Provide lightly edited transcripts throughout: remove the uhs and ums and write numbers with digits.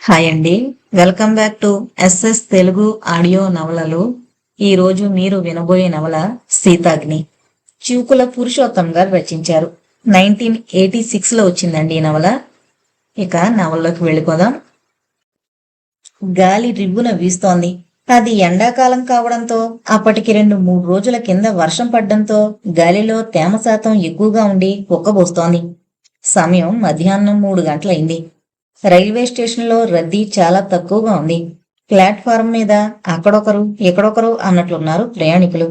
Hi అండి. Welcome back to SS Telugu audio నవలలు. ఈరోజు మీరు వినబోయే నవల సీతాగ్ని. చూకుల పురుషోత్తం గారు రచించారు. 1986లో వచ్చిందండి ఈ నవల. ఇక నవల్లోకి వెళ్ళిపోదాం. గాలి రివ్వున వీస్తోంది. అది ఎండాకాలం కావడంతో అప్పటికి 2-3 రోజుల కింద వర్షం పడ్డంతో గాలిలో తేమ శాతం ఎక్కువగా ఉండి ఉక్కబోస్తోంది. సమయం మధ్యాహ్నం 3 గంటలైంది. రైల్వే స్టేషన్లో రద్దీ చాలా తక్కువగా ఉంది. ప్లాట్ఫారం మీద అక్కడొకరు ఇక్కడొకరు అన్నట్లున్నారు ప్రయాణికులు.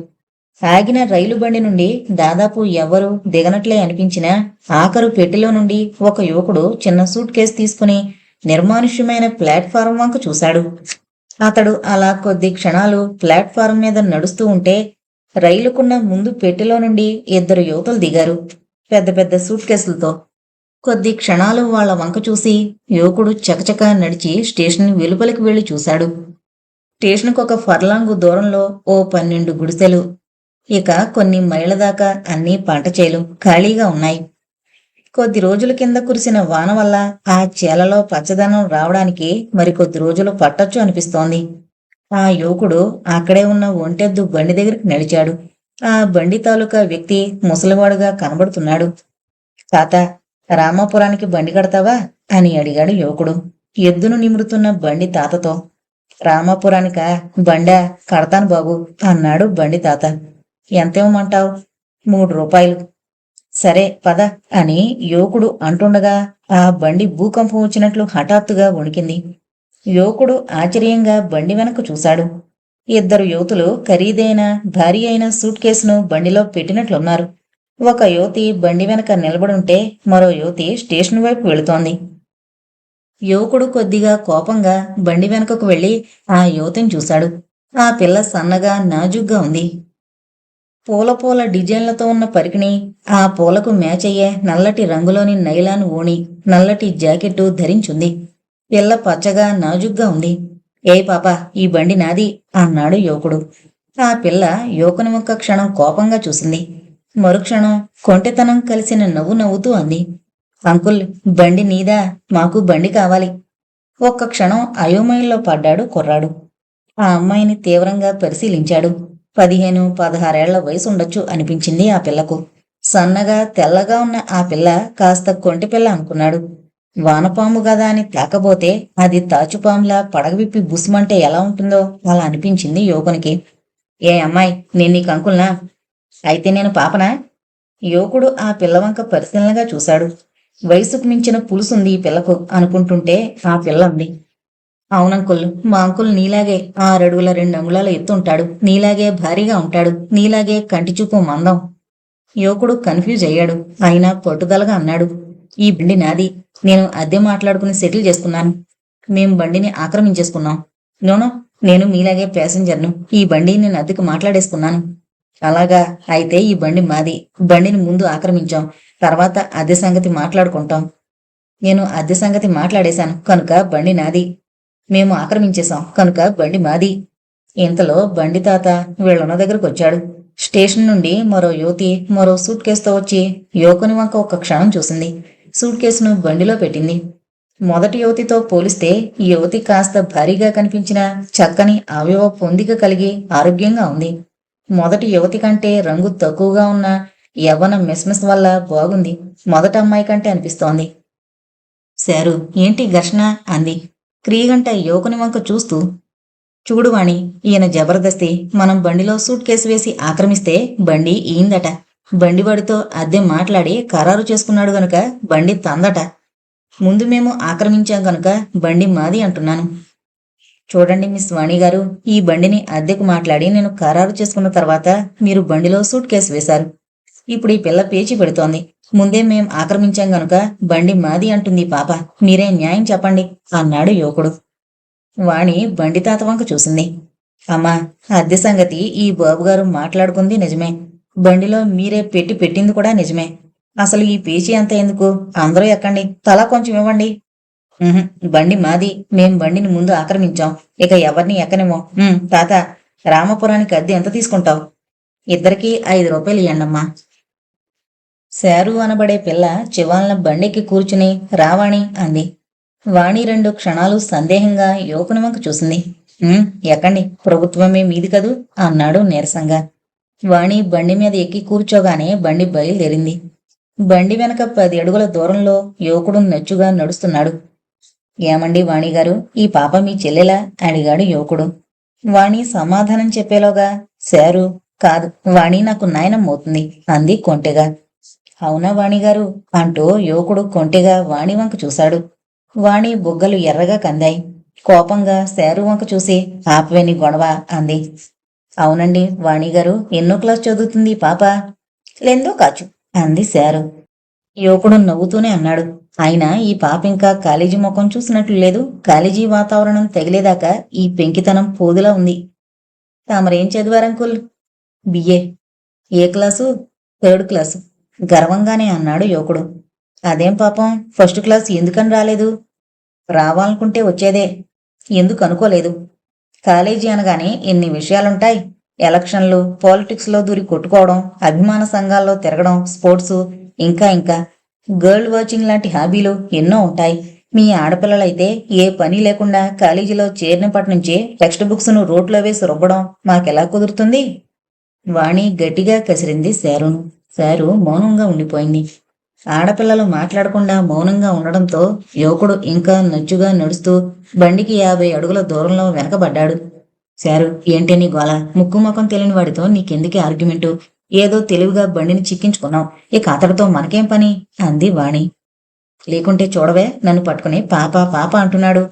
ఆగిన రైలు బండి నుండి దాదాపు ఎవ్వరూ దిగనట్లే అనిపించినా ఆఖరు పెట్టెలో నుండి ఒక యువకుడు చిన్న సూట్ కేసు తీసుకుని నిర్మానుష్యమైన ప్లాట్ఫారం వంక చూశాడు. అతడు అలా కొద్ది క్షణాలు ప్లాట్ఫారం మీద నడుస్తూ ఉంటే రైలుకున్న ముందు పెట్టెలో నుండి 2 యువతులు దిగారు, పెద్ద పెద్ద సూట్ కేసులతో. కొద్ది క్షణాలు వాళ్ల వంక చూసి యువకుడు చకచకా నడిచి స్టేషన్ వెలుపలికి వెళ్లి చూశాడు. స్టేషన్కు ఒక ఫర్లాంగు దూరంలో ఓ 12 గుడిసెలు. ఇక కొన్ని మైళ్ళ దాకా అన్నీ పంట చేలు ఖాళీగా ఉన్నాయి. కొద్ది రోజుల కింద కురిసిన వాన వల్ల ఆ చేలలో పచ్చదనం రావడానికి మరికొద్ది రోజులు పట్టొచ్చు అనిపిస్తోంది. ఆ యువకుడు అక్కడే ఉన్న ఒంటెద్దు బండి దగ్గరికి నడిచాడు. ఆ బండి తాలూకా వ్యక్తి ముసలివాడుగా కనబడుతున్నాడు. తాత, రామాపురానికి బండి కడతావా అని అడిగాడు యువకుడు ఎద్దును నిమురుతున్న బండి తాతతో. రామాపురానికా? బండా? కడతాను బాబు అన్నాడు బండి తాత. ఎంతేమంటావు? 3 రూపాయలు. సరే పద అని యువకుడు అంటుండగా ఆ బండి భూకంపం వచ్చినట్లు హఠాత్తుగా వణికింది. యువకుడు ఆశ్చర్యంగా బండి వెనక్కు చూశాడు. 2 యువతులు ఖరీదైన భారీ అయిన సూట్ కేసును బండిలో పెట్టినట్లున్నారు. ఒక యువతి బండి వెనక నిలబడుంటే మరో యువతి స్టేషన్ వైపు వెళుతోంది. యువకుడు కొద్దిగా కోపంగా బండి వెనకకు వెళ్లి ఆ యువతిని చూశాడు. ఆ పిల్ల సన్నగా నాజుగ్గా ఉంది. పూల పూల డిజైన్లతో ఉన్న పరికిణి, ఆ పూలకు మ్యాచ్ అయ్యే నల్లటి రంగులోని నైలాన్ ఓణి, నల్లటి జాకెట్టు ధరించుంది. పిల్ల పచ్చగా నాజుగ్గా ఉంది. ఏ పాప, ఈ బండి నాది అన్నాడు యువకుడు. ఆ పిల్ల యువకుని ఒక్క క్షణం కోపంగా చూసింది. మరుక్షణం కొంటెతనం కలిసిన నవ్వు నవ్వుతూ అంది, అంకుల్, బండి నీదా? మాకు బండి కావాలి. ఒక్క క్షణం అయోమయంలో పడ్డాడు కుర్రాడు. ఆ అమ్మాయిని తీవ్రంగా పరిశీలించాడు. 15-16 ఏళ్ల వయసు ఉండొచ్చు అనిపించింది ఆ పిల్లకు. సన్నగా తెల్లగా ఉన్న ఆ పిల్ల కాస్త కొంటెపిల్ల అనుకున్నాడు. వానపాము గదా అని తాకబోతే అది తాచుపాములా పడగవిప్పి బుసుమంటే ఎలా ఉంటుందో అలా అనిపించింది యువకునికి. ఏ అమ్మాయి, నేను నీకు అంకుల్నా? అయితే నేను పాపనా? యువకుడు ఆ పిల్లవంక పరిశీలనగా చూశాడు. వయసుకు మించిన పులుసుంది ఈ పిల్లకు అనుకుంటుంటే ఆ పిల్ల అంది, అవునంకుల్, మా అంకుల్ నీలాగే 6 అడుగుల 2 అంగుళాల ఎత్తుంటాడు, నీలాగే భారీగా ఉంటాడు, నీలాగే కంటిచూపు మందం. యువకుడు కన్ఫ్యూజ్ అయ్యాడు. అయినా పట్టుదలగా అన్నాడు, ఈ బండి నాది. నేను అద్దె మాట్లాడుకుని సెటిల్ చేసుకున్నాను. మేం బండిని ఆక్రమించేసుకున్నాం. నోనో, నేను మీలాగే ప్యాసింజర్ను. ఈ బండి నేను అద్దెకు మాట్లాడేసుకున్నాను. అలాగా? అయితే ఈ బండి మాది. బండిని ముందు ఆక్రమించాం, తర్వాత అద్దె సంగతి మాట్లాడుకుంటాం. నేను అద్దె సంగతి మాట్లాడేశాను కనుక బండి నాది. మేము ఆక్రమించేశాం కనుక బండి మాది. ఇంతలో బండి తాత వీళ్ళున్న దగ్గరకు వచ్చాడు. స్టేషన్ నుండి మరో యువతి మరో సూట్ కేసుతో వచ్చి యువకుని వంక ఒక్క క్షణం చూసింది. సూట్ కేసును బండిలో పెట్టింది. మొదటి యువతితో పోలిస్తే ఈ యువతి కాస్త భారీగా కనిపించిన చక్కని అవయవ పొందిక కలిగి ఆరోగ్యంగా ఉంది. మొదటి యువతి కంటే రంగు తక్కువగా ఉన్న యవ్వన మిస్మిస్ వల్ల బాగుంది మొదట అమ్మాయి కంటే అనిపిస్తోంది. శారు, ఏంటి ఘర్షణ అంది క్రీగంట యువకుని వంక చూస్తూ. చూడువాణి, ఈయన జబర్దస్తి. మనం బండిలో సూట్ కేసు వేసి ఆక్రమిస్తే బండి ఈందట. బండివాడితో అద్దె మాట్లాడి ఖరారు చేసుకున్నాడు గనుక బండి తందట. ముందు మేము ఆక్రమించాం గనుక బండి మాది అంటున్నాను. చూడండి మిస్ వాణిగారు, ఈ బండిని అద్దెకు మాట్లాడి నేను ఖరారు చేసుకున్న తర్వాత మీరు బండిలో సూట్ కేసు వేశారు. ఇప్పుడు ఈ పిల్ల పేచి పెడుతోంది. ముందే మేం ఆక్రమించాం గనుక బండి మాది అంటుంది పాప. మీరే న్యాయం చెప్పండి అన్నాడు యువకుడు. వాణి బండి తాత వంక చూసింది. అమ్మా, అద్దె సంగతి ఈ బాబుగారు మాట్లాడుకుంది నిజమే. బండిలో మీరే పెట్టింది కూడా నిజమే. అసలు ఈ పేచీ అంత ఎందుకు? అందరూ ఎక్కండి, తలా కొంచెం ఇవ్వండి. బండి మాది. మేం బండిని ముందు ఆక్రమించాం, ఇక ఎవరిని ఎక్కనేమో. తాత, రామపురానికి అద్దె ఎంత తీసుకుంటావు? ఇద్దరికీ 5 రూపాయలు ఇయ్యండమ్మా. శారు అనబడే పిల్ల చివాలన బండికి కూర్చుని రావాణి అంది. వాణి 2 క్షణాలు సందేహంగా యువకుని వంక చూసింది. ఎక్కండి, ప్రభుత్వమే మీది కదూ అన్నాడు నీరసంగా. వాణి బండి మీద ఎక్కి కూర్చోగానే బండి బయలుదేరింది. బండి వెనక 10 అడుగుల దూరంలో యువకుడు నచ్చుగా నడుస్తున్నాడు. ఏమండి వాణిగారు, ఈ పాప మీ చెల్లెలా అడిగాడు యువకుడు. వాణి సమాధానం చెప్పేలోగా, శారు కాదు, వాణి నాకు నాయనమ్మవుతుంది అంది కొంటెగా. అవునా వాణిగారు అంటూ యువకుడు కొంటెగా వాణి వంక చూశాడు. వాణి బుగ్గలు ఎర్రగా కందాయి. కోపంగా శారు వంక చూసి, ఆపవేని గొడవ అంది. అవునండి వాణిగారు, ఎన్నో క్లాస్ చదువుతుంది ఈ పాప? లెందో కాచు అంది శారు. యువకుడు నవ్వుతూనే అన్నాడు. అయినా ఈ పాప ఇంకా కాలేజీ ముఖం చూసినట్లు లేదు. కాలేజీ వాతావరణం తగిలేదాకా ఈ పెంకితనం పోదులా ఉంది. తమరేం చదివారంకుల్? బిఏ. ఏ క్లాసు? 3rd క్లాసు గర్వంగానే అన్నాడు యువకుడు. అదేం పాపం, ఫస్ట్ క్లాస్ ఎందుకని రాలేదు? రావాలనుకుంటే వచ్చేదే, ఎందుకు అనుకోలేదు. కాలేజీ అనగానే ఎన్ని విషయాలుంటాయి. ఎలక్షన్లు, పాలిటిక్స్లో దూరి కొట్టుకోవడం, అభిమాన సంఘాల్లో తిరగడం, స్పోర్ట్సు, ఇంకా ఇంకా గర్ల్ వాచింగ్ లాంటి హాబీలు ఎన్నో ఉంటాయి. మీ ఆడపిల్లలైతే ఏ పని లేకుండా కాలేజీలో చేరినప్పటి నుంచే టెక్స్ట్ బుక్స్ను రోడ్లో వేసి రుబ్బడం మాకెలా కుదురుతుంది? వాణి గట్టిగా కసిరింది శారును. శారు మౌనంగా ఉండిపోయింది. ఆడపిల్లలు మాట్లాడకుండా మౌనంగా ఉండడంతో యువకుడు ఇంకా నచ్చుగా నడుస్తూ బండికి 50 అడుగుల దూరంలో వెనకబడ్డాడు. శారు, ఏంటి నీ గోల? ముక్కు ముఖం తెలియని వాడితో నీకెందుకే ఆర్గ్యుమెంటు? ఏదో తెలివిగా బండిని చిక్కించుకున్నావు, ఇక అతడితో మనకేం పని అంది వాణి. లేకుంటే చూడవే, నన్ను పట్టుకుని పాప పాప అంటున్నాడు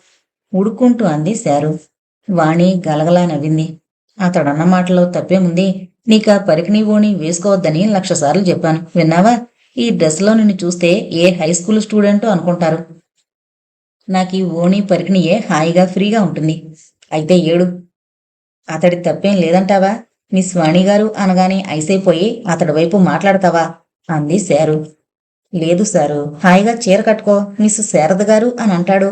ఉడుక్కుంటూ అంది శారు. వాణి గలగలా నవ్వింది. అతడన్న మాటలో తప్పేముంది? నీకా పరికిణీ ఓణి వేసుకోవద్దని 1,00,000 సార్లు చెప్పాను, విన్నావా? ఈ డ్రెస్లో నిన్ను చూస్తే ఏ హై స్కూల్ స్టూడెంటో అనుకుంటారు. నాకీ ఓణి పరికిణియే హాయిగా ఫ్రీగా ఉంటుంది. అయితే ఏడు. అతడి తప్పేం లేదంటావా? మిస్ వాణిగారు అనగానే ఐసైపోయి అతడి వైపు మాట్లాడతావా అంది శారు. లేదు సారు, హాయిగా చీర కట్టుకో, మిస్ శారద గారు అని అంటాడు.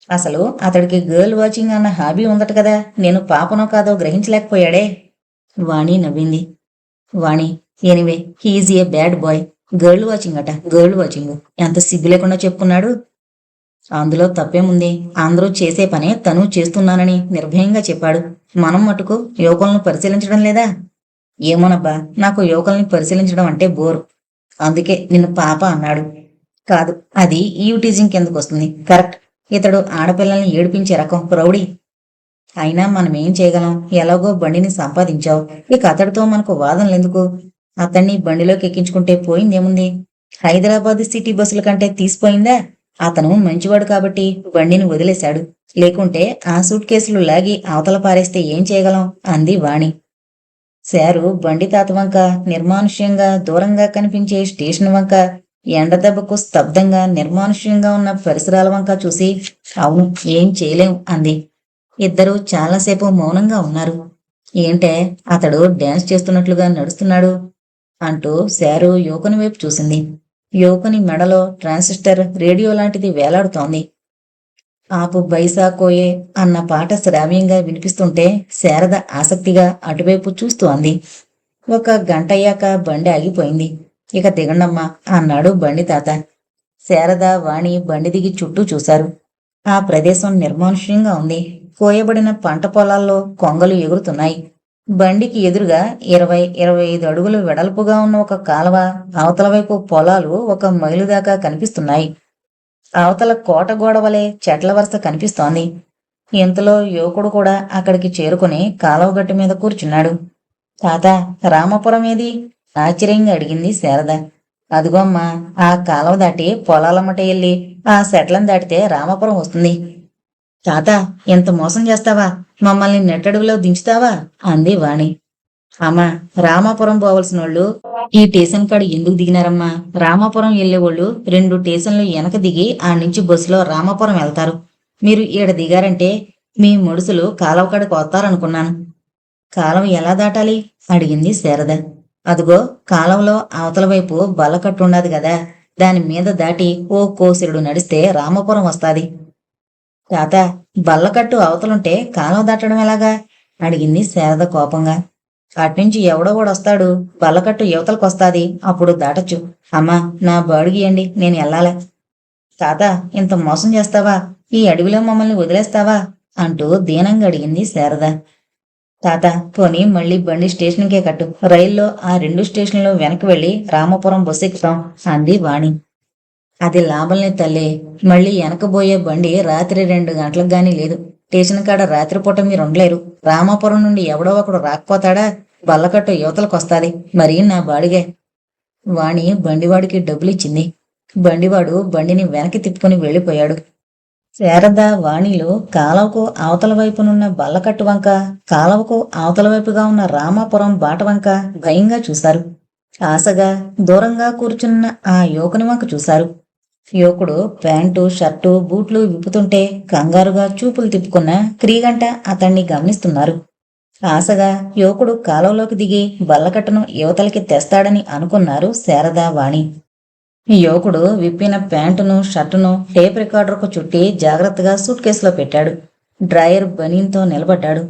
అసలు అతడికి గర్ల్ వాచింగ్ అన్న హాబీ ఉందట కదా, నేను పాపనో కాదో గ్రహించలేకపోయాడే. వాణి నవ్వింది. Vani, anyway he is a bad boy. Girl watching అట, గర్ల్ వాచింగ్. ఎంత సిగ్గు లేకుండా చెప్పుకున్నాడు. అందులో తప్పేముంది? అందరూ చేసే పనే తను చేస్తున్నానని నిర్భయంగా చెప్పాడు. మనం మటుకు యువకులను పరిశీలించడం లేదా? ఏమోనబ్బా, నాకు యువకుల్ని పరిశీలించడం అంటే బోరు. అందుకే నిన్ను పాప అన్నాడు. కాదు, అది ఈవ్ కిందకు వస్తుంది. కరెక్ట్. ఇతడు ఆడపిల్లల్ని ఏడిపించే రకం రౌడీ. అయినా మనమేం చేయగలం? ఎలాగో బండిని సంపాదించావు, ఇక అతడితో మనకు వాదనలెందుకు? అతన్ని బండిలోకి ఎక్కించుకుంటే పోయిందేముంది? హైదరాబాద్ సిటీ బస్సుల కంటే తీసిపోయిందా? అతను మంచివాడు కాబట్టి బండిని వదిలేశాడు. లేకుంటే ఆ సూట్ కేసులు లాగి అవతల పారేస్తే ఏం చేయగలం అంది వాణి. శారు బండి తాత వంక, నిర్మానుష్యంగా దూరంగా కనిపించే స్టేషన్ వంక, ఎండదెబ్బకు స్తబ్దంగా నిర్మానుష్యంగా ఉన్న పరిసరాల వంక చూసి, అవును, ఏం చేయలేం అంది. ఇద్దరూ చాలాసేపు మౌనంగా ఉన్నారు. ఏంటే, అతడు డాన్స్ చేస్తున్నట్లుగా నడుస్తున్నాడు అంటూ శారు యువకుని వైపు చూసింది. యువకుని మెడలో ట్రాన్సిస్టర్ రేడియో లాంటిది వేలాడుతోంది. ఆపు బైసా కోయే అన్న పాట శ్రావ్యంగా వినిపిస్తుంటే శారద ఆసక్తిగా అటువైపు చూస్తూ అంది. 1 గంటయ్యాక బండి ఆగిపోయింది. ఇక దిగండమ్మా అన్నాడు బండి తాత. శారద, వాణి బండి దిగి చుట్టూ చూశారు. ఆ ప్రదేశం నిర్మానుష్యంగా ఉంది. కోయబడిన పంట పొలాల్లో కొంగలు ఎగురుతున్నాయి. బండికి ఎదురుగా 20-25 అడుగులు వెడల్పుగా ఉన్న ఒక కాలువ, అవతల వైపు పొలాలు 1 మైలు దాకా కనిపిస్తున్నాయి. అవతల కోట గోడవలే చెట్ల వరుస కనిపిస్తోంది. ఇంతలో యువకుడు కూడా అక్కడికి చేరుకుని కాలువ గట్టు మీద కూర్చున్నాడు. తాత, రామపురం ఏది? ఆశ్చర్యంగా అడిగింది శారద. అదిగోమ్మా, ఆ కాలువ దాటి పొలాలమ్మట వెళ్ళి ఆ సెట్లను దాటితే రామపురం వస్తుంది. తాత, ఎంత మోసం చేస్తావా? మమ్మల్ని నెట్టడుగులో దించుతావా అంది వాణి. అమ్మా, రామాపురం పోవలసినోళ్ళు ఈ స్టేషన్ కాడ ఎందుకు దిగినారమ్మా? రామాపురం వెళ్ళేవాళ్ళు 2 స్టేషన్లు వెనక దిగి ఆ నుంచి బస్సులో రామాపురం వెళ్తారు. మీరు ఈడ దిగారంటే మీ ముడుసులు కాలువ కాడికి వస్తారనుకున్నాను. కాలువ ఎలా దాటాలి అడిగింది శారద. అదిగో కాలువలో అవతల వైపు బల్లకట్టుండదు గదా, దాని మీద దాటి ఓ కోసిరుడు నడిస్తే రామాపురం వస్తాది. తాత, బల్లకట్టు అవతలుంటే కాలువ దాటడం ఎలాగా అడిగింది శారద కోపంగా. అట్నుంచి ఎవడో వస్తాడు, బల్లకట్టు యువతలకొస్తాది, అప్పుడు దాటచ్చు. అమ్మా, నా బాడుగియండి, నేను వెళ్ళాలా. తాత, ఇంత మోసం చేస్తావా? ఈ అడవిలో మమ్మల్ని వదిలేస్తావా? అంటూ దీనంగా అడిగింది శారద. తాత, పోనీ మళ్ళీ బండి స్టేషన్కే కట్టు. రైల్లో ఆ 2 స్టేషన్లు వెనక్కి వెళ్ళి రామాపురం బస్సు ఎక్కుతాం అంది వాణి. అది లాభంలే తల్లి. మళ్ళీ వెనకబోయే బండి రాత్రి 2 గంటలకు గానీ లేదు. స్టేషన్ కాడ రాత్రిపూట మీరు ఉండలేరు. రామాపురం నుండి ఎవడో ఒకడు రాకపోతాడా? బల్లకట్టు యువతలకొస్తాది. మరీ నా బాడిగే. వాణి బండివాడికి డబ్బులిచ్చింది. బండివాడు బండిని వెనక్కి తిప్పుకుని వెళ్ళిపోయాడు. శారద వాణిలో కాలవకు అవతల వైపునున్న బల్లకట్టు వంక, కాలవకు అవతల వైపుగా ఉన్న రామాపురం బాట వంక భయంగా చూశారు. ఆశగా దూరంగా కూర్చున్న ఆ యువకుని వంక చూశారు. యువకుడు ప్యాంటు, షర్టు, బూట్లు విప్పుతుంటే కంగారుగా చూపులు తిప్పుకున్న క్రీగంట అతన్ని గమనిస్తున్నారు. ఆశగా యువకుడు కాలువలోకి దిగి బల్లకట్టును యువతలకి తెస్తాడని అనుకున్నారు శారదా వాణి. యువకుడు విప్పిన ప్యాంటును, షర్టును టేప్ రికార్డర్కు చుట్టి జాగ్రత్తగా సూట్ కేసులో పెట్టాడు. డ్రాయర్ బనీన్తో నిలబడ్డాడు.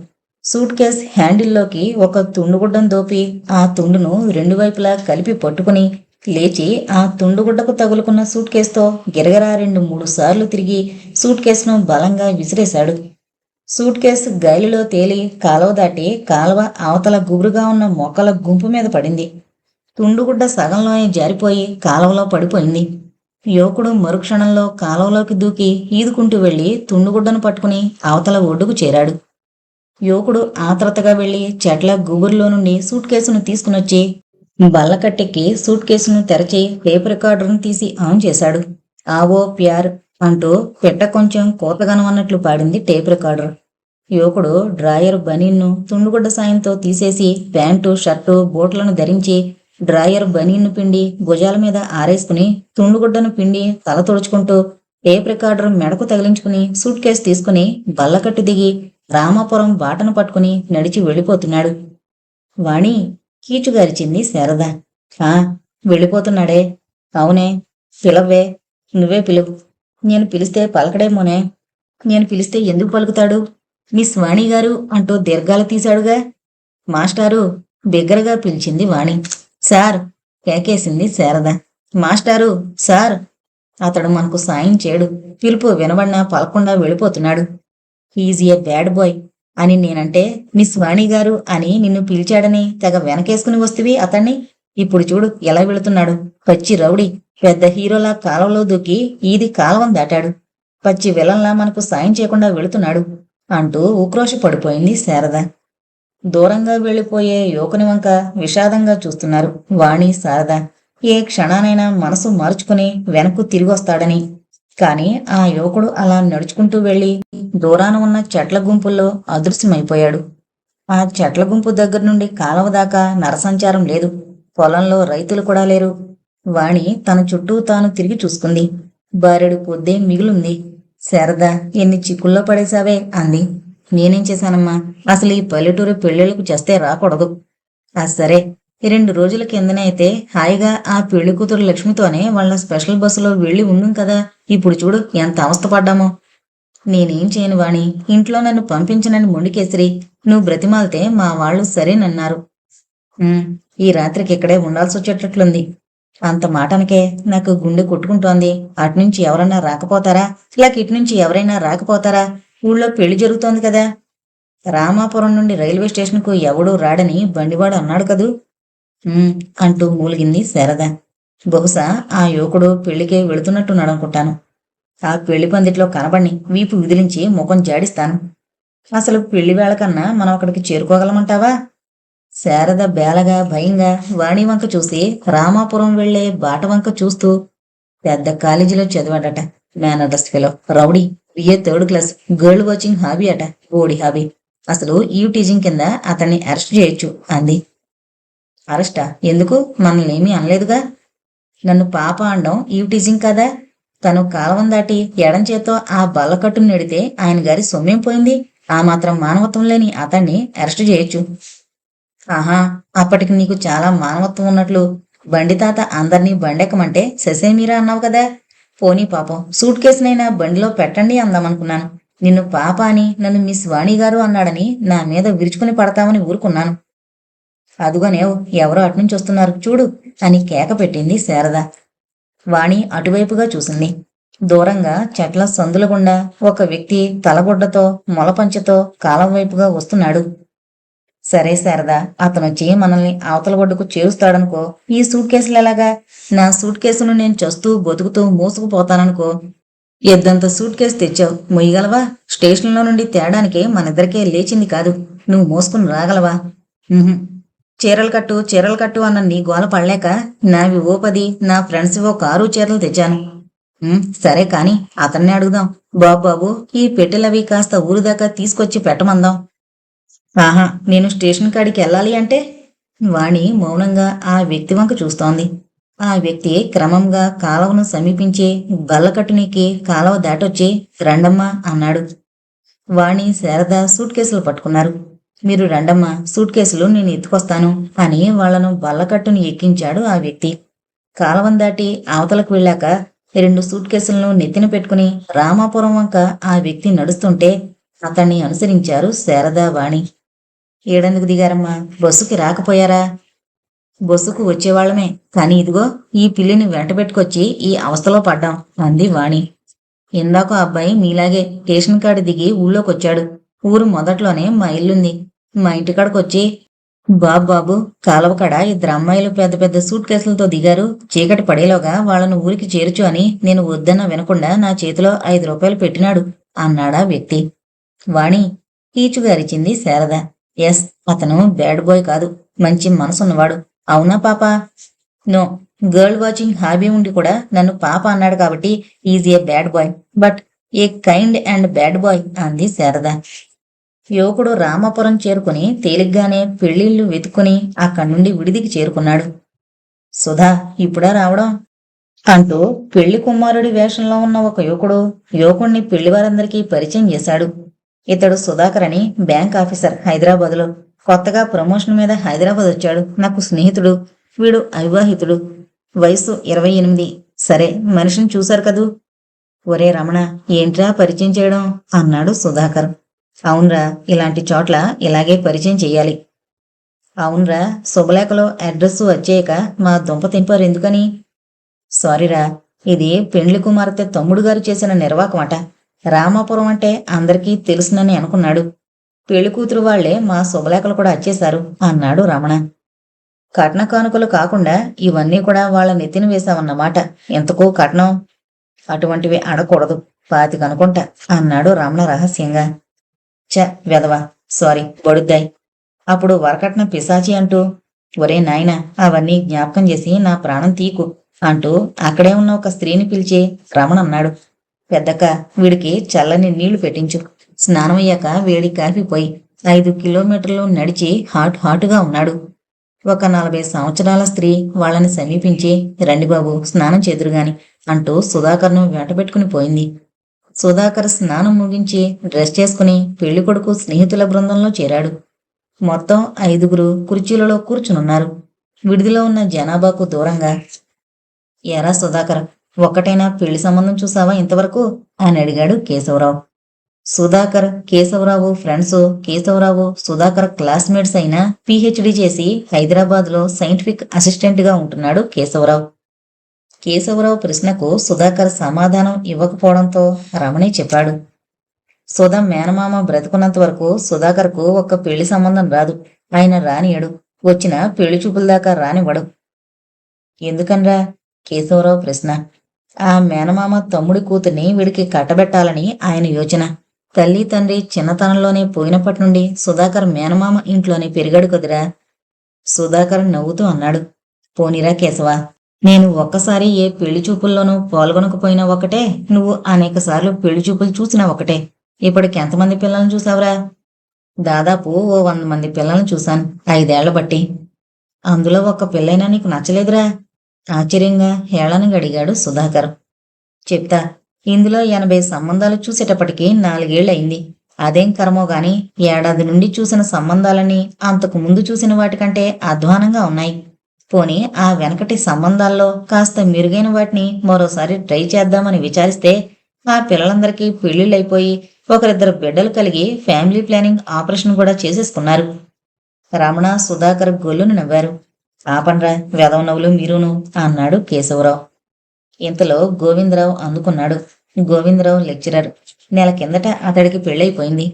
సూట్ కేస్ హ్యాండిల్లోకి ఒక తుండుగుడ్డం దోపి ఆ తుండును 2 వైపులా కలిపి పట్టుకుని లేచి ఆ తుండుగుడ్డకు తగులుకున్న సూట్ కేసుతో గిరగరా 2-3 సార్లు తిరిగి సూట్ కేసును బలంగా విసిరేశాడు. సూట్ కేసు గాలిలో తేలి కాలువ దాటి కాలువ అవతల గుబురుగా ఉన్న మొక్కల గుంపు మీద పడింది. తుండుగుడ్డ సగంలోనే జారిపోయి కాలువలో పడిపోయింది. యువకుడు మరుక్షణంలో కాలువలోకి దూకి ఈదుకుంటూ వెళ్లి తుండుగుడ్డను పట్టుకుని అవతల ఒడ్డుకు చేరాడు. యువకుడు ఆత్రతగా వెళ్లి చెట్ల గుబురులో నుండి సూట్ కేసును తీసుకునొచ్చి బల్లకట్టెక్కి సూట్ కేసును తెరచి టేప్ రికార్డర్ను తీసి ఆన్ చేశాడు. ఆవో ప్యార్ అంటూ పెట్ట కొంచెం కోతగనం అన్నట్లు పాడింది టేప్ రికార్డర్. యువకుడు డ్రాయర్ బనీన్ను తుండుగుడ్డ సాయంతో తీసేసి ప్యాంటు, షర్టు, బూట్లను ధరించి డ్రాయర్ బనీన్ను పిండి భుజాల మీద ఆరేసుకుని తుండుగుడ్డను పిండి తల తుడుచుకుంటూ టేప్ రికార్డర్ మెడకు తగిలించుకుని సూట్ కేసు తీసుకుని బల్లకట్టు దిగి రామాపురం బాటను పట్టుకుని నడిచి వెళ్ళిపోతున్నాడు. వాణి, కీచుగారిచింది శారద. ఆ, వెళ్ళిపోతున్నాడే. అవునే, పిలవ్వే. నువ్వే పిలువు. నేను పిలిస్తే పలకడేమోనే. నేను పిలిస్తే ఎందుకు పలుకుతాడు? మిస్ వాణి గారు అంటూ దీర్ఘాలు తీశాడుగా. మాస్టారు, బిగ్గరగా పిలిచింది వాణి. సార్, కేకేసింది శారద. మాస్టారు, సార్. అతడు మనకు సాయం చేయడు. పిలుపు వినబడినా పలకుండా వెళ్ళిపోతున్నాడు. హీజ్ ఏ బ్యాడ్ బాయ్ అని నేనంటే మిస్ వాణి గారు అని నిన్ను పిలిచాడని తెగ వెనకేసుకుని వస్తేవి అతన్ని. ఇప్పుడు చూడు ఎలా వెళుతున్నాడు. పచ్చి రౌడీ. పెద్ద హీరోలా కాలంలో దూకి ఈది కాలవం దాటాడు. పచ్చి విలన్లా మనకు సాయం చేయకుండా వెళుతున్నాడు అంటూ ఉక్రోష పడిపోయింది శారద. దూరంగా వెళ్లిపోయే యువకుని వంక విషాదంగా చూస్తున్నారు వాణి, శారద. ఏ క్షణానైనా మనసు మార్చుకుని వెనక్కు తిరిగొస్తాడని. కాని ఆ యువకుడు అలా నడుచుకుంటూ వెళ్లి దూరాన ఉన్న చెట్ల గుంపుల్లో అదృశ్యమైపోయాడు. ఆ చెట్ల గుంపు దగ్గర నుండి కాలువ దాకా నరసంచారం లేదు. పొలంలో రైతులు కూడా లేరు. వాణి తన చుట్టూ తాను తిరిగి చూసుకుంది. బారెడు పొద్దే మిగులుంది. శారద, ఎన్ని చిక్కుల్లో పడేశావే అంది. నేనేం చేశానమ్మా? అసలు ఈ పల్లెటూరు పెళ్లిళ్లకు చేస్తే రాకూడదు. సరే, 2 రోజుల కిందనే అయితే హాయిగా ఆ పెళ్లి కూతురు లక్ష్మితోనే వాళ్ళ స్పెషల్ బస్సులో వెళ్లి ఉండుం కదా. ఇప్పుడు చూడు ఎంత అవస్థపడ్డామో. నేనేం చేయను వాణి. ఇంట్లో నన్ను పంపించనని మొండికేసిరి. నువ్వు బ్రతిమాలితే మా వాళ్ళు సరేనన్నారు. ఈ రాత్రికి ఇక్కడే ఉండాల్సి వచ్చేటట్లుంది. అంత మాటనకే నాకు గుండె కొట్టుకుంటోంది. అటునుంచి ఎవరన్నా రాకపోతారా? లేక ఇటునుంచి ఎవరైనా రాకపోతారా? ఊళ్ళో పెళ్లి జరుగుతోంది కదా. రామాపురం నుండి రైల్వే స్టేషన్కు ఎవడూ రాడని బండివాడు అన్నాడు కదూ అంటూ మూలిగింది శారద. బహుశా ఆ యువకుడు పెళ్లికే వెళుతున్నట్టున్నాడనుకుంటాను. ఆ పెళ్లి పందిట్లో కనబడిని వీపు విదిలించి ముఖం జాడిస్తాను. అసలు పెళ్లి వేళ కన్నా మనం అక్కడికి చేరుకోగలమంటావా? శారద బేలగా భయంగా వాణి వంక చూసి రామాపురం వెళ్లే బాట వంక చూస్తూ, పెద్ద కాలేజీలో చదివాడట. Mannerless fellow, rowdy, BA 3rd class, girl watching hobby అట. ఓడి హాబీ. అసలు ఈవ్ టీజింగ్ కింద అతన్ని అరెస్ట్ చేయొచ్చు అంది. అరెస్టా? ఎందుకు? మనల్ని ఏమీ అనలేదుగా. నన్ను పాప అనడం ఈవ్ టీజింగ్ కదా. తను కాలవం దాటి ఎడం చేతో ఆ బల్లకట్టును నెడితే ఆయన గారి సొమ్మేం పోయింది? ఆ మాత్రం మానవత్వం లేని అతన్ని అరెస్ట్ చేయొచ్చు. ఆహా, అప్పటికి నీకు చాలా మానవత్వం ఉన్నట్లు. బండి తాత అందరినీ బండెక్కమంటే ససేమీరా అన్నావు కదా. పోనీ పాపం సూట్ కేసునైనా బండిలో పెట్టండి అందామనుకున్నాను. నిన్ను పాప అని నన్ను మిస్ వాణి గారు అన్నాడని నా మీద విరుచుకుని పడతామని ఊరుకున్నాను. అదుగోనేవ్, ఎవరో అటునుంచి వస్తున్నారు చూడు అని కేక పెట్టింది శారద. వాణి అటువైపుగా చూసింది. దూరంగా చెట్ల సందుల గుండా ఒక వ్యక్తి తలగుడ్డతో మొలపంచెతో కాలం వైపుగా వస్తున్నాడు. సరే శారదా, అతనొచ్చి మనల్ని అవతల ఒడ్డుకు చేరుస్తాడనుకో. ఈ సూట్ కేసులు ఎలాగా? నా సూట్ కేసును నేను చస్తూ బతుకుతూ మోసుకుపోతాననుకో. ఎద్దంత సూట్ కేసు తెచ్చావు, మొయ్యగలవా? స్టేషన్లో నుండి తేడానికే మనిద్దరికే లేచింది కాదు, నువ్వు మోసుకుని రాగలవా? ఉహుం. చీరలు కట్టు అన్న నీ గోల పడలేక నావి ఓ 10, నా ఫ్రెండ్స్ ఓ 6 చీరలు తెచ్చాను. సరే కాని అతన్నే అడుగుదాం. బాబు, ఈ పెట్టెలవి కాస్త ఊరు దాకా తీసుకొచ్చి పెట్టమందాం. ఆహా, నేను స్టేషన్ కాడికి వెళ్ళాలి అంటే? వాణి మౌనంగా ఆ వ్యక్తి వంక చూస్తోంది. ఆ వ్యక్తి క్రమంగా కాలవను సమీపించి బల్లకట్టునెక్కి కాలవ దాటొచ్చి రండమ్మా అన్నాడు. వాణి, శారద సూట్ కేసులు పట్టుకున్నారు. మీరు రండమ్మా, సూట్ కేసులు నేను ఎత్తుకొస్తాను అని వాళ్లను బల్లకట్టుని ఎక్కించాడు ఆ వ్యక్తి. కాలవం దాటి అవతలకు వెళ్ళాక 2 సూట్ కేసులను నెత్తిన పెట్టుకుని రామాపురం వంక ఆ వ్యక్తి నడుస్తుంటే అతన్ని అనుసరించారు శారద, వాణి. ఏడందుకు దిగారమ్మా? బస్సుకి రాకపోయారా? బస్సుకు వచ్చేవాళ్లమే, కాని ఇదిగో ఈ పిల్లిని వెంటబెట్టుకొచ్చి ఈ అవస్థలో పడ్డాం అంది వాణి. ఇందాక అబ్బాయి మీలాగే స్టేషన్ కాడి దిగి ఊళ్ళోకొచ్చాడు. ఊరు మొదట్లోనే మా ఇల్లుంది. మా ఇంటికాడకొచ్చి బాబు, కాలువ కాడ 2 అమ్మాయిలు పెద్ద పెద్ద సూట్ కేసులతో దిగారు. చీకటి పడేలోగా వాళ్లను ఊరికి చేర్చు అని నేను వద్దన్న వినకుండా నా చేతిలో 5 రూపాయలు పెట్టినాడు అన్నాడా వ్యక్తి. వాణి కీచుగారిచింది శారద. ఎస్, అతను బ్యాడ్ బాయ్ కాదు, మంచి మనసున్నవాడు. అవునా పాపా? నో, గర్ల్ వాచింగ్ హాబీ ఉండి కూడా నన్ను పాప అన్నాడు కాబట్టి is a bad bye, but A kind and bad boy అంది శారద. యువకుడు రామాపురం చేరుకుని తేలిగ్గానే పెళ్లిళ్లు వెతుక్కుని అక్కడి నుండి విడిదికి చేరుకున్నాడు. సుధా ఇప్పుడా రావడం అంటూ పెళ్లి కుమారుడి వేషంలో ఉన్న ఒక యువకుణ్ణి పెళ్లివారందరికీ పరిచయం చేశాడు. ఇతడు సుధాకర్ అని, బ్యాంక్ ఆఫీసర్, హైదరాబాద్లో. కొత్తగా ప్రమోషన్ మీద హైదరాబాద్ వచ్చాడు. నాకు స్నేహితుడు. వీడు అవివాహితుడు, వయసు 28. సరే, మనిషిని చూశారు కదూ. ఒరే రమణ, ఏంట్రా పరిచయం చేయడం అన్నాడు సుధాకర్. అవునరా, ఇలాంటి చోట్ల ఇలాగే పరిచయం చెయ్యాలి. అవునరా, శుభలేఖలో అడ్రస్సు వచ్చేయక మా దుంప తింపారు ఎందుకని? సారీరా, ఇది పెండ్లి కుమార్తె తమ్ముడు గారు చేసిన నిర్వాకం అట. రామాపురం అంటే అందరికీ తెలుసునని అనుకున్నాడు. పెళ్లి కూతురు వాళ్లే మా శుభలేఖలు కూడా వచ్చేశారు అన్నాడు రమణ. కట్న కానుకలు కాకుండా ఇవన్నీ కూడా వాళ్ళ నెత్తిన వేశావన్నమాట. ఎంతకూ కట్నం అటువంటివి అడగకూడదు, 25 అనుకుంటా అన్నాడు రమణ రహస్యంగా. వెధవా, సారీ బడుద్దాయి. అప్పుడు వరకట్న పిశాచి అంటూ, ఒరే నాయనా, అవన్నీ జ్ఞాపకం చేసి నా ప్రాణం తీకు అంటూ అక్కడే ఉన్న ఒక స్త్రీని పిలిచి రమణ అన్నాడు. పెద్దక్క, వీడికి చల్లని నీళ్లు పెట్టించు. స్నానమయ్యాక వేడి కాఫీ 5 కిలోమీటర్లు నడిచి హాటుగా ఉన్నాడు. ఒక 40 సంవత్సరాల స్త్రీ వాళ్ళని సమీపించి, రండి బాబు, స్నానం చేదురుగాని అంటూ సుధాకర్ను వెంటబెట్టుకుని పోయింది. సుధాకర్ స్నానం ముగించి డ్రెస్ చేసుకుని పెళ్లి కొడుకు స్నేహితుల బృందంలో చేరాడు. మొత్తం 5గురు కుర్చీలలో కూర్చునున్నారు. విడిదిలో ఉన్న జనాభాకు దూరంగా. ఎరా సుధాకర్, ఒక్కటైనా పెళ్లి సంబంధం చూసావా ఇంతవరకు అని అడిగాడు కేశవరావు. సుధాకర్, కేశవరావు ఫ్రెండ్స్. కేశవరావు సుధాకర్ క్లాస్మేట్స్ అయినా పిహెచ్డి చేసి హైదరాబాద్లో సైంటిఫిక్ అసిస్టెంట్గా ఉంటున్నాడు కేశవరావు. కేశవరావు ప్రశ్నకు సుధాకర్ సమాధానం ఇవ్వకపోవడంతో రమణి చెప్పాడు. సుధా మేనమామ బ్రతుకున్నంత వరకు సుధాకర్కు ఒక్క పెళ్లి సంబంధం రాదు. ఆయన రానియడు, వచ్చిన పెళ్లి చూపుల దాకా రానివ్వడు. ఎందుకనరా? కేశవరావు ప్రశ్న. ఆ మేనమామ తమ్ముడి కూతుర్ని వీడికి కట్టబెట్టాలని ఆయన యోచన. తల్లి తండ్రి చిన్నతనంలోనే పోయినప్పటి నుండి సుధాకర్ మేనమామ ఇంట్లోనే పెరిగాడు కదురా. సుధాకర్ నవ్వుతూ అన్నాడు. పోనీరా కేశవ, నేను ఒక్కసారి ఏ పెళ్లి చూపుల్లోనూ పాల్గొనకపోయినా ఒకటే, నువ్వు అనేక సార్లు పెళ్లి చూపులు చూసినా ఒకటే. ఇప్పటికి ఎంతమంది పిల్లల్ని చూసావురా? దాదాపు ఓ 100 మంది పిల్లల్ని చూశాను 5 ఏళ్ల బట్టి. అందులో ఒక్క పిల్లైనా నీకు నచ్చలేదురా? ఆశ్చర్యంగా హేళనగా అడిగాడు సుధాకర్. చెప్తా. ఇందులో 80 సంబంధాలు చూసేటప్పటికి 4 ఏళ్లయింది. అదేం కర్మో గాని ఏడాది నుండి చూసిన సంబంధాలని అంతకు ముందు చూసిన వాటికంటే అధ్వానంగా ఉన్నాయి. పోనీ ఆ వెనకటి సంబంధాల్లో కాస్త మెరుగైన వాటిని మరోసారి ట్రై చేద్దామని విచారిస్తే ఆ పిల్లలందరికీ పెళ్లిళ్ళైపోయి 1-2 బిడ్డలు కలిగి ఫ్యామిలీ ప్లానింగ్ ఆపరేషన్ కూడా చేసేసుకున్నారు. రమణ, సుధాకర్ గొల్లును నవ్వారు. ఆపండ్రా వెధవ నవ్వులు మీరును అన్నాడు కేశవరావు. ఇంతలో గోవిందరావు అందుకున్నాడు. గోవిందరావు లెక్చరర్. నెల కిందట అతడికి పెళ్ళైపోయింది.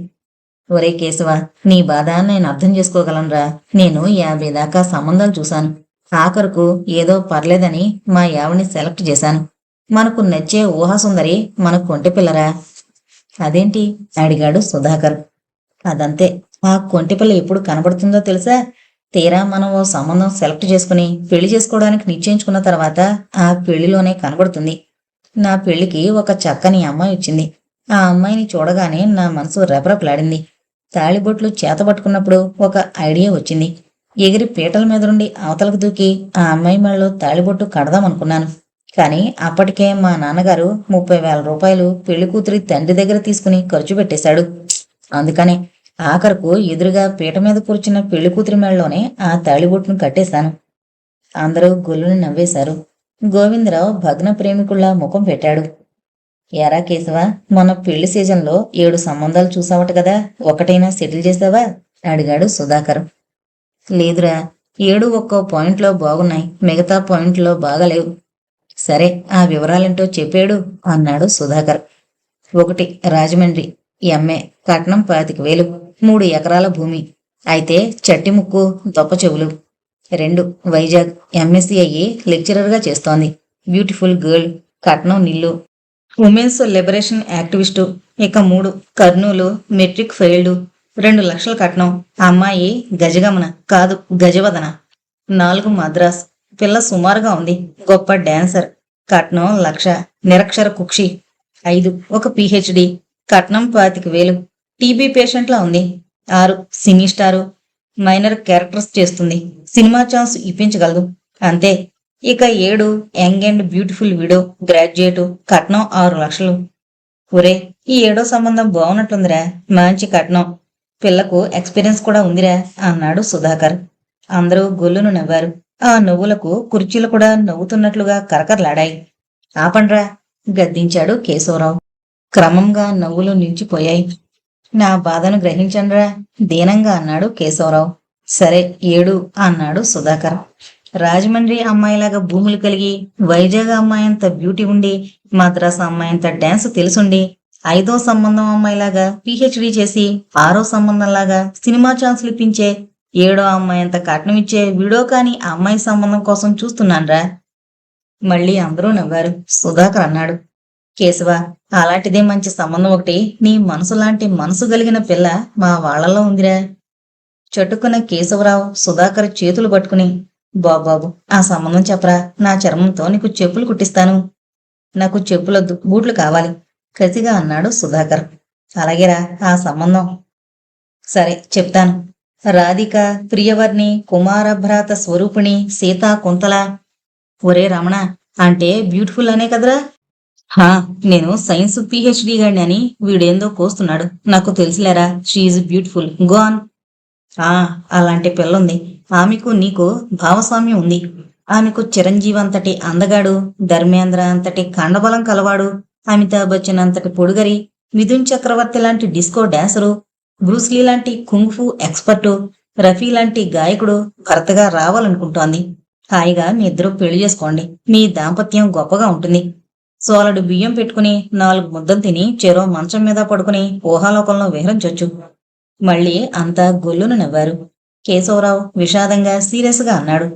ఒరే కేశవ, నీ బాధ నేను అర్థం చేసుకోగలనురా. నేను 50 దాకా సంబంధాలు చూశాను. ఆఖరుకు ఏదో పర్లేదని మా యావని సెలెక్ట్ చేశాను. మనకు నచ్చే ఊహాసుందరి మన కొంటె పిల్లరా. అదేంటి అడిగాడు సుధాకర్. అదంతే. ఆ కొంటెపిల్ల ఎప్పుడు కనబడుతుందో తెలుసా? తీరా మనం ఓ సంబంధం సెలెక్ట్ చేసుకుని పెళ్లి చేసుకోవడానికి నిశ్చయించుకున్న తర్వాత ఆ పెళ్లిలోనే కనబడుతుంది. నా పెళ్లికి ఒక చక్కని అమ్మాయి వచ్చింది. ఆ అమ్మాయిని చూడగానే నా మనసు రెపరెపలాడింది. తాళిబొట్లు చేతబట్టుకున్నప్పుడు ఒక ఐడియా వచ్చింది. ఎగిరి పీటల మీద నుండి అవతలకు దూకి ఆ అమ్మాయి మెడలో తాళిబొట్టు కడదామనుకున్నాను. కానీ అప్పటికే మా నాన్నగారు 30,000 రూపాయలు పెళ్లి కూతురి తండ్రి దగ్గర తీసుకుని ఖర్చు పెట్టేశాడు. అందుకనే ఆఖరుకు ఎదురుగా పీట మీద కూర్చున్న పెళ్లి కూతురి మెడలోనే ఆ తాళిబొట్టును కట్టేశాను. అందరూ గొల్లుని నవ్వేశారు. గోవిందరావు భగ్న ప్రేమికుల్లా ముఖం పెట్టాడు. ఎరా కేశవ, మొన్న పెళ్లి సీజన్లో 7 సంబంధాలు చూసావట కదా, ఒకటైనా సెటిల్ చేసావా? అడిగాడు సుధాకర్. లేదురా, 7 ఒక్కో పాయింట్లో బాగున్నాయి, మిగతా పాయింట్లో బాగాలేవు. సరే, ఆ వివరాలేంటో చెప్పాడు అన్నాడు సుధాకర్. 1 రాజమండ్రి, ఎంఏ, కట్నం 25,000, 3 ఎకరాల భూమి, అయితే చట్టి ముక్కు, దొప్ప చెవులు. 2 వైజాగ్, ఎంఎస్సీ అయ్యి లెక్చరర్గా చేస్తోంది, బ్యూటిఫుల్ గర్ల్, కట్నం నిల్లు, ఉమెన్స్ లిబరేషన్ యాక్టివిస్టు. ఇక 3 కర్నూలు, మెట్రిక్ ఫెయిల్డ్, 2 లక్షల కట్నం, అమ్మాయి గజగమన కాదు గజవదన. 4 మద్రాస్, పిల్ల సుమారుగా ఉంది, గొప్ప డాన్సర్, కట్నం 1,00,000, నిరక్షర కుక్షి. 5 ఒక పిహెచ్డి, కట్నం 25,000, టీబీ పేషెంట్లా ఉంది. 6 సినీ స్టారు, మైనర్ క్యారెక్టర్స్ చేస్తుంది, సినిమా ఛాన్స్ ఇప్పించగలదు. అంతే. ఇక 7 young and beautiful widow, graduate, కట్నం 6 లక్షలు. ఒరే, ఈ 7వ సంబంధం బాగున్నట్లుందిరా, మంచి కట్నం, పిల్లకు ఎక్స్పీరియన్స్ కూడా ఉందిరా అన్నాడు సుధాకర్. అందరూ గొల్లును నవ్వారు. ఆ నవ్వులకు కుర్చీలు కూడా నవ్వుతున్నట్లుగా కరకరలాడాయి. ఆపండ్రా, గద్దించాడు కేశవరావు. క్రమంగా నవ్వులు నిలిచిపోయాయి. నా బాధను గ్రహించండ్రా, దీనంగా అన్నాడు కేశవరావు. సరే 7 అన్నాడు సుధాకర్. రాజమండ్రి అమ్మాయిలాగా భూములు కలిగి, వైజాగ్ అమ్మాయంత బ్యూటీ ఉండి, మద్రాసు అమ్మాయంత డాన్స్ తెలుసుండి, 5వ సంబంధం అమ్మాయిలాగా పిహెచ్డి చేసి, 6వ సంబంధంలాగా సినిమా ఛాన్సులు ఇప్పించే, 7వ అమ్మాయంత కట్నం ఇచ్చే విడో కాని అమ్మాయి సంబంధం కోసం చూస్తున్నాన్రా. మళ్ళీ అందరూ నవ్వారు. సుధాకర్ అన్నాడు. కేశవ, అలాంటిదే మంచి సంబంధం ఒకటి నీ మనసు లాంటి మనసు కలిగిన పిల్ల మా వాళ్లలో ఉందిరా. చటుక్కున కేశవరావు సుధాకర్ చేతులు పట్టుకుని, బాబాబు, ఆ సంబంధం చెప్పరా, నా చర్మంతో నీకు చెప్పులు కుట్టిస్తాను. నాకు చెప్పులొద్దు, బూట్లు కావాలి, కసిగా అన్నాడు సుధాకర్. అలాగేరా, ఆ సంబంధం. సరే చెప్తాను. రాధిక, ప్రియవర్ణి, కుమారభ్రాత స్వరూపిణి, సీతా కుంతల. ఒరే రమణ, అంటే బ్యూటిఫుల్ అనే కదరా? హా, నేను సైన్స్ పిహెచ్డి గాడిని అని వీడేందో కోస్తున్నాడు, నాకు తెలుసులేరా. She beautiful, gonna. అలాంటి పిల్లుంది. ఆమెకు నీకు భావస్వామ్యం ఉంది. ఆమెకు చిరంజీవి అంతటి అందగాడు, ధర్మేంద్ర అంతటి కండబలం కలవాడు, అమితాబ్ బచ్చన్ అంతటి పొడుగరి, మిథున్ చక్రవర్తి లాంటి డిస్కో డాన్సరు, బ్రూస్లీ లాంటి కుంగ్ఫు ఎక్స్పర్టు, రఫీ లాంటి గాయకుడు భర్తగా రావాలనుకుంటోంది. హాయిగా మీ ఇద్దరు పెళ్లి చేసుకోండి, మీ దాంపత్యం గొప్పగా ఉంటుంది. సోలడు బియ్యం పెట్టుకుని 4 ముద్దలు తిని చెరో మంచం మీద పడుకుని ఊహాలోకంలో విహరించొచ్చు. మళ్ళీ అంతా గొల్లును నవ్వారు. కేశవరావు విషాదంగా సీరియస్గా అన్నాడు.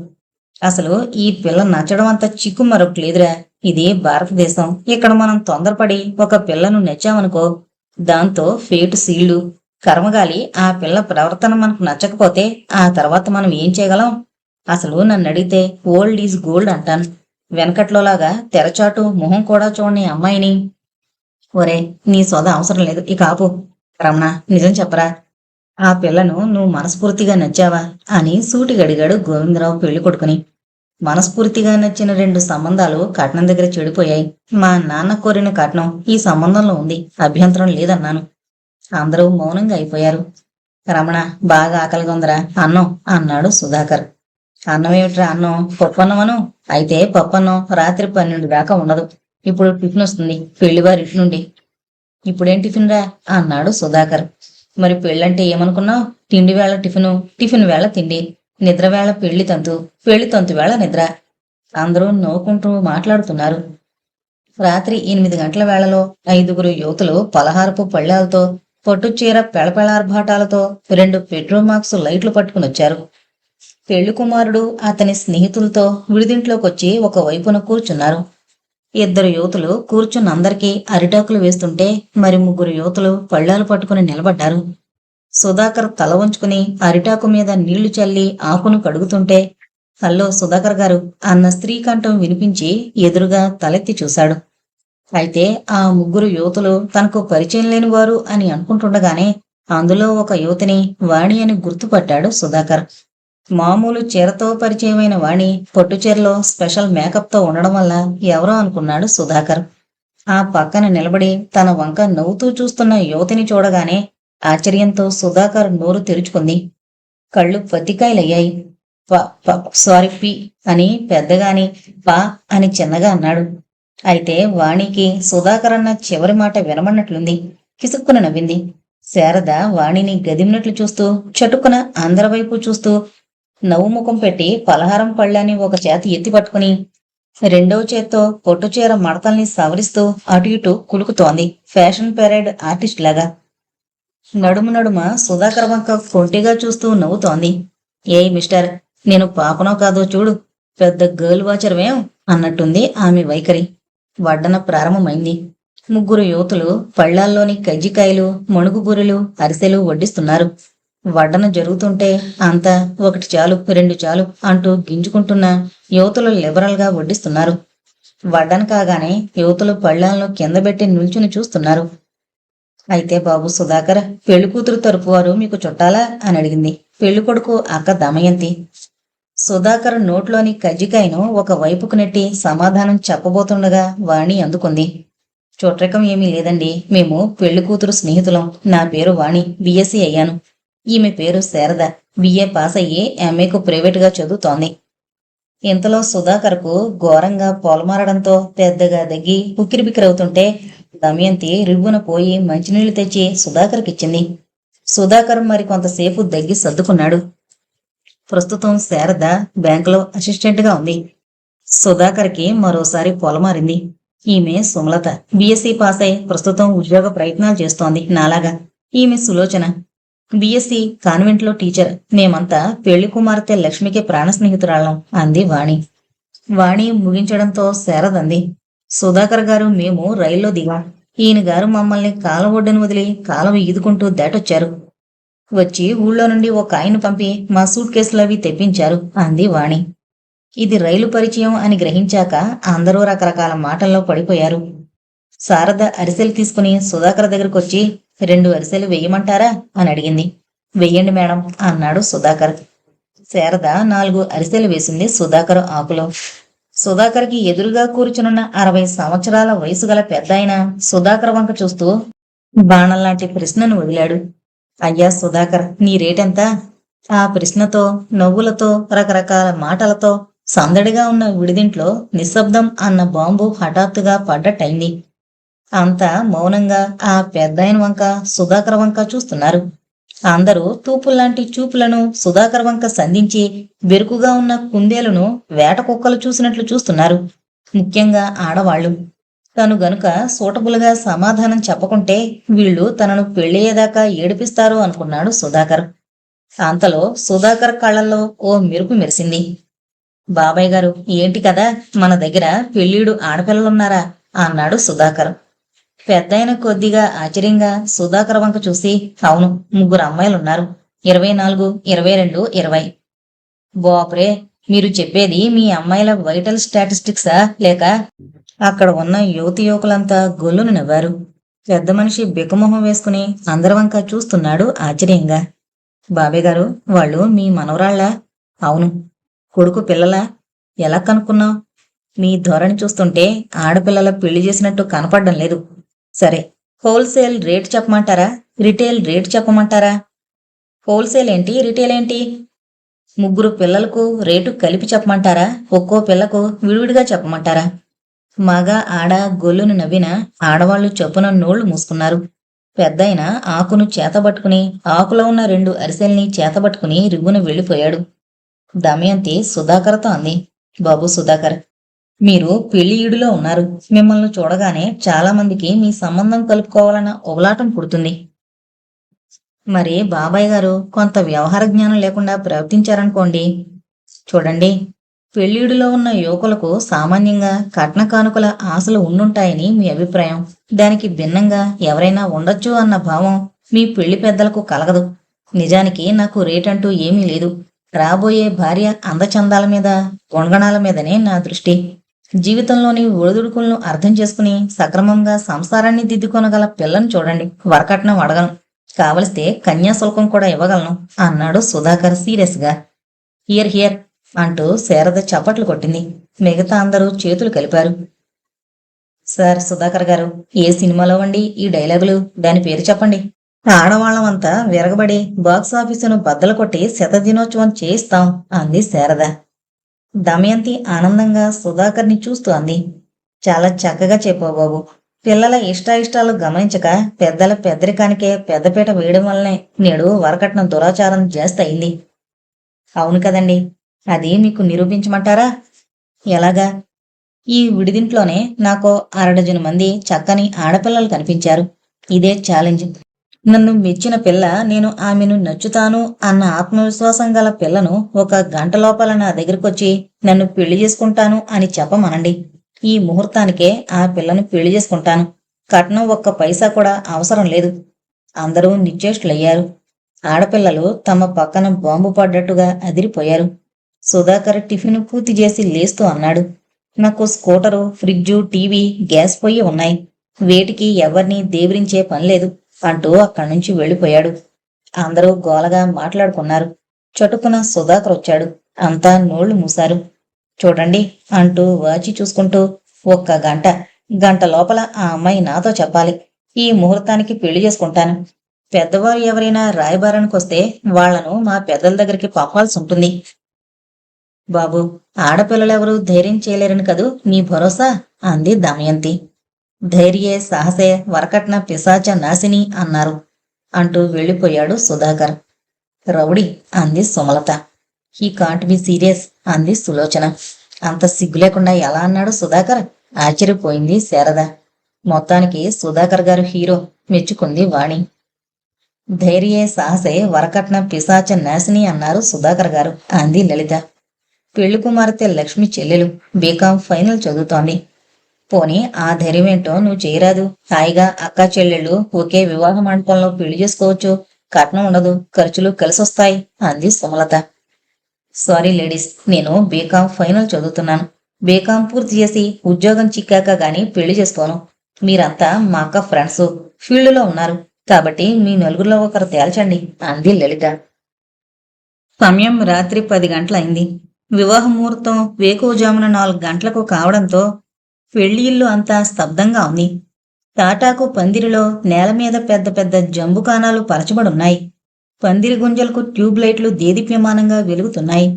అసలు ఈ పిల్ల నచ్చడం అంత చిక్కు మరొకటి లేదురా. ఇది భారతదేశం. ఇక్కడ మనం తొందరపడి ఒక పిల్లను నచ్చామనుకో, దాంతో ఫేటు సీళ్లు. కర్మగాలి ఆ పిల్ల ప్రవర్తన మనకు నచ్చకపోతే ఆ తర్వాత మనం ఏం చేయగలం? అసలు నన్ను అడిగితే ఓల్డ్ ఈజ్ గోల్డ్ అంటాను. వెనకట్లోలాగా తెరచాటు మొహం కూడా చూడని అమ్మాయిని. ఒరే, నీ సోద అవసరం లేదు, ఇక ఆపు. రమణ, నిజం చెప్పరా, ఆ పిల్లను నువ్వు మనస్ఫూర్తిగా నచ్చావా అని సూటిగడిగాడు గోవిందరావు పెళ్లి కొడుకుని. మనస్ఫూర్తిగా నచ్చిన 2 సంబంధాలు కట్నం దగ్గర చెడిపోయాయి. మా నాన్న కోరిన కట్నం ఈ సంబంధంలో ఉంది, అభ్యంతరం లేదన్నాను. అందరూ మౌనంగా అయిపోయారు. రమణ, బాగా ఆకలిగా ఉందరా, అన్నం అన్నాడు సుధాకర్. అన్నమేమిట్రా అన్నం, పప్పన్నమను. అయితే పప్పన్నం రాత్రి 12 దాకా ఉండదు. ఇప్పుడు టిఫిన్ వస్తుంది పెళ్లివారి ఇంటి నుండి. ఇప్పుడేం టిఫిన్ రా అన్నాడు సుధాకర్. మరి పెళ్ళంటే ఏమనుకున్నావు? తిండి వేళ టిఫిను, టిఫిన్ వేళ తిండి, నిద్ర వేళ పెళ్లి తంతు, పెళ్లి తంతు వేళ నిద్ర. అందరూ నవ్వుకుంటూ మాట్లాడుతున్నారు. రాత్రి 8 గంటల వేళలో 5గురు యువతులు పలహారపు పళ్ళాలతో, పట్టుచీర పెళపెళార్భాటాలతో 2 పెట్రోమాక్స్ లైట్లు పట్టుకునొచ్చారు. పెళ్లి కుమారుడు అతని స్నేహితులతో విడిదింట్లోకొచ్చి ఒక వైపున కూర్చున్నారు. 2 యువతులు కూర్చున్నందరికీ అరిటాకులు వేస్తుంటే మరి 3 యువతులు పళ్ళాలు పట్టుకుని నిలబడ్డారు. సుధాకర్ తల వంచుకుని అరిటాకు మీద నీళ్లు చల్లి ఆకును కడుగుతుంటే, హల్లో సుధాకర్ గారు అన్న స్త్రీ కంఠం వినిపించి ఎదురుగా తలెత్తి చూశాడు. అయితే ఆ 3 యువతులు తనకు పరిచయం లేని వారు అని అనుకుంటుండగానే అందులో ఒక యువతిని వాణి అని గుర్తుపట్టాడు సుధాకర్. మామూలు చీరతో పరిచయమైన వాణి పట్టుచీరలో స్పెషల్ మేకప్తో ఉండడం వల్ల ఎవరో అనుకున్నాడు సుధాకర్. ఆ పక్కన నిలబడి తన వంక నవ్వుతూ చూస్తున్న యువతిని చూడగానే ఆశ్చర్యంతో సుధాకర్ నోరు తెరుచుకుంది. కళ్ళు పత్తికాయలయ్యాయి. సారీ పి అని పెద్దగాని, పా అని చిన్నగా అన్నాడు. అయితే వాణికి సుధాకర్ అన్న చివరి మాట వినమన్నట్లుంది. కిసుక్కున నవ్వింది. శారద వాణిని గదిమినట్లు చూస్తూ చటుక్కున అందరి వైపు చూస్తూ నవ్వు ముఖం పెట్టి పలహారం పళ్ళని ఒక చేతి ఎత్తి పట్టుకుని రెండవ చేత్తో పొట్టుచీర మడతల్ని సవరిస్తూ అటు ఇటు కులుకుతోంది, ఫ్యాషన్ పెరేడ్ ఆర్టిస్ట్ లాగా. నడుము నడుమ సుధాకర్ వంక కొంటిగా చూస్తూ నవ్వుతోంది. ఏయ్ మిస్టర్, నేను పాపనో కాదో చూడు, పెద్ద గర్ల్ వాచర్వేం అన్నట్టుంది ఆమె వైఖరి. వడ్డన ప్రారంభమైంది. 3 యువతులు పళ్ళాల్లోని కజ్జికాయలు, మణుగు బూరెలు, అరిసెలు వడ్డిస్తున్నారు. వడ్డన జరుగుతుంటే అంతా 1 చాలు 2 చాలు అంటూ గింజుకుంటున్న యువతులు లిబరల్ గా వడ్డిస్తున్నారు. వడ్డన కాగానే యువతులు పళ్ళాలను కిందబెట్టి నిల్చుని చూస్తున్నారు. అయితే బాబు సుధాకర్, పెళ్లికూతురు తరపు వారు మీకు చుట్టాలా అని అడిగింది పెళ్లికొడుకు అక్క దమయంతి. సుధాకర్ నోట్లోని కజ్జికాయను ఒక వైపుకు నెట్టి సమాధానం చెప్పబోతుండగా వాణి అందుకుంది. చుట్రకం ఏమీ లేదండి, మేము పెళ్లికూతురు స్నేహితులం. నా పేరు వాణి, బిఎస్సీ అయ్యాను. ఈమె పేరు శారద, బిఏ పాస్ అయ్యి ఎంఏకు ప్రైవేటుగా చదువుతోంది. ఇంతలో సుధాకర్కు ఘోరంగా పొలమారడంతో పెద్దగా దగ్గి ఉక్కిరిబిక్కిరవుతుంటే దమయంతి రివ్వున పోయి మంచినీళ్లు తెచ్చి సుధాకర్కిచ్చింది. సుధాకర్ మరి కొంతసేపు దగ్గి సర్దుకున్నాడు. ప్రస్తుతం శారద బ్యాంకులో అసిస్టెంట్గా ఉంది. సుధాకర్కి మరోసారి పొలమారింది. ఈమె సుమలత, బిఎస్సీ పాస్ అయి ప్రస్తుతం ఉద్యోగ ప్రయత్నాలు చేస్తోంది నాలాగా. ఈమె సులోచన, బిఎస్సీ కాన్వెంట్లో టీచర్. మేమంతా పెళ్లి కుమార్తె లక్ష్మికి ప్రాణ స్నేహితురాళ్ళం అంది వాణి. వాణి ముగించడంతో శారదంది, సుధాకర్ గారు మేము రైల్లో దిగాం. ఈయన గారు మమ్మల్ని కాలం ఒడ్డును వదిలి కాలం ఈదుకుంటూ దాటొచ్చారు. వచ్చి ఊళ్ళో నుండి ఒక ఆయన్ని పంపి మా సూట్ కేసులు అవి తెప్పించారు అంది వాణి. ఇది రైలు పరిచయం అని గ్రహించాక అందరూ రకరకాల మాటల్లో పడిపోయారు. శారద అరిసెలు తీసుకుని సుధాకర్ దగ్గరకొచ్చి 2 అరిసెలు వెయ్యమంటారా అని అడిగింది. వెయ్యండి మేడం అన్నాడు సుధాకర్. శారద 4 అరిసెలు వేసింది సుధాకర్ ఆకులో. సుధాకర్కి ఎదురుగా కూర్చునున్న 60 సంవత్సరాల వయసు గల పెద్దాయన సుధాకర్ వంక చూస్తూ బాణంలాంటి ప్రశ్నను వదిలాడు. అయ్యా సుధాకర్, నీ రేటెంత? ఆ ప్రశ్నతో, నవ్వులతో, రకరకాల మాటలతో సందడిగా ఉన్న విడిదింట్లో నిశ్శబ్దం అన్న బాంబు హఠాత్తుగా పడ్డట్టయింది. అంతా మౌనంగా ఆ పెద్దాయన వంక సుధాకర్ వంక చూస్తున్నారు. అందరూ తూపుల్లాంటి చూపులను సుధాకర్ వంక సంధించి బెరుకుగా ఉన్న కుందేలును వేట కుక్కలు చూసినట్లు చూస్తున్నారు. ముఖ్యంగా ఆడవాళ్లు. తను గనుక సూటబుల్గా సమాధానం చెప్పకుంటే వీళ్లు తనను పెళ్ళయ్యేదాకా ఏడిపిస్తారు అనుకున్నాడు సుధాకర్. అంతలో సుధాకర్ కళ్ళల్లో ఓ మెరుపు మెరిసింది. బాబాయ్ గారు, ఏంటి కదా మన దగ్గర పెళ్ళీడు ఆడపిల్లలున్నారా అన్నాడు సుధాకర్. పెద్దయిన కొద్దిగా ఆశ్చర్యంగా సుధాకర్ వంక చూసి, అవును, 3 అమ్మాయిలున్నారు. 24, 22, 20. బాప్రే, మీరు చెప్పేది మీ అమ్మాయిల వైటల్ స్టాటిస్టిక్సా లేక? అక్కడ ఉన్న యువతి యువకులంతా గొల్లును నవ్వారు. పెద్ద మనిషి బిక్కమొహం వేసుకుని అందరి వంక చూస్తున్నాడు ఆశ్చర్యంగా. బాబాయ్ గారు, వాళ్ళు మీ మనవరాళ్ళా? అవును. కొడుకు పిల్లలా? ఎలా కనుక్కున్నావు? మీ ధోరణి చూస్తుంటే ఆడపిల్లల పెళ్లి చేసినట్టు కనపడడం లేదు. సరే, హోల్సేల్ రేట్ చెప్పమంటారా, రిటైల్ రేట్ చెప్పమంటారా? హోల్సేల్ ఏంటి, రిటైల్ ఏంటి? 3 పిల్లలకు రేటు కలిపి చెప్పమంటారా, ఒక్కో పిల్లకు విడివిడిగా చెప్పమంటారా? మగ ఆడ గొల్లును నవ్విన ఆడవాళ్లు చొప్పున నోళ్లు మూసుకున్నారు. పెద్దయిన ఆకును చేతబట్టుకుని ఆకులో ఉన్న 2 అరిసెల్ని చేతబట్టుకుని రివ్వున వెళ్ళిపోయాడు. దమయంతి సుధాకర్తో అంది, బాబు సుధాకర్, మీరు పెళ్లి ఈడులో ఉన్నారు. మిమ్మల్ని చూడగానే చాలా మందికి మీ సంబంధం కలుపుకోవాలన్న ఉబలాటం పుడుతుంది. మరి బాబాయ్ గారు కొంత వ్యవహార జ్ఞానం లేకుండా ప్రవర్తించారనుకోండి. చూడండి, పెళ్ళిడులో ఉన్న యువకులకు సామాన్యంగా కట్న కానుకల ఆశలు ఉండుంటాయని మీ అభిప్రాయం. దానికి భిన్నంగా ఎవరైనా ఉండొచ్చు అన్న భావం మీ పెళ్లి పెద్దలకు కలగదు. నిజానికి నాకు రేటంటూ ఏమీ లేదు. రాబోయే భార్య అందచందాల మీద, గుణగణాల మీదనే నా దృష్టి. జీవితంలోని ఒడిదుడుకులను అర్థం చేసుకుని సక్రమంగా సంసారాన్ని దిద్దుకొనగల పిల్లను చూడండి. వరకట్నం అడగను. కావలిస్తే కన్యాశుల్కం కూడా ఇవ్వగలను అన్నాడు సుధాకర్ సీరియస్ గా. హియర్ హియర్ అంటూ శారద చప్పట్లు కొట్టింది. మిగతా అందరూ చేతులు కలిపారు. సార్ సుధాకర్ గారు, ఏ సినిమాలో వండి ఈ డైలాగులు? దాని పేరు చెప్పండి. ఆడవాళ్లమంతా విరగబడి బాక్సాఫీసును బద్దలు కొట్టి శతదినోత్సవం చేయిస్తాం అంది శారద. దమయంతి ఆనందంగా సుధాకర్ని చూస్తూ అంది. చాలా చక్కగా చెప్పావు బాబు. పిల్లల ఇష్టాయిష్టాలు గమనించక పెద్దల పెద్దరికానికే పెద్దపీట వేయడం వల్లనే నేడు వరకట్నం దురాచారం చేస్తయింది. అవును కదండి, అది మీకు నిరూపించమంటారా? ఎలాగా? ఈ విడిదింట్లోనే నాకు అరడజను మంది చక్కని ఆడపిల్లలు కనిపించారు. ఇదే ఛాలెంజ్. నన్ను మెచ్చిన పిల్ల, నేను ఆమెను నచ్చుతాను అన్న ఆత్మవిశ్వాసం గల పిల్లను ఒక గంట లోపల నా దగ్గరకొచ్చి నన్ను పెళ్లి చేసుకుంటాను అని చెప్పమనండి. ఈ ముహూర్తానికే ఆ పిల్లను పెళ్లి చేసుకుంటాను. కట్నం ఒక్క పైసా కూడా అవసరం లేదు. అందరూ నిశ్చేష్టులయ్యారు. ఆడపిల్లలు తమ పక్కన బాంబు పడ్డట్టుగా అదిరిపోయారు. సుధాకర్ టిఫిన్ పూర్తి చేసి లేస్తూ అన్నాడు. నాకు స్కూటరు, ఫ్రిడ్జు, టీవీ, గ్యాస్ పొయ్యి ఉన్నాయి. వేటికి ఎవరిని దేవరించే పనిలేదు అంటూ అక్కడి నుంచి వెళ్ళిపోయాడు. అందరూ గోలగా మాట్లాడుకున్నారు. చటుకున సుధాకర్ వచ్చాడు. అంతా నోళ్లు మూశారు. చూడండి అంటూ వాచి చూసుకుంటూ, ఒక్క గంట లోపల ఆ అమ్మాయి నాతో చెప్పాలి. ఈ ముహూర్తానికి పెళ్లి చేసుకుంటాను. పెద్దవారు ఎవరైనా రాయబారానికొస్తే వాళ్లను మా పెద్దల దగ్గరికి పంపాల్సి ఉంటుంది. బాబు, ఆడపిల్లలెవరూ ధైర్యం చేయలేరని కదూ నీ భరోసా అంది దమయంతి. ధైర్యే సాహసే వరకట్న పిశాచ నాశిని అన్నారు అంటూ వెళ్ళిపోయాడు సుధాకర్. రౌడీ అంది Sumalatha. He can't be serious అంది సులోచన. అంత సిగ్గు లేకుండా ఎలా అన్నాడు సుధాకర్? ఆశ్చర్యపోయింది శారద. మొత్తానికి సుధాకర్ గారు హీరో, మెచ్చుకుంది వాణి. ధైర్యే సాహసే వరకట్న పిశాచ నాశిని అన్నారు సుధాకర్ గారు అంది లలిత. పెళ్లి కుమార్తె లక్ష్మి చెల్లెలు బీకాం ఫైనల్ చదువుతోంది. పోనీ ఆ ధైర్యమేంటో నువ్వు చేయరాదు? హాయిగా అక్కా చెల్లెళ్ళు ఒకే వివాహ మండపంలో పెళ్లి చేసుకోవచ్చు. కట్నం ఉండదు, ఖర్చులు కలిసొస్తాయి అంది సుమలత. సారీ లేడీస్, నేను బీకాం ఫైనల్ చదువుతున్నాను. బీకాం పూర్తి చేసి ఉద్యోగం చిక్కాక గాని పెళ్లి చేసుకోను. మీరంతా మా అక్క ఫ్రెండ్స్, ఫీల్డ్లో ఉన్నారు కాబట్టి మీ నలుగురిలో ఒకరు తేల్చండి అంది లలిత. సమయం రాత్రి 10 గంటలైంది. వివాహ ముహూర్తం వేకువజామున 4 గంటలకు కావడంతో పెళ్లి ఇల్లు అంతా స్తబ్దంగా ఉంది. తాటాకు పందిరిలో నేల మీద పెద్ద పెద్ద జంబుకానాలు పరచబడున్నాయి. పందిరి గుంజలకు ట్యూబ్ లైట్లు దేదీప్యమానంగా వెలుగుతున్నాయి.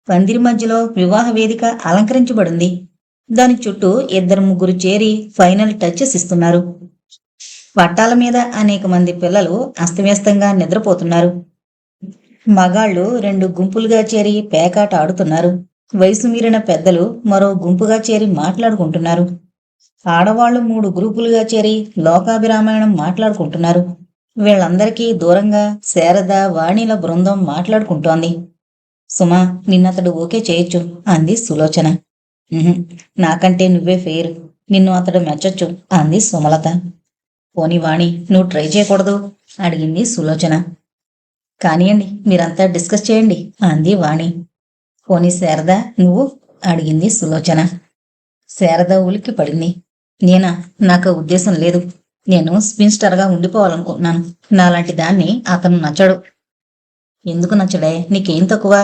పందిరి మధ్యలో వివాహ వేదిక అలంకరించబడింది. దాని చుట్టూ 2-3 చేరి ఫైనల్ టచెస్ ఇస్తున్నారు. పట్టాల మీద అనేక మంది పిల్లలు అస్తవ్యస్తంగా నిద్రపోతున్నారు. మగాళ్లు 2 గుంపులుగా చేరి పేకాట ఆడుతున్నారు. వయసు మీరిన పెద్దలు మరో గుంపుగా చేరి మాట్లాడుకుంటున్నారు. ఆడవాళ్లు 3 గ్రూపులుగా చేరి లోకాభిరామాయణం మాట్లాడుకుంటున్నారు. వీళ్ళందరికీ దూరంగా శారద, వాణిల బృందం మాట్లాడుకుంటోంది. సుమా, నిన్నతడు ఓకే చేయొచ్చు అంది సులోచన. నాకంటే నువ్వే ఫెయిర్, నిన్ను అతడు మెచ్చొచ్చు అంది సుమలత. పోనీ వాణి, నువ్వు ట్రై చేయకూడదు అడిగింది సులోచన. కానియండి, మీరంతా డిస్కస్ చేయండి అంది వాణి. పోనీ శారద, నువ్వు అడిగింది సులోచన. శారద ఉలిక్కి పడింది. నేనా? నాకు ఉద్దేశం లేదు. నేను స్పిన్స్టర్గా ఉండిపోవాలనుకుంటున్నాను. నాలాంటి దాన్ని అతను నచ్చడు. ఎందుకు నచ్చడే? నీకేం తక్కువ?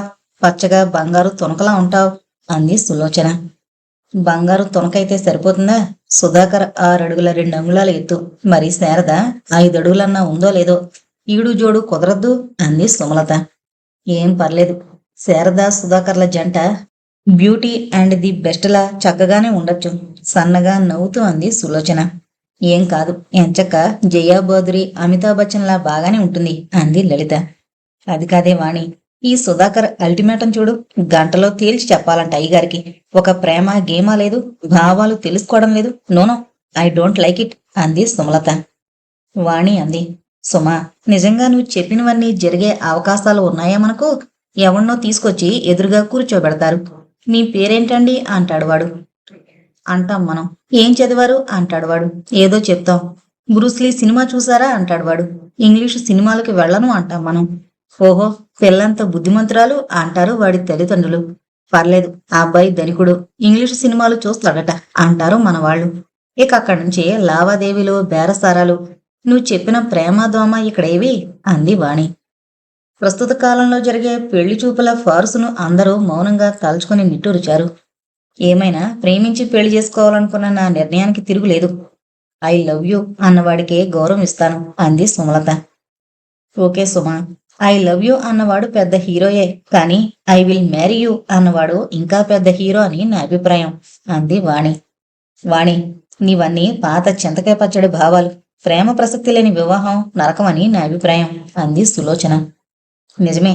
పచ్చగా బంగారు తునకలా ఉంటావు అంది సులోచన. బంగారు తునకైతే సరిపోతుందా? సుధాకర్ 6 అడుగుల 2 అంగుళాల ఎత్తు. మరి శారద 5 అడుగులన్నా ఉందో లేదో. ఈడు జోడు కుదరద్దు అంది సుమలత. ఏం పర్లేదు, శారద సుధాకర్ల జంట బ్యూటీ అండ్ ది బెస్ట్లా చక్కగానే ఉండొచ్చు సన్నగా నవ్వుతూ అంది సులోచన. ఏం కాదు, ఎంచక్క జయా బౌదరి, అమితాబ్ బచ్చన్లా బాగానే ఉంటుంది అంది లలిత. అది కాదే వాణి, ఈ సుధాకర్ అల్టిమేటం చూడు, గంటలో తేల్చి చెప్పాలంట అయ్యగారికి. ఒక ప్రేమ గేమా లేదు, భావాలు తెలుసుకోవడం లేదు. No no, I don't like it అంది సుమలత. వాణి అంది, సుమా, నిజంగా నువ్వు చెప్పినవన్నీ జరిగే అవకాశాలు ఉన్నాయా మనకు? ఎవన్నో తీసుకొచ్చి ఎదురుగా కూర్చోబెడతారు. మీ పేరేంటండి అంటాడు వాడు. అంటాం మనం. ఏం చదివారు అంటాడు వాడు. ఏదో చెప్తాం. బ్రూస్లీ సినిమా చూసారా అంటాడు వాడు. ఇంగ్లీషు సినిమాలకి వెళ్ళను అంటాం మనం. ఓహో, పిల్లంత బుద్ధిమంతురాలు అంటారు వాడి తల్లిదండ్రులు. పర్లేదు, ఆ అబ్బాయి ధనికుడు, ఇంగ్లీషు సినిమాలు చూస్తాడట అంటారు మన వాళ్ళు. ఇక అక్కడి నుంచి లావాదేవీలు, బేరసారాలు. నువ్వు చెప్పిన ప్రేమాదోమ ఇక్కడేవి అంది వాణి. ప్రస్తుత కాలంలో జరిగే పెళ్లి చూపుల ఫార్సును అందరూ మౌనంగా తలుచుకుని నిట్టూర్చారు. ఏమైనా ప్రేమించి పెళ్లి చేసుకోవాలనుకున్న నా నిర్ణయానికి తిరుగులేదు. ఐ లవ్ యూ అన్నవాడికే గౌరవం ఇస్తాను అంది Sumalatha. Okay Suma, I love you అన్నవాడు పెద్ద హీరోయే, కానీ ఐ విల్ మ్యారీ యూ అన్నవాడు ఇంకా పెద్ద హీరో అని నా అభిప్రాయం అంది వాణి. వాణి, నీవన్నీ పాత చింతకాయ పచ్చడి భావాలు. ప్రేమ ప్రసక్తి లేని వివాహం నరకమని నా అభిప్రాయం అంది సులోచన. నిజమే,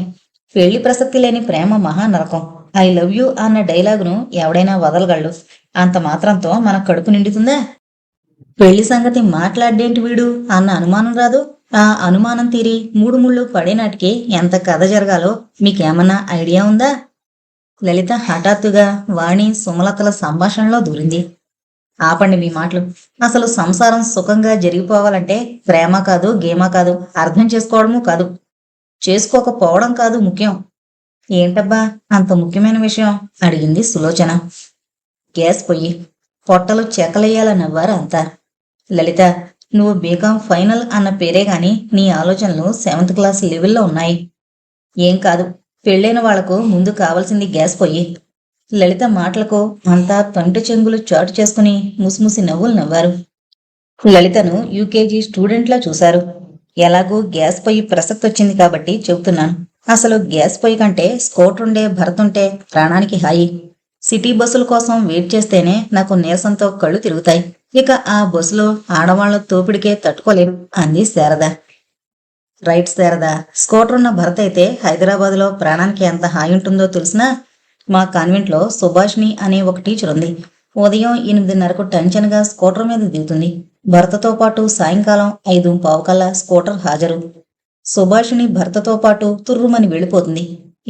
పెళ్లి ప్రసక్తి లేని ప్రేమ మహా నరకం. ఐ లవ్ యూ అన్న డైలాగును ఎవడైనా వదలగలడు. అంత మాత్రంతో మన కడుపు నిండుతుందా? పెళ్లి సంగతి మాట్లాడేంటి వీడు అన్న అనుమానం రాదు? ఆ అనుమానం తీరి మూడు ముళ్ళు పడేనాటికి ఎంత కథ జరగాలో మీకేమన్నా ఐడియా ఉందా? లలిత హఠాత్తుగా వాణి సుమలతల సంభాషణలో దూరింది. ఆపండి మీ మాటలు. అసలు సంసారం సుఖంగా జరిగిపోవాలంటే ప్రేమ కాదు, గేమ కాదు, అర్థం చేసుకోవడము కాదు, చేసుకోకపోవడం కాదు ముఖ్యం. ఏంటబ్బా అంత ముఖ్యమైన విషయం అడిగింది సులోచన. గ్యాస్ పొయ్యి, పొట్టలు చెక్కలెయ్యాలన్నవారు అంతా. లలిత, నువ్వు బీకాం ఫైనల్ అన్న పేరే గాని నీ ఆలోచనలు 7th క్లాస్ లెవెల్లో ఉన్నాయి. ఏం కాదు, పెళ్ళైన వాళ్లకు ముందు కావాల్సింది గ్యాస్ పొయ్యి. లలిత మాటలకు అంతా తంటు చెంగులు చాటు చేసుకుని ముసిముసి నవ్వులు నవ్వారు. లలితను యూకేజీ స్టూడెంట్లా చూశారు. ఎలాగూ గ్యాస్ పొయ్యి ప్రసక్తి వచ్చింది కాబట్టి చెబుతున్నాను. అసలు గ్యాస్ పొయ్యి కంటే స్కూటరుండే భరతుంటే ప్రాణానికి హాయి. సిటీ బస్సుల కోసం వెయిట్ చేస్తేనే నాకు నీరసంతో కళ్ళు తిరుగుతాయి. ఇక ఆ బస్సులో ఆడవాళ్ల తోపిడికే తట్టుకోలేను అంది శారద. రైట్ శారద, స్కూటరున్న భరత్ అయితే హైదరాబాద్లో ప్రాణానికి ఎంత హాయి ఉంటుందో తెలిసినా? మా కాన్వెంట్లో సుభాష్ని అనే ఒక టీచర్ ఉంది. ఉదయం 8:30కు టెన్షన్గా స్కూటర్ మీద దిగుతుంది. భర్తతో పాటు సాయంకాలం 5:15 స్కూటర్ హాజరు. సుభాషిణి భర్తతో పాటు తుర్రుమని వెళ్ళిపోతుంది.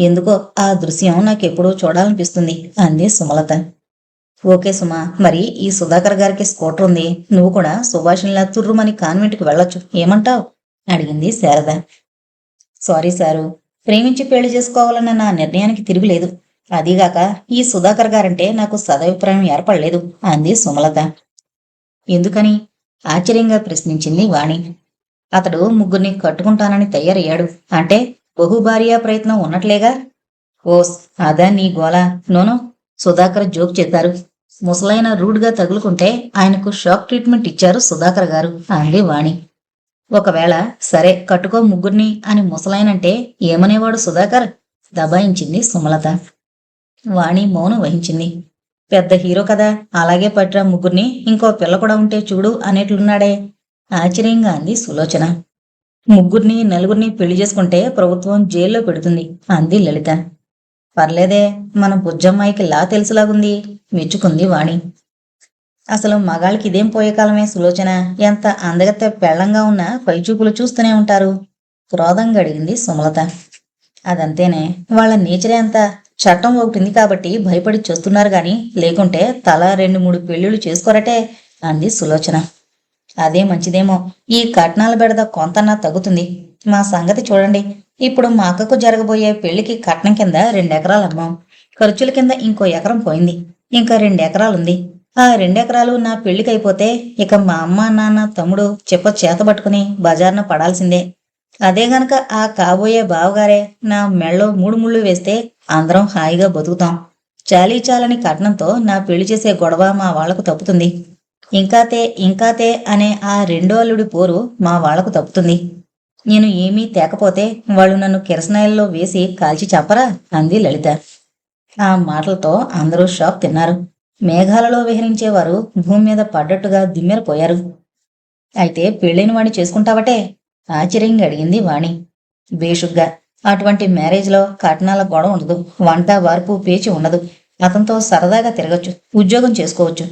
ఎందుకో ఆ దృశ్యం నాకెప్పుడూ చూడాలనిపిస్తుంది అంది సుమలత. ఓకే సుమా, మరి ఈ సుధాకర్ గారికి స్కూటర్ ఉంది. నువ్వు కూడా సుభాషినిలా తుర్రుమని కాన్వెంట్కి వెళ్ళొచ్చు, ఏమంటావ్ అడిగింది శారద. సారీ సారు, ప్రేమించి పెళ్లి చేసుకోవాలన్న నా నిర్ణయానికి తిరుగులేదు. అదీగాక ఈ సుధాకర్ గారంటే నాకు సదభిప్రాయం ఏర్పడలేదు అంది సుమలత. ఎందుకని ఆశ్చర్యంగా ప్రశ్నించింది వాణి. అతడు 3 కట్టుకుంటానని తయారయ్యాడు అంటే బహుభార్యా ప్రయత్నం ఉన్నట్లేగా. ఓస్, అదా నీ గోల? నోనో, సుధాకర్ జోక్ చేశారు. ముసలైన రూడ్గా తగులుకుంటే ఆయనకు షాక్ ట్రీట్మెంట్ ఇచ్చారు సుధాకర్ గారు అంది వాణి. ఒకవేళ సరే కట్టుకో 3 అని ముసలాయనంటే ఏమనేవాడు సుధాకర్? దబాయించింది సుమలత. వాణి మౌనం వహించింది. పెద్ద హీరో కదా, అలాగే పట్రా 3, ఇంకో పిల్ల కూడా ఉంటే చూడు అనేట్లున్నాడే ఆశ్చర్యంగా అంది సులోచన. 3, 4 పెళ్లి చేసుకుంటే ప్రభుత్వం జైల్లో పెడుతుంది అంది లలిత. పర్లేదే, మన బుజ్జమ్మాయికి లా తెలుసులాగుంది మెచ్చుకుంది వాణి. అసలు మగాళ్ళకి ఇదేం పోయే కాలమే సులోచన. ఎంత అందగత్తె పెళ్లంగా ఉన్నా పైచూపులు చూస్తూనే ఉంటారు క్రోధంగా అడిగింది సుమలత. అదంతేనే, వాళ్ళ నేచరే అంత. చట్టం ఒకటింది కాబట్టి భయపడి చూస్తున్నారు గాని లేకుంటే తల 2-3 పెళ్లిళ్ళు చేసుకోరటే అంది సులోచన. అదే మంచిదేమో, ఈ కట్నాల బెడద కొంతన్నా తగ్గుతుంది. మా సంగతి చూడండి. ఇప్పుడు మా అక్కకు జరగబోయే పెళ్లికి కట్నం కింద 2 ఎకరాలు అమ్మాం. ఖర్చుల కింద ఇంకో ఎకరం పోయింది. ఇంకా 2 ఎకరాలుంది. ఆ 2 ఎకరాలు నా పెళ్లికైపోతే ఇక మా అమ్మ, నాన్న, తమ్ముడు చెప్ప చేతబట్టుకుని బజార్న పడాల్సిందే. అదే గనక ఆ కాబోయే బావగారే నా మెళ్ళో 3 ముళ్ళు వేస్తే అందరం హాయిగా బతుకుతాం. చాలీ చాలని కట్నంతో నా పెళ్లి చేసే గొడవ మా వాళ్లకు తప్పుతుంది. ఇంకాతే అనే ఆ రెండో అల్లుడి పోరు మా వాళ్లకు తప్పుతుంది. నేను ఏమీ తేకపోతే వాళ్ళు నన్ను కిరసనాయిల్లో వేసి కాల్చి చంపరా అంది లలిత. ఆ మాటలతో అందరూ షాక్ తిన్నారు. మేఘాలలో విహరించేవారు భూమి మీద పడ్డట్టుగా దిమ్మెరపోయారు. అయితే పెళ్ళైన వాణ్ణి చేసుకుంటావటే ఆశ్చర్యంగా అడిగింది వాణి. బేషుగ్గా. అటువంటి మ్యారేజ్లో కట్నాల గొడవ ఉండదు, వంట వార్పు పేచి ఉండదు. అతనితో సరదాగా తిరగచ్చు, ఉద్యోగం చేసుకోవచ్చు.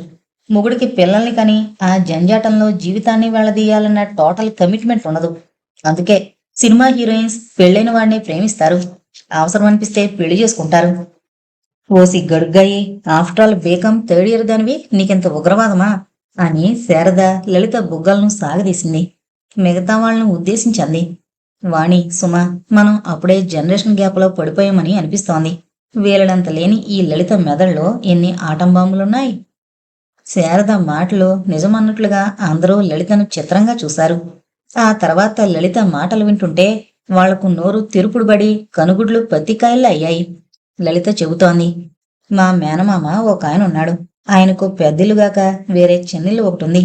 మొగుడికి పిల్లల్ని కని ఆ జంజాటంలో జీవితాన్ని వెళ్ళదీయాలన్న టోటల్ కమిట్మెంట్ ఉండదు. అందుకే సినిమా హీరోయిన్స్ పెళ్ళైన వాడిని ప్రేమిస్తారు, అవసరం అనిపిస్తే పెళ్లి చేసుకుంటారు. ఓసి గడుగ్గాయి, after all became third year దానివి, నీకింత ఉగ్రవాదమా అని శారద లలిత బుగ్గలను సాగదీసింది. మిగతా వాళ్ళను ఉద్దేశించింది. వాణి, సుమ, మనం అప్పుడే జనరేషన్ గ్యాప్లో పడిపోయామని అనిపిస్తోంది. వీలడంత లేని ఈ లలిత మెదడులో ఎన్ని ఆటం బాంబులున్నాయి. శారద మాటలు నిజమన్నట్లుగా అందరూ లలితను చిత్రంగా చూశారు. ఆ తర్వాత లలిత మాటలు వింటుంటే వాళ్లకు నోరు తిరుపుడుబడి కనుగుడ్లు పత్తికాయల్లా అయ్యాయి. లలిత చెబుతోంది, మా మేనమామ ఒక ఆయన ఉన్నాడు. ఆయనకు పెద్దిల్లుగాక వేరే చెన్నెల్లు ఒకటుంది.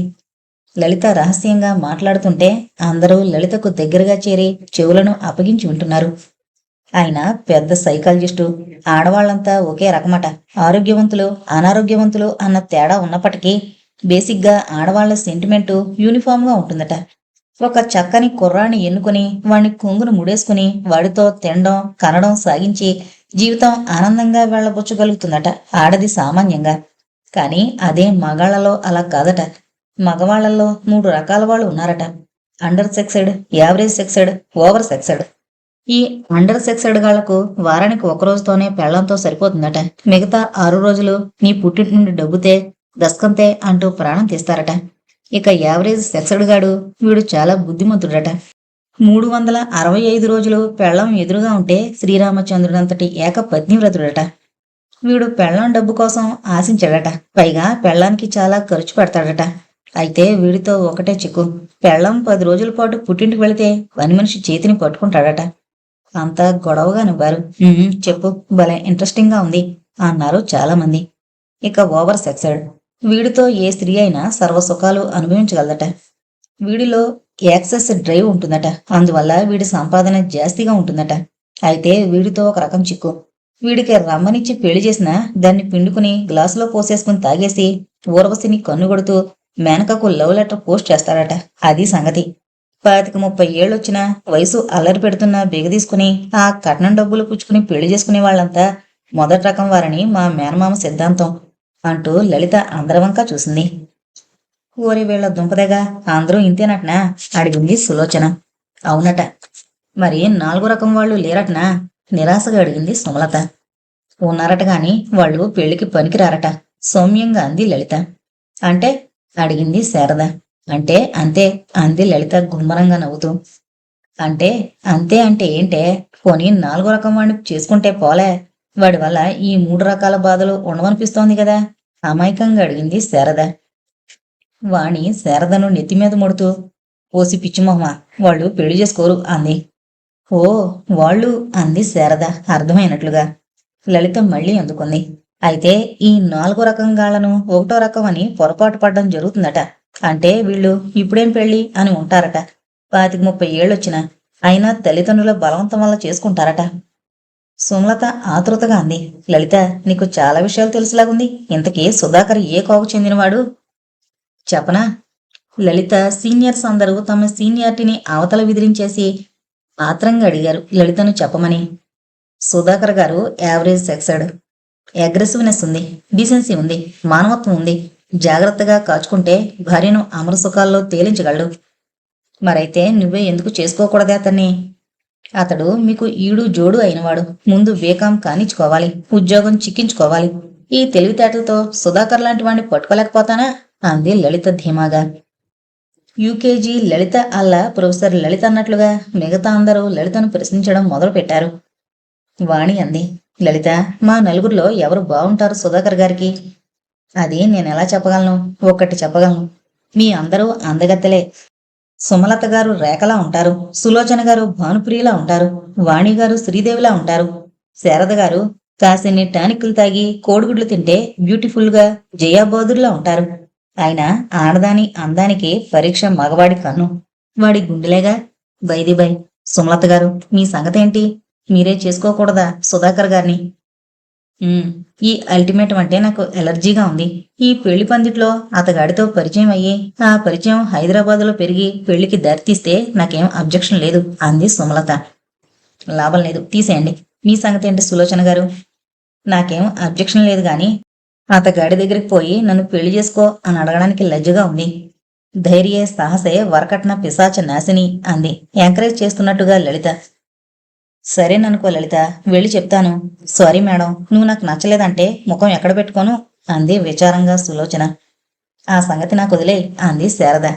లలిత రహస్యంగా మాట్లాడుతుంటే అందరూ లలితకు దగ్గరగా చేరి చెవులను అప్పగించి వింటున్నారు. ఆయన పెద్ద సైకాలజిస్టు. ఆడవాళ్లంతా ఒకే రకమట. ఆరోగ్యవంతులు అనారోగ్యవంతులు అన్న తేడా ఉన్నప్పటికీ బేసిక్గా ఆడవాళ్ల సెంటిమెంటు యూనిఫామ్గా ఉంటుందట. ఒక చక్కని కుర్రాన్ని ఎన్నుకుని వాణ్ణి కొంగును ముడేసుకుని వాడితో తినడం కనడం సాగించి జీవితం ఆనందంగా వెళ్లబుచ్చగలుగుతుందట ఆడది సామాన్యంగా. కానీ అదే మగాళ్లలో అలా కాదట. మగవాళ్లలో 3 రకాల వాళ్ళు ఉన్నారట. Under sexed, average sexed, over sexed. ఈ అండర్ సెక్సెడ్ గాళ్లకు వారానికి 1 రోజుతోనే పెళ్లంతో సరిపోతుందట. మిగతా 6 రోజులు నీ పుట్టింటి నుండి డబ్బుతే దస్కంతే అంటూ ప్రాణం తీస్తారట. ఇక యావరేజ్ సెక్సెడ్ గాడు, వీడు చాలా బుద్ధిమంతుడట. 365 రోజులు పెళ్లం ఎదురుగా ఉంటే శ్రీరామచంద్రుడంతటి ఏక పత్నివ్రతుడట. వీడు పెళ్లం డబ్బు కోసం ఆశించాడట. పైగా పెళ్లానికి చాలా ఖర్చు పెడతాడట. అయితే వీడితో ఒకటే చిక్కు, పెళ్లం 10 రోజుల పాటు పుట్టింటికి వెళితే పని మనిషి చేతిని పట్టుకుంటాడట. అంతా గొడవగా నవ్వారు. చెప్పు, భలే ఇంట్రెస్టింగ్ గా ఉంది అన్నారు చాలా మంది. ఇక ఓవర్ సెక్సెడ్. వీడితో ఏ స్త్రీ అయినా సర్వసుఖాలు అనుభవించగలదట. వీడిలో యాక్సెస్ డ్రైవ్ ఉంటుందట. అందువల్ల వీడి సంపాదన జాస్తిగా ఉంటుందట. అయితే వీడితో ఒక రకం చిక్కు. వీడికి రమ్మనిచ్చి పెళ్లి చేసినా దాన్ని పిండుకుని గ్లాసులో పోసేసుకుని తాగేసి ఊర్వశిని కన్నుగొడుతూ మేనకకు లవ్ లెటర్ పోస్ట్ చేస్తాడట. అది సంగతి. 25-30 ఏళ్ళొచ్చినా వయసు అల్లరి పెడుతున్నా బిగదీసుకుని ఆ కట్నం డబ్బులు పుచ్చుకుని పెళ్లి చేసుకునే వాళ్ళంతా మొదటి రకం వారని మా మేనమామ సిద్ధాంతం అంటూ లలిత అందరవంకా చూసింది. ఓరి వీళ్ళ దుంపదగా, అందరూ ఇంతేనటనా అడిగింది సులోచన. అవునట. మరి 4వ రకం వాళ్ళు లేరటనా నిరాశగా అడిగింది సుమలత. ఉన్నారట గాని వాళ్ళు పెళ్లికి పనికిరారట సౌమ్యంగా అంది లలిత. అంటే అడిగింది శారద. అంటే అంతే అంది లలిత గుమ్మరంగా నవ్వుతూ. అంటే అంతే అంటే ఏంటే, పోనీ 4వ రకం వాడిని చేసుకుంటే పోలే, వాడి వల్ల ఈ 3 రకాల బాధలు ఉండవనిపిస్తోంది కదా అమాయకంగా అడిగింది శారద. వాణి శారదను నెత్తిమీద ముడుతూ, ఓసి పిచ్చిమొహమా, వాళ్ళు పెళ్లి చేసుకోరు అంది. ఓ వాళ్ళు అంది శారద అర్థమైనట్లుగా. లలిత మళ్ళీ అందుకుంది. అయితే ఈ 4వ రకం గాళ్లను 1వ రకం అని పొరపాటు పడ్డం జరుగుతుందట. అంటే వీళ్ళు ఇప్పుడేం పెళ్లి అని ఉంటారట. 25-30 ఏళ్ళొచ్చినా అయినా తల్లిదండ్రుల బలవంతం వల్ల చేసుకుంటారట. సుమలత ఆతృతగా అంది. లలిత, నీకు చాలా విషయాలు తెలుసులాగుంది. ఇంతకీ సుధాకర్ ఏ కోవకు చెందినవాడు చెప్పనా? లలిత సీనియర్స్ అందరూ తమ సీనియారిటీని అవతల విదిరించేసి ఆత్రంగా అడిగారు లలితను చెప్పమని. సుధాకర్ గారు యావరేజ్ సెక్సెడ్. అగ్రెసివ్నెస్ ఉంది, డీసెన్సీ ఉంది, మానవత్వం ఉంది. జాగ్రత్తగా కాచుకుంటే భార్యను అమరసుఖాల్లో తేలించగలడు. మరైతే నువ్వే ఎందుకు చేసుకోకూడదే అతన్ని? అతడు మీకు ఈడు జోడు అయినవాడు. ముందు బేకాం కానిచ్చుకోవాలి, ఉద్యోగం చిక్కించుకోవాలి. ఈ తెలివితేటలతో సుధాకర్ లాంటి వాడిని పట్టుకోలేకపోతానా అంది లలిత ధీమాగా. యూకేజీ లలిత అల్లా ప్రొఫెసర్ లలిత అన్నట్లుగా మిగతా అందరూ లలితను ప్రశ్నించడం మొదలు పెట్టారు. వాణి అంది. లలిత, మా నలుగురిలో ఎవరు బాగుంటారు సుధాకర్ గారికి? అది నేనెలా చెప్పగలను? ఒక్కటి చెప్పగలను, మీ అందరూ అందగత్తెలే. సుమలత గారు రేఖలా ఉంటారు, సులోచన గారు భానుప్రియులా ఉంటారు, వాణి గారు శ్రీదేవిలా ఉంటారు, శారద గారు కాసిన్ని టానిక్లు తాగి కోడిగుడ్లు తింటే బ్యూటిఫుల్గా జయాబోదుర్లా ఉంటారు. ఆయన ఆడదాని అందానికి పరీక్ష మగవాడి కన్ను, వాడి గుండెలేగా. బై సుమలత గారు, మీ సంగతేంటి? మీరే చేసుకోకూడదా సుధాకర్ గారిని? ఈ అల్టిమేటం అంటే నాకు ఎలర్జీగా ఉంది. ఈ పెళ్లి పందిట్లో అతగాడితో పరిచయం అయ్యి ఆ పరిచయం హైదరాబాద్లో పెరిగి పెళ్లికి దారితీస్తే నాకేం అబ్జెక్షన్ లేదు అంది సుమలత. లాభం లేదు, తీసేయండి. మీ సంగతి ఏంటి సులోచన గారు? నాకేం అబ్జెక్షన్ లేదు గాని అతగాడి దగ్గరికి పోయి నన్ను పెళ్లి చేసుకో అని అడగడానికి లజ్జగా ఉంది. ధైర్యే సాహసే వరకట్న పిశాచ నాశిని అంది ఎంకరేజ్ చేస్తున్నట్టుగా లలిత. సరేననుకో లలిత, వెళ్ళి చెప్తాను. సారీ మేడం, నువ్వు నాకు నచ్చలేదంటే ముఖం ఎక్కడ పెట్టుకోను అంది విచారంగా సులోచన. ఆ సంగతి నాకు వదిలే అంది శారద.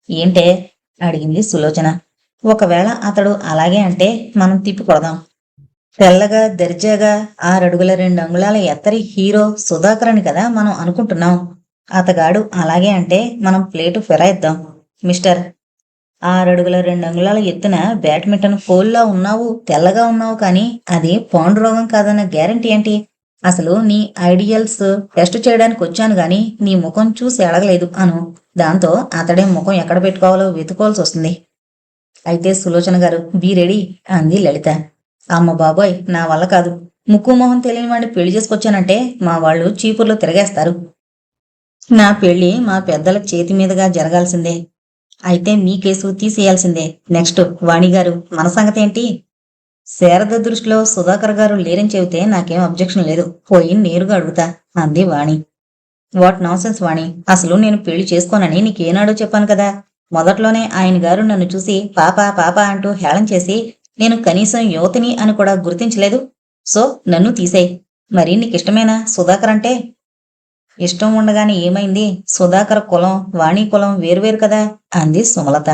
ఏంటే అడిగింది సులోచన. ఒకవేళ అతడు అలాగే అంటే మనం తిప్పికొడదాం. తెల్లగా దర్జాగా 6 అడుగుల 2 అంగుళాల ఎత్తరి హీరో సుధాకరని కదా మనం అనుకుంటున్నాం. అతగాడు అలాగే అంటే మనం ప్లేటు ఫిరాయిద్దాం. మిస్టర్, 6 అడుగుల 2 అంగుళాల ఎత్తున బ్యాడ్మింటన్ పోల్లా ఉన్నావు, తెల్లగా ఉన్నావు, కానీ అది పాండురోగం కాదన్న గ్యారంటీ ఏంటి? అసలు నీ ఐడియల్స్ టెస్ట్ చేయడానికి వచ్చాను గాని నీ ముఖం చూసి అడగలేదు అను. దాంతో అతడే ముఖం ఎక్కడ పెట్టుకోవాలో వెతుకోవాల్సి వస్తుంది. అయితే సులోచన గారు బీ రెడీ అంది లలిత. అమ్మ బాబోయ్, నా వల్ల కాదు. ముక్కు మొహం తెలియని వాడిని పెళ్లి చేసుకొచ్చానంటే మా వాళ్ళు చీపుర్లో తిరగేస్తారు. నా పెళ్లి మా పెద్దల చేతి మీదుగా జరగాల్సిందే. అయితే మీ కేసు తీసేయాల్సిందే. నెక్స్ట్ వాణిగారు, మన సంగతి ఏంటి? శారద దృష్టిలో సుధాకర్ గారు లేరని చెబితే నాకేం అబ్జెక్షన్ లేదు. పోయి నేరుగా అడుగుతా అంది వాణి. వాట్ నాన్సెన్స్ వాణి, అసలు నేను పెళ్లి చేసుకోనని నీకేనాడో చెప్పాను కదా. మొదట్లోనే ఆయన గారు నన్ను చూసి పాప పాప అంటూ హేళన చేసి నేను కనీసం యువతిని అని కూడా గుర్తించలేదు. సో నన్ను తీసేయ్. మరి నీకిష్టమేనా సుధాకర్ అంటే? ఇష్టం ఉండగానే ఏమైంది? సుధాకర్ కులం వాణి కులం వేరువేరు కదా అంది సుమలత.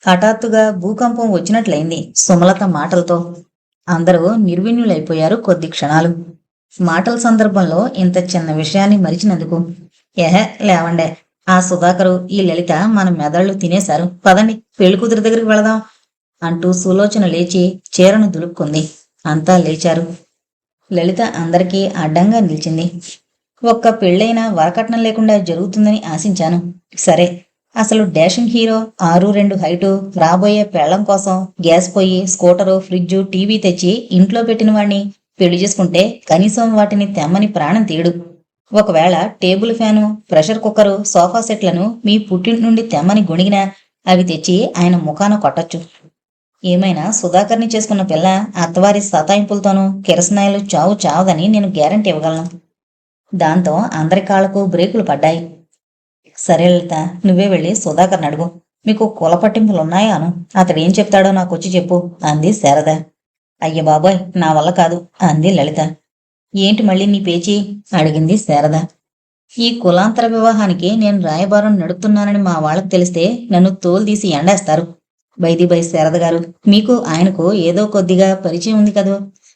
హఠాత్తుగా భూకంపం వచ్చినట్లయింది సుమలత మాటలతో. అందరూ నిర్విణ్యులైపోయారు కొద్ది క్షణాలు. మాటల సందర్భంలో ఇంత చిన్న విషయాన్ని మరిచినందుకు. లేవండే, ఆ సుధాకరు ఈ లలిత మన మెదళ్ళు తినేశారు. పదండి, పెళ్లి కూతురి దగ్గరికి వెళదాం అంటూ సులోచన లేచి చీరను దులుపుకుంది. అంతా లేచారు. లలిత అందరికీ అడ్డంగా నిలిచింది. ఒక్క పెళ్ళైనా వరకట్నం లేకుండా జరుగుతుందని ఆశించాను. సరే, అసలు డాషింగ్ హీరో 6'2" హైటు రాబోయే పెళ్లం కోసం గ్యాస్ పొయ్యి, స్కూటరు, ఫ్రిడ్జు, టీవీ తెచ్చి ఇంట్లో పెట్టిన వాణ్ణి పెళ్లి చేసుకుంటే కనీసం వాటిని తెమ్మని ప్రాణం తీయడు. ఒకవేళ table fan, pressure cooker, sofa సెట్లను మీ పుట్టింటి నుండి తెమ్మని గొణిగినా అవి తెచ్చి ఆయన ముఖాన కొట్టచ్చు. ఏమైనా సుధాకర్ని చేసుకున్న పిల్ల అత్తవారి సతాయింపులతోనూ కిరసనాయలు చావు చావదని నేను గ్యారంటీ ఇవ్వగలను. దాంతో అందరి కాళ్లకు బ్రేకులు పడ్డాయి. సరే లలిత, నువ్వే వెళ్ళి సుధాకర్ని అడుగు. మీకు కుల పట్టింపులున్నాయా అను. అతడేం చెప్తాడో నాకొచ్చి చెప్పు అంది శారద. అయ్య బాబోయ్, నా వల్ల కాదు అంది లలిత. ఏంటి మళ్ళీ నీ పేచీ అడిగింది శారద. ఈ కులాంతర వివాహానికి నేను రాయబారం నడుపుతున్నానని మా వాళ్ళకి తెలిస్తే నన్ను తోలుదీసి ఎండేస్తారు. బై శారద గారు, మీకు ఆయనకు ఏదో కొద్దిగా పరిచయం ఉంది కదూ,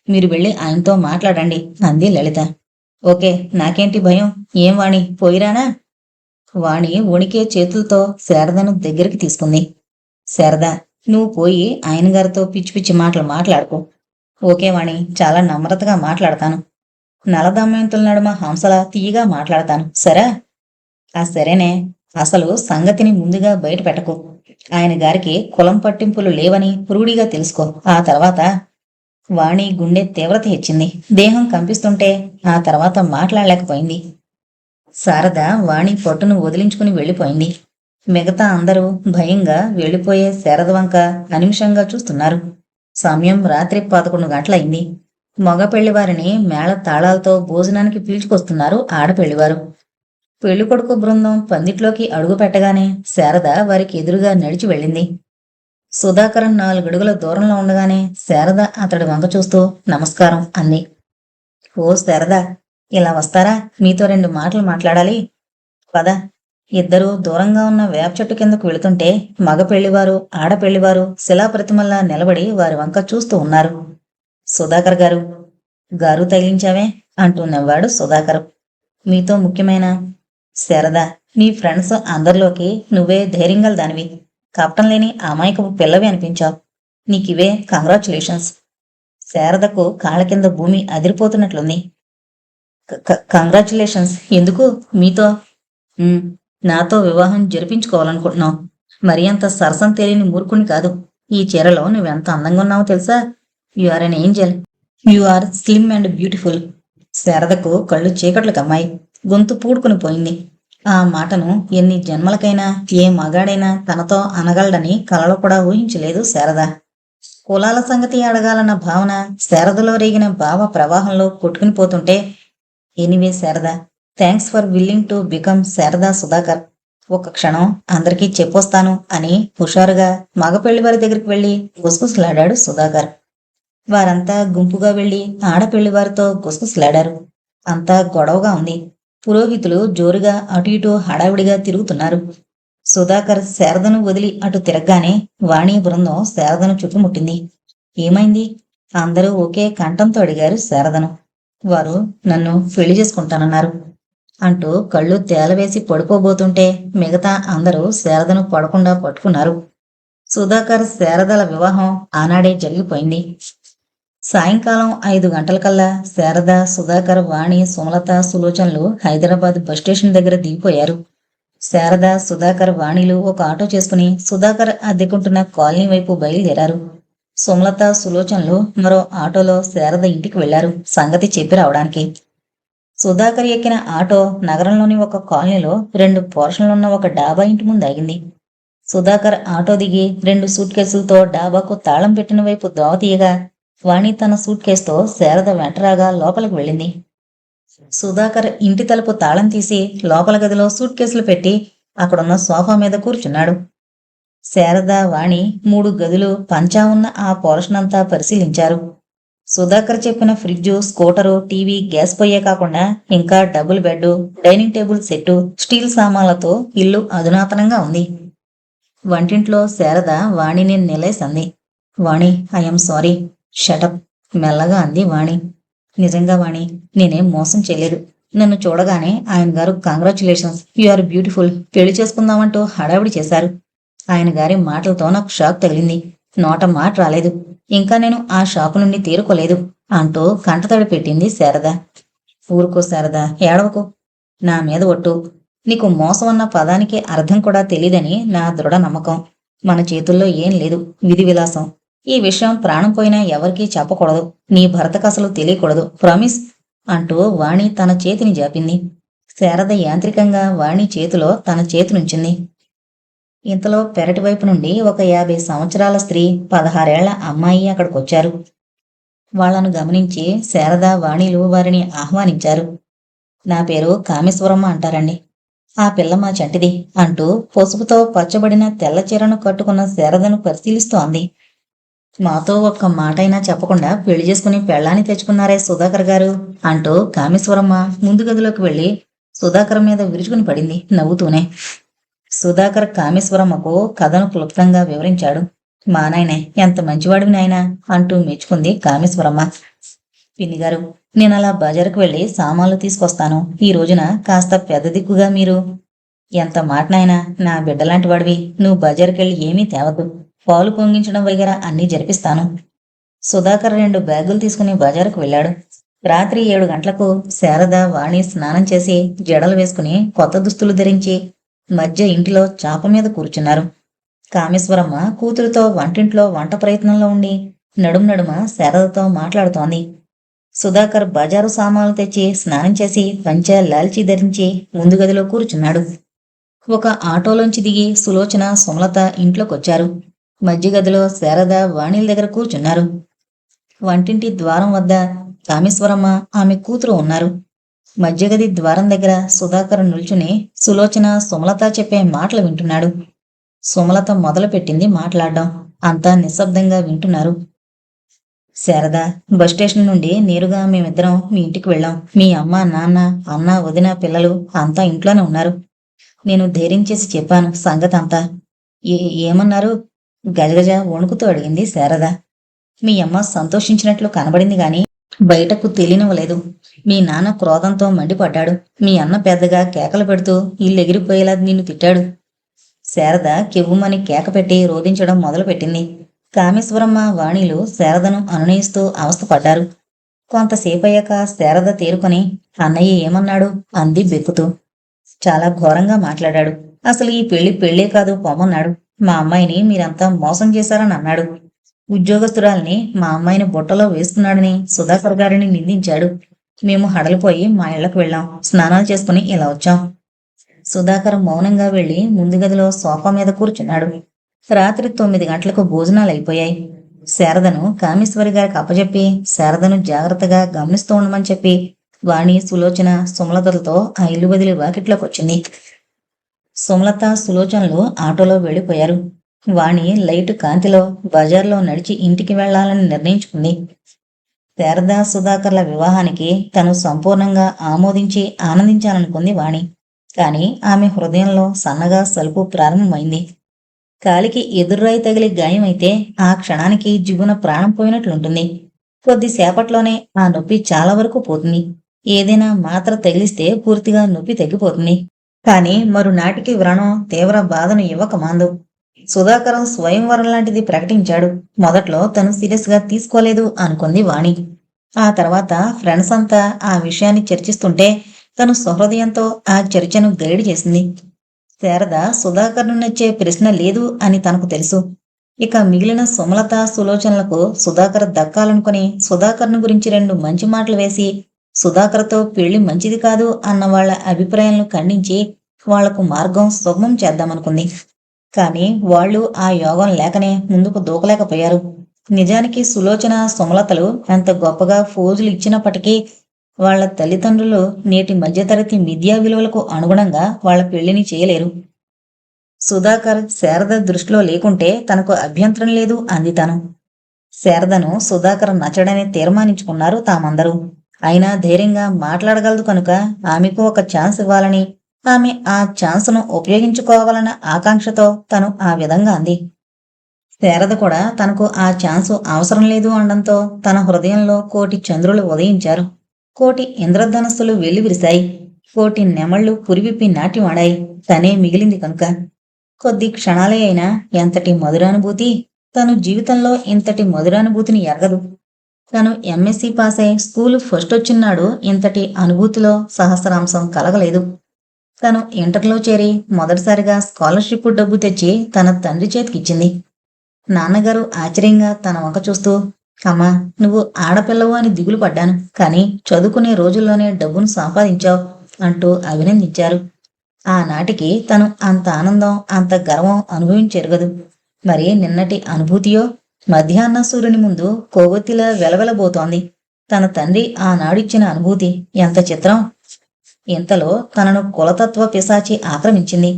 మీరు వెళ్ళి ఆయనతో మాట్లాడండి అంది లలిత. ఓకే, నాకేంటి భయం. ఏం వాణి, పోయిరానా? వాణి వణికే చేతులతో శారదను దగ్గరికి తీసుకుంది. శారద, నువ్వు పోయి ఆయన గారితో పిచ్చి పిచ్చి మాటలు మాట్లాడుకో. ఓకే వాణి, చాలా నమ్రతగా మాట్లాడతాను. నలదమయంతుల నడుమ హంసలా తీయగా మాట్లాడతాను, సరే? ఆ సరేనే. అసలు సంగతిని ముందుగా బయట పెట్టకు. ఆయన గారికి కులం పట్టింపులు లేవని రూఢిగా తెలుసుకో. ఆ తర్వాత వాణి గుండె తీవ్రత హెచ్చింది. దేహం కంపిస్తుంటే ఆ తర్వాత మాట్లాడలేకపోయింది. శారద వాణి పట్టును వదిలించుకుని వెళ్ళిపోయింది. మిగతా అందరూ భయంగా వెళ్ళిపోయే శారద వంక అనిమిషంగా చూస్తున్నారు. సమయం రాత్రి 11 గంటలయింది. మగ పెళ్లివారిని మేళ తాళాలతో భోజనానికి పిలుచుకొస్తున్నారు ఆడపెళ్లివారు. పెళ్లికొడుకు బృందం పందిట్లోకి అడుగు పెట్టగానే శారద వారికి ఎదురుగా నడిచి వెళ్ళింది. సుధాకరన్ 4 అడుగుల దూరంలో ఉండగానే శారద అతడి వంక చూస్తూ నమస్కారం అంది. ఓ శారద, ఇలా వస్తారా? మీతో 2 మాటలు మాట్లాడాలి. పద. ఇద్దరూ దూరంగా ఉన్న వేప చెట్టు కిందకు వెళుతుంటే మగ పెళ్లివారు ఆడపెళ్లివారు శిలాప్రతిమల్లా నిలబడి వారి వంక చూస్తూ ఉన్నారు. సుధాకర్ గారు, గారు తగిలించావే అంటూ నవ్వాడు సుధాకర్. మీతో ముఖ్యమైన శారద, నీ ఫ్రెండ్స్ అందరిలోకి నువ్వే ధైర్యంగల దానివి. కపటం లేని అమాయకపు పిల్లవి అనిపించావు. నీకివే కంగ్రాచులేషన్స్. శారదకు కాళ్ళ కింద భూమి అదిరిపోతున్నట్లుంది. కంగ్రాచులేషన్స్ ఎందుకు? మీతో నాతో వివాహం జరిపించుకోవాలనుకుంటున్నావు. మరి అంత సరసం తెలియని మూర్ఖుని కాదు. ఈ చీరలో నువ్వెంత అందంగా ఉన్నావో తెలుసా? You are an angel. You are slim and beautiful. శారదకు కళ్ళు చీకట్లు కమ్మాయి. గొంతు పూడుకుని పోయింది. ఆ మాటను ఎన్ని జన్మలకైనా ఏ మగాడైనా తనతో అనగలడని కలలో కూడా ఊహించలేదు శారద. కులాల సంగతి అడగాలన్న భావన శారదలో రేగిన భావ ప్రవాహంలో కొట్టుకుని పోతుంటే, anyway Sharada, thanks for willing to become Sharada Sudhakar. ఒక క్షణం అందరికీ చెప్పొస్తాను అని హుషారుగా మగపెళ్లి వారి దగ్గరికి వెళ్లి గుసగుసలాడాడు సుధాకర్. వారంతా గుంపుగా వెళ్లి ఆడపెళ్లి వారితో గుసగుసలాడారు. అంతా గొడవగా ఉంది. పురోహితులు జోరుగా అటు ఇటు హడావిడిగా తిరుగుతున్నారు. సుధాకర్ శారదను వదిలి అటు తిరగగానే వాణి బృందం శారదను చుట్టుముట్టింది. ఏమైంది? అందరూ ఒకే కంఠంతో అడిగారు శారదను. వారు నన్ను పెళ్లి చేసుకుంటానన్నారు అంటూ కళ్ళు తేలవేసి పడుకోబోతుంటే మిగతా అందరూ శారదను పడకుండా పట్టుకున్నారు. సుధాకర్ శారదల వివాహం ఆనాడే జరిగిపోయింది. సాయంకాలం 5 గంటలకల్లా శారద, సుధాకర్, వాణి, సుమలత, సులోచనలు హైదరాబాద్ బస్ స్టేషన్ దగ్గర దిగిపోయారు. శారద, సుధాకర్, వాణిలు ఒక ఆటో చేసుకుని సుధాకర్ అద్దెకుంటున్న కాలనీ వైపు బయలుదేరారు. సుమలత, సులోచనలు మరో ఆటోలో శారద ఇంటికి వెళ్లారు సంగతి చెప్పి రావడానికి. సుధాకర్ ఎక్కిన ఆటో నగరంలోని ఒక కాలనీలో 2 పోర్షన్లున్న ఒక డాబా ఇంటి ముందు ఆగింది. సుధాకర్ ఆటో దిగి 2 సూట్ కేసులతో డాబాకు తాళం పెట్టిన వైపు దోవ తీయగా వాణి తన సూట్ కేసుతో శారద వెంటరాగా లోపలికి వెళ్ళింది. సుధాకర్ ఇంటి తలుపు తాళం తీసి లోపల గదిలో సూట్ కేసులు పెట్టి అక్కడున్న సోఫా మీద కూర్చున్నాడు. శారద, వాణి 3 గదులు పంచా ఉన్న ఆ పోర్షన్ అంతా పరిశీలించారు. సుధాకర్ చెప్పిన ఫ్రిడ్జు, స్కూటరు, టీవీ, గ్యాస్ పొయ్యే కాకుండా ఇంకా double bed, dining table set, steel సామాన్లతో ఇల్లు అధునాతనంగా ఉంది. వంటింట్లో శారద వాణిని నిలేసంది. Vani, I'm sorry. షటప్, మెల్లగా అంది వాణి. నిజంగా వాణి, నేనేం మోసం చేయలేదు. నన్ను చూడగానే ఆయన గారు కంగ్రాచులేషన్స్, యు ఆర్ బ్యూటిఫుల్, పెళ్లి చేసుకుందామంటూ హడావిడి చేశారు. ఆయన గారి మాటలతో నాకు షాక్ తగిలింది. నోట మాట రాలేదు. ఇంకా నేను ఆ షాపు నుండి తేరుకోలేదు అంటూ కంటతడి పెట్టింది శారద. ఊరుకో శారద, ఏడవకు. నా మీద ఒట్టు. నీకు మోసం అన్న పదానికి అర్థం కూడా తెలీదని నా దృఢ నమ్మకం. మన చేతుల్లో ఏం లేదు, విధి విలాసం. ఈ విషయం ప్రాణం పోయినా ఎవరికీ చెప్పకూడదు. నీ భర్తకు అసలు తెలియకూడదు, ప్రామిస్ అంటూ వాణి తన చేతిని జాపింది. శారద యాంత్రికంగా వాణి చేతిలో తన చేతినుంచింది. ఇంతలో పెరటి వైపు నుండి ఒక 50 సంవత్సరాల స్త్రీ, 16 ఏళ్ల అమ్మాయి అక్కడికొచ్చారు. వాళ్లను గమనించి శారద, వాణిలు వారిని ఆహ్వానించారు. నా పేరు కామేశ్వరమ్మ అంటారండి. ఆ పిల్ల మా చంటిది అంటూ పసుపుతో పచ్చబడిన తెల్ల చీరను కట్టుకున్న శారదను పరిశీలిస్తూ అంది. మాతో ఒక్క మాటైనా చెప్పకుండా పెళ్లి చేసుకుని పెళ్లాన్ని తెచ్చుకున్నారే సుధాకర్ గారు అంటూ కామేశ్వరమ్మ ముందు గదిలోకి వెళ్లి సుధాకర్ మీద విరుచుకుని పడింది నవ్వుతూనే. సుధాకర్ కామేశ్వరమ్మకు కథను క్లుప్తంగా వివరించాడు. మా నాయనే, ఎంత మంచివాడివి నాయనా అంటూ మెచ్చుకుంది కామేశ్వరమ్మ. పిన్నిగారు, నేనలా బజారుకు వెళ్లి సామాన్లు తీసుకొస్తాను. ఈ రోజున కాస్త పెద్ద దిక్కుగా మీరు. ఎంత మాట నాయనా, నా బిడ్డలాంటి వాడివి. నువ్వు బజారుకెళ్ళి ఏమీ తేవద్దు. పాలు పొంగించడం వగైరా అన్నీ జరిపిస్తాను. సుధాకర్ 2 బ్యాగులు తీసుకుని బజారుకు వెళ్ళాడు. రాత్రి 7 గంటలకు శారద, వాణి స్నానం చేసి జడలు వేసుకుని కొత్త దుస్తులు ధరించి మధ్య ఇంటిలో చాప మీద కూర్చున్నారు. కామేశ్వరమ్మ కూతురుతో వంటింట్లో వంట ప్రయత్నంలో ఉండి నడుమ శారదతో మాట్లాడుతోంది. సుధాకర్ బజారు సామాన్లు తెచ్చి స్నానం చేసి పంచె, లాల్చీ ధరించి ముందు గదిలో కూర్చున్నాడు. ఒక ఆటోలోంచి దిగి సులోచన, సుమలత ఇంట్లోకొచ్చారు. మధ్య గదిలో శారద, వాణిల దగ్గర కూర్చున్నారు. వంటింటి ద్వారం వద్ద కామేశ్వరమ్మ, ఆమె కూతురు ఉన్నారు. మధ్యగది ద్వారం దగ్గర సుధాకర్ నిల్చుని సులోచన, సుమలత చెప్పే మాటలు వింటున్నాడు. సుమలత మొదలుపెట్టింది మాట్లాడడం. అంతా నిశ్శబ్దంగా వింటున్నారు. శారద, బస్ స్టేషన్ నుండి నేరుగా మేమిద్దరం మీ ఇంటికి వెళ్ళాం. మీ అమ్మ, నాన్న, అన్న, వదిన, పిల్లలు అంతా ఇంట్లోనే ఉన్నారు. నేను ధైర్యం చేసి చెప్పాను సంగతి అంతా. ఏమన్నారు? గజగజ వణుకుతూ అడిగింది శారద. మీ అమ్మ సంతోషించినట్లు కనబడింది గాని బయటకు తెలియనివ్వలేదు. మీ నాన్న క్రోధంతో మండిపడ్డాడు. మీ అన్న పెద్దగా కేకలు పెడుతూ ఇల్లెగిరిపోయేలా నిన్ను తిట్టాడు. శారద కెవ్వుమని కేక పెట్టి రోధించడం మొదలుపెట్టింది. కామేశ్వరమ్మ, వాణిలు శారదను అనునయిస్తూ అవస్థపడ్డారు. కొంతసేపయ్యాక శారద తేరుకొని అన్నయ్య ఏమన్నాడు అంది బెక్కుతూ. చాలా ఘోరంగా మాట్లాడాడు. అసలు ఈ పెళ్లే కాదు, పొమ్మన్నాడు. మా అమ్మాయిని మీరంతా మోసం చేశారని అన్నాడు. ఉద్యోగస్తురాల్ని మా అమ్మాయిని బుట్టలో వేసుకున్నాడని సుధాకర్ గారిని నిందించాడు. మేము హడలిపోయి మా ఇళ్లకు వెళ్ళాం. స్నానాలు చేసుకుని ఇలా వచ్చాం. సుధాకర్ మౌనంగా వెళ్లి ముందు గదిలో సోఫా మీద కూర్చున్నాడు. రాత్రి 9 గంటలకు భోజనాలు అయిపోయాయి. శారదను కామేశ్వరి గారికి అప్పచెప్పి శారదను జాగ్రత్తగా గమనిస్తూ ఉండమని చెప్పి వాణి, సులోచన, సుమలతలతో ఆ ఇల్లు వదిలి వాకిట్లోకి వచ్చింది. సుమలత, సులోచనలు ఆటోలో వెళ్ళిపోయారు. వాణి లైటు కాంతిలో బజార్లో నడిచి ఇంటికి వెళ్లాలని నిర్ణయించుకుంది. శారద, సుధాకర్ల వివాహానికి తను సంపూర్ణంగా ఆమోదించి ఆనందించాలనుకుంది వాణి. కాని ఆమె హృదయంలో సన్నగా సలుపు ప్రారంభమైంది. కాలికి ఎదుర్రాయి తగిలి గాయమైతే ఆ క్షణానికి జిగున ప్రాణం పోయినట్లుంటుంది. కొద్దిసేపట్లోనే ఆ నొప్పి చాలా వరకు పోతుంది. ఏదైనా మాత్ర తగిలిస్తే పూర్తిగా నొప్పి తగ్గిపోతుంది. కాని మరునాటికి వ్రణం తీవ్ర బాధను ఇవ్వక మాందు. సుధాకరం స్వయంవరం లాంటిది ప్రకటించాడు. మొదట్లో తను సీరియస్ గా తీసుకోలేదు అనుకుంది వాణి. ఆ తర్వాత ఫ్రెండ్స్ అంతా ఆ విషయాన్ని చర్చిస్తుంటే తను సహృదయంతో ఆ చర్చను గైడ్ చేసింది. శారద సుధాకర్ను నచ్చే ప్రశ్న లేదు అని తనకు తెలుసు. ఇక మిగిలిన సుమలత, సులోచనలకు సుధాకర్ దక్కాలనుకుని సుధాకర్ను గురించి 2 మంచి మాటలు వేసి సుధాకర్తో పెళ్లి మంచిది కాదు అన్న వాళ్ల అభిప్రాయాలను ఖండించి వాళ్లకు మార్గం సుగమం చేద్దామనుకుంది. కాని వాళ్లు ఆ యోగం లేకనే ముందుకు దూకలేకపోయారు. నిజానికి సులోచన, సుమలతలు ఎంత గొప్పగా ఫోజులు ఇచ్చినప్పటికీ వాళ్ల తల్లిదండ్రులు నేటి మధ్యతరగతి విద్యా విలువలకు అనుగుణంగా వాళ్ల పెళ్లిని చేయలేరు. సుధాకర్ శారద దృష్టిలో లేకుంటే తనకు అభ్యంతరం లేదు అంది తను. శారదను సుధాకర్ నచ్చడని తీర్మానించుకున్నారు తామందరూ. అయినా ధైర్యంగా మాట్లాడగలదు కనుక ఆమెకు ఒక ఛాన్స్ ఇవ్వాలని, ఆమె ఆ ఛాన్స్ను ఉపయోగించుకోవాలన్న ఆకాంక్షతో తను ఆ విధంగా అంది. శారద కూడా తనకు ఆ ఛాన్సు అవసరం లేదు అనడంతో తన హృదయంలో కోటి చంద్రులు ఉదయించారు. కోటి ఇంద్రధనస్సులు వెల్లివిరిశాయి. కోటి నెమళ్లు పురివిప్పి నాట్యమాడాయి. తనే మిగిలింది కనుక. కొద్ది క్షణాలే అయినా ఎంతటి మధురానుభూతి! తను జీవితంలో ఇంతటి మధురానుభూతిని ఎరగదు. తను ఎంఎస్సీ పాస్ అయి స్కూలు ఫస్ట్ వచ్చినాడు ఇంతటి అనుభూతిలో సహస్రాంశం కలగలేదు. తను ఇంటర్లో చేరి మొదటిసారిగా స్కాలర్షిప్ డబ్బు తెచ్చి తన తండ్రి చేతికిచ్చింది. నాన్నగారు ఆశ్చర్యంగా తన వంక చూస్తూ, అమ్మా, నువ్వు ఆడపిల్లవు అని దిగులు పడ్డాను. కానీ చదువుకునే రోజుల్లోనే డబ్బును సంపాదించావు అంటూ అభినందించారు. ఆనాటికి తను అంత ఆనందం, అంత గర్వం అనుభవించెరగదు. మరి నిన్నటి అనుభూతియో మధ్యాహ్న సూర్యుని ముందు కోవెత్తిలా వెలవెలబోతోంది. తన తండ్రి ఆనాడిచ్చిన అనుభూతి ఎంత చిత్రం! ఇంతలో తనను కులతత్వ పిశాచి ఆక్రమించింది.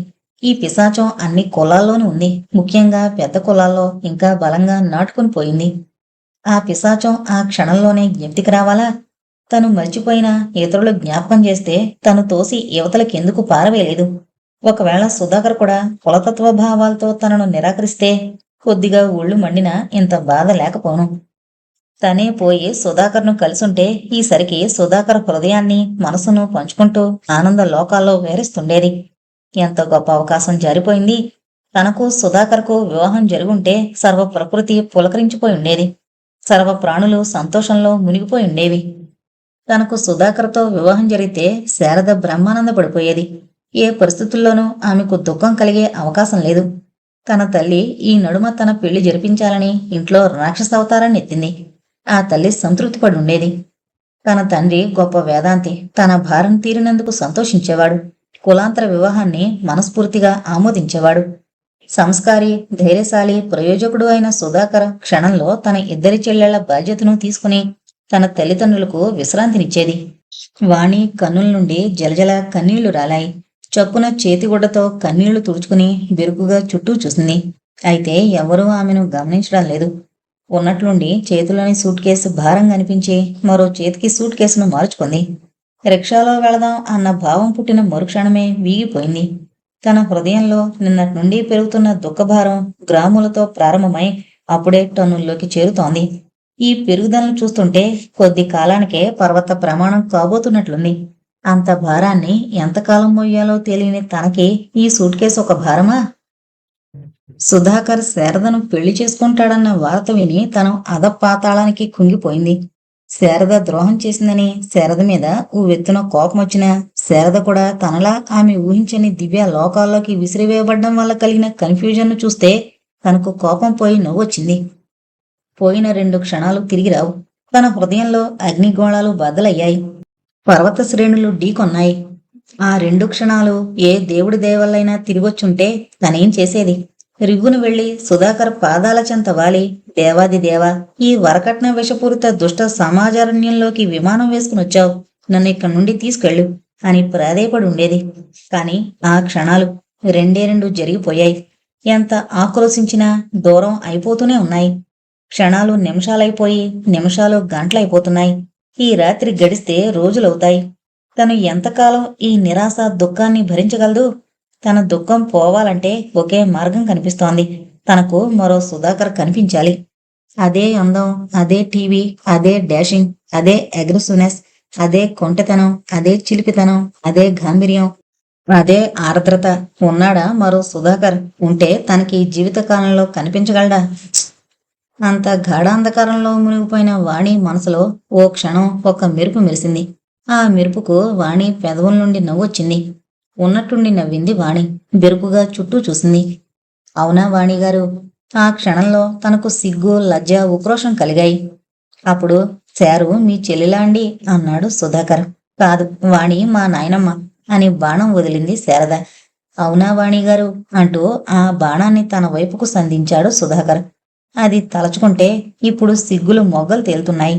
ఈ పిశాచం అన్ని కులాల్లోనూ ఉంది. ముఖ్యంగా పెద్ద కులాల్లో ఇంకా బలంగా నాటుకుని పోయింది. ఆ పిశాచం ఆ క్షణంలోనే జ్ఞప్తికి రావాలా? తను మర్చిపోయినా ఇతరులు జ్ఞాపకం చేస్తే తను తోసి యువతలకెందుకు పారవేయలేదు? ఒకవేళ సుధాకర్ కూడా కులతత్వ భావాలతో తనను నిరాకరిస్తే కొద్దిగా ఒళ్ళు మండినా ఇంత బాధ లేకపోను. తనే పోయి సుధాకర్ను కలిసుంటే ఈసరికి సుధాకర్ హృదయాన్ని, మనసును పంచుకుంటూ ఆనంద లోకాల్లో వేరిస్తుండేది. ఎంత గొప్ప అవకాశం జారిపోయింది! తనకు సుధాకర్కు వివాహం జరుగుంటే సర్వ ప్రకృతి పులకరించిపోయి ఉండేది. సర్వ ప్రాణులు సంతోషంలో మునిగిపోయి ఉండేవి. తనకు సుధాకర్తో వివాహం జరిగితే శారద బ్రహ్మానంద పడిపోయేది. ఏ పరిస్థితుల్లోనూ ఆమెకు దుఃఖం కలిగే అవకాశం లేదు. తన తల్లి ఈ నడుమ తన పెళ్లి జరిపించాలని ఇంట్లో రాక్షస అవతారాన్ని ఎత్తింది. ఆ తల్లి సంతృప్తి పడి ఉండేది. తన తండ్రి గొప్ప వేదాంతి. తన భారం తీరినందుకు సంతోషించేవాడు. కులాంతర వివాహాన్ని మనస్ఫూర్తిగా ఆమోదించేవాడు. సంస్కారి, ధైర్యశాలి, ప్రయోజకుడు అయిన సుధాకర్ క్షణంలో తన 2 చెల్లెళ్ల బాధ్యతను తీసుకుని తన తల్లిదండ్రులకు విశ్రాంతినిచ్చేది. వాణి కన్నుల నుండి జలజల కన్నీళ్లు రాలాయి. చప్పున చేతిగుడ్డతో కన్నీళ్లు తుడుచుకుని బెరుకుగా చుట్టూ చూసింది. అయితే ఎవరూ ఆమెను గమనించడం లేదు. ఉన్నట్లుండి చేతిలోని సూట్ కేసు భారంగా అనిపించి మరో చేతికి సూట్ కేసును మార్చుకుంది. రిక్షాలో వెళదాం అన్న భావం పుట్టిన మరుక్షణమే వీగిపోయింది. తన హృదయంలో నిన్నటి నుండి పెరుగుతున్న దుఃఖభారం గ్రాములతో ప్రారంభమై అప్పుడే టన్నుల్లోకి చేరుతోంది. ఈ పెరుగుదలను చూస్తుంటే కొద్ది కాలానికే పర్వత ప్రమాణం కాబోతున్నట్లుంది. అంత భారాన్ని ఎంతకాలం మోయాలో తెలియని తనకి ఈ సూట్ కేసు ఒక భారమా? సుధాకర్ శారదను పెళ్లి చేసుకుంటాడన్న వార్త విని తను అధపాతాళానికి కుంగిపోయింది. శారద ద్రోహం చేసిందని శారద మీద ఉవ్వెత్తున కోపం వచ్చినా శారద కూడా తనలా ఆమె ఊహించని దివ్య లోకాల్లోకి విసిరివేయబడ్డం వల్ల కలిగిన కన్ఫ్యూజన్ను చూస్తే తనకు కోపం పోయి నవ్వొచ్చింది. పోయిన 2 క్షణాలు తిరిగి రావు. తన హృదయంలో అగ్నిగోళాలు బద్దలయ్యాయి. పర్వత శ్రేణులు ఢీకొన్నాయి. ఆ 2 క్షణాలు ఏ దేవుడి దయవల్లైనా తిరిగొచ్చుంటే తనేం చేసేది? రివ్వును వెళ్లి సుధాకర్ పాదాల చెంత వాలి, దేవాది దేవా, ఈ వరకట్న విషపూరిత దుష్ట సమాజారణ్యంలోకి విమానం వేసుకుని వచ్చావు, నన్ను ఇక్కడి నుండి తీసుకెళ్ళు అని ప్రాధేయపడి ఉండేది. కాని ఆ క్షణాలు రెండే రెండు జరిగిపోయాయి. ఎంత ఆక్రోశించినా దూరం అయిపోతూనే ఉన్నాయి. క్షణాలు నిమిషాలైపోయి, నిమిషాలు గంటలైపోతున్నాయి. ఈ రాత్రి గడిస్తే రోజులవుతాయి. తను ఎంతకాలం ఈ నిరాశ దుఃఖాన్ని భరించగలదు? తన దుఃఖం పోవాలంటే ఒకే మార్గం కనిపిస్తోంది. తనకు మరో సుధాకర్ కనిపించాలి. అదే అందం, అదే టీవీ, అదే డాషింగ్, అదే అగ్రెసివ్నెస్, అదే కొంటెతనం, అదే చిలిపితనం, అదే గాంభీర్యం, అదే ఆర్ద్రత ఉన్నాడా మరో సుధాకర్? ఉంటే తనకి జీవితకాలంలో కనిపించగలడా? అంత గాఢాంధకారంలో మునిగిపోయిన వాణి మనసులో ఓ క్షణం ఒక మెరుపు మెరిసింది. ఆ మెరుపుకు వాణి పెదవుల నుండి నవ్వొచ్చింది. ఉన్నట్టుండి నవ్వింది వాణి. బెరుకుగా చుట్టూ చూసింది. అవునా వాణిగారు? ఆ క్షణంలో తనకు సిగ్గు, లజ్జ, ఉక్రోషం కలిగాయి. అప్పుడు శారు మీ చెల్లిలా అండి అన్నాడు సుధాకర్. కాదు, వాణి మా నాయనమ్మ అని బాణం వదిలింది శారద. అవునా వాణిగారు అంటూ ఆ బాణాన్ని తన వైపుకు సంధించాడు సుధాకర్. అది తలచుకుంటే ఇప్పుడు సిగ్గులు మొగ్గలు తేలుతున్నాయి.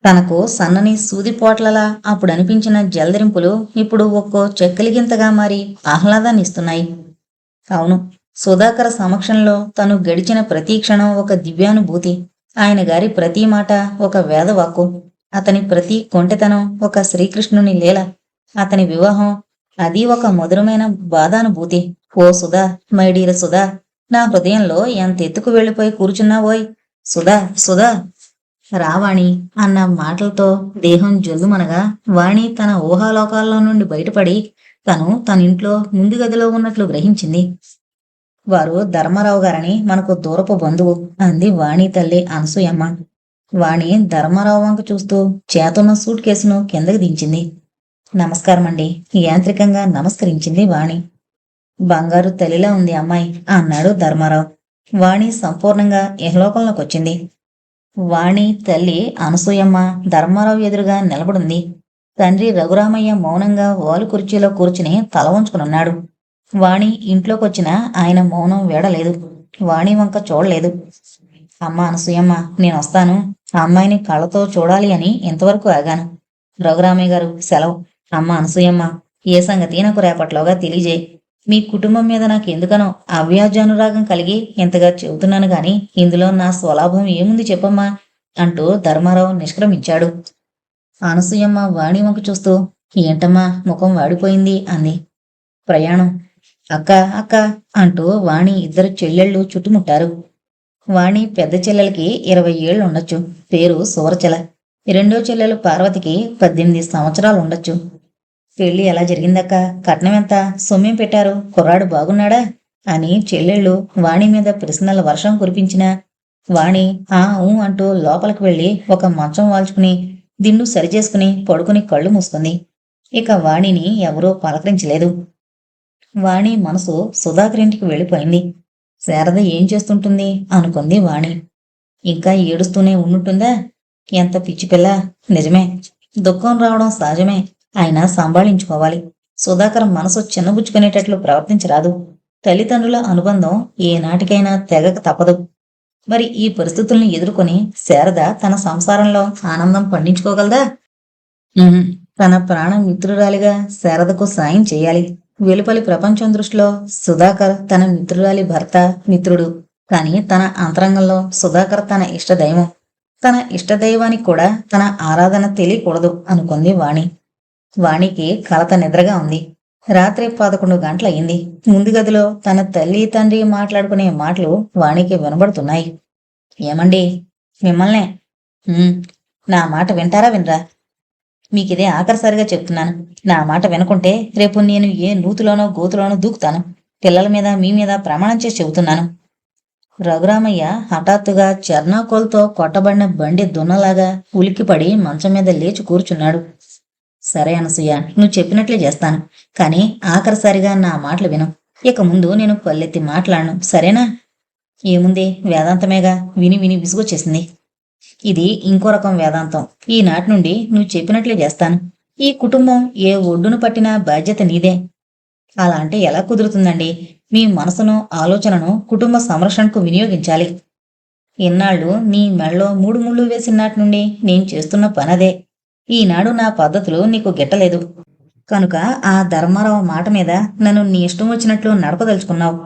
తనకు సన్నని సూదిపోట్లలా అప్పుడు అనిపించిన జలదరింపులు ఇప్పుడు ఒక్కో చెక్కలిగింతగా మారి ఆహ్లాదాన్నిస్తున్నాయి. అవును, సుధాకర్ సమక్షంలో తను గడిచిన ప్రతి క్షణం ఒక దివ్యానుభూతి. ఆయన గారి ప్రతి మాట ఒక వేదవాక్కు. అతని ప్రతి కొంటెతనం ఒక శ్రీకృష్ణుని లీల. అతని వివాహం అది ఒక మధురమైన బాధానుభూతి. ఓ సుధా, మై డియర్ సుధా, నా హృదయంలో ఎంత ఎత్తుకు వెళ్ళిపోయి కూర్చున్నావోయ్ సుధా, సుధా. రావాణి అన్న మాటలతో దేహం జల్లుమనగా వాణి తన ఊహాలోకాల్లో నుండి బయటపడి తన ఇంట్లో ముందు గదిలో ఉన్నట్లు గ్రహించింది. వారు ధర్మారావు గారని మనకు దూరపు బంధువు అంది వాణి తల్లి అనసూయమ్మ. వాణి ధర్మారావు వంక చూస్తూ చేతున్న సూట్ కేసును కిందకి దించింది. నమస్కారమండి, యాంత్రికంగా నమస్కరించింది వాణి. బంగారు తల్లిలా ఉంది అమ్మాయి అన్నాడు ధర్మారావు. వాణి సంపూర్ణంగా ఇహలోకంలోకి వచ్చింది. వాణి తల్లి అనసూయమ్మ ధర్మారావు ఎదురుగా నిలబడింది. తండ్రి రఘురామయ్య మౌనంగా వాలు కుర్చీలో కూర్చుని తల వంచుకునున్నాడు. వాణి ఇంట్లోకొచ్చినా ఆయన మౌనం వీడలేదు. వాణి వంక చూడలేదు. అమ్మ అనసూయమ్మ, నేనొస్తాను. ఆ అమ్మాయిని కళ్ళతో చూడాలి అని ఇంతవరకు ఆగాను. రఘురామయ్య గారు సెలవు. అమ్మ అనసూయమ్మ, ఏ సంగతి నాకు రేపట్లోగా తెలియజేయి. మీ కుటుంబం మీద నాకు ఎందుకనో అవ్యాజానురాగం కలిగి ఇంతగా చెబుతున్నాను గాని ఇందులో నా స్వలాభం ఏముంది చెప్పమ్మా అంటూ ధర్మారావు నిష్క్రమించాడు. అనసూయమ్మ వాణి వంక చూస్తూ ఏంటమ్మా ముఖం వాడిపోయింది అంది. ప్రయాణం. అక్క అక్క అంటూ వాణి ఇద్దరు చెల్లెళ్ళు చుట్టుముట్టారు. వాణి పెద్ద చెల్లెలకి 20 ఏళ్ళు ఉండొచ్చు. పేరు సువరచల. రెండో చెల్లెలు పార్వతికి 18 సంవత్సరాలు ఉండొచ్చు. పెళ్లి ఎలా జరిగిందక్క? కట్నం ఎంత? సొమ్మేం పెట్టారు? కుర్రాడు బాగున్నాడా అని చెల్లెళ్ళు వాణి మీద ప్రశ్నల వర్షం కురిపించిన వాణి ఆ ఊ అంటూ లోపలికి వెళ్లి ఒక మంచం వాల్చుకుని దిండు సరిచేసుకుని పడుకుని కళ్ళు మూసుకుంది. ఇక వాణిని ఎవరూ పలకరించలేదు. వాణి మనసు సుధాకరింటికి వెళ్ళిపోయింది. శారద ఏం చేస్తుంటుంది అనుకుంది వాణి. ఇంకా ఏడుస్తూనే ఉండుంటుందా? ఎంత పిచ్చి పిల్ల! నిజమే, దుఃఖం రావడం సహజమే. అయినా సంభాళించుకోవాలి. సుధాకర్ మనసు చిన్నబుచ్చుకునేటట్లు ప్రవర్తించరాదు. తల్లిదండ్రుల అనుబంధం ఏనాటికైనా తెగక తప్పదు. మరి ఈ పరిస్థితుల్ని ఎదుర్కొని శారద తన సంసారంలో ఆనందం పండించుకోగలదా? తన ప్రాణ మిత్రురాలిగా శారదకు సాయం చేయాలి. వెలుపలి ప్రపంచం దృష్టిలో సుధాకర్ తన మిత్రురాలి భర్త, మిత్రుడు. కాని తన అంతరంగంలో సుధాకర్ తన ఇష్టదైవం. తన ఇష్టదైవానికి కూడా తన ఆరాధన తెలియకూడదు అనుకుంది వాణి. వాణికి కలత నిద్రగా ఉంది. రాత్రి 11 గంటలయ్యింది. ముందు గదిలో తన తల్లి తండ్రి మాట్లాడుకునే మాటలు వాణికి వినబడుతున్నాయి. ఏమండి, మిమ్మల్నే. నా మాట వింటారా వినరా? మీకిదే ఆఖరిసారిగా చెప్తున్నాను. నా మాట వినకుంటే రేపు నేను ఏ నూతులోనో గోతులోనో దూకుతాను. పిల్లల మీద మీ మీద ప్రమాణం చేసి చెబుతున్నాను. రఘురామయ్య హఠాత్తుగా చర్నాకోల్తో కొట్టబడిన బండి దున్నలాగా ఉలిక్కిపడి మంచం మీద లేచి కూర్చున్నాడు. సరే అనసూయ, నువ్వు చెప్పినట్లే చేస్తాను. కానీ ఆఖరిసారిగా నా మాటలు విను. ఇక ముందు నేను పల్లెత్తి మాట్లాడను, సరేనా? ఏముంది, వేదాంతమేగా. విని విని విసుగొచ్చేసింది. ఇది ఇంకో రకం వేదాంతం. ఈనాటి నుండి నువ్వు చెప్పినట్లే చేస్తాను. ఈ కుటుంబం ఏ ఒడ్డును పట్టినా బాధ్యత నీదే. అలా అంటే ఎలా కుదురుతుందండి? మీ మనసును, ఆలోచనను కుటుంబ సంరక్షణకు వినియోగించాలి. ఇన్నాళ్ళు నీ మెళ్ళో 3 ముళ్ళు వేసిన నాటి నుండి నేను చేస్తున్న పనదే. ఈనాడు నా పద్ధతులు నీకు గిట్టలేదు. కనుక ఆ ధర్మారావు మాట మీద నన్ను నీ ఇష్టం వచ్చినట్లు నడపదలుచుకున్నావు.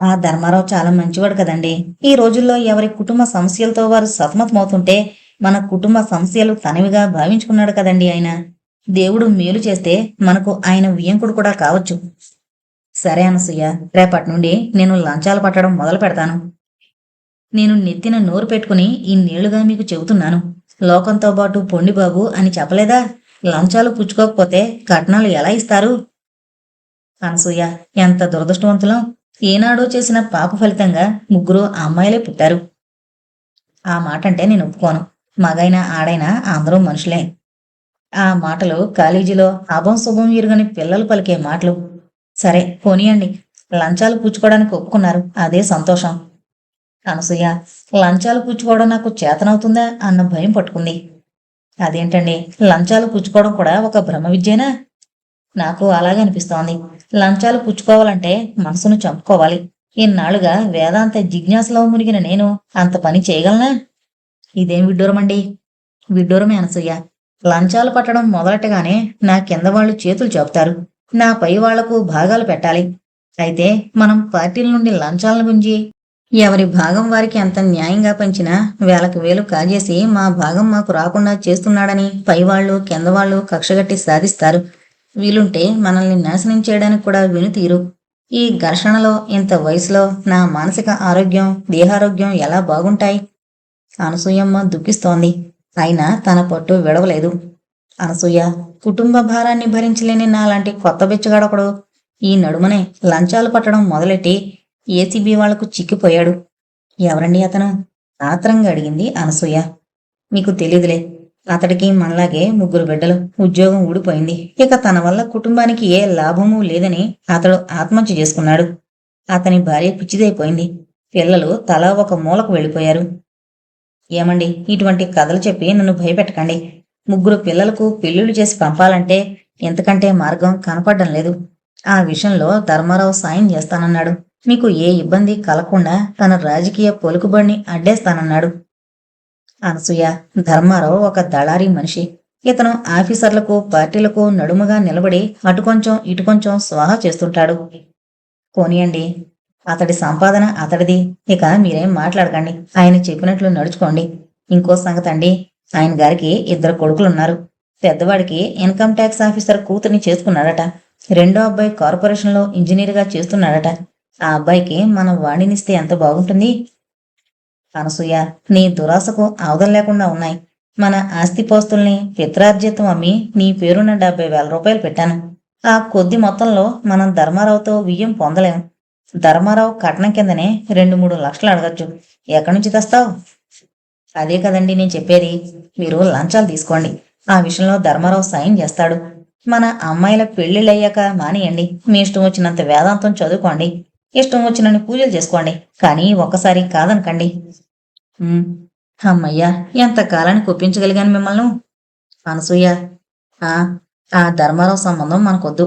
ఆ ధర్మారావు చాలా మంచివాడు కదండి. ఈ రోజుల్లో ఎవరి కుటుంబ సమస్యలతో వారు సతమతమవుతుంటే మన కుటుంబ సమస్యలు తనవిగా భావించుకున్నాడు కదండి ఆయన. దేవుడు మేలు చేస్తే మనకు ఆయన వియ్యంకుడు కూడా కావచ్చు. సరే అనసూయ, రేపటి నుండి నేను లంచాలు పట్టడం మొదలు పెడతాను. నేను నెత్తిన నోరు పెట్టుకుని ఇన్నేళ్లుగా మీకు చెబుతున్నాను. లోకంతో పాటు పొండి బాబు అని చెప్పలేదా? లంచాలు పుచ్చుకోకపోతే కట్నాలు ఎలా ఇస్తారు? అనసూయ, ఎంత దురదృష్టవంతులం. ఏనాడో చేసిన పాప ఫలితంగా 3 అమ్మాయిలే పుట్టారు. ఆ మాట అంటే నేను ఒప్పుకోను. మగైనా ఆడైనా అందరూ మనుషులే. ఆ మాటలు కాలేజీలో అభం శుభం ఎరుగని పిల్లలు పలికే మాటలు. సరే పోనీయండి, లంచాలు పుచ్చుకోవడానికి ఒప్పుకున్నారు, అదే సంతోషం. అనసూయ, లంచాలు పుచ్చుకోవడం నాకు చేతనవుతుందా అన్న భయం పట్టుకుంది. అదేంటండి, లంచాలు పుచ్చుకోవడం కూడా ఒక బ్రహ్మ విద్యేనా? నాకు అలాగే అనిపిస్తోంది. లంచాలు పుచ్చుకోవాలంటే మనసును చంపుకోవాలి. ఇన్నాళ్లుగా వేదాంత జిజ్ఞాసలో మునిగిన నేను అంత పని చేయగలనా? ఇదేం విడ్డూరమండి? విడ్డూరమే అనసూయ. లంచాలు పట్టడం మొదలెట్టగానే నా కింద వాళ్ళు చేతులు చాపుతారు. నా పై వాళ్లకు భాగాలు పెట్టాలి. అయితే మనం పార్టీల నుండి లంచాలను గుంజి ఎవరి భాగం వారికి ఎంత న్యాయంగా పంచినా వేలకు వేలు కాజేసి మా భాగం మాకు రాకుండా చేస్తున్నాడని పైవాళ్లు కిందవాళ్లు కక్షగట్టి సాధిస్తారు. వీలుంటే మనల్ని నాశనం చేయడానికి కూడా వెనుతీరు. ఈ ఘర్షణలో ఇంత వయసులో నా మానసిక ఆరోగ్యం, దేహారోగ్యం ఎలా బాగుంటాయి? అనసూయమ్మ దుఃఖిస్తోంది. అయినా తన పట్టు విడవలేదు. అనసూయ, కుటుంబ భారాన్ని భరించలేని నాలాంటి కొత్త బిచ్చగాడొకడు ఈ నడుమనే లంచాలు పట్టడం మొదలెట్టి ఏసీబీ వాళ్లకు చిక్కిపోయాడు. ఎవరండి అతను? ఆత్రంగా అడిగింది అనసూయ. మీకు తెలీదులే. అతడికి మనలాగే 3 బిడ్డలు. ఉద్యోగం ఊడిపోయింది. ఇక తన వల్ల కుటుంబానికి ఏ లాభమూ లేదని అతడు ఆత్మహత్య చేసుకున్నాడు. అతని భార్య పిచ్చిదైపోయింది. పిల్లలు తలా ఒక మూలకు వెళ్ళిపోయారు. ఏమండి, ఇటువంటి కథలు చెప్పి నన్ను భయపెట్టకండి. 3 పిల్లలకు పెళ్లిళ్లు చేసి పంపాలంటే ఎంతకంటే మార్గం కనపడడం లేదు. ఆ విషయంలో ధర్మారావు సాయం చేస్తానన్నాడు. మీకు ఏ ఇబ్బంది కలగకుండా తన రాజకీయ పలుకుబడిని అడ్డేస్తానన్నాడు. అనసూయ, ధర్మారావు ఒక దళారీ మనిషి. ఇతను ఆఫీసర్లకు పార్టీలకు నడుముగా నిలబడి అటు కొంచెం ఇటు కొంచెం స్వాహా చేస్తుంటాడు. పోనీయండి, అతడి సంపాదన అతడిది. ఇక మీరేం మాట్లాడకండి. ఆయన చెప్పినట్లు నడుచుకోండి. ఇంకో సంగతి అండి, ఆయన గారికి 2 కొడుకులున్నారు. పెద్దవాడికి ఇన్కమ్ ట్యాక్స్ ఆఫీసర్ కూతుర్ని చేసుకున్నాడట. రెండో అబ్బాయి కార్పొరేషన్లో ఇంజనీర్గా చేస్తున్నాడట. ఆ అబ్బాయికి మనం వాణినిస్తే ఎంత బాగుంటుంది? అనసూయ, నీ దురాశకు అవధం లేకుండా ఉన్నాయి. మన ఆస్తిపోస్తుల్ని పిత్రార్జితం అమ్మి నీ పేరున 70,000 రూపాయలు పెట్టాను. ఆ కొద్ది మొత్తంలో మనం ధర్మారావుతో వియ్యం పొందలేం. ధర్మారావు కట్నం కిందనే 2-3 లక్షలు అడగచ్చు. ఎక్కడి నుంచి తెస్తావు? అదే కదండి నేను చెప్పేది. మీరు లంచాలు తీసుకోండి. ఆ విషయంలో ధర్మారావు సాయం చేస్తాడు. మన అమ్మాయిల పెళ్లిళ్ళయ్యాక మానేయండి. మీ ఇష్టం వచ్చినంత వేదాంతం చదువుకోండి. ఇష్టం వచ్చినన్ని పూజలు చేసుకోండి. కానీ ఒక్కసారి కాదనకండి. అమ్మయ్యా, ఎంత కాలానికి ఒప్పించగలిగాను మిమ్మల్ని. అనసూయ, ఆ ఆ ధర్మారావు సంబంధం మనకొద్దు.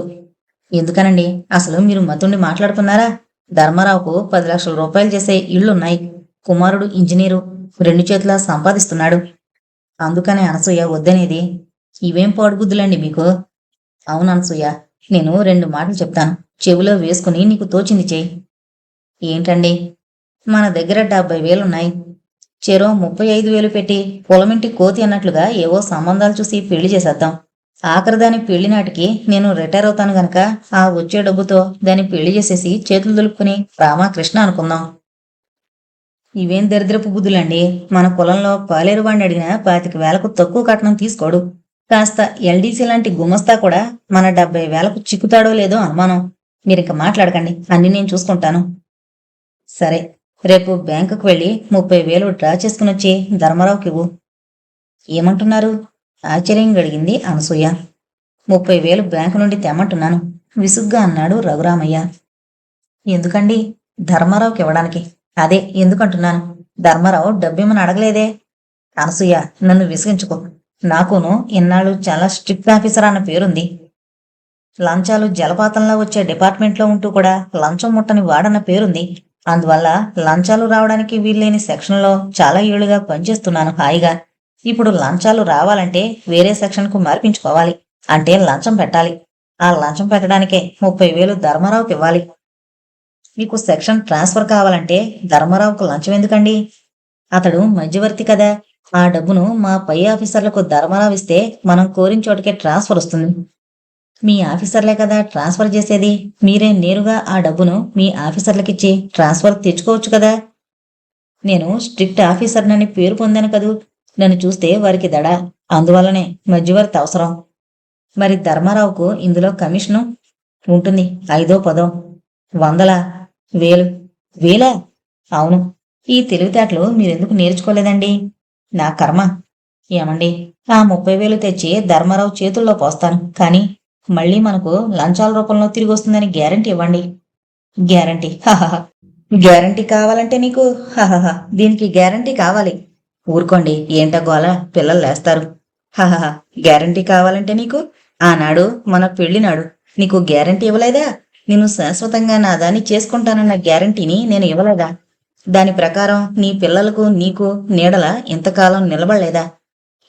ఎందుకనండి? అసలు మీరు మతుండి మాట్లాడుతున్నారా? ధర్మారావుకు 10 లక్షల రూపాయలు చేసే ఇళ్లున్నాయి. కుమారుడు ఇంజనీరు, 2 చేతులా సంపాదిస్తున్నాడు. అందుకనే అనసూయ వద్దనేది. ఇవేం పాడుబుద్ధులండి మీకు? అవును అనసూయ, నేను 2 మాటలు చెప్తాను. చెవిలో వేసుకుని నీకు తోచింది చెయ్యి. ఏంటండి? మన దగ్గర 70,000 ఉన్నాయి. చెరో 35,000 పెట్టి పొలమింటి కోతి అన్నట్లుగా ఏవో సంబంధాలు చూసి పెళ్లి చేసేద్దాం. ఆఖరి దాని పెళ్లి నాటికి నేను రిటైర్ అవుతాను గనక ఆ వచ్చే డబ్బుతో దాన్ని పెళ్లి చేసేసి చేతులు దులుపుకుని రామకృష్ణ అనుకుందాం. ఇవేం దరిద్రపు బుద్ధులండి. మన కులంలో పాలేరువాడిని అడిగినా 25,000కు తక్కువ కట్నం తీసుకోడు. కాస్త ఎల్డీసీ లాంటి గుమస్తా కూడా మన 70,000కు చిక్కుతాడో లేదో అనుమానం. మీరింక మాట్లాడకండి, అన్ని నేను చూసుకుంటాను. సరే, రేపు బ్యాంకుకు వెళ్ళి 30,000 డ్రా చేసుకుని వచ్చి ధర్మారావుకి ఇవ్వు. ఏమంటున్నారు? ఆశ్చర్యంగా అడిగింది అనసూయ. 30,000 బ్యాంకు నుండి తెమ్మంటున్నాను, విసుగ్గా అన్నాడు రఘురామయ్య. ఎందుకండి? ధర్మారావుకి ఇవ్వడానికి. అదే ఎందుకంటున్నాను. ధర్మారావు డబ్బేమని అడగలేదే. అనసూయ, నన్ను విసిగించుకో. నాకును ఇన్నాళ్ళు చాలా స్ట్రిక్ట్ ఆఫీసర్ అన్న పేరుంది. లంచాలు జలపాతంలా వచ్చే డిపార్ట్మెంట్లో ఉంటూ కూడా లంచం ముట్టని వాడన్న పేరుంది. అందువల్ల లంచాలు రావడానికి వీల్లేని సెక్షన్లో చాలా ఏళ్లుగా పనిచేస్తున్నాను హాయిగా. ఇప్పుడు లంచాలు రావాలంటే వేరే సెక్షన్కు మార్పించుకోవాలి. అంటే లంచం పెట్టాలి. ఆ లంచం పెట్టడానికే 30,000 ధర్మారావుకి ఇవ్వాలి. మీకు సెక్షన్ ట్రాన్స్ఫర్ కావాలంటే ధర్మారావుకు లంచం ఎందుకండి? అతడు మధ్యవర్తి కదా. ఆ డబ్బును మా పై ఆఫీసర్లకు ధర్మారావు ఇస్తే మనం కోరిన చోటుకే ట్రాన్స్ఫర్ వస్తుంది. మీ ఆఫీసర్లే కదా ట్రాన్స్ఫర్ చేసేది. మీరే నేరుగా ఆ డబ్బును మీ ఆఫీసర్లకిచ్చి ట్రాన్స్ఫర్ తెచ్చుకోవచ్చు కదా. నేను స్ట్రిక్ట్ ఆఫీసర్నని పేరు పొందాను కదూ. నన్ను చూస్తే వారికి దడ. అందువల్లనే మధ్యవర్తి అవసరం. మరి ధర్మారావుకు ఇందులో కమిషను ఉంటుంది. 5-10 వందల వేలు. వేలా? అవును. ఈ తెలివితేటలు మీరెందుకు నేర్చుకోలేదండి? నా కర్మ. ఏమండి, ఆ 30,000 తెచ్చి ధర్మారావు చేతుల్లో పోస్తాను. కానీ మళ్ళీ మనకు లంచాల రూపంలో తిరిగి వస్తుందని గ్యారంటీ ఇవ్వండి. గ్యారంటీ? హహహ. గ్యారంటీ కావాలంటే నీకు హహహ. దీనికి గ్యారంటీ కావాలి. ఊరుకోండి, ఏంటో గోల, పిల్లలు లేస్తారు. హహహ. గ్యారంటీ కావాలంటే నీకు ఆనాడు మన పెళ్లినాడు నీకు గ్యారంటీ ఇవ్వలేదా? నేను శాశ్వతంగా నా దాన్ని చేసుకుంటానన్న గ్యారంటీని నేను ఇవ్వలేదా? దాని ప్రకారం నీ పిల్లలకు నీకు నీడల ఇంతకాలం నిలబడలేదా?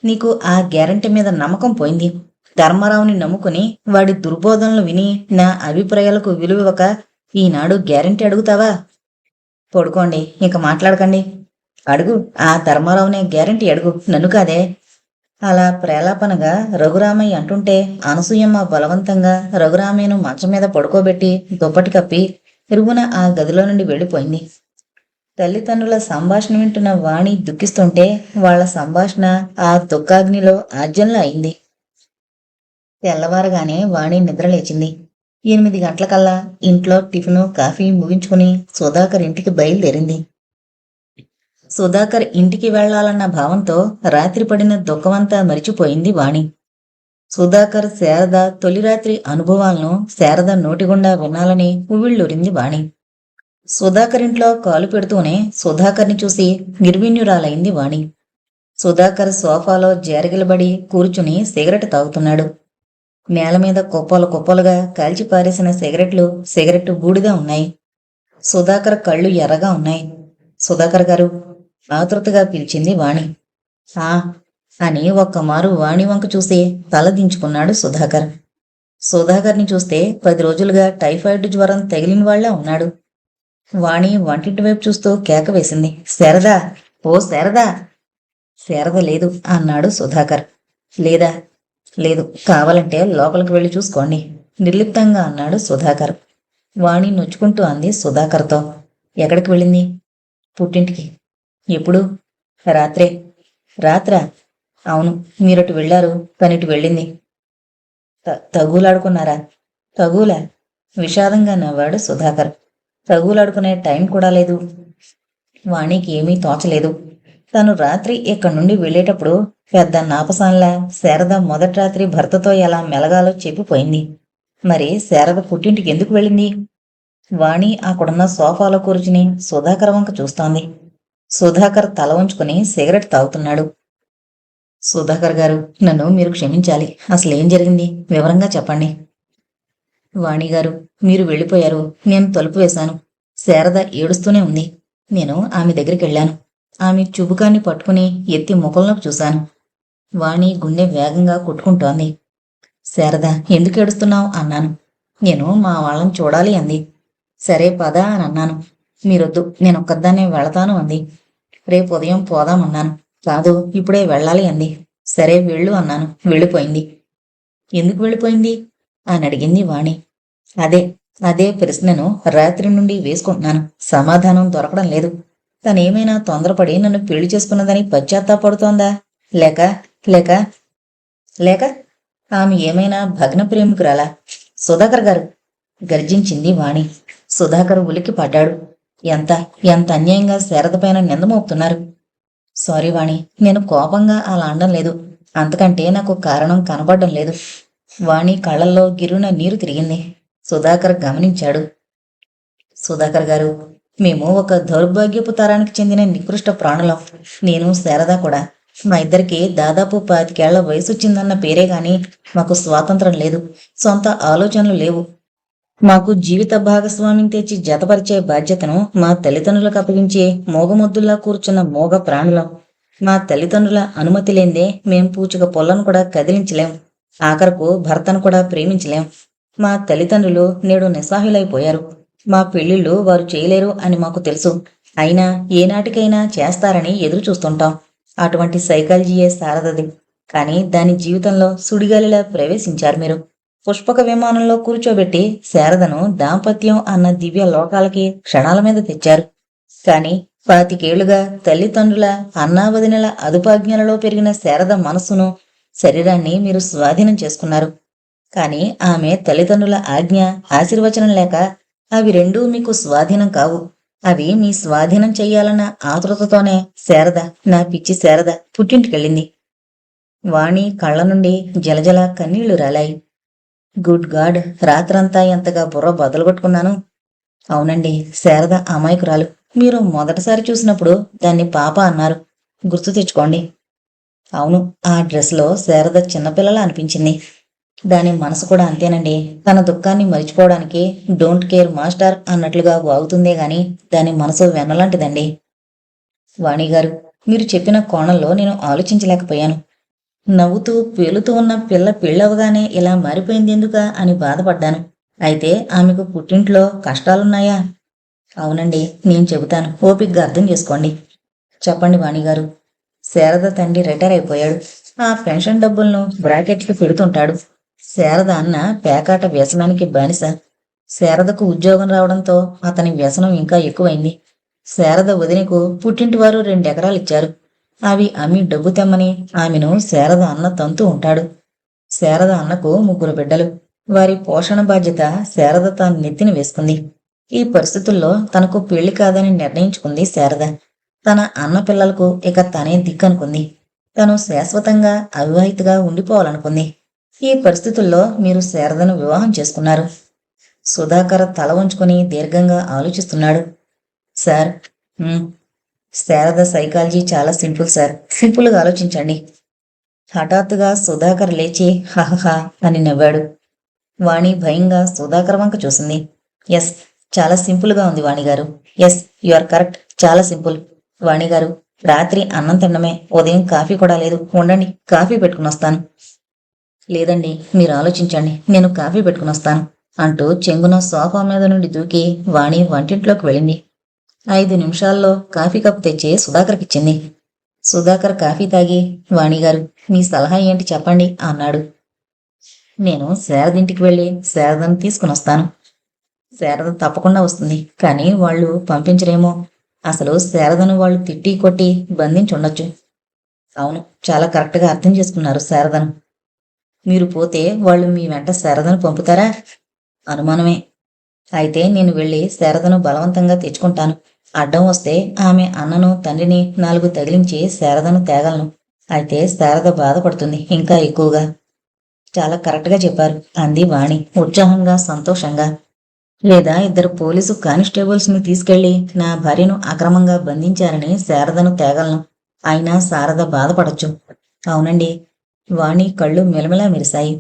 నీకు ఆ గ్యారంటీ మీద నమ్మకం పోయింది. ధర్మారావుని నమ్ముకుని వాడి దుర్బోధనలు విని నా అభిప్రాయాలకు విలువివ్వక ఈనాడు గ్యారంటీ అడుగుతావా? పడుకోండి, ఇంక మాట్లాడకండి. అడుగు, ఆ ధర్మారావునే గ్యారంటీ అడుగు, నన్ను కాదే. అలా ప్రేలాపనగా రఘురామయ్య అంటుంటే అనసూయమ్మ బలవంతంగా రఘురామయ్యను మంచం మీద పడుకోబెట్టి దుప్పటి కప్పి ఇరుగున ఆ గదిలో నుండి వెళ్ళిపోయింది. తల్లిదండ్రుల సంభాషణ వింటున్న వాణి దుఃఖిస్తుంటే వాళ్ల సంభాషణ ఆ దుఃఖాగ్నిలో ఆజ్యంలా అయింది. తెల్లవారగానే వాణి నిద్రలేచింది. 8 గంటలకల్లా ఇంట్లో టిఫిను కాఫీ ముగించుకుని సుధాకర్ ఇంటికి బయలుదేరింది. సుధాకర్ ఇంటికి వెళ్లాలన్న భావంతో రాత్రి పడిన దుఃఖమంతా మరిచిపోయింది వాణి. సుధాకర్ శారద తొలి రాత్రి అనుభవాలను శారద నోటిగుండా వినాలని ఉవ్విళ్ళూరింది వాణి. సుధాకర్ ఇంట్లో కాలు పెడుతూనే సుధాకర్ని చూసి నిర్విణ్యురాలైంది వాణి. సుధాకర్ సోఫాలో జారిగిలబడి కూర్చుని సిగరెట్ తాగుతున్నాడు. నేల మీద కుప్పలు కుప్పలుగా కాల్చి పారేసిన సిగరెట్టు బూడిగా ఉన్నాయి. సుధాకర్ కళ్ళు ఎర్రగా ఉన్నాయి. సుధాకర్ గారు, ఆతృతగా పిలిచింది వాణి. ఆ అని ఒక్కమారు వాణి వంక చూసి తల దించుకున్నాడు సుధాకర్. సుధాకర్ని చూస్తే 10 రోజులుగా టైఫాయిడ్ జ్వరం తగిలిన వాళ్ల ఉన్నాడు. వాణి వంటింటి వైపు చూస్తూ కేక వేసింది. శారదా, ఓ శారదా. శారద లేదు అన్నాడు సుధాకర్. లేదా? లేదు, కావాలంటే లోపలికి వెళ్ళి చూసుకోండి నిర్లిప్తంగా అన్నాడు సుధాకర్. వాణి నొచ్చుకుంటూ అంది సుధాకర్తో. ఎక్కడికి వెళ్ళింది? పుట్టింటికి. ఎప్పుడు? రాత్రే. రాత్రా? అవును, మీరటు వెళ్ళారు, తనిటు వెళ్ళింది. తగులాడుకున్నారా? తగులా? విషాదంగా నవ్వాడు సుధాకర్. తగులాడుకునే టైం కూడా లేదు. వాణికి ఏమీ తోచలేదు. తను రాత్రి ఇక్కడి నుండి వెళ్ళేటప్పుడు పెద్ద నాపసాన్లా శారద మొదటి రాత్రి భర్తతో ఎలా మెలగాలో చెప్పిపోయింది. మరి శారద పుట్టింటికి ఎందుకు వెళ్ళింది? వాణి అక్కడున్న సోఫాలో కూర్చుని సుధాకర్ వంక చూస్తోంది. సుధాకర్ తల ఉంచుకుని సిగరెట్ తాగుతున్నాడు. సుధాకర్ గారు, నన్ను మీరు క్షమించాలి. అసలేం జరిగింది వివరంగా చెప్పండి. వాణిగారు, మీరు వెళ్ళిపోయారు. నేను తలుపు వేశాను. శారద ఏడుస్తూనే ఉంది. నేను ఆమె దగ్గరికి వెళ్ళాను. ఆమె చుబుకాన్ని పట్టుకుని ఎత్తి ముఖంలోకి చూశాను. వాణి గుండె వేగంగా కొట్టుకుంటోంది. శారద, ఎందుకు ఏడుస్తున్నావు అన్నాను. నేను మా వాళ్ళని చూడాలి అంది. సరే పద అని అన్నాను. మీరొద్దు, నేనొక్కదాన్నే వెళతాను అంది. రేపు ఉదయం పోదామన్నాను. కాదు, ఇప్పుడే వెళ్ళాలి అంది. సరే వెళ్ళు అన్నాను. వెళ్ళిపోయింది. ఎందుకు వెళ్ళిపోయింది అని అడిగింది వాణి. అదే ప్రశ్నను రాత్రి నుండి వేసుకుంటున్నాను. సమాధానం దొరకడం లేదు. తనేమైనా తొందరపడి నన్ను పెళ్లి చేసుకున్నదని పశ్చాత్తాపడుతోందా? లేక లేక లేక ఆమె ఏమైనా భగ్న ప్రేమికురాలా? సుధాకర్ గారు, గర్జించింది వాణి. సుధాకర్ ఉలిక్కి పడ్డాడు. ఎంత ఎంత అన్యాయంగా శారదపైన నింద మోపుతున్నారు. సారీ వాణి, నేను కోపంగా అలా అనడం లేదు. అంతకంటే నాకు కారణం కనబడడం లేదు. వాణి కళ్ళల్లో గిరున నీరు తిరిగింది. సుధాకర్ గమనించాడు. సుధాకర్ గారు, మేము ఒక దౌర్భాగ్యపు తరానికి చెందిన నికృష్ట ప్రాణులం. నేను శారద కూడా. మా ఇద్దరికి దాదాపు 25 వయసు వచ్చిందన్న పేరే గాని మాకు స్వాతంత్రం లేదు, సొంత ఆలోచనలు లేవు. మాకు జీవిత భాగస్వామిని తెచ్చి జతపరిచే బాధ్యతను మా తల్లిదండ్రులకు అప్పగించే మోగముద్దుల్లా కూర్చున్న మోగ ప్రాణులం. మా తల్లిదండ్రుల అనుమతి లేందే మేం పూచిక పొల్లను కూడా కదిలించలేం, ఆఖరకు భర్తను కూడా ప్రేమించలేం. మా తల్లిదండ్రులు నేడు నిస్సహాయులైపోయారు. మా పెళ్లిళ్ళు వారు చేయలేరు అని మాకు తెలుసు. అయినా ఏనాటికైనా చేస్తారని ఎదురు చూస్తుంటాం. అటువంటి సైకాలజీయే శారదది. కానీ దాని జీవితంలో సుడిగాలిలా ప్రవేశించారు మీరు. పుష్పక విమానంలో కూర్చోబెట్టి శారదను దాంపత్యం అన్న దివ్య లోకాలకి క్షణాల మీద తెచ్చారు. కాని 25 తల్లిదండ్రుల అన్నావదినల అదుపాజ్ఞలలో పెరిగిన శారద మనస్సును, శరీరాన్ని మీరు స్వాధీనం చేసుకున్నారు. కాని ఆమె తల్లిదండ్రుల ఆజ్ఞ, ఆశీర్వచనం లేక అవి రెండూ మీకు స్వాధీనం కావు. అవి మీ స్వాధీనం చెయ్యాలన్న ఆతృతతోనే శారద, నా పిచ్చి శారద పుట్టింటికెళ్ళింది. వాణి కళ్ళ నుండి జలజల కన్నీళ్లు రాలాయి. గుడ్ గాడ్, రాత్రంతా ఎంతగా బుర్ర బదలుగొట్టుకున్నాను. అవునండి, శారద అమాయకురాలు. మీరు మొదటిసారి చూసినప్పుడు దాన్ని పాప అన్నారు, గుర్తు తెచ్చుకోండి. అవును, ఆ డ్రెస్లో శారద చిన్నపిల్లలా అనిపించింది. దాని మనసు కూడా అంతేనండి. తన దుఃఖాన్ని మరిచిపోవడానికి డోంట్ కేర్ మాస్టర్ అన్నట్లుగా వాగుతుందే గాని దాని మనసు వెన్నలాంటిదండి. వాణిగారు, మీరు చెప్పిన కోణంలో నేను ఆలోచించలేకపోయాను. నవ్వుతూ పేలుతూ ఉన్న పిల్ల పెళ్ళవగానే ఇలా మారిపోయింది ఎందుకా అని బాధపడ్డాను. అయితే ఆమెకు పుట్టింట్లో కష్టాలున్నాయా? అవునండి, నేను చెబుతాను, ఓపిగ్గా అర్థం చేసుకోండి. చెప్పండి వాణిగారు. శారద తండ్రి రిటైర్ అయిపోయాడు. ఆ పెన్షన్ డబ్బులను బ్రాకెట్కి పెడుతుంటాడు. శారద అన్న పేకాట వ్యసనానికి బానిస. శారదకు ఉద్యోగం రావడంతో అతని వ్యసనం ఇంకా ఎక్కువైంది. శారద వదినకు పుట్టింటి వారు 2 ఎకరాలు ఇచ్చారు. అవి అమ్మి డబ్బు తెమ్మని ఆమెను శారద అన్న తంతూ ఉంటాడు. శారద అన్నకు 3 బిడ్డలు. వారి పోషణ బాధ్యత శారద తాను నెత్తిన వేసుకుంది. ఈ పరిస్థితుల్లో తనకు పెళ్లి కాదని నిర్ణయించుకుంది శారద. తన అన్న పిల్లలకు ఇక తనే దిక్కనుకుంది. తను శాశ్వతంగా అవివాహితగా ఉండిపోవాలనుకుంది. ఈ పరిస్థితుల్లో మీరు శారదను వివాహం చేసుకున్నారు. సుధాకర్ తల వంచుకొని దీర్ఘంగా ఆలోచిస్తున్నాడు. సార్, శారద సైకాలజీ చాలా సింపుల్ సార్, సింపుల్గా ఆలోచించండి. హఠాత్తుగా సుధాకర్ లేచి హహహా అని నవ్వాడు. వాణి భయంగా సుధాకర్ వంక చూసింది. ఎస్, చాలా సింపుల్గా ఉంది వాణిగారు. ఎస్, యు ఆర్ కరెక్ట్, చాలా సింపుల్. వాణిగారు, రాత్రి అన్నం తినడమే, ఉదయం కాఫీ కూడా లేదు. ఉండండి, కాఫీ పెట్టుకుని వస్తాను. లేదండి, మీరు ఆలోచించండి, నేను కాఫీ పెట్టుకుని వస్తాను అంటూ చెంగున సోఫా మీద నుండి దూకి వాణి వంటింట్లోకి వెళ్ళింది. 5 నిమిషాల్లో కాఫీ కప్పు తెచ్చి సుధాకర్కిచ్చింది. సుధాకర్ కాఫీ తాగి, వాణిగారు, మీ సలహా ఏంటి చెప్పండి అన్నాడు. నేను శారదింటికి వెళ్ళి శారదను తీసుకుని వస్తాను. శారద తప్పకుండా వస్తుంది, కానీ వాళ్ళు పంపించరేమో. అసలు శారదను వాళ్ళు తిట్టి కొట్టి బంధించుండొచ్చు. అవును, చాలా కరెక్ట్గా అర్థం చేసుకున్నారు శారదను. మీరు పోతే వాళ్ళు మీ వెంట శారదను పంపుతారా? అనుమానమే. అయితే నేను వెళ్ళి శారదను బలవంతంగా తెచ్చుకుంటాను. అడ్డం వస్తే ఆమె అన్నను తండ్రిని 4 తగిలించి శారదను తేగలను. అయితే శారద బాధపడుతుంది ఇంకా ఎక్కువగా. చాలా కరెక్ట్గా చెప్పారు అంది వాణి ఉత్సాహంగా సంతోషంగా. లేదా 2 పోలీసు కానిస్టేబుల్స్ ని తీసుకెళ్లి నా భార్యను అక్రమంగా బంధించారని శారదను తేగలను. అయినా శారద బాధపడచ్చు. అవునండి. వాణి కళ్ళు మెలమెలా మెరిశాయి.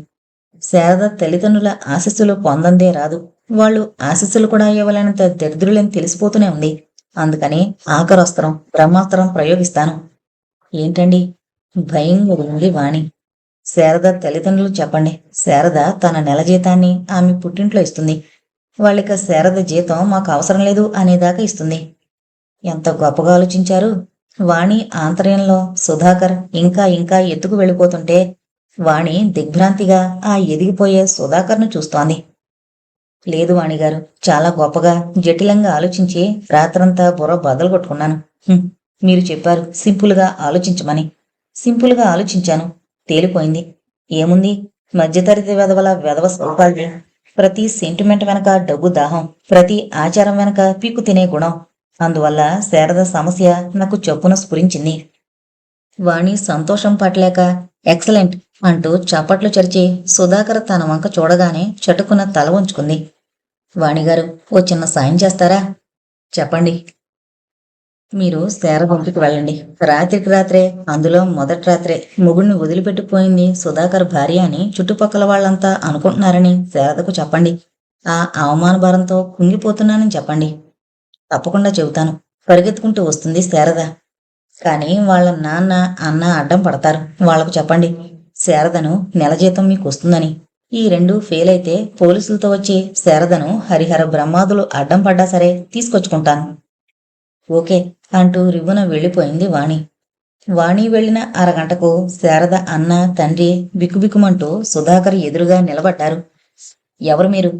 శారద తల్లిదండ్రుల ఆశీస్సులు పొందందే రాదు. వాళ్ళు ఆశీస్సులు కూడా ఇవ్వలేనంత దరిద్రులని తెలిసిపోతూనే ఉంది. అందుకని ఆఖరస్త్రం, బ్రహ్మాస్త్రం ప్రయోగిస్తాను. ఏంటండి? భయంగా ఉంది వాణి. శారద తల్లిదండ్రులు చెప్పండి. శారద తన నెల జీతాన్ని ఆమె పుట్టింట్లో ఇస్తుంది. వాళ్ళిక శారద జీతం మాకు అవసరం లేదు అనేదాకా ఇస్తుంది. ఎంత గొప్పగా ఆలోచించారు. వాణి ఆంతర్యంలో సుధాకర్ ఇంకా ఇంకా ఎత్తుకు వెళ్ళిపోతుంటే వాణి దిగ్భ్రాంతిగా ఆ ఎదిగిపోయే సుధాకర్ను చూస్తోంది. లేదు వాణిగారు, చాలా గొప్పగా జటిలంగా ఆలోచించి రాత్రంతా బుర్ర బదలు కొట్టుకున్నాను. మీరు చెప్పారు సింపుల్గా ఆలోచించమని. సింపుల్గా ఆలోచించాను, తేలిపోయింది. ఏముంది, మధ్యతరగతి వెధవల వెధవ స్వరూపాలది. ప్రతి సెంటిమెంట్ వెనక డబ్బు దాహం, ప్రతి ఆచారం వెనక పీకు తినే గుణం. అందువల్ల శారద సమస్య నాకు చొప్పున స్ఫురించింది. వాణి సంతోషం పట్టలేక ఎక్సలెంట్ అంటూ చప్పట్లు చరిచి సుధాకర్ తన వంక చూడగానే చటుకున తల ఉంచుకుంది. వాణిగారు, ఓ చిన్న సాయం చేస్తారా? చెప్పండి. మీరు శారద ఇంటికి వెళ్ళండి. రాత్రికి రాత్రే, అందులో మొదటి రాత్రే మొగుడిని వదిలిపెట్టిపోయింది సుధాకర్ భార్య అని చుట్టుపక్కల వాళ్ళంతా అనుకుంటున్నారని శారదకు చెప్పండి. ఆ అవమాన భారంతో కుంగిపోతున్నానని చెప్పండి. తప్పకుండా చెబుతాను. పరిగెత్తుకుంటూ వస్తుంది శారద. కానీ వాళ్ళ నాన్న, అన్న అడ్డం పడతారు. వాళ్లకు చెప్పండి. శారదను నెల జీతం మీకు వస్తుందని. ఈ రెండూ ఫెయిల్ అయితే పోలీసులతో వచ్చి శారదను హరిహర బ్రహ్మాదులు అడ్డం పడ్డా సరే తీసుకొచ్చుకుంటాను. ఓకే అంటూ రివ్వున వెళ్ళిపోయింది వాణి. వాణి వెళ్లిన అరగంటకు శారద అన్న, తండ్రి బిక్కుబిక్కుమంటూ సుధాకర్ ఎదురుగా నిలబడ్డారు. ఎవరు మీరు?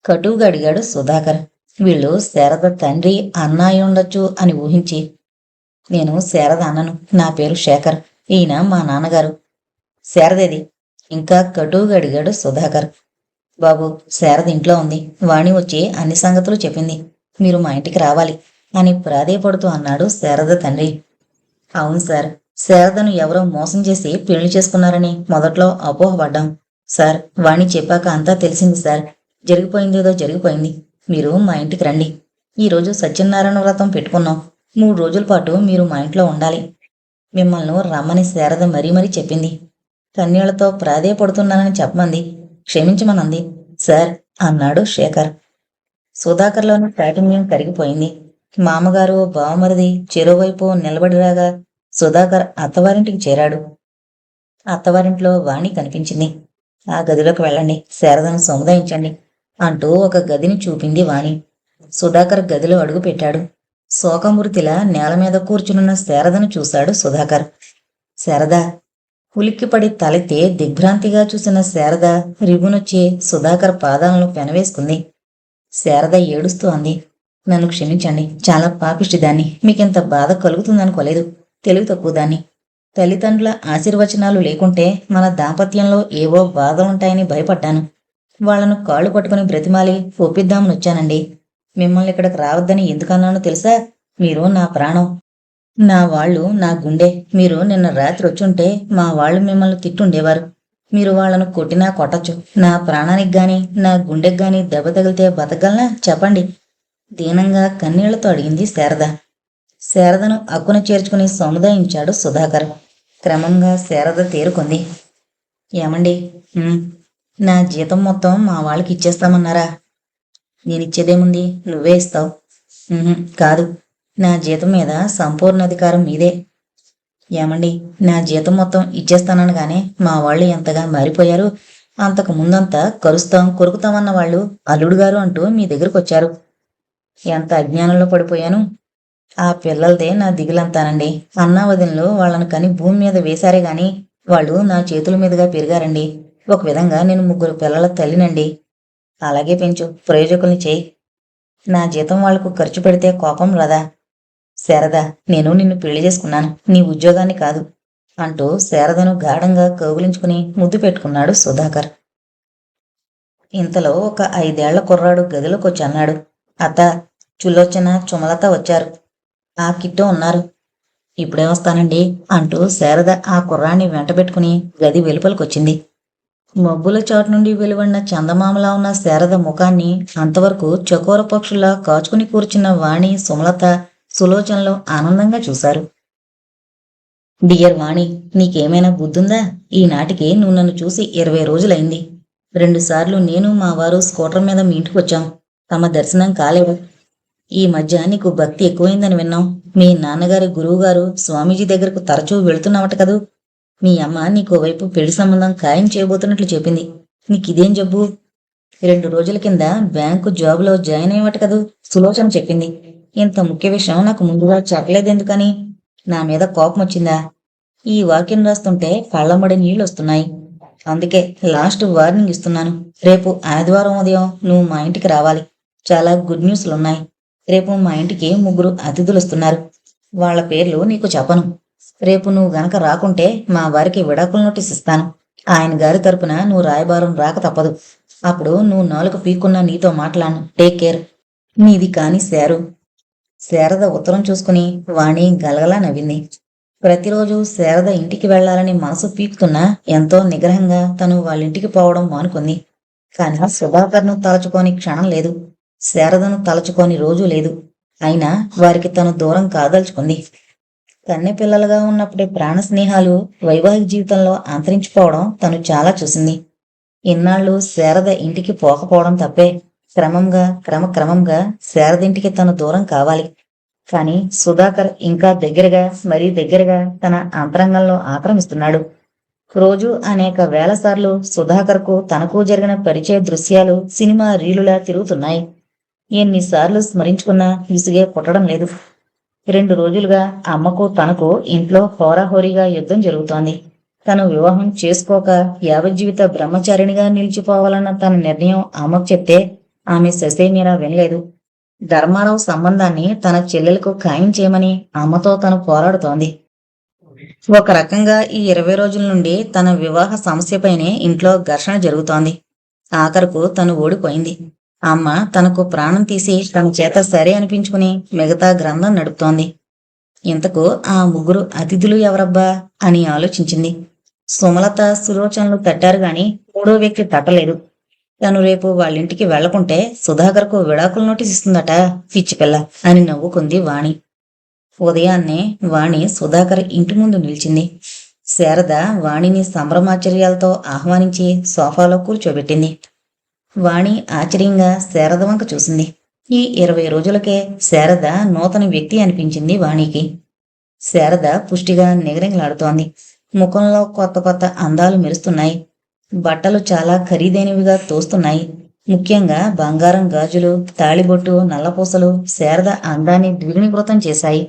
కటువుగా అడిగాడు సుధాకర్. వీళ్ళు శారద తండ్రి, అన్న అయి ఉండొచ్చు అని ఊహించి. నేను శారద అన్నను. నా పేరు శేఖర్. ఈయన మా నాన్నగారు. శారదేది? ఇంకా కటువుగా అడిగాడు సుధాకర్. బాబు, శారద ఇంట్లో ఉంది. వాణి వచ్చి అన్ని సంగతులు చెప్పింది. మీరు మా ఇంటికి రావాలి అని ప్రాధేయపడుతూ అన్నాడు శారద తండ్రి. అవును సార్, శారదను ఎవరో మోసం చేసి పెళ్లి చేసుకున్నారని మొదట్లో అపోహపడ్డాం. సార్, వాణి చెప్పాక అంతా తెలిసింది సార్. జరిగిపోయిందేదో జరిగిపోయింది. మీరు మా ఇంటికి రండి. ఈరోజు సత్యనారాయణ వ్రతం పెట్టుకున్నాం. 3 రోజుల పాటు మీరు మా ఇంట్లో ఉండాలి. మిమ్మల్ని రమ్మని శారద మరీ మరీ చెప్పింది. కన్నీళ్లతో ప్రాధేయపడుతున్నానని చెప్పమంది. క్షమించమనంది. సార్ అన్నాడు శేఖర్. సుధాకర్లోని కాఠిన్యం కరిగిపోయింది. మామగారు, బావమరిది చెరోవైపు నిలబడిరాగా సుధాకర్ అత్తవారింటికి చేరాడు. అత్తవారింట్లో వాణి కనిపించింది. ఆ గదిలోకి వెళ్ళండి, శారదను సముదాయించండి అంటూ ఒక గదిని చూపింది వాణి. సుధాకర్ గదిలో అడుగు పెట్టాడు. శోకమూర్తిలా నేల మీద కూర్చునున్న శారదను చూశాడు సుధాకర్. శారద! ఉలిక్కిపడి తలెత్తి దిగ్భ్రాంతిగా చూసిన శారద రిగునొచ్చి సుధాకర్ పాదాలను పెనవేసుకుంది. శారద ఏడుస్తూ అంది. నన్ను క్షమించండి. చాలా పాపిష్టిదాన్ని. మీకింత బాధ కలుగుతుందనుకోలేదు. తెలివి తక్కువదాన్ని. తల్లిదండ్రుల ఆశీర్వచనాలు లేకుంటే మన దాంపత్యంలో ఏవో బాధలుంటాయని భయపడ్డాను. వాళ్లను కాళ్ళు పట్టుకుని బ్రతిమాలి ఒప్పిద్దామనొచ్చానండి. మిమ్మల్ని ఇక్కడికి రావద్దని ఎందుకన్నానో తెలుసా? మీరు నా ప్రాణం. నా వాళ్ళు నా గుండె. మీరు నిన్న రాత్రి వచ్చుంటే మా వాళ్ళు మిమ్మల్ని తిట్టుండేవారు. మీరు వాళ్లను కొట్టినా కొట్టచ్చు. నా ప్రాణానికి గాని నా గుండెకి గాని దెబ్బ తగిలితే బతకగలనా చెప్పండి? దీనంగా కన్నీళ్లతో అడిగింది శారద. శారదను అక్కున చేర్చుకుని సముదాయించాడు సుధాకర్. క్రమంగా శారద తేరుకుంది. ఏమండి? నా జీతం మొత్తం మా వాళ్ళకి ఇచ్చేస్తామన్నారా? నేనిచ్చేదేముంది? నువ్వే ఇస్తావు. కాదు, నా జీతం మీద సంపూర్ణ అధికారం మీదే. ఏమండి? నా జీతం మొత్తం ఇచ్చేస్తాననగానే మా వాళ్ళు ఎంతగా మారిపోయారు. అంతకు ముందంతా కరుస్తాం కొరుకుతామన్న వాళ్ళు అల్లుడు గారు అంటూ మీ దగ్గరకు వచ్చారు. ఎంత అజ్ఞానంలో పడిపోయాను. ఆ పిల్లలదే నా దిగులంతానండి. అన్నా వదినలు వాళ్ళను కని భూమి మీద వేశారే గాని వాళ్ళు నా చేతుల మీదుగా పెరిగారండి. ఒక విధంగా నేను 3 పిల్లల తల్లినండి. అలాగే పెంచు, ప్రయోజకుల్ని చేయి. నా జీతం వాళ్లకు ఖర్చు పెడితే కోపం రాదా? శారద, నేను నిన్ను పెళ్లి చేసుకున్నాను, నీ ఉద్యోగాన్ని కాదు అంటూ శారదను గాఢంగా కౌగిలించుకుని ముద్దు పెట్టుకున్నాడు సుధాకర్. ఇంతలో ఒక 5 ఏళ్ల కుర్రాడు గదిలోకొచ్చి అన్నాడు. అత్త, చుల్లోచన, చుమలత వచ్చారు. ఆ కిట్టో ఉన్నారు. ఇప్పుడే వస్తానండి అంటూ శారద ఆ కుర్రాన్ని వెంటబెట్టుకుని గది వెలుపలికొచ్చింది. మబ్బుల చాటు నుండి వెలువడిన చందమామలా ఉన్న శారద ముఖాన్ని అంతవరకు చకోర పక్షుల్లా కాచుకుని కూర్చున్న వాణి, సుమలత, సులోచనలో ఆనందంగా చూశారు. డియర్ వాణి, నీకేమైనా బుద్ధుందా? ఈనాటికి నువ్వు నన్ను చూసి 20 రోజులైంది. 2 సార్లు నేను మా వారు స్కూటర్ మీద మీ ఇంటికి వచ్చాం. తమ దర్శనం కాలేవు. ఈ మధ్య నీకు భక్తి ఎక్కువైందని విన్నాం. మీ నాన్నగారి గురువుగారు స్వామీజీ దగ్గరకు తరచూ వెళుతున్నావట కదూ. మీ అమ్మ నీకో వైపు పెళ్లి సంబంధం ఖాయం చేయబోతున్నట్లు చెప్పింది. నీకిదేం జబ్బు? 2 రోజుల కింద బ్యాంకు జాబులో జాయిన్ అయ్యవట కదూ, సులోచన చెప్పింది. ఇంత ముఖ్య విషయం నాకు ముందుగా చెప్పలేదెందుకని? నా మీద కోపం వచ్చిందా? ఈ వాక్యం రాస్తుంటే కళ్ళమ్మడి నీళ్ళొస్తున్నాయి. అందుకే లాస్ట్ వార్నింగ్ ఇస్తున్నాను. రేపు ఆదివారం ఉదయం నువ్వు మా ఇంటికి రావాలి. చాలా గుడ్ న్యూస్లున్నాయి. రేపు మా ఇంటికి 3 అతిథులు వస్తున్నారు. వాళ్ల పేర్లు నీకు చెప్పను. రేపు నువ్వు గనక రాకుంటే మా వారికి విడాకుల నోటీస్ ఇస్తాను. ఆయన గారి తరపున నువ్వు రాయబారం రాక తప్పదు. అప్పుడు నువ్వు నాలుక పీక్కున్నా నీతో మాట్లాడను. Take care. నీది కాని శారు. శారద ఉత్తరం చూసుకుని వాణి గలగలా నవ్వింది. ప్రతిరోజు శారద ఇంటికి వెళ్లాలని మనసు పీకుతున్నా ఎంతో నిగ్రహంగా తను వాళ్ళింటికి పోవడం మానుకుంది. కాని సుధాకర్ను తలచుకోని క్షణం లేదు. శారదను తలచుకోని రోజు లేదు. అయినా వారికి తను దూరం కాదలుచుకుంది. కన్నె పిల్లలుగా ఉన్నప్పుడే ప్రాణ స్నేహాలు వైవాహిక జీవితంలో అంతరించిపోవడం తను చాలా చూసింది. ఇన్నాళ్ళు శారద ఇంటికి పోకపోవడం తప్పే. క్రమక్రమంగా శారదింటికి తను దూరం కావాలి. కాని సుధాకర్ ఇంకా దగ్గరగా, మరీ దగ్గరగా తన అంతరంగంలో ఆక్రమిస్తున్నాడు. రోజు అనేక వేల సార్లు సుధాకర్కు తనకు జరిగిన పరిచయ దృశ్యాలు సినిమా రీలులా తిరుగుతున్నాయి. ఎన్నిసార్లు స్మరించుకున్నా విసుగే పుట్టడం లేదు. 2 రోజులుగా అమ్మకు తనకు ఇంట్లో హోరాహోరీగా యుద్ధం జరుగుతోంది. తను వివాహం చేసుకోక యావజ్జీవిత బ్రహ్మచారిణిగా నిలిచిపోవాలన్న తన నిర్ణయం అమ్మకు చెప్తే ఆమె ససేమిరా వినలేదు. ధర్మారావు సంబంధాన్ని తన చెల్లెలకు ఖాయం చేయమని అమ్మతో తను పోరాడుతోంది. ఒక రకంగా ఈ 20 రోజుల నుండి తన వివాహ సమస్యపైనే ఇంట్లో ఘర్షణ జరుగుతోంది. ఆఖరుకు తను ఓడిపోయింది. అమ్మ తనకు ప్రాణం తీసి తన చేత సరే అనిపించుకుని మిగతా గ్రంథం నడుపుతోంది. ఇంతకు ఆ 3 అతిథులు ఎవరబ్బా అని ఆలోచించింది. సుమలత, సులోచనలు తట్టారు గాని 3వ వ్యక్తి తట్టలేదు. తను రేపు వాళ్ళింటికి వెళ్లకుంటే సుధాకర్కు విడాకుల నోటీస్ ఇస్తుందట పిచ్చిపిల్ల అని నవ్వుకుంది వాణి. ఉదయాన్నే వాణి సుధాకర్ ఇంటి ముందు నిలిచింది. శారద వాణిని సంభ్రమాచర్యాలతో ఆహ్వానించి సోఫాలో కూర్చోబెట్టింది. వాణి ఆశ్చర్యంగా శారద వంక చూసింది. ఈ 20 రోజులకే శారద నూతన వ్యక్తి అనిపించింది వాణికి. శారద పుష్టిగా నిగనిగలాడుతోంది. ముఖంలో కొత్త కొత్త అందాలు మెరుస్తున్నాయి. బట్టలు చాలా ఖరీదైనవిగా తోస్తున్నాయి. ముఖ్యంగా బంగారం గాజులు, తాళిబొట్టు, నల్లపూసలు శారద అందాన్ని ద్విగుణీకృతం చేశాయి.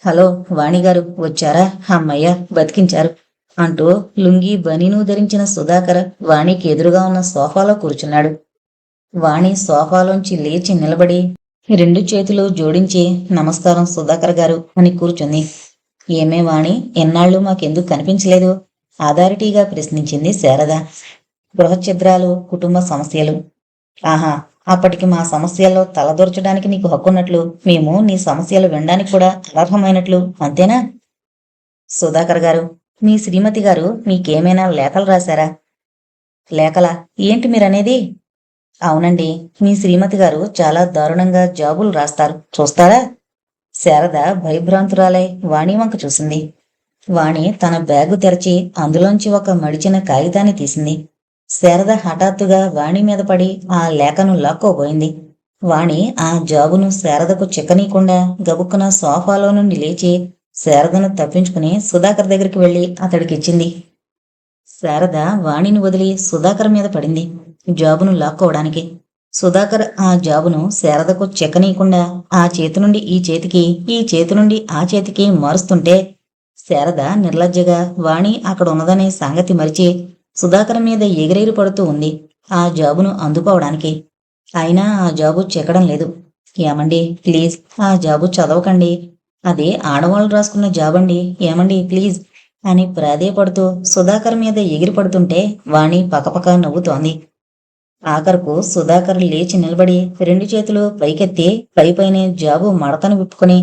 హలో వాణిగారు వచ్చారా? అమ్మయ్య బతికించారు అంటూ లుంగీ బనీను ధరించిన సుధాకర్ వాణికి ఎదురుగా ఉన్న సోఫాలో కూర్చున్నాడు. వాణి సోఫాలోంచి లేచి నిలబడి 2 చేతులు జోడించి నమస్కారం సుధాకర్ గారు అని కూర్చుంది. ఏమే వాణి, ఎన్నాళ్ళు మాకెందుకు కనిపించలేదు? అథారిటీగా ప్రశ్నించింది శారద. గృహఛిద్రాలు, కుటుంబ సమస్యలు. ఆహా, అప్పటికి మా సమస్యల్లో తలదూర్చడానికి నీకు హక్కున్నట్లు మేము నీ సమస్యలు వినడానికి కూడా అనర్హమైనట్లు, అంతేనా? సుధాకర్ గారు, మీ శ్రీమతి గారు మీకేమైనా లేఖలు రాశారా? లేఖలా? ఏంటి మీరనేది? అవునండి, మీ శ్రీమతి గారు చాలా దారుణంగా జాబులు రాస్తారు, చూస్తారా? శారద భయభ్రాంతురాలై వాణి వంక చూసింది. వాణి తన బ్యాగు తెరచి అందులోంచి ఒక మడిచిన కాగితాన్ని తీసింది. శారద హఠాత్తుగా వాణి మీద పడి ఆ లేఖను లాక్కోబోయింది. వాణి ఆ జాబును శారదకు చిక్కనీయకుండా గబుక్కున సోఫాలో నుండి లేచి శారదను తప్పించుకుని సుధాకర్ దగ్గరికి వెళ్లి అతడికిచ్చింది. శారద వాణిని వదిలి సుధాకర్ మీద పడింది జాబును లాక్కోవడానికి. సుధాకర్ ఆ జాబును శారదకు చెక్కనీయకుండా ఆ చేతి నుండి ఈ చేతికి, ఈ చేతి నుండి ఆ చేతికి మారుస్తుంటే శారద నిర్లజ్జగా వాణి అక్కడ ఉన్నదనే సంగతి మరిచి సుధాకర్ మీద ఎగిరేరు పడుతూ ఉంది ఆ జాబును అందుకోవడానికి. అయినా ఆ జాబు చెక్కడం లేదు. ఏమండి ప్లీజ్, ఆ జాబు చదవకండి, అది ఆడవాళ్ళు రాసుకున్న జాబండి, ఏమండి ప్లీజ్ అని ప్రాధేయపడుతూ సుధాకర్ మీద ఎగిరి పడుతుంటే వాణి పకపక నవ్వుతోంది. ఆఖరుకు సుధాకర్ లేచి నిలబడి 2 చేతులు పైకెత్తి పైపైనే జాబు మడతను విప్పుకొని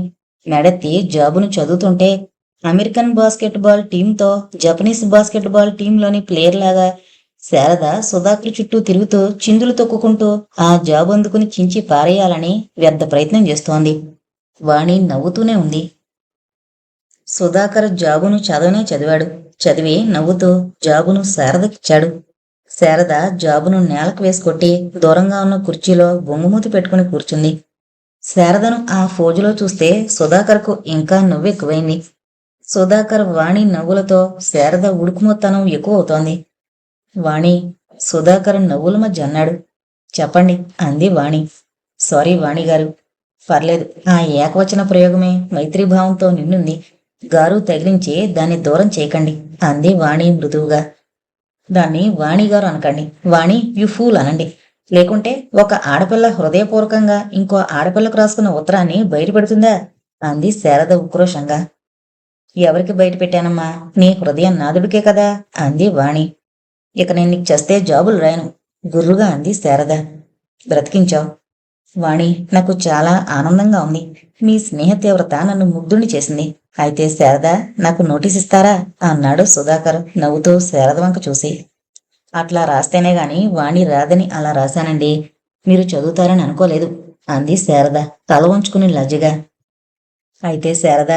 మెడెత్తి జాబును చదువుతుంటే అమెరికన్ బాస్కెట్బాల్ టీంతో జపనీస్ బాస్కెట్బాల్ టీంలోని ప్లేయర్ లాగా శారద సుధాకర్ చుట్టూ తిరుగుతూ చిందులు తొక్కుకుంటూ ఆ జాబు అందుకుని చించి పారేయాలని వ్యర్థ ప్రయత్నం చేస్తోంది. వాణి నవ్వుతూనే ఉంది. సుధాకర్ జాబును చదివాడు. చదివి నవ్వుతూ జాబును శారదకిచ్చాడు. శారద జాబును నేలకు వేసి కొట్టి దూరంగా ఉన్న కుర్చీలో బొంగుమూతి పెట్టుకుని కూర్చుంది. శారదను ఆ ఫోజులో చూస్తే సుధాకర్కు ఇంకా నవ్వెక్కువైంది. సుధాకర్ వాణి నవ్వులతో శారద ఉడుకుమొత్తనం ఎక్కువ అవుతోంది. వాణి, సుధాకర్ నవ్వుల మధ్య అన్నాడు. చెప్పండి అంది వాణి. సారీ వాణిగారు. పర్లేదు, ఆ ఏకవచన ప్రయోగమే మైత్రీభావంతో నిండుంది. గారు తగిలించి దాన్ని దూరం చేయకండి అంది వాణి మృదువుగా. దాన్ని వాణిగారు అనకండి, వాణి యు ఫూల్ అనండి. లేకుంటే ఒక ఆడపిల్ల హృదయపూర్వకంగా ఇంకో ఆడపిల్లకు రాసుకున్న ఉత్తరాన్ని బయటపెడుతుందా అంది శారద ఉక్రోషంగా. ఎవరికి బయట పెట్టానమ్మా, నీ హృదయం నాదుడికే కదా అంది వాణి. ఇక నేను నీకు చేస్తే జాబులు రాయను గుర్రుగా అంది శారద. బ్రతికించావు వాణి, నాకు చాలా ఆనందంగా ఉంది. మీ స్నేహ తీవ్రత నన్ను ముగ్ధుని చేసింది. అయితే శారద, నాకు నోటీస్ ఇస్తారా అన్నాడు సుధాకర్ నవ్వుతూ శారద వంక చూసి. అట్లా రాస్తేనే గాని వాణి రాదని అలా రాశానండి, మీరు చదువుతారని అనుకోలేదు అంది శారద తల వంచుకుని లజ్జగా. అయితే శారద,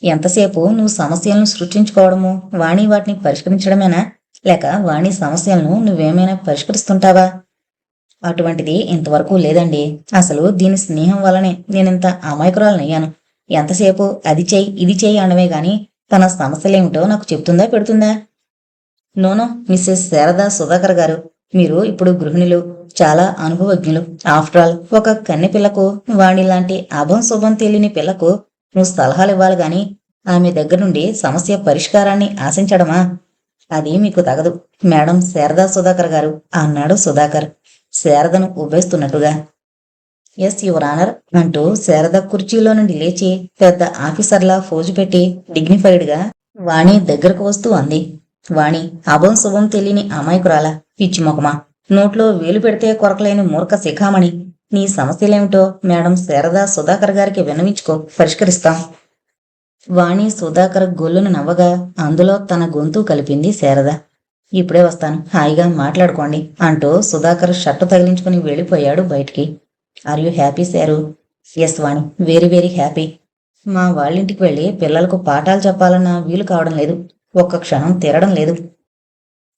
ఎంతసేపు నువ్వు సమస్యలను సృష్టించుకోవడము, వాణి వాటిని పరిష్కరించడమేనా? లేక వాణి సమస్యలను నువ్వేమైనా పరిష్కరిస్తుంటావా? అటువంటిది ఇంతవరకు లేదండి. అసలు దీని స్నేహం వల్లనే నేనింత అమాయకురాలనయ్యాను. ఎంతసేపు అది చెయ్యి ఇది చెయ్యి అనవే గాని తన సమస్యలేమిటో నాకు చెప్తుందా పెడుతుందా? నోనో మిస్సెస్ శారదా సుధాకర్ గారు, మీరు ఇప్పుడు గృహిణులు, చాలా అనుభవజ్ఞులు. ఆఫ్టర్ ఆల్ ఒక కన్నె పిల్లకు, వాణి లాంటి అభం శుభం తెలియని పిల్లకు నువ్వు సలహాలు ఇవ్వాలి గాని ఆమె దగ్గర నుండి సమస్య పరిష్కారాన్ని ఆశించడమా? అది మీకు తగదు మేడం శారదా సుధాకర్ గారు అన్నాడు సుధాకర్ శారదను ఉబ్బేస్తున్నట్టుగా. ఎస్ యువర్ ఆనర్ అంటూ శారద కుర్చీలో నుండి లేచి పెద్ద ఆఫీసర్లా ఫోజు పెట్టి డిగ్నిఫైడ్గా వాణి దగ్గరకు వస్తూ అంది. వాణి, అభం శుభం తెలియని అమాయకురాల, పిచ్చి మొకమా, నోట్లో వేలు పెడితే కొరకలేని మూర్ఖ శిఖామణి, నీ సమస్యలేమిటో మేడం శారదా సుధాకర్ గారికి విన్నవించుకో, పరిష్కరిస్తాం. వాణి సుధాకర్ గొల్లును నవ్వగా అందులో తన గొంతు కలిపింది శారద. ఇప్పుడే వస్తాను, హాయిగా మాట్లాడుకోండి అంటూ సుధాకర్ షర్టు తగిలించుకుని వెళ్ళిపోయాడు బయటికి. Are you happy Saru? Yes Vani, very very happy. మా వాళ్ళింటికి వెళ్ళి పిల్లలకు పాఠాలు చెప్పాలన్నా వీలు కావడం లేదు. ఒక్క క్షణం తీరడం లేదు.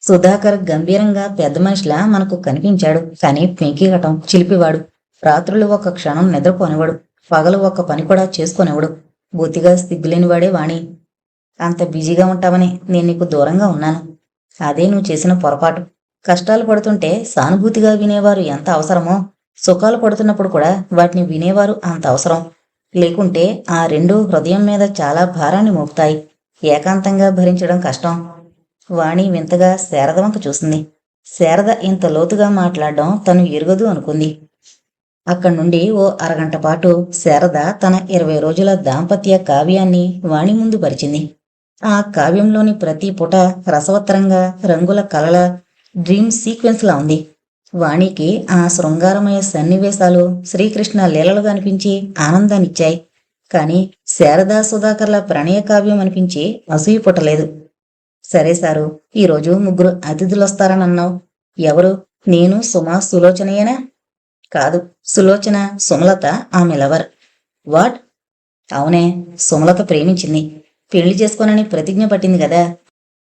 సుధాకర్ గంభీరంగా పెద్ద మనిషిలా మనకు కనిపించాడు. కానీ పెంకిగటం చిలిపివాడు. రాత్రులు ఒక్క క్షణం నిద్రపోనివాడు. పగలు ఒక్క పని కూడా చేసుకునేవాడు. బొత్తిగా సిగ్గులేనివాడే వాణి. అంత బిజీగా ఉంటావని నేను నీకు దూరంగా ఉన్నాను. అదే నువ్వు చేసిన పొరపాటు. కష్టాలు పడుతుంటే సానుభూతిగా వినేవారు ఎంత అవసరమో, సుఖాలు పడుతున్నప్పుడు కూడా వాటిని వినేవారు అంత అవసరం. లేకుంటే ఆ రెండు హృదయం మీద చాలా భారాన్ని మోపుతాయి. ఏకాంతంగా భరించడం కష్టం. వాణి వింతగా శారద వంక చూసింది. శారద ఇంత లోతుగా మాట్లాడడం తను ఎరుగదు అనుకుంది. అక్కడి నుండి ఓ అరగంట పాటు శారద తన 20 రోజుల దాంపత్య కావ్యాన్ని వాణి ముందు పరిచింది. ఆ కావ్యంలోని ప్రతి పుట రసవత్తరంగా, రంగుల కలల డ్రీమ్ సీక్వెన్స్ లా ఉంది. వాణికి ఆ శృంగారమయ సన్నివేశాలు శ్రీకృష్ణ లీలలుగా అనిపించి ఆనందాన్నిచ్చాయి. కాని శారదా సుధాకర్ల ప్రణయ కావ్యం అనిపించి అసూయ పుట్టలేదు. సరే సారు, ఈరోజు 3 అతిథులొస్తారనన్నావు. ఎవరు? నేను, సుమ, సులోచనయేనా? కాదు, సులోచన సుమలత ఆమె లవర్. వాట్? అవునే, సుమలత ప్రేమించింది. పెళ్లి చేసుకోనని ప్రతిజ్ఞ పట్టింది కదా.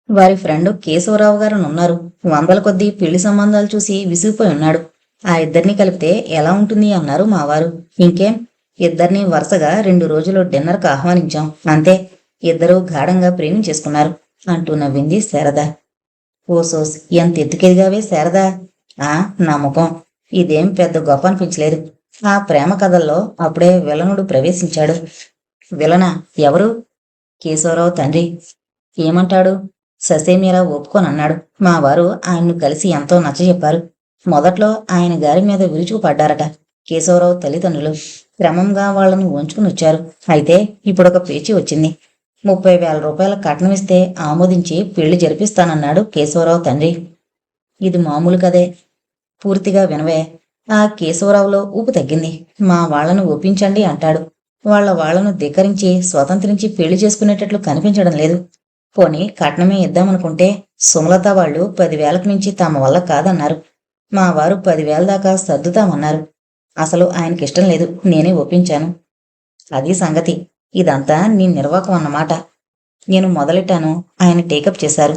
వారి ఫ్రెండ్ కేశవరావు గారు ఉన్నారు. 100 కొద్దీ పెళ్లి సంబంధాలు చూసి విసిగిపోయి ఉన్నాడు. ఆ ఇద్దరిని కలిపితే ఎలా ఉంటుంది అన్నారు మావారు. ఇంకేం, ఇద్దరిని వరుసగా 2 రోజులు డిన్నర్కు ఆహ్వానించాం. అంతే, ఇద్దరూ గాఢంగా ప్రేమించేసుకున్నారు అంటూ నవ్వింది శారద. ఓసోస్, ఎంత ఎత్తుకెదిగావే శారదా. నా ముఖం, ఇదేం పెద్ద గొప్ప అనిపించలేదు. ఆ ప్రేమ కథల్లో అప్పుడే విలనుడు ప్రవేశించాడు. విలనా? ఎవరు? కేశవరావు తండ్రి. ఏమంటాడు? ససేమీరా ఒప్పుకోనన్నాడు. మా వారు ఆయన్ను కలిసి ఎంతో నచ్చజెప్పారు. మొదట్లో ఆయన గారి మీద విరుచుకుపడ్డారట కేశవరావు తల్లిదండ్రులు. క్రమంగా వాళ్లను ఉంచుకుని వచ్చారు. అయితే ఇప్పుడొక పేచీ వచ్చింది. 30,000 రూపాయల కట్నమిస్తే ఆమోదించి పెళ్లి జరిపిస్తానన్నాడు కేశవరావు తండ్రి. ఇది మామూలు కదే. పూర్తిగా వినవే. ఆ కేశవరావులో ఊపు తగ్గింది. మా వాళ్లను ఒప్పించండి అంటాడు. వాళ్లను ధిక్కరించి స్వతంత్రించి పెళ్లి చేసుకునేటట్లు కనిపించడం లేదు. పోనీ కట్నమే ఇద్దామనుకుంటే సుమలత వాళ్ళు 10,000కు మించి తమ వల్ల కాదన్నారు. మా వారు 10,000 దాకా సర్దుతామన్నారు. అసలు ఆయనకిష్టం లేదు. నేనే ఒప్పించాను. అది సంగతి. ఇదంతా నీ నిర్వాకం అన్నమాట. నేను మొదలెట్టాను, ఆయన టేకప్ చేశారు.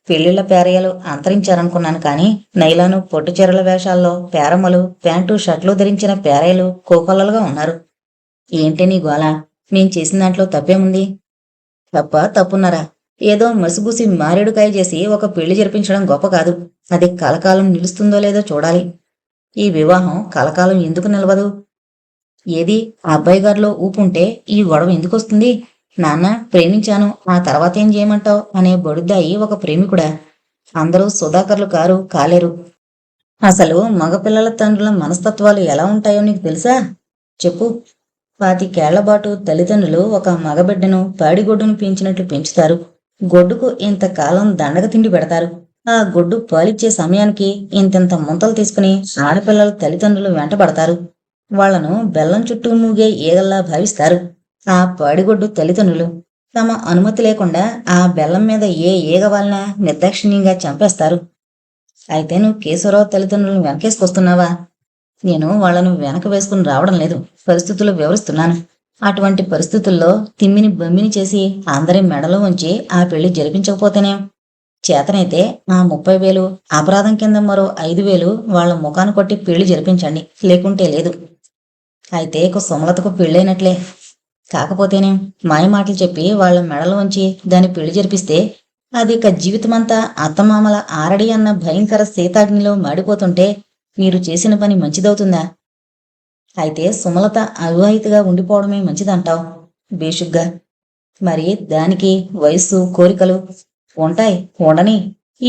పెళ్లిళ్ల పేరయ్యలు అంతరించారనుకున్నాను. కానీ నైలాను పొట్టుచీరల వేషాల్లో పేరమ్మలు, ప్యాంటు షర్ట్లు ధరించిన పేరయ్యలు కోకొల్లలుగా ఉన్నారు. ఏంటి నీ గోల? మేం చేసిన దాంట్లో తప్పేముంది? తప్పున్నారా? ఏదో మసిబూసి మారేడుకాయ చేసి ఒక పెళ్లి జరిపించడం గొప్ప కాదు. అది కలకాలం నిలుస్తుందో లేదో చూడాలి. ఈ వివాహం కలకాలం ఎందుకు నిలవదు? ఏది అబ్బాయి గారిలో ఊపుంటే ఈ గొడవ ఎందుకొస్తుంది? నాన్న, ప్రేమించాను, ఆ తర్వాతేం చేయమంటావు అనే బడుద్దాయి ఒక ప్రేమికుడా? అందరూ సుధాకర్లు కాలేరు. అసలు మగపిల్లల తండ్రుల మనస్తత్వాలు ఎలా ఉంటాయో నీకు తెలుసా? చెప్పు. 25 బాటు తల్లిదండ్రులు ఒక మగబిడ్డను పాడిగొడ్డును పెంచినట్లు పెంచుతారు. గొడ్డుకు ఇంతకాలం దండగ తిండి పెడతారు. ఆ గొడ్డు పాలిచ్చే సమయానికి ఇంతింత ముంతలు తీసుకుని ఆడపిల్లల తల్లిదండ్రులు వెంటబడతారు. వాళ్లను బెల్లం చుట్టూ మూగే ఈగల్లా భావిస్తారు. ఆ పాడిగొడ్డు తల్లిదండ్రులు తమ అనుమతి లేకుండా ఆ బెల్లం మీద ఏ ఈగ వలన నిర్దాక్షిణ్యంగా చంపేస్తారు. అయితే నువ్వు కేశవరావు తల్లిదండ్రులను వెనకేసుకొస్తున్నావా? నేను వాళ్లను వెనక వేసుకుని రావడం లేదు, పరిస్థితులు వివరిస్తున్నాను. అటువంటి పరిస్థితుల్లో తిమ్మిని బమ్మిని చేసి అందరి మెడలో ఉంచి ఆ పెళ్లి జరిపించకపోతేనే, చేతనైతే ఆ 30,000 అపరాధం కింద మరో 5,000 వాళ్ళ ముఖాన కొట్టి పెళ్లి జరిపించండి, లేకుంటే లేదు. అయితే ఇక సుమలతకు పెళ్ళైనట్లే. కాకపోతేనే మాయమాటలు చెప్పి వాళ్ళ మెడలో ఉంచి దాని పెళ్లి జరిపిస్తే అది ఇక జీవితమంతా అత్తమామల ఆరడి అన్న భయంకర శీతాగ్నిలో మాడిపోతుంటే మీరు చేసిన పని మంచిదవుతుందా? అయితే సుమలత అవివాహితగా ఉండిపోవడమే మంచిదంటావు. బేషుగ్గా. మరి దానికి వయస్సు, కోరికలు ఉంటాయి, ఉండని.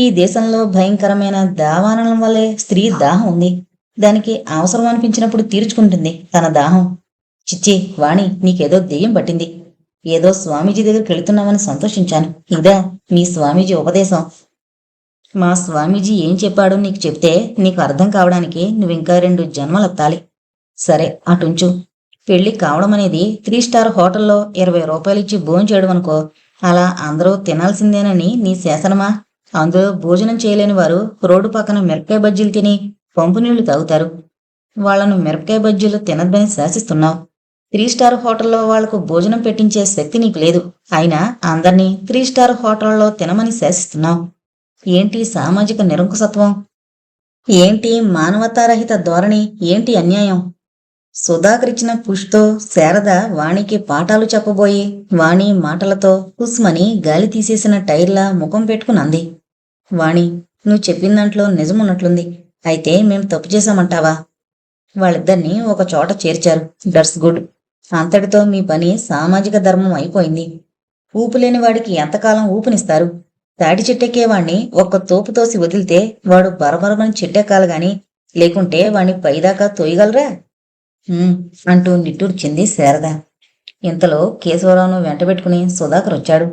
ఈ దేశంలో భయంకరమైన దావానలం వల్లే స్త్రీ దాహం ఉంది. దానికి అవసరం అనిపించినప్పుడు తీర్చుకుంటుంది తన దాహం. చిచ్చి వాణి, నీకేదో దెయ్యం పట్టింది. ఏదో స్వామీజీ దగ్గరికి వెళుతున్నామని సంతోషించాను. ఇదా మీ స్వామీజీ ఉపదేశం? మా స్వామీజీ ఏం చెప్పాడో నీకు చెప్తే నీకు అర్థం కావడానికి నువ్వింకా 2 జన్మలెత్తాలి. సరే అటుంచు. పెళ్లి కావడం అనేది 3 స్టార్ హోటల్లో 20 రూపాయలిచ్చి భోజనం చేయడం అనుకో. అలా అందరూ తినాల్సిందేనని నీ శాసనమా? అందులో భోజనం చేయలేని వారు రోడ్డు పక్కన మిరపకాయ బజ్జీలు తిని పంపు నీళ్లు తాగుతారు. వాళ్లను మిరపకాయ బజ్జీలు తినద్దని శాసిస్తున్నావు. 3 స్టార్ హోటల్లో వాళ్లకు భోజనం పెట్టించే శక్తి నీకు లేదు. అయినా అందర్నీ 3 స్టార్ హోటల్లో తినమని శాసిస్తున్నావు. ఏంటి సామాజిక నిరంకుశత్వం? ఏంటి మానవతారహిత ధోరణి? ఏంటి అన్యాయం? సుధాకరిచ్చిన పుష్తో శారద వాణికి పాఠాలు చెప్పబోయి వాణి మాటలతో కుస్మని గాలి తీసేసిన టైర్లా ముఖం పెట్టుకునంది. వాణి, నువ్వు చెప్పిన దాంట్లో నిజమున్నట్లుంది. అయితే మేం తప్పు చేశామంటావా? వాళ్ళిద్దరినీ ఒక చోట చేర్చారు. That's good. అంతటితో మీ పని సామాజిక ధర్మం అయిపోయింది. ఊపులేని వాడికి ఎంతకాలం ఊపునిస్తారు? తాటి చెట్టెక్కేవాణ్ణి ఒక్క తోపు తోసి వదిలితే వాడు బరబరమని చెట్టెక్కాలి గాని, లేకుంటే వాణ్ణి పైదాకా తోయగలరా? అంటూ నిట్టూర్చింది శారద. ఇంతలో కేశవరావును వెంటబెట్టుకుని సుధాకర్ వచ్చాడు.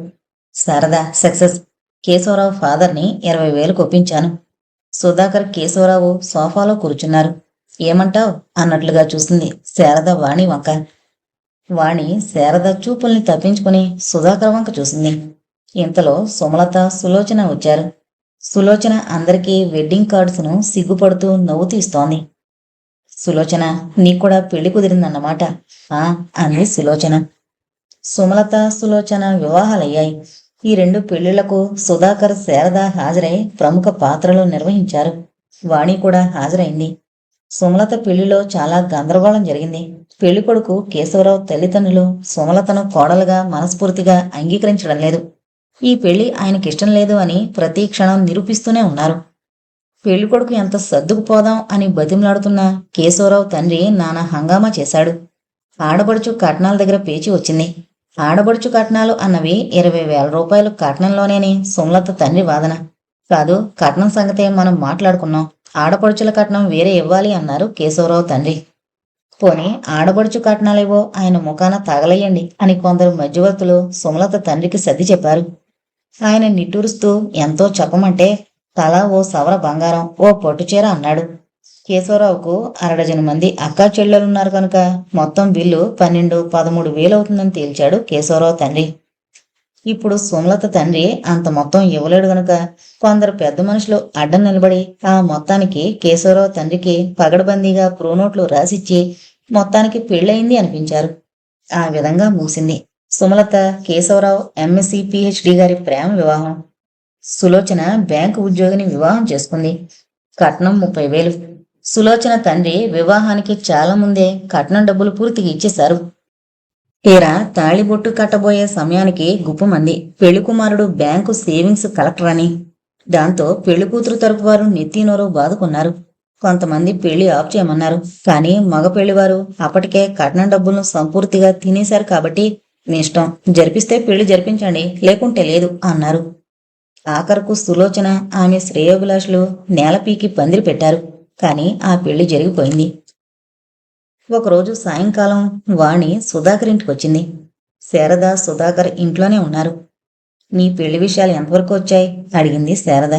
శారద సక్సెస్. కేశవరావు ఫాదర్ని 20,000 ఒప్పించాను. సుధాకర్, కేశవరావు సోఫాలో కూర్చున్నారు. ఏమంటావ్ అన్నట్లుగా చూసింది శారద వాణి వంక. వాణి శారద చూపుల్ని తప్పించుకుని సుధాకర్ వంక చూసింది. ఇంతలో సుమలత, సులోచన వచ్చారు. సులోచన అందరికీ వెడ్డింగ్ కార్డ్స్ను సిగ్గుపడుతూ నవ్వుతూ ఇస్తోంది. సులోచన, నీకూడా పెళ్లి కుదిరిందన్నమాట. అంది సులోచన. సుమలత, సులోచన వివాహాలయ్యాయి. ఈ 2 పెళ్లిళ్లకు సుధాకర్, శారద హాజరై ప్రముఖ పాత్రలు నిర్వహించారు. వాణి కూడా హాజరైంది. సుమలత పెళ్లిలో చాలా గందరగోళం జరిగింది. పెళ్లికొడుకు కేశవరావు తల్లిదండ్రులు సుమలతను కోడలుగా మనస్ఫూర్తిగా అంగీకరించడం లేదు. ఈ పెళ్లి ఆయనకిష్టం లేదు అని ప్రతి క్షణం నిరూపిస్తూనే ఉన్నారు. పెళ్లికొడుకు ఎంత సర్దుకుపోదాం అని బతిమలాడుతున్నా కేశవరావు తండ్రి నానా హంగామా చేశాడు. ఆడబడుచు కట్నాల దగ్గర పేచి వచ్చింది. ఆడబడుచు కట్నాలు అన్నవి 20,000 రూపాయలు కట్నంలోనేని సుమలత తండ్రి వాదన. కాదు, కట్నం సంగతే మనం మాట్లాడుకున్నాం, ఆడపడుచుల కట్నం వేరే ఇవ్వాలి అన్నారు కేశవరావు తండ్రి. పోనీ ఆడబడుచు కట్నాలేవో ఆయన ముఖాన తగలయ్యండి అని కొందరు మధ్యవర్తులు సుమలత తండ్రికి సర్ది చెప్పారు. ఆయన నిట్టూరుస్తూ ఎంతో చెప్పమంటే తలా ఓ సవర బంగారం, ఓ పట్టుచీర అన్నాడు. కేశవరావుకు 1/2 మంది అక్కా చెల్లెలున్నారు కనుక మొత్తం బిల్లు 12-13,000 అవుతుందని తేల్చాడు కేశవరావు తండ్రి. ఇప్పుడు సుమలత తండ్రి అంత మొత్తం ఇవ్వలేడు గనుక కొందరు పెద్ద మనుషులు అడ్డం నిలబడి ఆ మొత్తానికి కేశవరావు తండ్రికి పగడబందీగా ప్రోనోట్లు రాసిచ్చి మొత్తానికి పెళ్ళయింది అనిపించారు. ఆ విధంగా మూసింది సుమలత కేశవరావు MSc PhD గారి ప్రేమ వివాహం. సులోచన బ్యాంకు ఉద్యోగిని వివాహం చేసుకుంది. కట్నం 30,000. సులోచన తండ్రి వివాహానికి చాలా ముందే కట్నం డబ్బులు పూర్తిగా ఇచ్చేశారు. తీరా తాళిబొట్టు కట్టబోయే సమయానికి గుప్పమంది పెళ్లి కుమారుడు బ్యాంకు సేవింగ్స్ కలెక్టర్ అని. దాంతో పెళ్లి కూతురు తరపు వారు నెత్తినోరు బాదుకున్నారు. కొంతమంది పెళ్లి ఆఫ్ చేయమన్నారు. కానీ మగ పెళ్లివారు అప్పటికే కట్నం డబ్బులను సంపూర్తిగా తినేశారు కాబట్టి మీ ఇష్టం, జరిపిస్తే పెళ్లి జరిపించండి, లేకుంటే లేదు అన్నారు. ఆఖరకు సులోచన, ఆమె శ్రేయోభిలాషులు నేలపీకి పందిరి పెట్టారు. కానీ ఆ పెళ్లి జరిగిపోయింది. ఒకరోజు సాయంకాలం వాణి సుధాకర్ ఇంటికొచ్చింది. శారద, సుధాకర్ ఇంట్లోనే ఉన్నారు. నీ పెళ్లి విషయాలు ఎంతవరకు వచ్చాయి అడిగింది శారద.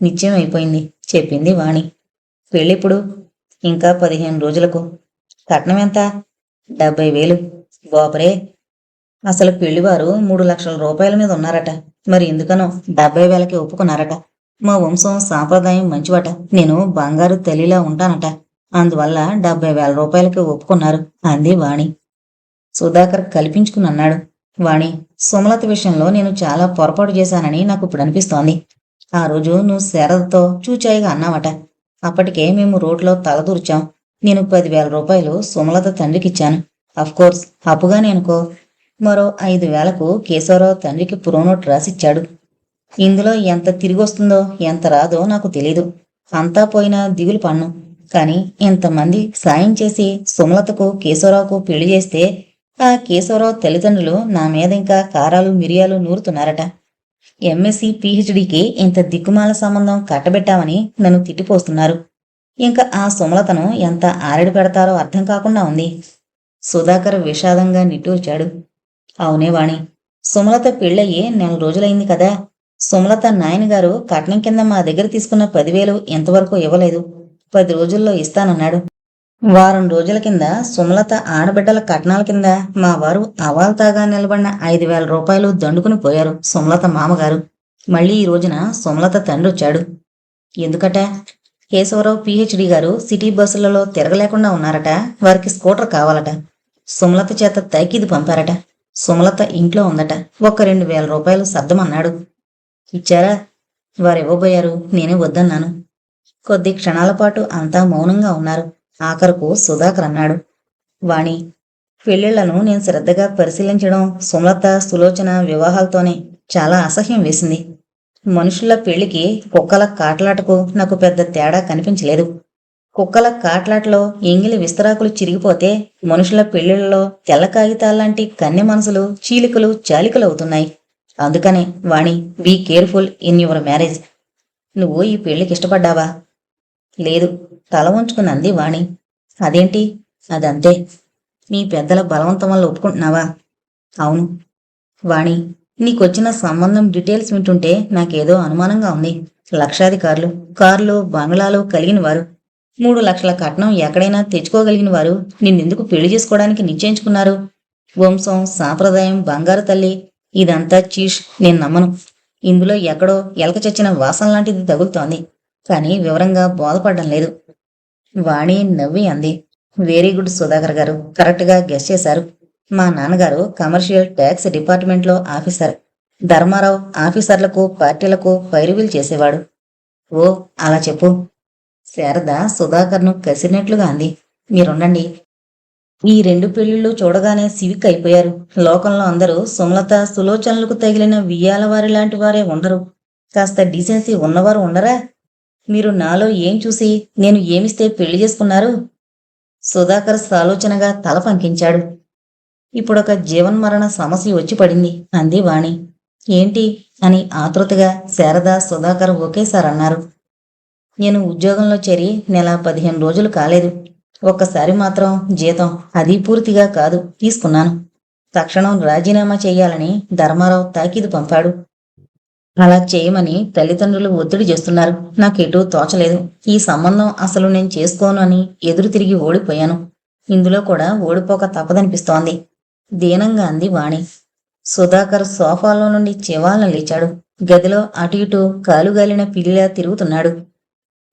నిశ్చయం అయిపోయింది చెప్పింది వాణి. పెళ్ళిప్పుడు? ఇంకా 15 రోజులకు. కట్నం ఎంత? 70,000. బాబరే, అసలు పెళ్లివారు 3 లక్షల రూపాయల మీద ఉన్నారట. మరి ఎందుకనో 70,000కి ఒప్పుకున్నారట. మా వంశం సాంప్రదాయం మంచివట. నేను బంగారు తల్లిలా ఉంటానట. అందువల్ల 70,000 రూపాయలకి ఒప్పుకున్నారు అంది వాణి. సుధాకర్ కల్పించుకుని అన్నాడు. వాణి, సుమలత విషయంలో నేను చాలా పొరపాటు చేశానని నాకు ఇప్పుడు అనిపిస్తోంది. ఆ రోజు నువ్వు శారదతో చూచాయిగా అన్నావట. అప్పటికే మేము రోడ్లో తలదూర్చాం. నేను 10,000 రూపాయలు సుమలత తండ్రికిచ్చాను. అఫ్కోర్స్ అప్పుగానే అనుకో. మరో 5,000కు కేశవరావు తండ్రికి ప్రోనోట్ రాసిచ్చాడు. ఇందులో ఎంత తిరిగొస్తుందో ఎంత రాదో నాకు తెలీదు. అంతా పోయినా దిగులు పన్ను. కాని ఇంతమంది సాయం చేసి సుమలతకు కేశవరావుకు పెళ్లి చేస్తే ఆ కేశవరావు తల్లిదండ్రులు నా మీద ఇంకా కారాలు మిరియాలు నూరుతున్నారట. ఎంఎస్సి పిహెచ్డికి ఇంత దిక్కుమాల సంబంధం కట్టబెట్టామని నన్ను తిట్టిపోస్తున్నారు. ఇంకా ఆ సుమలతను ఎంత ఆరడి పెడతారో అర్థం కాకుండా ఉంది. సుధాకర్ విషాదంగా నిట్టూర్చాడు. అవునే వాణి, సుమలత పెళ్ళయ్యి 4 రోజులైంది కదా. సుమలత నాయనగారు కట్నం కింద మా దగ్గర తీసుకున్న 10,000 ఇంతవరకు ఇవ్వలేదు. 10 రోజుల్లో ఇస్తానన్నాడు. వారం రోజుల కింద సుమలత ఆడబిడ్డల కట్నాల కింద మా వారు అవాల్తాగా నిలబడిన 5,000 రూపాయలు దండుకుని పోయారు సుమలత మామగారు. మళ్ళీ ఈ రోజున సుమలత తండ్రి వచ్చాడు. ఎందుకట? కేశవరావు పిహెచ్డి గారు సిటీ బస్సులలో తిరగలేకుండా ఉన్నారట. వారికి స్కూటర్ కావాలట. సుమలత చేత తైకీదు పంపారట. సుమలత ఇంట్లో ఉందట. ఒక్క 2,000 రూపాయలు సర్దమన్నాడు. ఇచ్చారా? వారివ్వబోయారు. నేనే వద్దన్నాను. కొద్ది క్షణాల పాటు అంతా మౌనంగా ఉన్నారు. ఆఖరుకు సుధాకర్ అన్నాడు. వాణి, పెళ్లిళ్లను నేను శ్రద్ధగా పరిశీలించడం సుమలత సులోచన వివాహాలతోనే చాలా అసహ్యం వేసింది. మనుషుల పెళ్లికి కుక్కల కాట్లాటకు నాకు పెద్ద తేడా కనిపించలేదు. కుక్కల కాట్లాటలో ఎంగిలి విస్తరాకులు చిరిగిపోతే మనుషుల పెళ్లిళ్లలో తెల్ల కాగితాల్లాంటి కన్నె మనసులు చీలికలు చాలికలు అవుతున్నాయి. అందుకనే Vani, be careful in your marriage. నువ్వు ఈ పెళ్లికి ఇష్టపడ్డావా? లేదు, తల ఉంచుకుని అంది వాణి. అదేంటి? అదంతే. మీ పెద్దల బలవంతం వల్ల ఒప్పుకుంటున్నావా? అవును. వాణి, నీకొచ్చిన సంబంధం డీటెయిల్స్ వింటుంటే నాకేదో అనుమానంగా ఉంది. లక్షాధికారులు, కార్లు బంగ్లాలు కలిగిన వారు, 3 లక్షల కట్నం ఎక్కడైనా తెచ్చుకోగలిగిన వారు నిన్నెందుకు పెళ్లి చేసుకోవడానికి నిశ్చయించుకున్నారు? వంశం, సాంప్రదాయం, బంగారు తల్లి, ఇదంతా చీష్. నేను నమ్మను. ఇందులో ఎక్కడో ఎలక చచ్చిన వాసన లాంటిది తగులుతోంది. కానీ వివరంగా బోధపడడం లేదు. వాణి నవ్వి అంది. వెరీ గుడ్ సుధాకర్ గారు, కరెక్ట్గా గెస్ చేశారు. మా నాన్నగారు కమర్షియల్ ట్యాక్స్ డిపార్ట్మెంట్లో ఆఫీసర్. ధర్మారావు ఆఫీసర్లకు పార్టీలకు పైరువీలు చేసేవాడు. ఓ, అలా చెప్పు. శారద సుధాకర్ను కసిరినట్లుగా అంది. మీరుండండి. ఈ 2 పెళ్లిళ్ళు చూడగానే సివిక్ అయిపోయారు. లోకంలో అందరూ సుమలత సులోచనలకు తగిలిన వియ్యాలవారి లాంటి వారే ఉండరు. కాస్త డీసెన్సీ ఉన్నవారు ఉండరా? మీరు నాలో ఏం చూసి నేను ఏమిస్తే పెళ్లి చేసుకున్నారు? సుధాకర్ సాలోచనగా తల పంకించాడు. ఇప్పుడొక జీవన్మరణ సమస్య వచ్చి పడింది అంది వాణి. ఏంటి అని ఆతృతగా శారద సుధాకర్ ఒకేసారి అన్నారు. నేను ఉద్యోగంలో చేరి నెల 15 రోజులు కాలేదు. ఒక్కసారి మాత్రం జీతం, అది పూర్తిగా కాదు, తీసుకున్నాను. తక్షణం రాజీనామా చెయ్యాలని ధర్మారావు తాకీదు పంపాడు. అలా చేయమని తల్లిదండ్రులు ఒత్తిడి చేస్తున్నారు. నాకెటూ తోచలేదు. ఈ సంబంధం అసలు నేను చేసుకోను అని ఎదురు తిరిగి ఓడిపోయాను. ఇందులో కూడా ఓడిపోక తప్పదనిపిస్తోంది దీనంగా అంది వాణి. సుధాకర్ సోఫాలో నుండి చివాలన లేచాడు. గదిలో అటు ఇటు కాలుగాలిన పిల్లిలా తిరుగుతున్నాడు.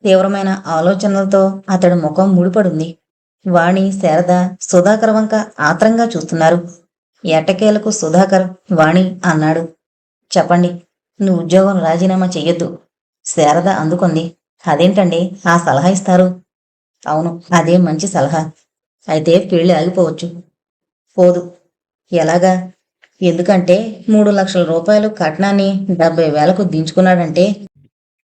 తీవ్రమైన ఆలోచనలతో అతడి ముఖం ముడిపడుంది. వాణి, శారద సుధాకర్ వంక ఆత్రంగా చూస్తున్నారు. ఎట్టకేలకు సుధాకర్ వాణి అన్నాడు. చెప్పండి, నువ్వు ఉద్యోగం రాజీనామా చెయ్యొద్దు. శారద అందుకుంది. అదేంటండి ఆ సలహా ఇస్తారు? అవును, అదే మంచి సలహా. అయితే పెళ్లి ఆగిపోవచ్చు. పోదు. ఎలాగా? ఎందుకంటే 3 లక్షల రూపాయలు కట్నాన్ని 70,000కు దించుకున్నాడంటే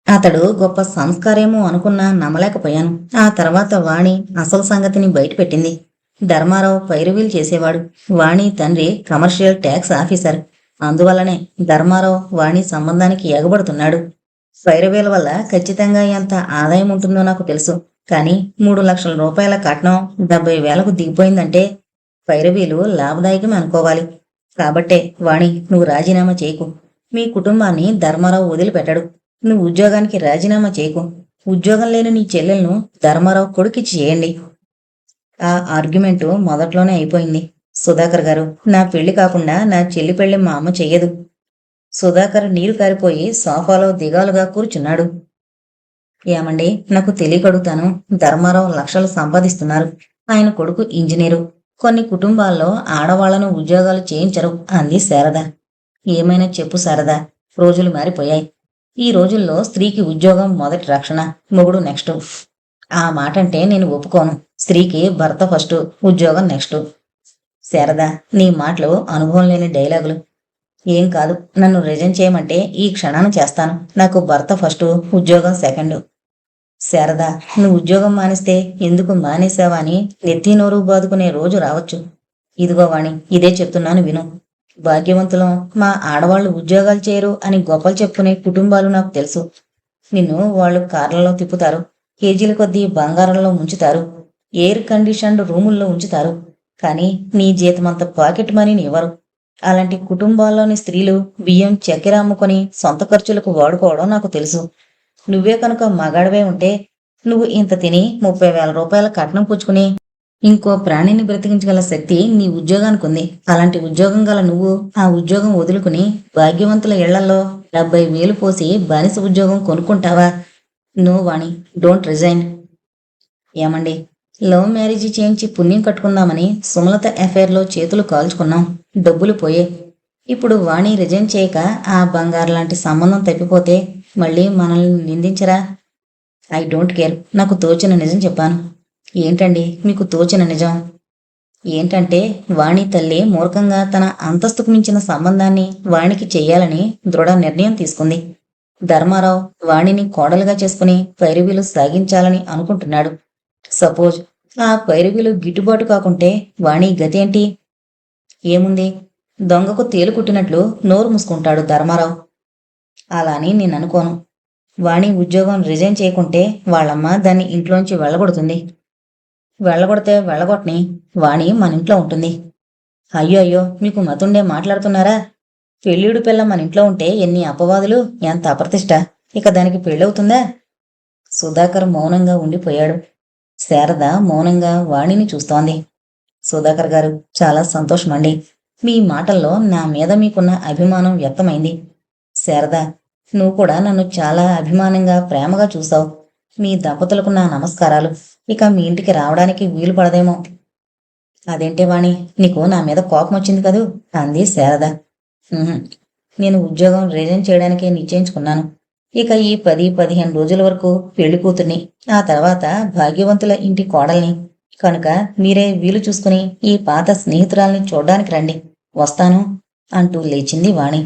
అతడు గొప్ప సంస్కారేమో అనుకున్నా నమ్మలేకపోయాను. ఆ తర్వాత వాణి అసలు సంగతిని బయటపెట్టింది. ధర్మారావు పైరువీలు చేసేవాడు. వాణి తండ్రి కమర్షియల్ ట్యాక్స్ ఆఫీసర్. అందువల్లనే ధర్మారావు వాణి సంబంధానికి ఎగబడుతున్నాడు. పైరువీల వల్ల ఖచ్చితంగా ఎంత ఆదాయం ఉంటుందో నాకు తెలుసు. కానీ 3 లక్షల రూపాయల కట్నం 70,000కు దిగిపోయిందంటే పైరువీలు లాభదాయకమే అనుకోవాలి. కాబట్టే వాణి, నువ్వు రాజీనామా చేయకు. మీ కుటుంబాన్ని ధర్మారావు వదిలిపెట్టడు. నువ్వు ఉద్యోగానికి రాజీనామా చేయకు. ఉద్యోగం లేని నీ చెల్లెలను ధర్మారావు కొడుకిచ్చి చేయండి. ఆ ఆర్గ్యుమెంటు మొదట్లోనే అయిపోయింది. సుధాకర్ గారు, నా పెళ్లి కాకుండా నా చెల్లి పెళ్లి మా అమ్మ చెయ్యదు. సుధాకర్ నీరు కారిపోయి సోఫాలో దిగాలుగా కూర్చున్నాడు. ఏమండి, నాకు తెలియకడుగుతాను. ధర్మారావు లక్షలు సంపాదిస్తున్నారు. ఆయన కొడుకు ఇంజనీరు. కొన్ని కుటుంబాల్లో ఆడవాళ్లను ఉద్యోగాలు చేయించరు అంది శారద. ఏమైనా చెప్పు శారద. రోజులు మారిపోయాయి. ఈ రోజుల్లో స్త్రీకి ఉద్యోగం మొదటి రక్షణ, మొగుడు నెక్స్ట్. ఆ మాటంటే నేను ఒప్పుకోను. స్త్రీకి భర్త ఫస్ట్, ఉద్యోగం నెక్స్ట్. శారద, నీ మాటలు అనుభవం లేని డైలాగులు. ఏం కాదు, నన్ను రిజైన్ చేయమంటే ఈ క్షణాన చేస్తాను. నాకు భర్త ఫస్ట్, ఉద్యోగం సెకండ్. శారద, నువ్వు ఉద్యోగం మానేస్తే ఎందుకు మానేశావా అని నెత్తి నోరు బాదుకునే రోజు రావచ్చు. ఇదిగో వాణి, ఇదే చెప్తున్నాను విను. భాగ్యవంతులం మా ఆడవాళ్లు ఉద్యోగాలు చేయరు అని గొప్పలు చెప్పుకునే కుటుంబాలు నాకు తెలుసు. నిన్ను వాళ్ళు కార్లలో తిప్పుతారు, కేజీల కొద్దీ బంగారంలో ముంచుతారు, ఎయిర్ కండిషన్డ్ రూముల్లో ఉంచుతారు. కానీ నీ జీతమంత పాకెట్ మనీని ఇవ్వరు. అలాంటి కుటుంబాల్లోని స్త్రీలు బియ్యం చక్కెర అమ్ముకొని సొంత ఖర్చులకు వాడుకోవడం నాకు తెలుసు. నువ్వే కనుక మగాడివే ఉంటే నువ్వు ఇంత తిని 30,000 రూపాయల కట్నం పుచ్చుకుని ఇంకో ప్రాణిని బ్రతికించగల శక్తి నీ ఉద్యోగానికి ఉంది. అలాంటి ఉద్యోగం గల నువ్వు ఆ ఉద్యోగం వదులుకుని భాగ్యవంతుల ఇళ్లలో 70,000 పోసి బానిస ఉద్యోగం కొనుక్కుంటావా? No Vani, don't resign. ఏమండి, లవ్ మ్యారేజీ చేయించి పుణ్యం కట్టుకుందామని సుమలత అఫైర్లో చేతులు కాల్చుకున్నాం. డబ్బులు పోయే. ఇప్పుడు వాణి రిజైన్ చేయక ఆ బంగారు లాంటి సంబంధం తప్పిపోతే మళ్ళీ మనల్ని నిందించరా? I don't care. నాకు తోచిన నిజం చెప్పాను. ఏంటండి మీకు తోచిన నిజం? ఏంటంటే వాణి తల్లి మూర్ఖంగా తన అంతస్తుకు మించిన సంబంధాన్ని వాణికి చెయ్యాలని దృఢ నిర్ణయం తీసుకుంది. ధర్మారావు వాణిని కోడలుగా చేసుకుని పైరువీలు సాగించాలని అనుకుంటున్నాడు. సపోజ్ ఆ పైరువీలు గిట్టుబాటు కాకుంటే వాణి గతేంటి? ఏముంది, దొంగకు తేలు కుట్టినట్లు నోరు మూసుకుంటాడు ధర్మారావు. అలా అని నేను అనుకోను. వాణి ఉద్యోగం రిజైన్ చేయకుంటే వాళ్ళమ్మ దాన్ని ఇంట్లోంచి వెళ్ళగొడుతుంది. వెళ్ళగొడితే వెళ్ళగొట్టని, వాణి మన ఇంట్లో ఉంటుంది. అయ్యో అయ్యో, మీకు మతుండే మాట్లాడుతున్నారా? పెళ్ళిడు పిల్ల మన ఇంట్లో ఉంటే ఎన్ని అపవాదులు, ఎంత అప్రతిష్ట. ఇక దానికి పెళ్ళవుతుందా? సుధాకర్ మౌనంగా ఉండిపోయాడు. శారద మౌనంగా వాణిని చూస్తోంది. సుధాకర్ గారు, చాలా సంతోషమండి. మీ మాటల్లో నా మీద మీకున్న అభిమానం వ్యక్తమైంది. శారద, నువ్వు కూడా నన్ను చాలా అభిమానంగా ప్రేమగా చూసావు. మీ దంపతులకు నా నమస్కారాలు. ఇక మీ ఇంటికి రావడానికి వీలు పడదేమో. అదేంటే వాణి, నీకు నా మీద కోపం వచ్చింది కదూ అంది శారద. నేను ఉద్యోగం రిజైన్ చేయడానికే నిశ్చయించుకున్నాను. ఇక ఈ 10-15 రోజుల వరకు పెళ్లి కూతుర్ని, ఆ తర్వాత భాగ్యవంతుల ఇంటి కోడల్ని. కనుక మీరే వీలు చూసుకుని ఈ పాత స్నేహితురాల్ని చూడ్డానికి రండి. వస్తాను అంటూ లేచింది వాణి.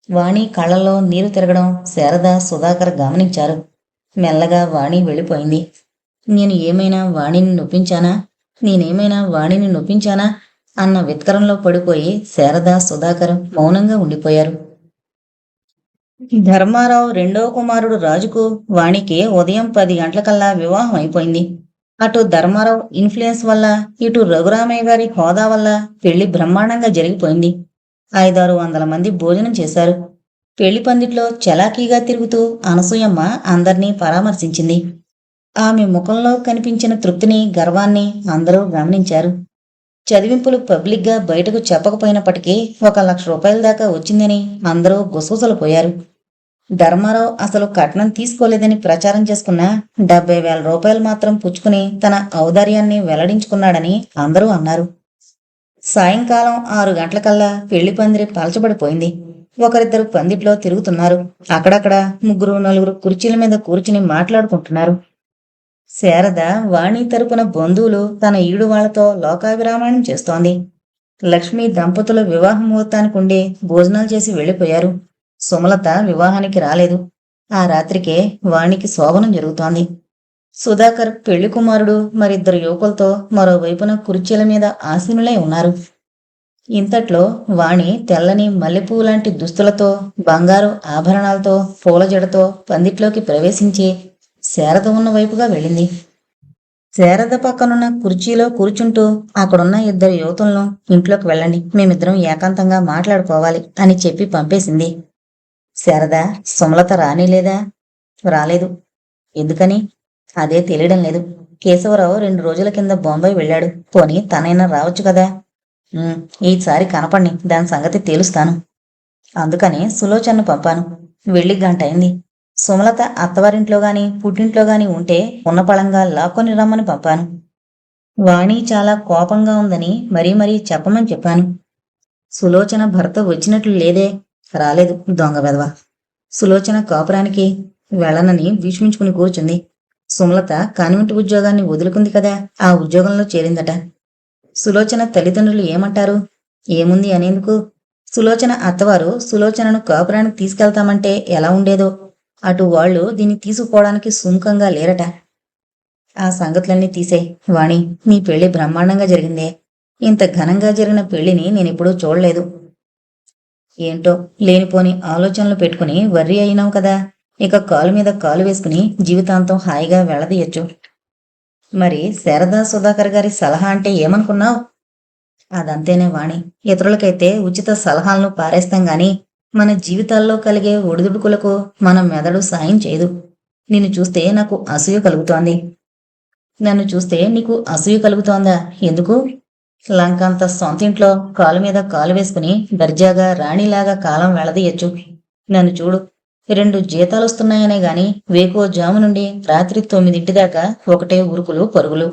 వాణి కళ్ళల్లో నీరు తిరగడం శారద, సుధాకర్ గమనించారు. మెల్లగా వాణి వెళ్ళిపోయింది. నేనేమైనా వాణిని నొప్పించానా అన్న విత్కరంలో పడిపోయి శారద, సుధాకర్ మౌనంగా ఉండిపోయారు. ధర్మారావు రెండో కుమారుడు రాజుకు వాణికి ఉదయం 10 గంటలకల్లా వివాహం అయిపోయింది. అటు ధర్మారావు ఇన్ఫ్లుయెన్స్ వల్ల, ఇటు రఘురామయ్య గారి హోదా వల్ల పెళ్లి బ్రహ్మాండంగా జరిగిపోయింది. 500-600 మంది భోజనం చేశారు. పెళ్లి పందిట్లో చలాకీగా తిరుగుతూ అనసూయమ్మ అందర్నీ పరామర్శించింది. ఆమె ముఖంలో కనిపించిన తృప్తిని, గర్వాన్ని అందరూ గమనించారు. చదివింపులు పబ్లిక్గా బయటకు చెప్పకపోయినప్పటికీ 1,00,000 రూపాయల దాకా వచ్చిందని అందరూ గుసగుసలు పోయారు. ధర్మారావు అసలు కట్నం తీసుకోలేదని ప్రచారం చేసుకున్న 70,000 రూపాయలు మాత్రం పుచ్చుకుని తన ఔదార్యాన్ని వెల్లడించుకున్నాడని అందరూ అన్నారు. సాయంకాలం 6 గంటలకల్లా పెళ్లి పందిరి పలచబడిపోయింది. ఒకరిద్దరు పందిట్లో తిరుగుతున్నారు. అక్కడక్కడ 3-4 కుర్చీల మీద కూర్చుని మాట్లాడుకుంటున్నారు. శారద వాణి తరపున బంధువులు తన ఈడు వాళ్లతో లోకాభిరామాయణం చేస్తోంది. లక్ష్మి దంపతుల వివాహ ముహూర్తానికి ఉండి భోజనాలు చేసి వెళ్లిపోయారు. సుమలత వివాహానికి రాలేదు. ఆ రాత్రికే వాణికి శోభనం జరుగుతోంది. సుధాకర్ పెళ్లి కుమారుడు మరిద్దరు యువకులతో మరోవైపున కుర్చీల మీద ఆసీనులై ఉన్నారు. ఇంతట్లో వాణి తెల్లని మల్లెపువ్వు లాంటి దుస్తులతో, బంగారు ఆభరణాలతో, పూల జడతో పందిట్లోకి ప్రవేశించి శారద ఉన్న వైపుగా వెళ్ళింది. శారద పక్కనున్న కుర్చీలో కూర్చుంటూ అక్కడున్న 2 యువతులను ఇంట్లోకి వెళ్ళండి, మేమిద్దరం ఏకాంతంగా మాట్లాడుకోవాలి అని చెప్పి పంపేసింది. శారద, సుమలత రానేలేదా? రాలేదు. ఎందుకని? అదే తెలియడం లేదు. కేశవరావు 2 రోజుల కింద బొంబాయి వెళ్ళాడు. పోనీ తనైనా రావచ్చు కదా. ఈసారి కనపడిని దాని సంగతి తేలుస్తాను. అందుకని సులోచనను పంపాను. వెళ్ళి 1 గంట అయింది. సుమలత అత్తవారింట్లో గాని పుట్టింట్లో గాని ఉంటే ఉన్నపళంగా లాక్కొని రమ్మని పంపాను. వాణి చాలా కోపంగా ఉందని మరీ మరీ చెప్పమని చెప్పాను. సులోచన భర్త వచ్చినట్లు లేదే. రాలేదు దొంగ వెధవ. సులోచన కాపురానికి వెళ్ళనని భీష్మించుకుని కూర్చుంది. సుమలత కాన్వెంట్ ఉద్యోగాన్ని వదులుకుంది కదా, ఆ ఉద్యోగంలో చేరిందట. సులోచన తల్లిదండ్రులు ఏమంటారు? ఏముంది అనేందుకు? సులోచన అత్తవారు సులోచనను కాపురానికి తీసుకెళ్తామంటే ఎలా ఉండేదో. అటు వాళ్ళు దీన్ని తీసుకుపోవడానికి సుముఖంగా లేరట. ఆ సంగతులన్నీ తీసేయ్ వాణి. నీ పెళ్లి బ్రహ్మాండంగా జరిగిందే. ఇంత ఘనంగా జరిగిన పెళ్లిని నేనెప్పుడూ చూడలేదు. ఏంటో లేనిపోని ఆలోచనలు పెట్టుకుని వర్రీ అయినావు కదా. ఇక కాలు మీద కాలు వేసుకుని జీవితాంతం హాయిగా వెళ్ళదీయచ్చు. మరి శారదా సుధాకర్ గారి సలహా అంటే ఏమనుకున్నావు? అదంతేనే వాణి. ఇతరులకైతే ఉచిత సలహాలను పారేస్తాం గాని మన జీవితాల్లో కలిగే ఒడిదుడుకులకు మన మెదడు సాయం చేయదు. నిన్ను చూస్తే నాకు అసూయ కలుగుతోంది. నన్ను చూస్తే నీకు అసూయ కలుగుతోందా? ఎందుకు? లంకంత సొంతింట్లో కాలు మీద కాలు వేసుకుని దర్జాగా రాణిలాగా కాలం వెళ్లదీయచ్చు. నన్ను చూడు. 2 జీతాలొస్తున్నాయనే గాని వేకువ జాము నుండి రాత్రి 9 దాకా ఒకటే ఉరుకులు పరుగులు.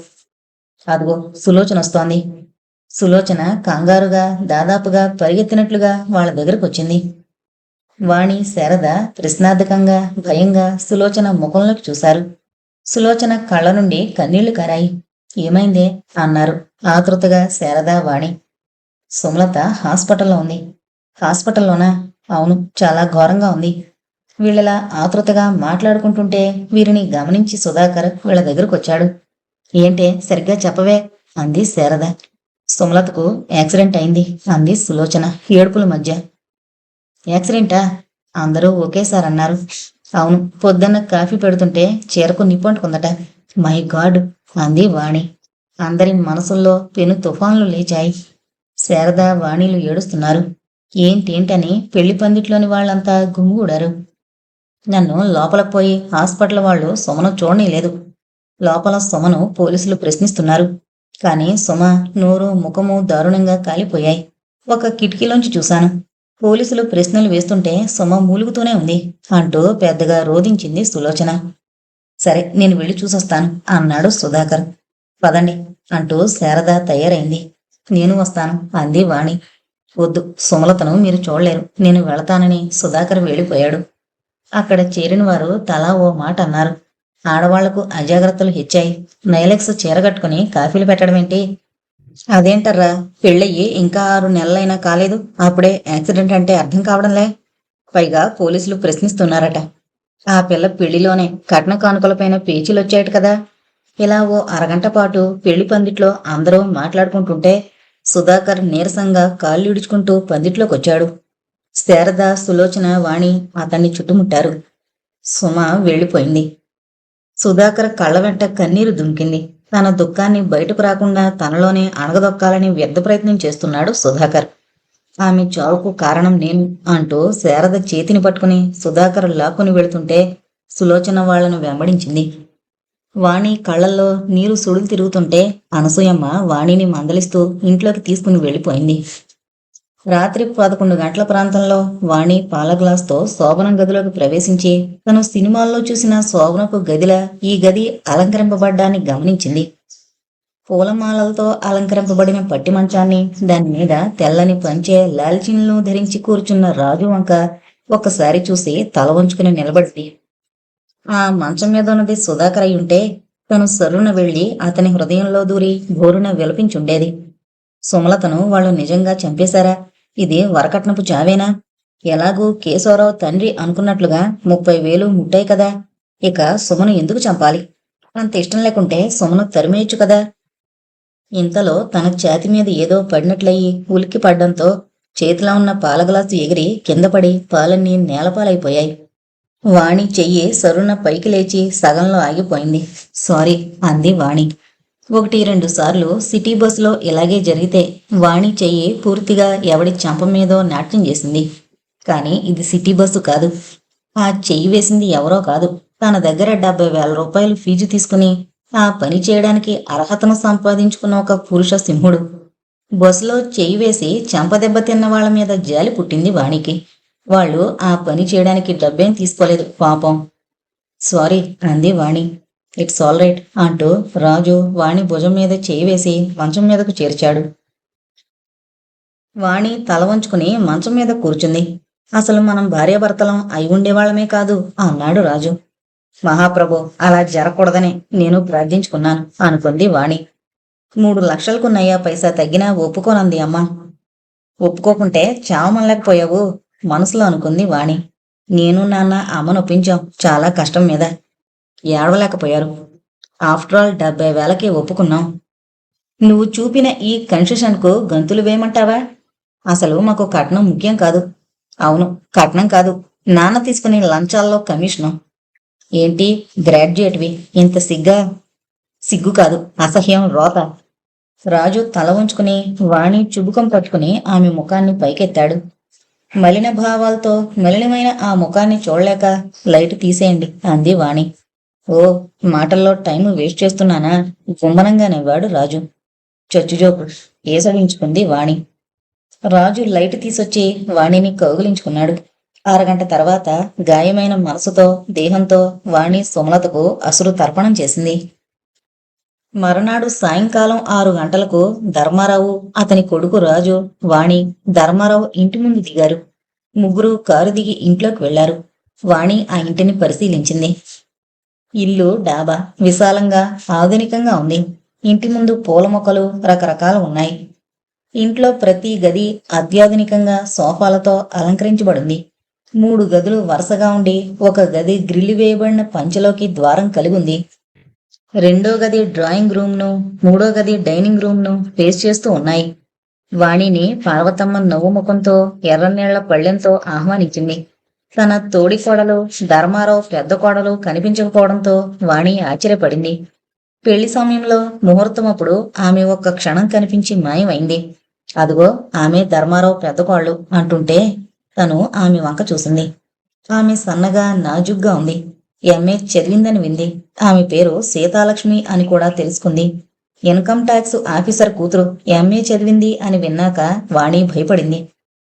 అదిగో సులోచన వస్తోంది. సులోచన కంగారుగా దాదాపుగా పరిగెత్తినట్లుగా వాళ్ళ దగ్గరకొచ్చింది. వాణి, శారద ప్రశ్నార్థకంగా భయంగా సులోచన ముఖంలోకి చూశారు. సులోచన కళ్ళ నుండి కన్నీళ్లు కారాయి. ఏమైందే అన్నారు ఆతృతగా శారద, వాణి. సుమలత హాస్పిటల్లో ఉంది. హాస్పిటల్లోనా? అవును, చాలా ఘోరంగా ఉంది. వీళ్ళలా ఆతృతగా మాట్లాడుకుంటుంటే వీరిని గమనించి సుధాకర్ వీళ్ళ దగ్గరకొచ్చాడు. ఏంటే సరిగ్గా చెప్పవే అంది శారద. సుమలతకు యాక్సిడెంట్ అయింది అంది సులోచన ఏడుపుల మధ్య. యాక్సిడెంటా? అందరూ ఒకేసారి అన్నారు. అవును, పొద్దున్న కాఫీ పెడుతుంటే చీరకు నిప్పంటుకుందట. మై గాడ్ అంది వాణి. అందరి మనసుల్లో పెను తుఫాన్లు లేచాయి. శారద, వాణిలు ఏడుస్తున్నారు. ఏంటేంటని పెళ్లి పందిట్లోని వాళ్ళంతా గుమిగూడారు. నన్ను లోపలకు పోయి హాస్పిటల్ వాళ్ళు సుమను చూడనీలేదు. లోపల సుమను పోలీసులు ప్రశ్నిస్తున్నారు. కానీ సుమ నోరు ముఖము దారుణంగా కాలిపోయాయి. ఒక కిటికీలోంచి చూశాను. పోలీసులు ప్రశ్నలు వేస్తుంటే సుమ మూలుగుతూనే ఉంది అంటూ పెద్దగా రోదించింది సులోచన. సరే, నేను వెళ్ళి చూసొస్తాను అన్నాడు సుధాకర్. పదండి అంటూ శారద తయారైంది. నేను వస్తాను అంది వాణి. వద్దు, సుమలతను మీరు చూడలేరు, నేను వెళతానని సుధాకర్ వెళ్ళిపోయాడు. అక్కడ చేరిన వారు తలా ఓ మాట అన్నారు. ఆడవాళ్లకు అజాగ్రత్తలు హెచ్చాయి. నైలెక్స్ చీరగట్టుకుని కాఫీలు పెట్టడమేంటి? అదేంటర్రా, పెళ్ళయ్యి ఇంకా 6 నెలలైనా కాలేదు, అప్పుడే యాక్సిడెంట్ అంటే అర్థం కావడంలే. పైగా పోలీసులు ప్రశ్నిస్తున్నారట. ఆ పిల్ల పెళ్లిలోనే కట్న కానుకలపైన పేచీలొచ్చాయట కదా. ఇలా ఓ అరగంట పాటు పెళ్లి పందిట్లో అందరూ మాట్లాడుకుంటుంటే సుధాకర్ నీరసంగా కాళ్ళు ఇడుచుకుంటూ పందిట్లోకొచ్చాడు. శారద, సులోచన, వాణి అతన్ని చుట్టుముట్టారు. సుమ వెళ్ళిపోయింది. సుధాకర్ కళ్ళ వెంట కన్నీరు దుమికింది. తన దుఃఖాన్ని బయటకు రాకుండా తనలోనే అణగదొక్కాలని వ్యర్థ ప్రయత్నం చేస్తున్నాడు సుధాకర్. ఆమె చావుకు కారణం నేను అంటూ శారద చేతిని పట్టుకుని సుధాకర్ లాక్కుని వెళుతుంటే సులోచన వాళ్లను వెంబడించింది. వాణి కళ్ళల్లో నీరు సుడులు తిరుగుతుంటే అనసూయమ్మ వాణిని మందలిస్తూ ఇంట్లోకి తీసుకుని వెళ్ళిపోయింది. రాత్రి 11 గంటల ప్రాంతంలో వాణి పాల గ్లాస్తో శోభనం గదిలోకి ప్రవేశించి తను సినిమాల్లో చూసిన శోభనపు గదిలా ఈ గది అలంకరింపబడ్డాన్ని గమనించింది. పూలమాలలతో అలంకరింపబడిన పట్టి మంచాన్ని, దాని మీద తెల్లని పంచె లాల్చిన్ను ధరించి కూర్చున్న రాజు వంక ఒక్కసారి చూసి తల వంచుకుని నిలబడింది. ఆ మంచం మీద ఉన్నది సుధాకర్ అయి ఉంటే తను సర్రున వెళ్లి అతని హృదయంలో దూరి ఘోరున విలపించుండేది. సుమలతను వాళ్ళు నిజంగా చంపేశారా? ఇది వరకట్నపు చావేనా? ఎలాగూ కేశవరావు తండ్రి అనుకున్నట్లుగా 30,000 ముట్టాయి కదా. ఇక సుమను ఎందుకు చంపాలి? అంత ఇష్టం లేకుంటే సుమను తరిమేయచ్చు కదా. ఇంతలో తన ఛాతి మీద ఏదో పడినట్లయి ఉలిక్కి పడ్డంతో చేతిలో ఉన్న పాల గ్లాసు ఎగిరి కింద పడి పాలన్నీ నేలపాలైపోయాయి. వాణి చెయ్యి సరున పైకి లేచి సగంలో ఆగిపోయింది. సారీ అంది వాణి. 1-2 సార్లు సిటీ బస్సులో ఇలాగే జరిగితే వాణి చెయ్యి పూర్తిగా ఎవడి చెంప మీదో నాట్యం చేసింది. కానీ ఇది సిటీ బస్సు కాదు. ఆ చెయ్యి వేసింది ఎవరో కాదు. తన దగ్గర 70,000 రూపాయలు ఫీజు తీసుకుని ఆ పని చేయడానికి అర్హతను సంపాదించుకున్న ఒక పురుష సింహుడు. బస్సులో చెయ్యి వేసి చెంపదెబ్బ తిన్న వాళ్ల మీద జాలి పుట్టింది వాణికి. వాళ్ళు ఆ పని చేయడానికి డబ్బేం తీసుకోలేదు పాపం. సారీ అంది వాణి. ఇట్స్ ఆల్ రైట్ అంటూ రాజు వాణి భుజం మీద చేయి వేసి మంచం మీదకు చేర్చాడు. వాణి తల వంచుకుని మంచం మీద కూర్చుంది. అసలు మనం భార్యాభర్తలం అయి ఉండేవాళ్లమే కాదు అన్నాడు రాజు. మహాప్రభు, అలా జరగకూడదని నేను ప్రార్థించుకున్నాను అనుకుంది వాణి. 3 లక్షలకు నయ్యా పైసా తగ్గినా ఒప్పుకోనంది అమ్మ. ఒప్పుకోకుంటే చావమనలేకపోయావు మనసులో అనుకుంది వాణి. నేను నాన్న అమ్మనొప్పించాం చాలా కష్టం మీద. ఏడవలేకపోయారు. ఆఫ్టర్ ఆల్ 70,000కి ఒప్పుకున్నాం. నువ్వు చూపిన ఈ కన్సెషన్కు గంతులు వేయమంటావా? అసలు మాకు కట్నం ముఖ్యం కాదు. అవును, కట్నం కాదు, నాన్న తీసుకునే లంచాల్లో కమిషను. ఏంటి గ్రాడ్యుయేట్వి, ఇంత సిగ్గు కాదు, అసహ్యం, రోత. రాజు తల ఉంచుకుని వాణి చుబుకం పట్టుకుని ఆమె ముఖాన్ని పైకెత్తాడు. మలిన భావాలతో మలినమైన ఆ ముఖాన్ని చూడలేక లైట్ తీసేయండి అంది వాణి. ఓ, మాటల్లో టైం వేస్ట్ చేస్తున్నానా? గుమ్మనంగా నవ్వాడు రాజు. చచ్చుజోకు ఏసడించుకుంది వాణి. రాజు లైట్ తీసొచ్చి వాణిని కౌగిలించుకున్నాడు. అరగంట తర్వాత గాయమైన మనసుతో దేహంతో వాణి సుమలతకు అసురు తర్పణం చేసింది. మరునాడు సాయంకాలం 6 గంటలకు ధర్మారావు, అతని కొడుకు రాజు, వాణి, ధర్మారావు ఇంటి ముందు దిగారు. ముగ్గురు కారు దిగి ఇంట్లోకి వెళ్లారు. వాణి ఆ ఇంటిని పరిశీలించింది. ఇల్లు డాబా, విశాలంగా ఆధునికంగా ఉంది. ఇంటి ముందు పూల మొక్కలు రకరకాలు ఉన్నాయి. ఇంట్లో ప్రతి గది అత్యాధునికంగా సోఫాలతో అలంకరించబడింది. 3 గదులు వరుసగా ఉండి ఒక గది గ్రిల్లు వేయబడిన పంచెలోకి ద్వారం కలిగి ఉంది. 2వ గది డ్రాయింగ్ రూమ్ను, 3వ గది డైనింగ్ రూమ్ను ఫేస్ చేస్తూ ఉన్నాయి. వాణిని పార్వతమ్మ నవ్వు ముఖంతో ఎర్రనీళ్ల పళ్ళెంతో ఆహ్వానించింది. తన తోడి కోడలు ధర్మారావు పెద్ద కోడలు కనిపించకపోవడంతో వాణి ఆశ్చర్యపడింది. పెళ్లి సమయంలో ముహూర్తమప్పుడు ఆమె ఒక్క క్షణం కనిపించి మాయమైంది. అదిగో ఆమె ధర్మారావు పెద్ద కోళ్ళు అంటుంటే తను ఆమె వంక చూసింది. ఆమె సన్నగా నాజుగ్గా ఉంది. ఎంఏ చదివిందని వింది. ఆమె పేరు సీతాలక్ష్మి అని కూడా తెలుసుకుంది. ఇన్కమ్ ట్యాక్స్ ఆఫీసర్ కూతురు ఎంఏ చదివింది అని విన్నాక వాణి భయపడింది.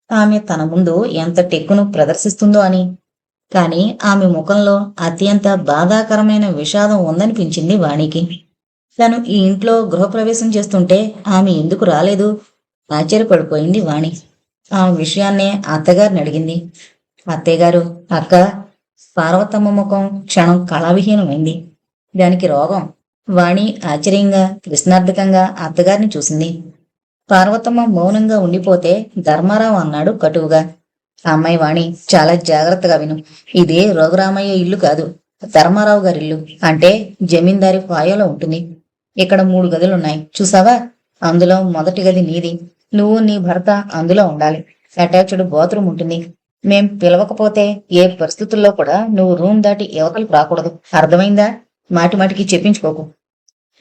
ఆమె తన ముందు ఎంత టెక్కును ప్రదర్శిస్తుందో అని. కాని ఆమె ముఖంలో అత్యంత బాధాకరమైన విషాదం ఉందనిపించింది వాణికి. తను ఈ ఇంట్లో గృహప్రవేశం చేస్తుంటే ఆమె ఎందుకు రాలేదు? ఆశ్చర్యపడిపోయింది వాణి. ఆమె విషయాన్నే అత్తగారిని అడిగింది. అత్తయ్యగారు, అక్క. పార్వతమ్మ ముఖం క్షణం కళావిహీనమైంది. దానికి రోగం. వాణి ఆశ్చర్యంగా ప్రశ్నార్థకంగా అత్తగారిని చూసింది. పార్వతమ్మ మౌనంగా ఉండిపోతే ధర్మారావు అన్నాడు కటువుగా. అమ్మాయి వాణి, చాలా జాగ్రత్తగా విను. ఇదే రఘురామయ్య ఇల్లు కాదు, ధర్మారావు గారి ఇల్లు. అంటే జమీందారి పాయలో ఉంటుంది. ఇక్కడ 3 గదులున్నాయి చూసావా? అందులో మొదటి గది నీది. నువ్వు నీ భర్త అందులో ఉండాలి. అటాచ్డ్ బాత్రూమ్ ఉంటుంది. మేం పిలవకపోతే ఏ పరిస్థితుల్లో కూడా నువ్వు రూమ్ దాటి యువతలకు రాకూడదు. అర్థమైందా? మాటిమాటికి చెప్పించుకోకు.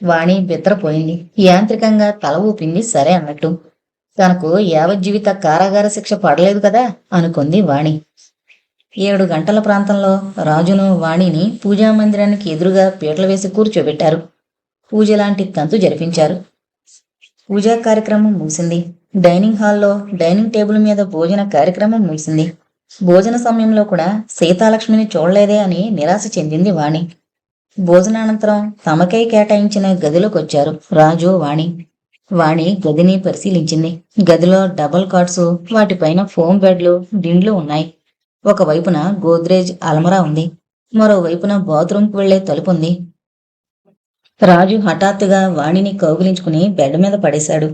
వాణి బిత్తరపోయింది. యాంత్రికంగా తల ఊపింది సరే అన్నట్టు. తనకు యావజ్జీవిత కారాగార శిక్ష పడలేదు కదా అనుకుంది వాణి. 7 గంటల ప్రాంతంలో రాజును వాణిని పూజామందిరానికి ఎదురుగా పీటలు వేసి కూర్చోబెట్టారు. పూజలాంటి తంతు జరిపించారు. పూజా కార్యక్రమం ముగిసింది. డైనింగ్ హాల్లో డైనింగ్ టేబుల్ మీద భోజన కార్యక్రమం ముగిసింది. భోజన సమయంలో కూడా సీతాలక్ష్మిని చూడలేదే అని నిరాశ చెందింది వాణి. భోజనానంతరం తమకై కేటాయించిన గదిలోకొచ్చారు రాజు, వాణి. వాణి గదిని పరిశీలించింది. గదిలో డబల్ కాట్స్, వాటిపైన ఫోమ్ బెడ్లు, దిండ్లు ఉన్నాయి. ఒకవైపున గోద్రేజ్ అల్మరా ఉంది. మరోవైపున బాత్రూంకి వెళ్లే తలుపుంది. రాజు హఠాత్తుగా వాణిని కౌగిలించుకుని బెడ్ మీద పడేశాడు.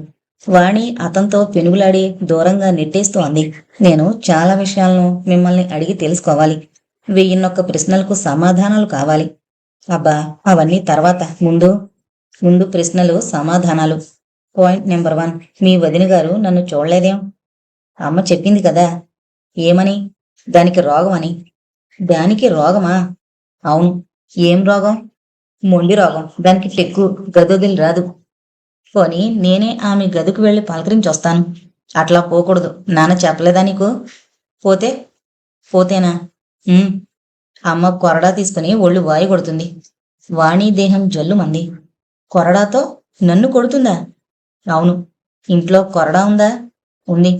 వాణి అతనితో పెనుగులాడి దూరంగా నెట్టేస్తూ అంది. నేను చాలా విషయాలను మిమ్మల్ని అడిగి తెలుసుకోవాలి. 1001 ప్రశ్నలకు సమాధానాలు కావాలి. అబ్బా, అవన్నీ తర్వాత. ముందు ప్రశ్నలు సమాధానాలు. పాయింట్ నెంబర్ 1, మీ వదిన గారు నన్ను చూడలేదేం? అమ్మ చెప్పింది కదా. ఏమని? దానికి రోగం అని. దానికి రోగమా? అవును. ఏం రోగం? మొండి రోగం. దానికి టెక్కు, గదొదిలి రాదు. పోనీ నేనే ఆమె గదికి వెళ్లి పలకరించొస్తాను. అట్లా పోకూడదు. నాన్న చెప్పలేదా నీకు? పోతేనా? అమ్మ కొరడా తీసుకుని ఒళ్ళు వాయి కొడుతుంది. వాణి దేహం జల్లుమంది. కొరడాతో నన్ను కొడుతుందా? అవును. ఇంట్లో కొరడా ఉందా? ఉంది.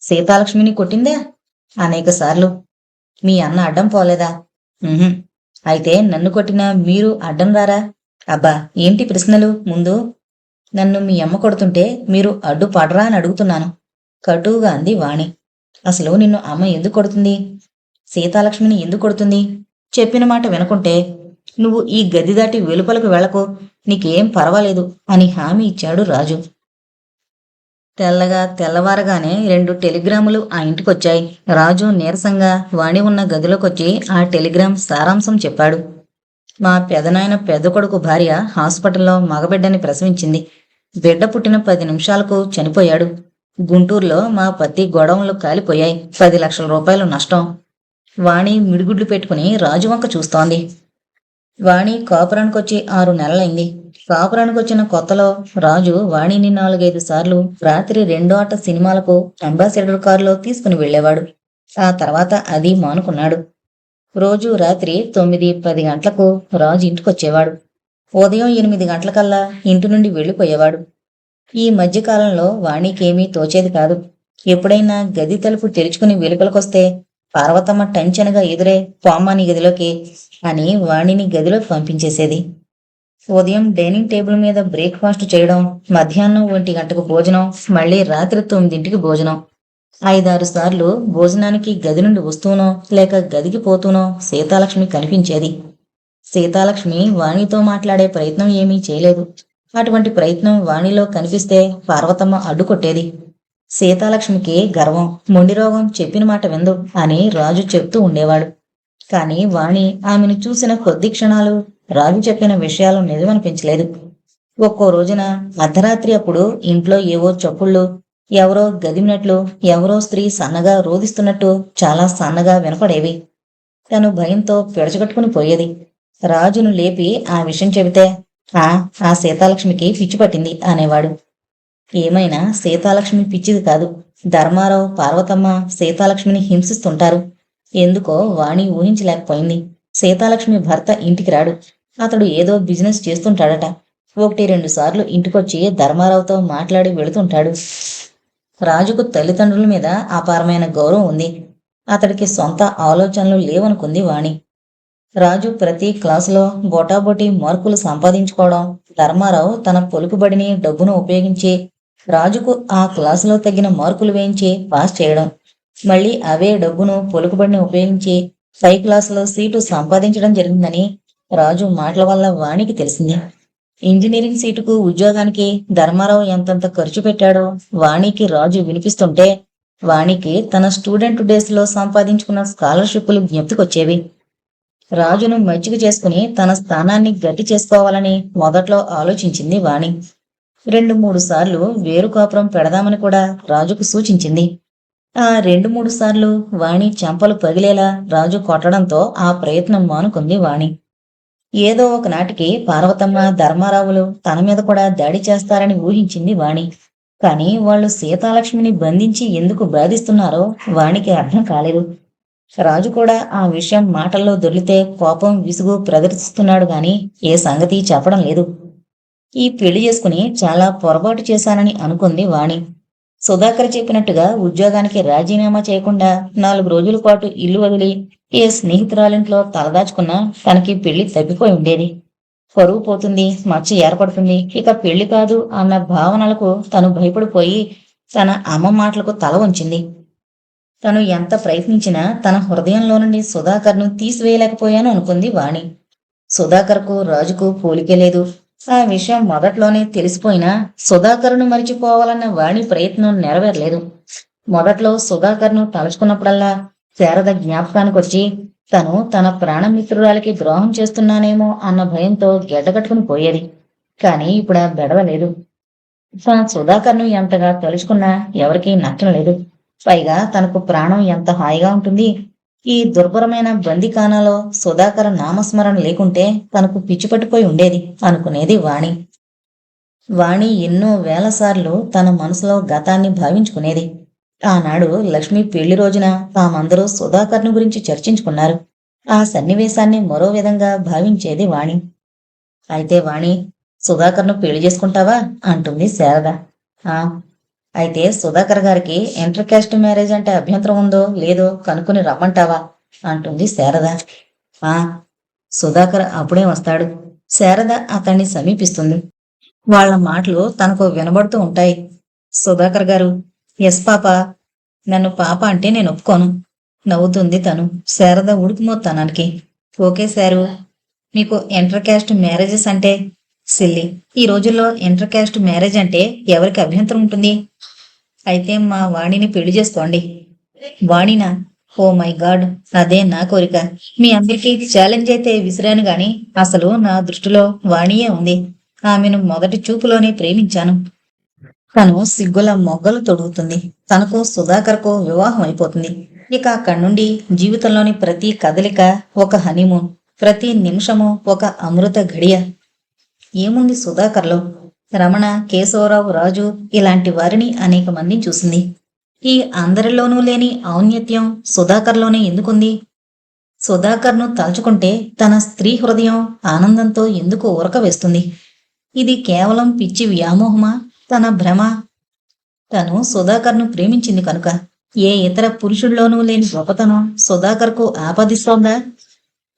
సీతాలక్ష్మిని కొట్టిందా? అనేక సార్లు. మీ అన్న అడ్డం పోలేదా? అయితే నన్ను కొట్టిన మీరు అడ్డం రారా? అబ్బా, ఏంటి ప్రశ్నలు? ముందు నన్ను మీ అమ్మ కొడుతుంటే మీరు అడ్డు పడరా అని అడుగుతున్నాను, కటువుగా అంది వాణి. అసలు నిన్ను అమ్మ ఎందుకు కొడుతుంది? సీతాలక్ష్మిని ఎందుకు కొడుతుంది? చెప్పిన మాట వినకుంటే నువ్వు ఈ గది దాటి వెలుపలకు వెళ్ళకు, నీకేం పర్వాలేదు అని హామీ ఇచ్చాడు రాజు. తెల్లవారగానే 2 టెలిగ్రాములు ఆ ఇంటికొచ్చాయి. రాజు నీరసంగా వాణి ఉన్న గదిలోకొచ్చి ఆ టెలిగ్రామ్ సారాంశం చెప్పాడు. మా పెదనాయన పెద్ద కొడుకు భార్య హాస్పిటల్లో మగబిడ్డని ప్రసవించింది. బిడ్డ పుట్టిన 10 నిమిషాలకు చనిపోయాడు. గుంటూరులో మా పత్తి గొడవలు కాలిపోయాయి. 10 లక్షల రూపాయలు నష్టం. వాణి మిడిగుడ్లు పెట్టుకుని రాజు వంక చూస్తోంది. వాణి కాపురానికొచ్చి 6 నెలలైంది. కాపురానికొచ్చిన కొత్తలో రాజు వాణిని 4-5 సార్లు రాత్రి 2 ఆట సినిమాలకు అంబాసిడర్ కారులో తీసుకుని వెళ్లేవాడు. ఆ తర్వాత అది మానుకున్నాడు. రోజు రాత్రి 9-10 గంటలకు రాజు ఇంటికొచ్చేవాడు. ఉదయం 8 గంటలకల్లా ఇంటి నుండి వెళ్ళిపోయేవాడు. ఈ మధ్యకాలంలో వాణికేమీ తోచేది కాదు. ఎప్పుడైనా గది తలుపు తెరుచుకుని వెలుపలకొస్తే పార్వతమ్మ టంచనగా ఎదురే పోమ్మాని గదిలోకి అని వాణిని గదిలోకి పంపించేసేది. ఉదయం డైనింగ్ టేబుల్ మీద బ్రేక్ఫాస్ట్ చేయడం, మధ్యాహ్నం 1 గంటకు భోజనం, మళ్ళీ రాత్రి 9ంటికి భోజనం. 5-6 సార్లు భోజనానికి గది నుండి వస్తూనో లేక గదికి పోతూనో సీతాలక్ష్మి కనిపించేది. సీతాలక్ష్మి వాణితో మాట్లాడే ప్రయత్నం ఏమీ చేయలేదు. అటువంటి ప్రయత్నం వాణిలో కనిపిస్తే పార్వతమ్మ అడ్డుకొట్టేది. సీతాలక్ష్మికి గర్వం, మొండిరోగం, చెప్పిన మాట విందు అని రాజు చెప్తూ ఉండేవాడు. కాని వాణి ఆమెను చూసిన కొద్ది క్షణాలు రాజు చెప్పిన విషయాలు నిజమనిపించలేదు. ఒక్కో రోజున అర్ధరాత్రి అప్పుడు ఇంట్లో ఏవో చప్పుళ్ళు, ఎవరో గదిమినట్లు, ఎవరో స్త్రీ సన్నగా రోదిస్తున్నట్టు చాలా సన్నగా వినపడేవి. తను భయంతో పిడచగట్టుకుని పోయేది. రాజును లేపి ఆ విషయం చెబితే ఆ సీతాలక్ష్మికి పిచ్చి పట్టింది అనేవాడు. ఏమైనా సీతాలక్ష్మి పిచ్చిది కాదు. ధర్మారావు, పార్వతమ్మ సీతాలక్ష్మిని హింసిస్తుంటారు. ఎందుకో వాణి ఊహించలేకపోయింది. సీతాలక్ష్మి భర్త ఇంటికి రాడు. అతడు ఏదో బిజినెస్ చేస్తుంటాడట. 1-2 సార్లు ఇంటికొచ్చి ధర్మారావుతో మాట్లాడి వెళుతుంటాడు. రాజుకు తల్లిదండ్రుల మీద అపారమైన గౌరవం ఉంది. అతడికి సొంత ఆలోచనలు లేవనుకుంది వాణి. రాజు ప్రతి క్లాసులో బోటాబోటీ మార్కులు సంపాదించుకోవడం, ధర్మారావు తన పొలుకుబడిని, డబ్బును ఉపయోగించి రాజుకు ఆ క్లాసులో తగిన మార్కులు వేయించి పాస్ చేయడం, మళ్ళీ అవే డబ్బును, పొలుకుబడిని ఉపయోగించి పై క్లాసులో సీటు సంపాదించడం జరిగిందని రాజు మాటల వల్ల వాణికి తెలిసింది. ఇంజనీరింగ్ సీటుకు, ఉద్యోగానికి ధర్మారావు ఎంతంత ఖర్చు పెట్టాడో వాణికి రాజు వినిపిస్తుంటే వాణికి తన స్టూడెంట్ డేస్ లో సంపాదించుకున్న స్కాలర్షిప్లు జ్ఞప్తికొచ్చేవి. రాజును మచ్చిక చేసుకుని తన స్థానాన్ని గట్టి చేసుకోవాలని మొదట్లో ఆలోచించింది వాణి. 2-3 సార్లు వేరు కాపురం పెడదామని కూడా రాజుకు సూచించింది. ఆ 2-3 సార్లు వాణి చెంపలు పగిలేలా రాజు కొట్టడంతో ఆ ప్రయత్నం మానుకుంది వాణి. ఏదో ఒకనాటికి పార్వతమ్మ, ధర్మారావులు తన మీద కూడా దాడి చేస్తారని ఊహించింది వాణి. కాని వాళ్ళు సీతాలక్ష్మిని బంధించి ఎందుకు బాధిస్తున్నారో వాణికి అర్థం కాలేదు. రాజు కూడా ఆ విషయం మాటల్లో దొర్లితే కోపం, విసుగు ప్రదర్శిస్తున్నాడు గాని ఏ సంగతి చెప్పడం లేదు. ఈ పెళ్లి చేసుకుని చాలా పొరపాటు చేశానని అనుకుంది వాణి. సుధాకర్ చెప్పినట్టుగా ఉద్యోగానికి రాజీనామా చేయకుండా 4 రోజుల పాటు ఇల్లు వదిలి ఏ స్నేహితురాలింట్లో తలదాచుకున్నా తనకి పెళ్లి తప్పిపోయి ఉండేది. పరువు పోతుంది, మచ్చ ఏర్పడుతుంది, ఇక పెళ్లి కాదు అన్న భావనలకు తను భయపడిపోయి తన అమ్మ మాటలకు తల వంచింది. తను ఎంత ప్రయత్నించినా తన హృదయంలో నుండి సుధాకర్ను తీసివేయలేకపోయాను అనుకుంది వాణి. సుధాకర్కు రాజుకు పోలికే లేదు. ఆ విషయం మొదట్లోనే తెలిసిపోయినా సుధాకర్ను మరిచిపోవాలన్న వాణి ప్రయత్నం నెరవేరలేదు. మొదట్లో సుధాకర్ను తలుచుకున్నప్పుడల్లా శారద జ్ఞాపకానికొచ్చి తను తన ప్రాణమిత్రురాలికి ద్రోహం చేస్తున్నానేమో అన్న భయంతో గెడ్డగట్టుకుని పోయేది. కాని ఇప్పుడు ఆ బెడవలేదు. సుధాకర్ను ఎంతగా తలుచుకున్నా ఎవరికీ నష్టం లేదు. పైగా తనకు ప్రాణం ఎంత హాయిగా ఉంటుంది. ఈ దుర్భరమైన బందికానాలో సుధాకర నామస్మరణ లేకుంటే తనకు పిచ్చిపట్టిపోయి ఉండేది అనుకునేది వాణి. వాణి ఎన్నో వేల సార్లు తన మనసులో గతాన్ని భావించుకునేది. ఆనాడు లక్ష్మి పెళ్లి రోజున తామందరూ సుధాకర్ను గురించి చర్చించుకున్నారు. ఆ సన్నివేశాన్ని మరో విధంగా భావించేది వాణి. అయితే వాణి, సుధాకర్ను పెళ్లి చేసుకుంటావా అంటుంది శారద. అయితే సుధాకర్ గారికి ఇంటర్ కాస్ట్ మ్యారేజ్ అంటే అభ్యంతరం ఉందో లేదో కనుక్కుని రమ్మంటావా అంటుంది శారద. సుధాకర్ అప్పుడే వస్తాడు. శారద అతన్ని సమీపిస్తుంది. వాళ్ళ మాటలు తనకు వినబడుతూ ఉంటాయి. సుధాకర్ గారు, ఎస్ పాప. నన్ను పాప అంటే నేను ఒప్పుకోను. నవ్వుతుంది తను శారద ఉడుకుమోత్తనానికి. Okay sir. మీకు ఇంటర్ క్యాస్ట్ మ్యారేజెస్ అంటే సిల్లి. ఈ రోజుల్లో ఇంటర్ క్యాస్ట్ మ్యారేజ్ అంటే ఎవరికి అభ్యంతరం ఉంటుంది? అయితే మా వాణిని పెళ్లి చేసుకోండి. వాణినా? ఓ మై గాడ్, అదే నా కోరిక. మీ అందరికీ ఛాలెంజ్ అయితే విసిరాను గాని అసలు నా దృష్టిలో వాణియే ఉంది. ఆమెను మొదటి చూపులోనే ప్రేమించాను. తను సిగ్గుల మొగ్గలు తొడుగుతుంది. తనకు సుధాకర్కు వివాహం అయిపోతుంది. ఇక అక్కడి నుండి జీవితంలోని ప్రతి కదలిక ఒక హనీమూన్, ప్రతి నిమిషము ఒక అమృత ఘడియ. ఏముంది సుధాకర్లో? రమణ, కేశవరావు, రాజు ఇలాంటి వారిని అనేక మందిని చూసింది. ఈ అందరిలోనూ లేని ఔన్నత్యం సుధాకర్లోనే ఎందుకుంది? సుధాకర్ను తలుచుకుంటే తన స్త్రీ హృదయం ఆనందంతో ఎందుకు ఉరకవేస్తుంది? ఇది కేవలం పిచ్చి వ్యామోహమా, తన భ్రమ? తను సుధాకర్ను ప్రేమించింది కనుక. ఏ ఇతర పురుషుల్లోనూ లేని గొప్పతనం సుధాకర్కు ఆపాదిస్తోందా?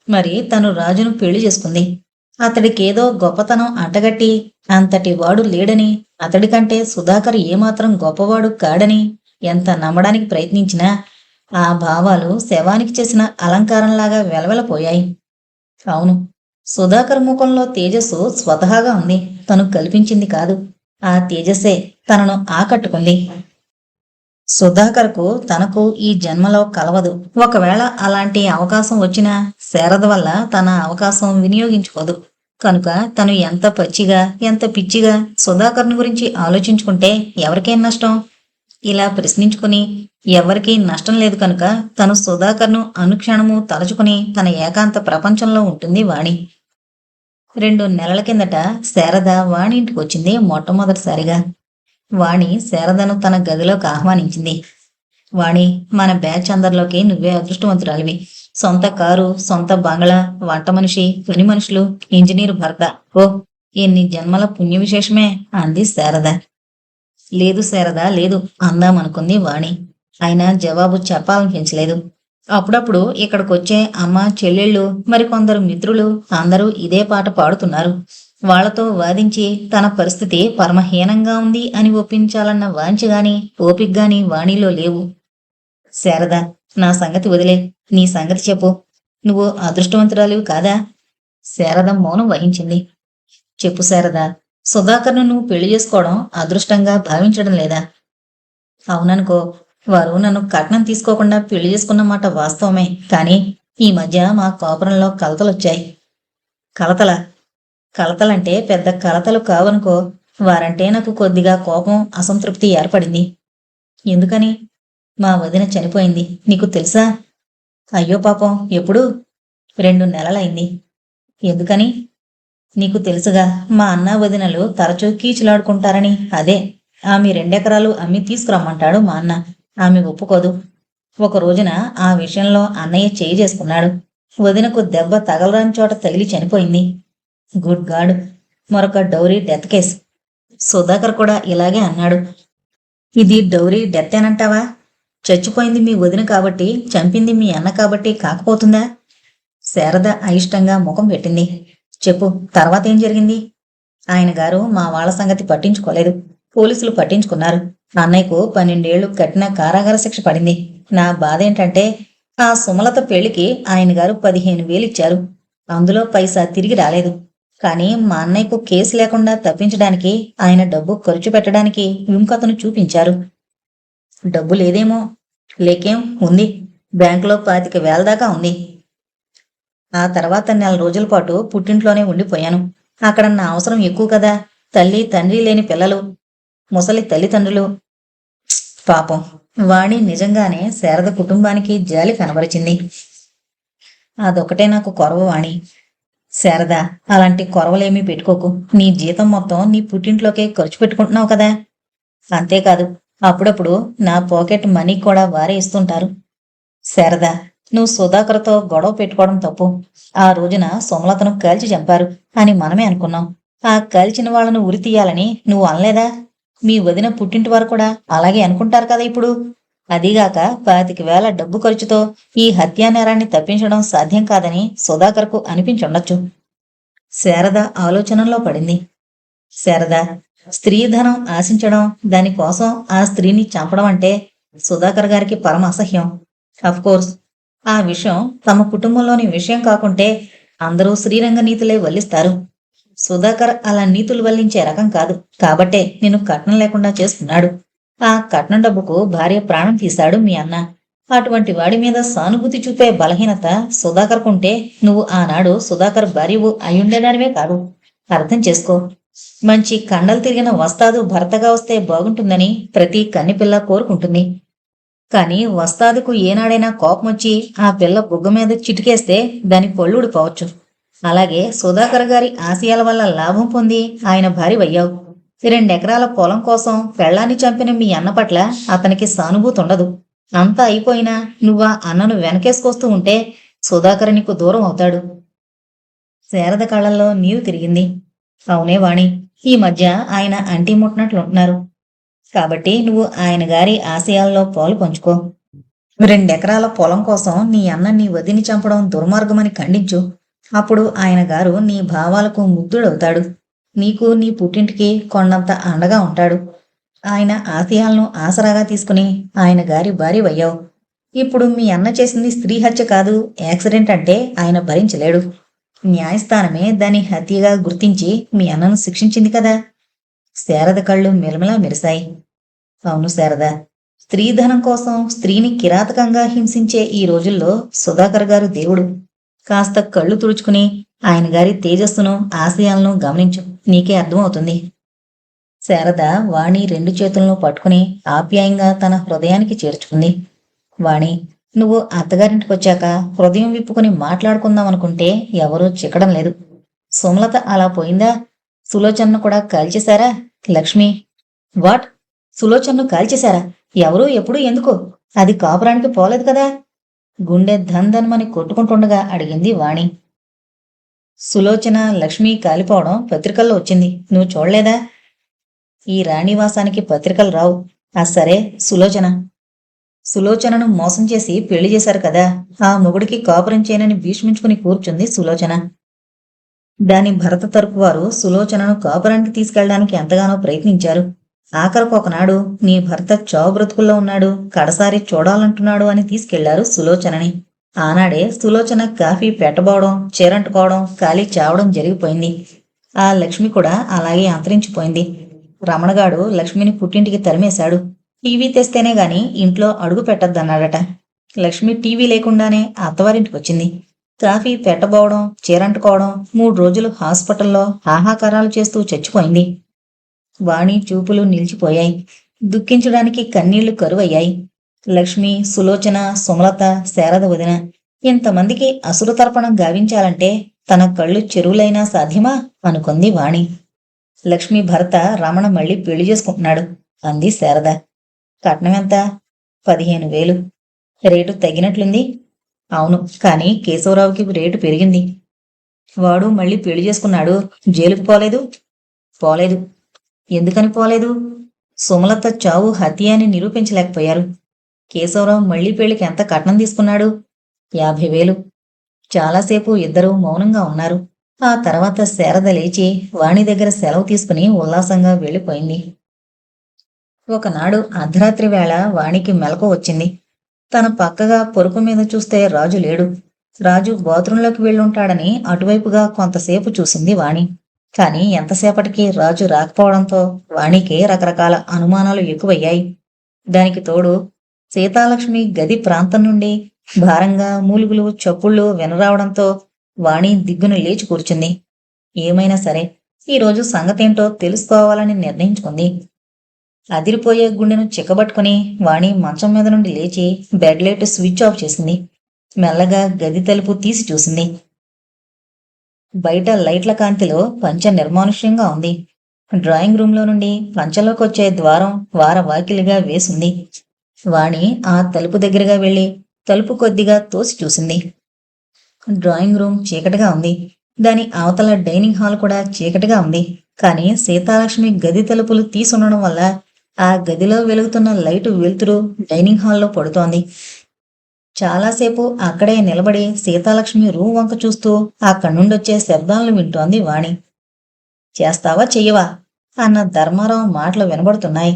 మరి తను రాజును పెళ్లి చేసుకుంది. అతడికేదో గొప్పతనం అంటగట్టి అంతటి వాడు లేడని, అతడికంటే సుధాకర్ ఏమాత్రం గొప్పవాడు కాడని ఎంత నమ్మడానికి ప్రయత్నించినా ఆ భావాలు శవానికి చేసిన అలంకారంలాగా వెలవెలపోయాయి. అవును, సుధాకర్ ముఖంలో తేజస్సు స్వతహాగా ఉంది. తను కల్పించింది కాదు. ఆ తేజస్సే తనను ఆకట్టుకుంది. సుధాకర్కు తనకు ఈ జన్మలో కలవదు. ఒకవేళ అలాంటి అవకాశం వచ్చినా శారద వల్ల తన అవకాశం వినియోగించుకోదు. కనుక తను ఎంత పచ్చిగా, ఎంత పిచ్చిగా సుధాకర్ని గురించి ఆలోచించుకుంటే ఎవరికేం నష్టం? ఇలా ప్రశ్నించుకుని ఎవరికీ నష్టం లేదు కనుక తను సుధాకర్ను అనుక్షణము తలుచుకుని తన ఏకాంత ప్రపంచంలో ఉంటుంది వాణి. 2 నెలల కిందట శారద వాణి ఇంటికి వచ్చింది మొట్టమొదటిసారిగా. వాణి శారదను తన గదిలోకి ఆహ్వానించింది. వాణి, మన బ్యాచ్ అందరిలోకి నువ్వే అదృష్టవంతురాలివి. సొంత కారు, సొంత బంగళా, వంట మనిషి, పని మనుషులు, ఇంజనీరు భర్త. ఓ, ఎన్ని జన్మల పుణ్య విశేషమే అంది శారద. లేదు శారద, లేదు అందామనుకుంది వాణి. అయినా జవాబు చెప్పాలనిపించలేదు. అప్పుడప్పుడు ఇక్కడికొచ్చే అమ్మ, చెల్లెళ్ళు, మరికొందరు మిత్రులు అందరూ ఇదే పాట పాడుతున్నారు. వాళ్లతో వాదించి తన పరిస్థితి పరమహీనంగా ఉంది అని ఒప్పించాలన్న వాంఛగాని ఓపిగ్గాని వాణిలో లేవు. శారద, నా సంగతి వదిలే, నీ సంగతి చెప్పు. నువ్వు అదృష్టవంతురాలివి కాదా? శారద మౌనం వహించింది. చెప్పు శారద, సుధాకర్ను నువ్వు పెళ్లి చేసుకోవడం అదృష్టంగా భావించడం లేదా? అవుననుకో. వారు నన్ను కట్నం తీసుకోకుండా పెళ్లి చేసుకున్నమాట వాస్తవమే. కానీ ఈ మధ్య మా కాపురంలో కలతలొచ్చాయి. కలతల? కలతలంటే పెద్ద కలతలు కావనుకో. వారంటే నాకు కొద్దిగా కోపం, అసంతృప్తి ఏర్పడింది. ఎందుకని? మా వదిన చనిపోయింది, నీకు తెలుసా? అయ్యో పాపం, ఎప్పుడు? 2 నెలలైంది. ఎందుకని? నీకు తెలుసుగా, మా అన్న వదినలు తరచూ కీచులాడుకుంటారని. అదే, ఆమె 2 ఎకరాలు అమ్మి తీసుకురమ్మంటాడు మా అన్న. ఆమె ఒప్పుకోదు. ఒక రోజున ఆ విషయంలో అన్నయ్య చేయి చేసుకున్నాడు. వదినకు దెబ్బ తగలరాని చోట తగిలి చనిపోయింది. గుడ్ గాడ్, మరొక డౌరీ డెత్ కేసు. సుధాకర్ కూడా ఇలాగే అన్నాడు. ఇది డౌరీ డెత్ ఏనంటావా? చచ్చిపోయింది మీ వదిన కాబట్టి, చంపింది మీ అన్న కాబట్టి కాకపోతుందా? శారద అయిష్టంగా ముఖం పెట్టింది. చెప్పు, తర్వాత ఏం జరిగింది? ఆయన గారు మా వాళ్ళ సంగతి పట్టించుకోలేదు. పోలీసులు పట్టించుకున్నారు. అన్నయ్యకు 12 ఏళ్లు కఠిన కారాగార శిక్ష పడింది. నా బాధ ఏంటంటే ఆ సుమలత పెళ్లికి ఆయన గారు 15,000 ఇచ్చారు. అందులో పైసా తిరిగి రాలేదు. కానీ మా అన్నయ్యకు కేసు లేకుండా తప్పించడానికి ఆయన డబ్బు ఖర్చు పెట్టడానికి విముఖతను చూపించారు. డబ్బు లేదేమో. లేకేం ఉంది, బ్యాంకులో 25,000 దాకా ఉంది. ఆ తర్వాత 4 రోజుల పాటు పుట్టింట్లోనే ఉండిపోయాను. అక్కడ నా అవసరం ఎక్కువ కదా. తల్లి తండ్రి లేని పిల్లలు, ముసలి తల్లిదండ్రులు. పాపం, వాణి నిజంగానే శారద కుటుంబానికి జాలి కనబరిచింది. అదొకటే నాకు కొరవ వాణి. శారద, అలాంటి కొరవలేమీ పెట్టుకోకు. నీ జీతం మొత్తం నీ పుట్టింట్లోకే ఖర్చు పెట్టుకుంటున్నావు కదా. అంతేకాదు, అప్పుడప్పుడు నా పాకెట్ మనీ కూడా వారే ఇస్తుంటారు. శారద, నువ్వు సుధాకర్తో గొడవ పెట్టుకోవడం తప్పు. ఆ రోజున సుమలతను కాల్చి చంపారు అని మనమే అనుకున్నాం. ఆ కాల్చిన వాళ్ళను ఉరి తీయాలని నువ్వు అనలేదా? మీ వదిన పుట్టింటి వారు కూడా అలాగే అనుకుంటారు కదా ఇప్పుడు. అదీగాక 25,000 డబ్బు ఖర్చుతో ఈ హత్యా నేరాన్ని తప్పించడం సాధ్యం కాదని సుధాకర్కు అనిపించుండొచ్చు. శారద ఆలోచనలో పడింది. శారద, స్త్రీధనం ఆశించడం, దానికోసం ఆ స్త్రీని చంపడం అంటే సుధాకర్ గారికి పరమ అసహ్యం. కోర్స్ ఆ విషయం తమ కుటుంబంలోని విషయం కాకుంటే అందరూ శ్రీరంగ నీతులే వల్లిస్తారు. సుధాకర్ అలా నీతులు వల్లించే రకం కాదు. కాబట్టే నిన్ను కట్నం లేకుండా చేసుకున్నాడు. ఆ కట్నం డబ్బుకు భార్య ప్రాణం తీశాడు మీ అన్న. అటువంటి వాడి మీద సానుభూతి చూపే బలహీనత సుధాకర్కుంటే నువ్వు ఆనాడు సుధాకర్ భార్యవు అయ్యుండేదానివే కాదు. అర్థం చేసుకో. మంచి కండలు తిరిగిన వస్తాదు భర్తగా వస్తే బాగుంటుందని ప్రతి కన్నిపిల్ల కోరుకుంటుంది. కాని వస్తాదుకు ఏనాడైనా కోపమొచ్చి ఆ పిల్ల బుగ్గ మీద చిటికేస్తే దాని పొళ్ళుడిపోవచ్చు. అలాగే సుధాకర్ గారి ఆశయాల వల్ల లాభం పొంది ఆయన భార్యవయ్యావు. 2 ఎకరాల పొలం కోసం పెళ్లాన్ని చంపిన మీ అన్న పట్ల అతనికి సానుభూతి ఉండదు. అంతా అయిపోయినా నువ్వా అన్నను వెనకేసుకొస్తూ ఉంటే సుధాకర్ నీకు దూరం అవుతాడు. శారద కళ్ళల్లో నీరు తిరిగింది. అవునే వాణి, ఈ మధ్య ఆయన అంటి ముట్టినట్లుంటున్నారు. కాబట్టి నువ్వు ఆయన గారి ఆశయాల్లో పాలు పంచుకో. 2 ఎకరాల పొలం కోసం నీ అన్న నీ వదిని చంపడం దుర్మార్గమని ఖండించు. అప్పుడు ఆయన గారు నీ భావాలకు ముగ్ధుడవుతాడు. నీకు నీ పుట్టింటికి కొండంత అండగా ఉంటాడు. ఆయన ఆశయాలను ఆసరాగా తీసుకుని ఆయన గారి భార్యవయ్యావు. ఇప్పుడు మీ అన్న చేసింది స్త్రీ హత్య కాదు, యాక్సిడెంట్ అంటే ఆయన భరించలేడు. న్యాయస్థానమే దాని హత్యగా గుర్తించి మీ అన్నను శిక్షించింది కదా. శారద కళ్ళు మెలమెలా మెరిశాయి. అవును శారద, స్త్రీధనం కోసం స్త్రీని కిరాతకంగా హింసించే ఈ రోజుల్లో సుధాకర్ గారు దేవుడు. కాస్త కళ్ళు తుడుచుకుని ఆయన గారి తేజస్సును ఆశయాలను గమనించు, నీకే అర్థమవుతుంది. శారద వాణి 2 చేతులను పట్టుకుని ఆప్యాయంగా తన హృదయానికి చేర్చుకుంది. వాణి, నువ్వు అత్తగారింటికొచ్చాక హృదయం విప్పుకుని మాట్లాడుకుందామనుకుంటే ఎవరూ చిక్కడం లేదు. సుమలత అలా పోయిందా? సులోచనను కూడా కాల్చేశారా? లక్ష్మి, వాట్? సులోచనను కాల్చేశారా? ఎవరు, ఎప్పుడు, ఎందుకు? అది కాపురానికి పోలేదు కదా? గుండె ధన్ధన్మని కొట్టుకుంటుండగా అడిగింది వాణి. సులోచన లక్ష్మి కాలిపోవడం పత్రికల్లో వచ్చింది. నువ్వు చూడలేదా? ఈ రాణివాసానికి పత్రికలు రావు. సరే, సులోచనను మోసం చేసి పెళ్లి చేశారు కదా. ఆ మొగుడికి కాపురం చేయనని భీష్మించుకుని కూర్చుంది సులోచన. దాని భర్త తరపు వారు సులోచనను కాపురానికి తీసుకెళ్లడానికి ఎంతగానో ప్రయత్నించారు. ఆఖరకు ఒకనాడు నీ భర్త చావు బ్రతుకుల్లో ఉన్నాడు, కడసారి చూడాలంటున్నాడు అని తీసుకెళ్లారు సులోచనని. ఆనాడే సులోచన కాఫీ పెట్టబోవడం, చీరంటుకోవడం, కాలి చావడం జరిగిపోయింది. ఆ లక్ష్మి కూడా అలాగే అంతరించిపోయింది. రమణగాడు లక్ష్మిని పుట్టింటికి తరిమేశాడు. టీవీ తెస్తేనే గాని ఇంట్లో అడుగు పెట్టద్దన్నాడట. లక్ష్మి టీవీ లేకుండానే అత్తవారింటికొచ్చింది. కాఫీ పెట్టబోవడం, చీరంటుకోవడం, 3 రోజులు హాస్పిటల్లో హాహాకారాలు చేస్తూ చచ్చిపోయింది. వాణి చూపులు నిలిచిపోయాయి. దుఃఖించడానికి కన్నీళ్లు కరువయ్యాయి. లక్ష్మి, సులోచన, సుమలత, శారద వదిన ఇంతమందికి అసురతర్పణం గావించాలంటే తన కళ్ళు చెరువులైనా సాధ్యమా అనుకుంది వాణి. లక్ష్మి భర్త రమణ మళ్ళీ పెళ్లి చేసుకుంటున్నాడు అంది శారద. కట్నం ఎంత? 15,000. రేటు తగ్గినట్లుంది. అవును, కానీ కేశవరావుకి రేటు పెరిగింది. వాడు మళ్ళీ పెళ్లి చేసుకున్నాడు. జైలుకు పోలేదు? పోలేదు. ఎందుకని పోలేదు? సుమలత చావు హత్య అని నిరూపించలేకపోయారు. కేశవరావు మళ్లీ పెళ్లికి ఎంత కట్నం తీసుకున్నాడు? 50,000. చాలాసేపు ఇద్దరూ మౌనంగా ఉన్నారు. ఆ తర్వాత శారద లేచి వాణి దగ్గర సెలవు తీసుకుని ఉల్లాసంగా వెళ్ళిపోయింది. ఒకనాడు అర్ధరాత్రి వేళ వాణికి మెలకు వచ్చింది. తన పక్కగా పొరుపు మీద చూస్తే రాజు లేడు. రాజు బాత్రూంలోకి వెళ్ళుంటాడని అటువైపుగా కొంతసేపు చూసింది వాణి. కాని ఎంతసేపటికి రాజు రాకపోవడంతో వాణికి రకరకాల అనుమానాలు ఎక్కువయ్యాయి. దానికి తోడు సీతాలక్ష్మి గది ప్రాంతం నుండి భారంగా మూలుగులు, చప్పుళ్ళు వినరావడంతో వాణి దిగ్గున లేచి కూర్చుంది. ఏమైనా సరే ఈరోజు సంగతేంటో తెలుసుకోవాలని నిర్ణయించుకుంది. అదిరిపోయే గుండెను చిక్కబట్టుకుని వాణి మంచం మీద నుండి లేచి బెడ్ లైట్ స్విచ్ ఆఫ్ చేసింది. మెల్లగా గది తలుపు తీసి చూసింది. బయట లైట్ల కాంతిలో పంచ నిర్మానుష్యంగా ఉంది. డ్రాయింగ్ రూంలో నుండి పంచలోకి వచ్చే ద్వారం వారవాకిలిగా వేసింది. వాణి ఆ తలుపు దగ్గరగా వెళ్లి తలుపు కొద్దిగా తోసి చూసింది. డ్రాయింగ్ రూమ్ చీకటిగా ఉంది. దాని అవతల డైనింగ్ హాల్ కూడా చీకటిగా ఉంది. కాని సీతాలక్ష్మి గది తలుపులు తీసుండడం వల్ల ఆ గదిలో వెలుగుతున్న లైటు వెలుతురు డైనింగ్ హాల్లో పడుతోంది. చాలాసేపు అక్కడే నిలబడి సీతాలక్ష్మి రూమ్ వంక చూస్తూ అక్కడి నుండొచ్చే శబ్దాలను వింటోంది వాణి. చేస్తావా చెయ్యవా అన్న ధర్మారావు మాటలు వినబడుతున్నాయి.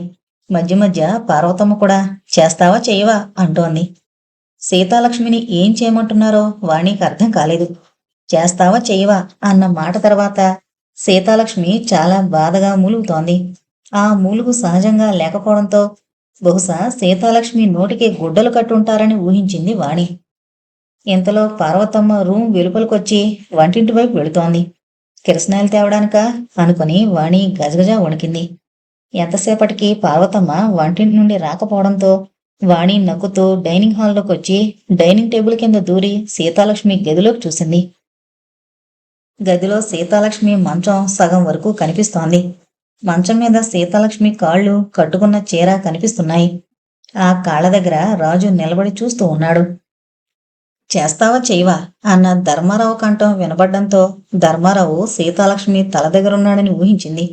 మధ్య మధ్య పార్వతమ్మ కూడా చేస్తావా చెయ్యవా అంటోంది. సీతాలక్ష్మిని ఏం చేయమంటున్నారో వాణికి అర్థం కాలేదు. చేస్తావా చెయ్యవా అన్న మాట తర్వాత సీతాలక్ష్మి చాలా బాధగా మూలుగుతోంది. ఆ మూలుగు సహజంగా లేకపోవడంతో బహుశా సీతాలక్ష్మి నోటికి గుడ్డలు కట్టుంటారని ఊహించింది వాణి. ఇంతలో పార్వతమ్మ రూమ్ వెలుపలికొచ్చి వంటింటి వైపు వెళుతోంది. కిరసనాయిలు తేవడానికా అనుకుని వాణి గజగజ వణికింది. ఎంతసేపటికి పార్వతమ్మ వంటింటి నుండి రాకపోవడంతో వాణి నవ్వుతూ డైనింగ్ హాల్లోకి వచ్చి డైనింగ్ టేబుల్ కింద దూరి సీతాలక్ష్మి గదిలోకి చూసింది. గదిలో సీతాలక్ష్మి మంచం సగం వరకు కనిపిస్తోంది. మంచం మీద సీతాలక్ష్మి కాళ్ళు కట్టుకున్న చీర కనిపిస్తున్నాయి. ఆ కాళ్ళ దగ్గర రాజు నిలబడి చూస్తూ ఉన్నాడు. చేస్తావా చెయ్యవా అన్న ధర్మారావు కంఠం వినబడ్డంతో ధర్మారావు సీతాలక్ష్మి తల దగ్గరున్నాడని ఊహించింది.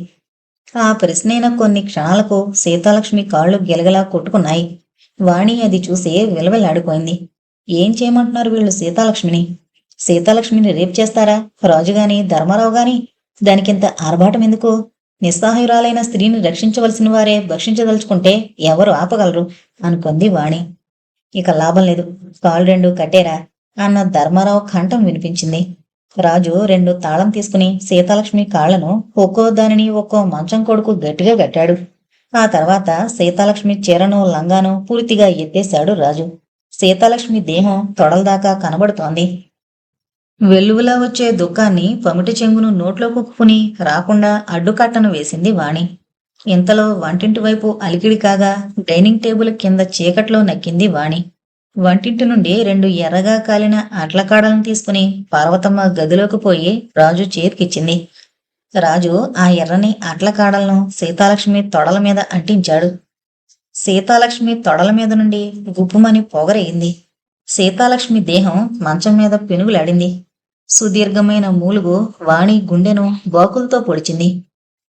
ఆ ప్రశ్నైన కొన్ని క్షణాలకు సీతాలక్ష్మి కాళ్ళు గిలగిలా కొట్టుకున్నాయి. వాణి అది చూసి విలవిల్లాడిపోయింది. ఏం చేయమంటున్నారు వీళ్ళు సీతాలక్ష్మిని? సీతాలక్ష్మిని రేపు చేస్తారా రాజుగాని ధర్మారావు గాని? దానికింత ఆర్భాటం ఎందుకు? నిస్సహాయురాలైన స్త్రీని రక్షించవలసిన వారే భక్షించదలుచుకుంటే ఎవరు ఆపగలరు అనుకుంది వాణి. ఇక లాభం లేదు, కాళ్ళు రెండు కట్టేరా అన్న ధర్మారావు కంఠం వినిపించింది. రాజు రెండు తాళం తీసుకుని సీతాలక్ష్మి కాళ్లను ఒక్కో దానిని ఒక్కో మంచం కొడుకు గట్టిగా కట్టాడు. ఆ తర్వాత సీతాలక్ష్మి చీరను లంగాను పూర్తిగా ఎత్తేశాడు రాజు. సీతాలక్ష్మి దేహం తొడలదాకా కనబడుతోంది. వెల్లువలా వచ్చే దుఃఖాన్ని పమిటి చెంగును నోట్లో కుక్కుని రాకుండా అడ్డుకట్టను వేసింది వాణి. ఇంతలో వంటింటి వైపు అలికిడి కాగా డైనింగ్ టేబుల్ కింద చీకట్లో నక్కింది వాణి. వంటింటి నుండి రెండు ఎర్రగా కాలిన అట్లకాడలను తీసుకుని పార్వతమ్మ గదిలోకి పోయి రాజు చేతికిచ్చింది. రాజు ఆ ఎర్రని అట్లకాడలను సీతాలక్ష్మి తొడల మీద అంటించాడు. సీతాలక్ష్మి తొడల మీద నుండి గుప్పుమని పొగరయింది. సీతాలక్ష్మి దేహం మంచం మీద పెనుగులాడింది. సుదీర్ఘమైన మూలుగు వాణి గుండెను బాకులతో పొడిచింది.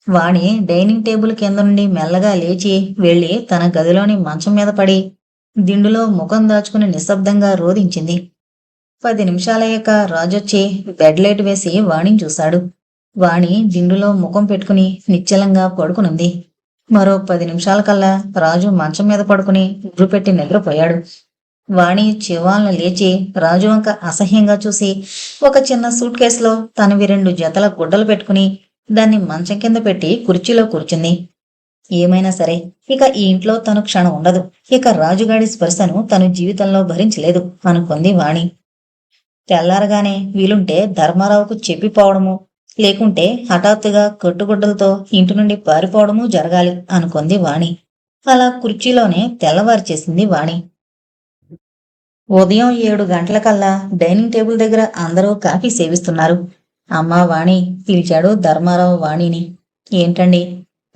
వాణి డైనింగ్ టేబుల్ కింద నుండి మెల్లగా లేచి వెళ్లి తన గదిలోని మంచం మీద పడి దిండులో ముఖం దాచుకుని నిశ్శబ్దంగా రోదించింది. 10 నిమిషాలయ్యాక రాజొచ్చి బెడ్ లైట్ వేసి వాణిని చూశాడు. వాణి దిండులో ముఖం పెట్టుకుని నిశ్చలంగా పడుకునుంది. మరో 10 నిమిషాలకల్లా రాజు మంచం మీద పడుకుని గుర్రుపెట్టి నిద్రపోయాడు. వాణి చివాలను లేచి రాజు వంక అసహ్యంగా చూసి ఒక చిన్న సూట్ కేసులో తనవి 2 జతల గుడ్డలు పెట్టుకుని దాన్ని మంచం కింద పెట్టి కుర్చీలో కూర్చుంది. ఏమైనా సరే ఇక ఈ ఇంట్లో తను క్షణం ఉండదు. ఇక రాజుగాడి స్పర్శను తను జీవితంలో భరించలేదు అనుకుంది వాణి. తెల్లారగానే వీలుంటే ధర్మారావుకు చెప్పిపోవడము, లేకుంటే హఠాత్తుగా కట్టుగుడ్డలతో ఇంటి నుండి పారిపోవడము జరగాలి అనుకుంది వాణి. అలా కుర్చీలోనే తెల్లవారుచేసింది వాణి. ఉదయం 7 గంటలకల్లా డైనింగ్ టేబుల్ దగ్గర అందరూ కాఫీ సేవిస్తున్నారు. అమ్మా వాణి పిలిచాడు ధర్మారావు వాణిని. ఏంటండి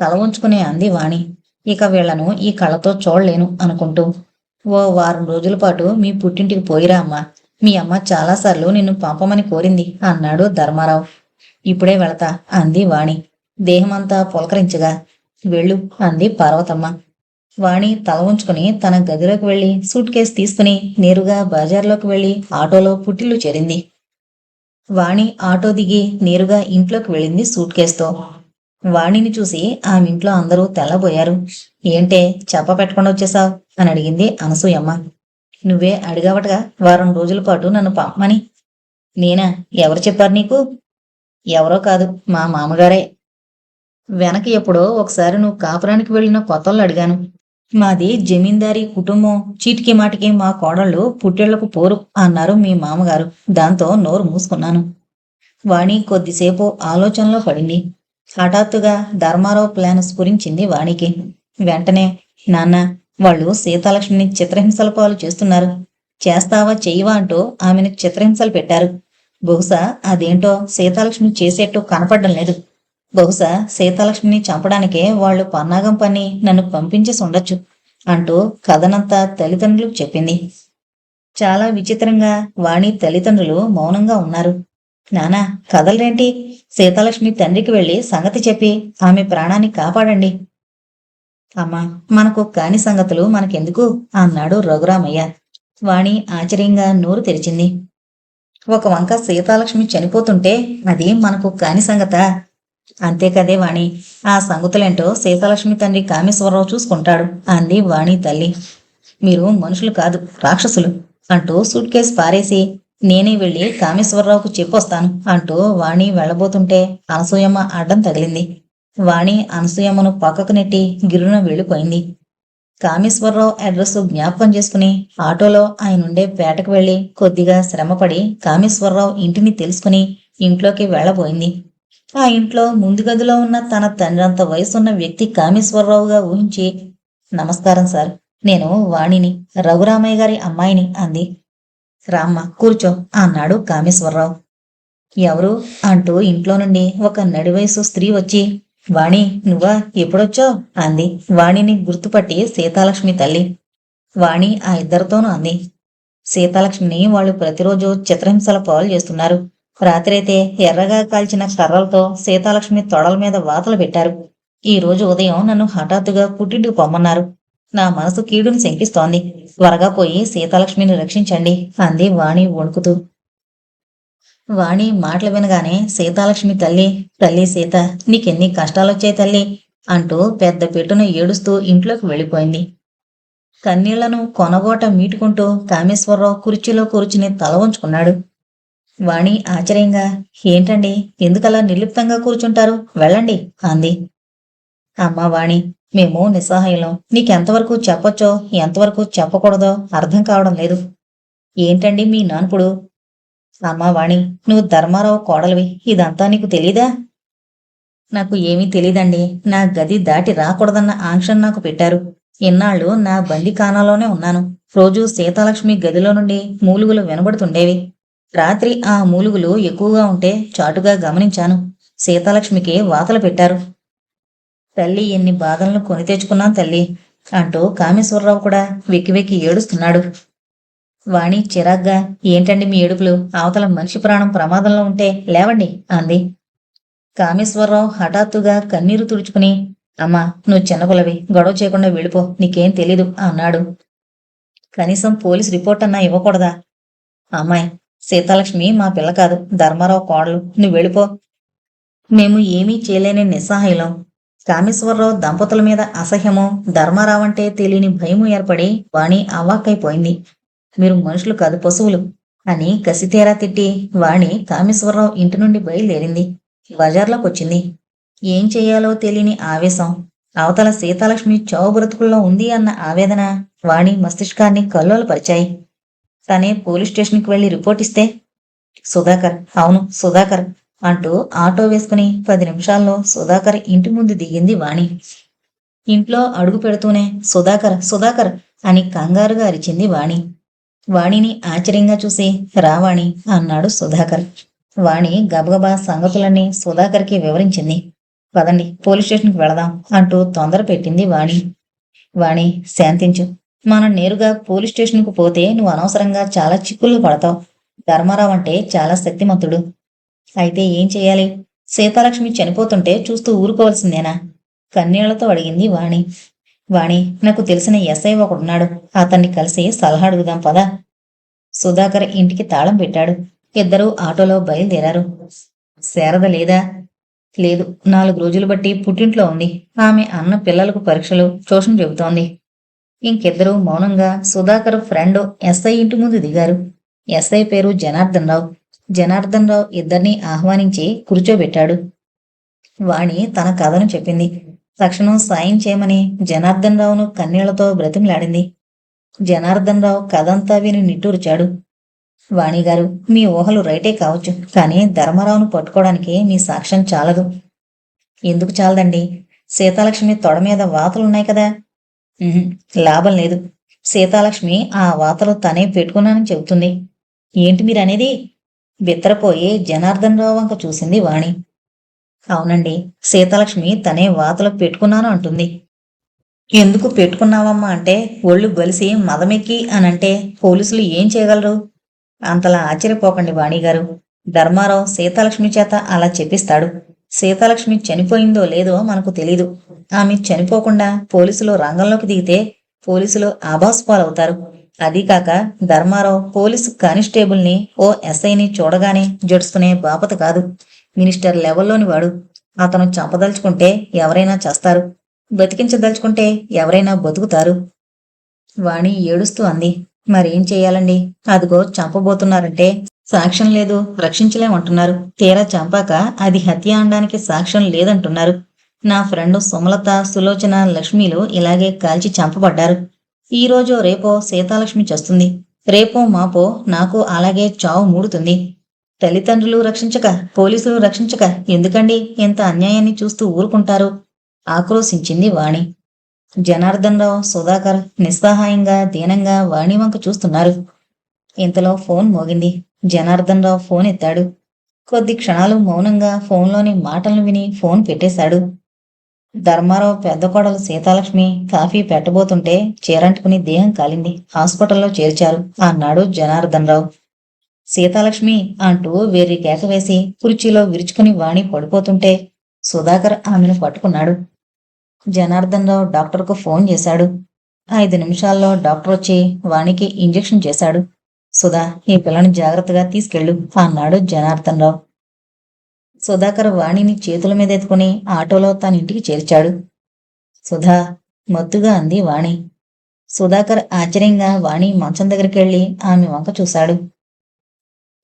తల ఉంచుకునే అంది వాణి. ఇక వీళ్లను ఈ కళ్ళతో చూడలేను అనుకుంటూ. ఓ వారం రోజుల పాటు మీ పుట్టింటికి పోయిరా అమ్మా. మీ అమ్మ చాలాసార్లు నిన్ను పంపమని కోరింది అన్నాడు ధర్మారావు. ఇప్పుడే వెళతా అంది వాణి దేహమంతా పులకరించగా. వెళ్ళు అంది పార్వతమ్మ. వాణి తల ఉంచుకుని తన గదిలోకి వెళ్లి సూట్ కేసు తీసుకుని నేరుగా బజార్లోకి వెళ్లి ఆటోలో పుట్టిల్లు చేరింది. వాణి ఆటో దిగి నేరుగా ఇంట్లోకి వెళ్ళింది సూట్ కేసుతో. వాణిని చూసి ఆమె ఇంట్లో అందరూ తెల్లబోయారు. ఏంటే చెప్ప పెట్టకుండా వచ్చేసావు అని అడిగింది అనసూయమ్మ. నువ్వే అడిగావటగా వారం రోజుల పాటు నన్ను పంపమని. నేనా? ఎవరు చెప్పారు నీకు? ఎవరో కాదు, మా మామగారే. వెనక ఎప్పుడో ఒకసారి నువ్వు కాపురానికి వెళ్ళిన కొత్తల్లో అడిగాను. మాది జమీందారీ కుటుంబం, చీటికి మాటికి మా కోడళ్ళు పుట్టిళ్లకు పోరు అన్నారు మీ మామగారు. దాంతో నోరు మూసుకున్నాను. వాణి కొద్దిసేపు ఆలోచనలో పడింది. హఠాత్తుగా ధర్మారావు ప్లాన్ స్ఫురించింది వాణికి. వెంటనే, నాన్న వాళ్ళు సీతాలక్ష్మిని చిత్రహింసల పాలు చేస్తున్నారు. చేస్తావా చెయ్యవా అంటూ ఆమెను చిత్రహింసలు పెట్టారు. బహుశా అదేంటో సీతాలక్ష్మి చేసేట్టు కనపడ్డం లేదు. బహుశా సీతాలక్ష్మిని చంపడానికే వాళ్లు పన్నాగం పన్ని నన్ను పంపించేసి ఉండొచ్చు అంటూ కథనంతా తల్లిదండ్రులకు చెప్పింది. చాలా విచిత్రంగా వాణి తల్లిదండ్రులు మౌనంగా ఉన్నారు. నానా కథలేంటి? సీతాలక్ష్మి తండ్రికి వెళ్లి సంగతి చెప్పి ఆమె ప్రాణాన్ని కాపాడండి అమ్మా, మనకు కాని సంగతులు మనకెందుకు అన్నాడు రఘురామయ్య. వాణి ఆశ్చర్యంగా నోరు తెరిచింది. ఒక వంక సీతాలక్ష్మి చనిపోతుంటే అది మనకు కాని సంగతా? అంతే కదే వాణి, ఆ సంగతులేంటో సీతాలక్ష్మి తండ్రి కామేశ్వరరావు చూసుకుంటాడు అంది వాణి తల్లి. మీరు మనుషులు కాదు, రాక్షసులు అంటూ సూట్ కేసు పారేసి, నేనే వెళ్ళి కామేశ్వరరావుకు చెప్పొస్తాను అంటూ వాణి వెళ్ళబోతుంటే అనసూయమ్మ అడ్డం తగిలింది. వాణి అనసూయమ్మను పక్కకు నెట్టి గిరున వెళ్ళిపోయింది. కామేశ్వరరావు అడ్రస్ జ్ఞాపకం చేసుకుని ఆటోలో ఆయనుండే పేటకు వెళ్లి కొద్దిగా శ్రమపడి కామేశ్వరరావు ఇంటిని తెలుసుకుని ఇంట్లోకి వెళ్లబోయింది. ఆ ఇంట్లో ముందు గదిలో ఉన్న తన తండ్రంత వయసున్న వ్యక్తి కామేశ్వరరావుగా ఊహించి, నమస్కారం సార్, నేను వాణిని, రఘురామయ్య గారి అమ్మాయిని అంది. రామ్మ, కూర్చో అన్నాడు కామేశ్వరరావు. ఎవరు అంటూ ఇంట్లో నుండి ఒక నడివయసు స్త్రీ వచ్చి, వాణి, నువ్వా, ఎప్పుడొచ్చావు అంది. వాణిని గుర్తుపట్టి సీతాలక్ష్మి తల్లి. వాణి ఆ ఇద్దరితోనూ అంది. సీతాలక్ష్మిని వాళ్ళు ప్రతిరోజు చిత్రహింసల పాలు చేస్తున్నారు. రాత్రైతే ఎర్రగా కాల్చిన కర్రలతో సీతాలక్ష్మి తొడల మీద వాతలు పెట్టారు. ఈ రోజు ఉదయం నన్ను హఠాత్తుగా పుట్టింటికి పొమ్మన్నారు. నా మనసు కీడుని శంకిస్తోంది. త్వరగా పోయి సీతాలక్ష్మిని రక్షించండి అంది వాణి వణుకుతూ. వాణి మాటలు వినగానే సీతాలక్ష్మి తల్లి, తల్లి సీత, నీకెన్ని కష్టాలొచ్చాయి తల్లి అంటూ పెద్ద పెట్టున ఏడుస్తూ ఇంట్లోకి వెళ్ళిపోయింది. కన్నీళ్లను కొనగోట మీటుకుంటూ కామేశ్వరరావు కుర్చీలో కూర్చుని తల వంచుకున్నాడు. వాణి ఆశ్చర్యంగా, ఏంటండి, ఎందుకలా నిర్లిప్తంగా కూర్చుంటారు, వెళ్ళండి అంది. అమ్మా వాణి, మేము నిస్సహాయం. నీకెంతవరకు చెప్పొచ్చో ఎంతవరకు చెప్పకూడదో అర్థం కావడం లేదు. ఏంటండి మీ నాన్పుడు? అమ్మా వాణి, నువ్వు ధర్మారావు కోడలివి, ఇదంతా నీకు తెలీదా? నాకు ఏమీ తెలీదండి. నా గది దాటి రాకూడదన్న ఆంక్షను నాకు పెట్టారు. ఇన్నాళ్ళు నా బందిఖానాలోనే ఉన్నాను. రోజు సీతాలక్ష్మి గదిలో నుండి మూలుగులు వినబడుతుండేవి. రాత్రి ఆ మూలుగులు ఎక్కువగా ఉంటే చాటుగా గమనించాను. సీతాలక్ష్మికి వాతలు పెట్టారు. తల్లి ఎన్ని బాధలను కొని తెచ్చుకున్నాం తల్లి అంటూ కామేశ్వరరావు కూడా వెక్కి వెక్కి ఏడుస్తున్నాడు. వాణి చిరాగ్గా, ఏంటండి మీ ఏడుపులు, అవతల మనిషి ప్రాణం ప్రమాదంలో ఉంటే లేవండి అంది. కామేశ్వరరావు హఠాత్తుగా కన్నీరు తుడుచుకుని, అమ్మా, నువ్వు చిన్నపిల్లవి, గొడవ చేయకుండా వెళ్ళిపో, నీకేం తెలీదు అన్నాడు. కనీసం పోలీస్ రిపోర్ట్ అన్నా ఇవ్వకూడదా? అమ్మాయి, సీతాలక్ష్మి మా పిల్ల కాదు, ధర్మారావు కోడలు, నువ్వు వెళ్ళిపో. మేము ఏమీ చేయలేని నిస్సహాయం. కామేశ్వరరావు దంపతుల మీద అసహ్యమో, ధర్మారావు అంటే తెలియని భయము ఏర్పడి వాణి అవాక్కైపోయింది. మీరు మనుషులు కాదు, పశువులు అని కసితేరా తిట్టి వాణి కామేశ్వరరావు ఇంటి నుండి బయలుదేరింది. బజార్లోకొచ్చింది. ఏం చెయ్యాలో తెలియని ఆవేశం, అవతల సీతాలక్ష్మి చావు బ్రతుకుల్లో ఉంది అన్న ఆవేదన వాణి మస్తిష్కాన్ని కల్లోలపరిచాయి. తనే పోలీస్ స్టేషన్కి వెళ్లి రిపోర్ట్ ఇస్తే, సుధాకర్, అవును సుధాకర్ అంటూ ఆటో వేసుకుని 10 నిమిషాల్లో సుధాకర్ ఇంటి ముందు దిగింది వాణి. ఇంట్లో అడుగు పెడుతూనే సుధాకర్, సుధాకర్ అని కంగారుగా అరిచింది వాణి. వాణిని ఆశ్చర్యంగా చూసి, రావాణి అన్నాడు సుధాకర్. వాణి గబగబా సంగతులన్నీ సుధాకర్కి వివరించింది. పదండి, పోలీస్ స్టేషన్కి వెళదాం అంటూ తొందర పెట్టింది వాణి. వాణి, శాంతించు. మనం నేరుగా పోలీస్ స్టేషన్కు పోతే నువ్వు అనవసరంగా చాలా చిక్కుల్లో పడతావు. ధర్మారావు అంటే చాలా శక్తిమంతుడు. అయితే ఏం చెయ్యాలి? సీతాలక్ష్మి చనిపోతుంటే చూస్తూ ఊరుకోవాల్సిందేనా? కన్నీళ్లతో అడిగింది వాణి. వాణి, నాకు తెలిసిన ఎస్ఐ ఒకడున్నాడు, అతన్ని కలిసి సలహా అడుగుదాం పదా. సుధాకర్ ఇంటికి తాళం పెట్టాడు. ఇద్దరూ ఆటోలో బయలుదేరారు. శారద లేదా? లేదు, 4 రోజులు బట్టి పుట్టింట్లో ఉంది. ఆమె అన్న పిల్లలకు పరీక్షలు, ట్యూషన్ చెబుతోంది. ఇంకిద్దరూ మౌనంగా సుధాకర్ ఫ్రెండ్ ఎస్ఐ ఇంటి ముందు దిగారు. ఎస్ఐ పేరు జనార్దన్ రావు. జనార్దన్ రావు ఇద్దరినీ ఆహ్వానించి కూర్చోబెట్టాడు. వాణి తన కథను చెప్పింది. తక్షణం సాయం చేయమని జనార్దన్ రావును కన్నీళ్లతో బ్రతిమలాడింది. జనార్దన్ రావు కథంతా విని నిట్టూర్చాడు. వాణిగారు, మీ ఊహలు రైటే కావచ్చు, కానీ ధర్మారావును పట్టుకోవడానికి మీ సాక్ష్యం చాలదు. ఎందుకు చాలదండి? సీతాలక్ష్మి తొడ మీద వాతలున్నాయి కదా. లాభం లేదు. సీతాలక్ష్మి ఆ వాతలు తనే పెట్టుకున్నానని చెబుతుంది. ఏంటి మీరనేది? బిత్తరపోయి జనార్దన్ రావు వంక చూసింది వాణి. అవునండి, సీతాలక్ష్మి తనే వాతలు పెట్టుకున్నాను అంటుంది. ఎందుకు పెట్టుకున్నావమ్మా అంటే ఒళ్ళు బలిసి మదమెక్కి అనంటే పోలీసులు ఏం చేయగలరు? అంతలా ఆశ్చర్యపోకండి వాణిగారు. ధర్మారావు సీతాలక్ష్మి చేత అలా చెప్పిస్తాడు. సీతాలక్ష్మి చనిపోయిందో లేదో మనకు తెలీదు. ఆమె చనిపోకుండా పోలీసులు రంగంలోకి దిగితే పోలీసులు ఆభాసుపాలవుతారు. అదీ కాక ధర్మారావు పోలీసు కానిస్టేబుల్ని ఓ ఎస్ఐని చూడగానే జడుచుకునే బాపత కాదు. మినిస్టర్ లెవెల్లోని వాడు. అతను చంపదలుచుకుంటే ఎవరైనా చేస్తారు, బతికించదలుచుకుంటే ఎవరైనా బతుకుతారు. వాణి ఏడుస్తూ అంది. మరేం చెయ్యాలండి? అదిగో చంపబోతున్నారంటే సాక్ష్యం లేదు, రక్షించలేమంటున్నారు. తీరా చంపాక అది హత్య అనడానికి సాక్ష్యం లేదంటున్నారు. నా ఫ్రెండ్ సుమలత, సులోచన, లక్ష్మిలు ఇలాగే కాల్చి చంపబడ్డారు. ఈ రోజో రేపో సీతాలక్ష్మి చస్తుంది. రేపో మాపో నాకు అలాగే చావు మూడుతుంది. తల్లిదండ్రులు రక్షించక, పోలీసులు రక్షించక ఎందుకండి ఇంత అన్యాయాన్ని చూస్తూ ఊరుకుంటారు? ఆక్రోశించింది వాణి. జనార్దన్ రావు, సుధాకర్ నిస్సహాయంగా దీనంగా వాణి వంక చూస్తున్నారు. ఇంతలో ఫోన్ మోగింది. జనార్దన్ రావు ఫోన్ ఎత్తాడు. కొద్ది క్షణాలు మౌనంగా ఫోన్లోని మాటలను విని ఫోన్ పెట్టేశాడు. ధర్మారావు పెద్ద కోడలు సీతాలక్ష్మి కాఫీ పెట్టబోతుంటే చీరంటుకుని దేహం కాలింది. హాస్పిటల్లో చేర్చారు అన్నాడు జనార్దన్ రావు. సీతాలక్ష్మి అంటూ వేర్రి కేక వేసి కుర్చీలో విరుచుకుని వాణి పడిపోతుంటే సుధాకర్ ఆమెను పట్టుకున్నాడు. జనార్దన్ రావు డాక్టర్కు ఫోన్ చేశాడు. 5 నిమిషాల్లో డాక్టర్ వచ్చి వాణికి ఇంజెక్షన్ చేశాడు. సుధా, ఈ పిల్లని జాగ్రత్తగా తీసుకెళ్ళు అన్నాడు జనార్దన్ రావు. సుధాకర్ వాణిని చేతుల మీద ఎత్తుకుని ఆటోలో తన ఇంటికి చేర్చాడు. సుధా, మత్తుగా అంది వాణి. సుధాకర్ ఆశ్చర్యంగా వాణి మంచం దగ్గరికి వెళ్ళి ఆమె వంక చూశాడు.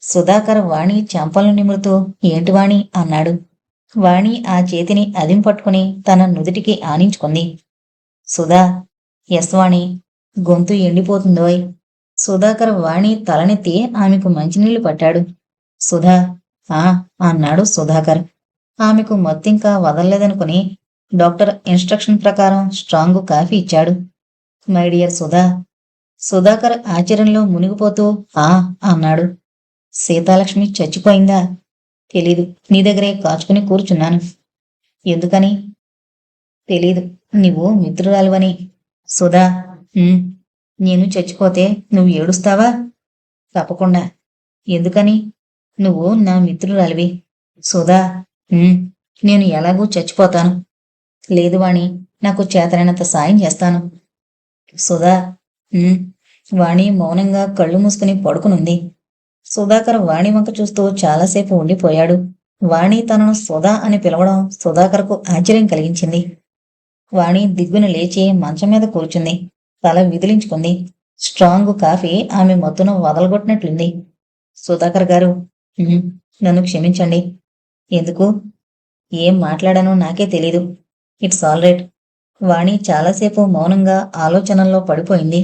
సుధాకర్ వాణి చెంపలను నిమురుతూ ఏంటి వాణి అన్నాడు. వాణి ఆ చేతిని అదింపట్టుకుని తన నుదుటికి ఆనించుకుంది. సుధా, ఎస్ వాణి, గొంతు ఎండిపోతుందోయ్. సుధాకర్ వాణి తలనెత్తి ఆమెకు మంచినీళ్లు పట్టాడు. సుధా, ఆ అన్నాడు సుధాకర్. ఆమెకు మత్తింకా వదల్లేదనుకుని డాక్టర్ ఇన్స్ట్రక్షన్ ప్రకారం స్ట్రాంగు కాఫీ ఇచ్చాడు. My dear Sudha. సుధాకర్ ఆశ్చర్యంలో మునిగిపోతూ ఆ అన్నాడు. సీతాలక్ష్మి చచ్చిపోయిందా? తెలీదు, నీ దగ్గరే కాచుకుని కూర్చున్నాను. ఎందుకని? తెలీదు, నువ్వు మిత్రురాలివని. సుధా, నేను చచ్చిపోతే నువ్వు ఏడుస్తావా? తప్పకుండా. ఎందుకని? నువ్వు నా మిత్రురాలివి. సుధా, నేను ఎలాగూ చచ్చిపోతాను. లేదు వాణి, నాకు చేతనైనంత సాయం చేస్తాను. సుధా, వాణి మౌనంగా కళ్ళు మూసుకుని పడుకునుంది. సుధాకర్ వాణి వంక చూస్తూ చాలాసేపు ఉండిపోయాడు. వాణి తనను సుధా అని పిలవడం సుధాకర్కు ఆశ్చర్యం కలిగించింది. వాణి దిగ్గున లేచి మంచం మీద కూర్చుంది. తల విదిలించుకుంది. స్ట్రాంగ్ కాఫీ ఆమె మత్తును వదలగొట్టినట్లుంది. సుధాకర్ గారు, నన్ను క్షమించండి. ఎందుకు? ఏం మాట్లాడానో నాకే తెలీదు. It's all right. వాణి చాలాసేపు మౌనంగా ఆలోచనల్లో పడిపోయింది.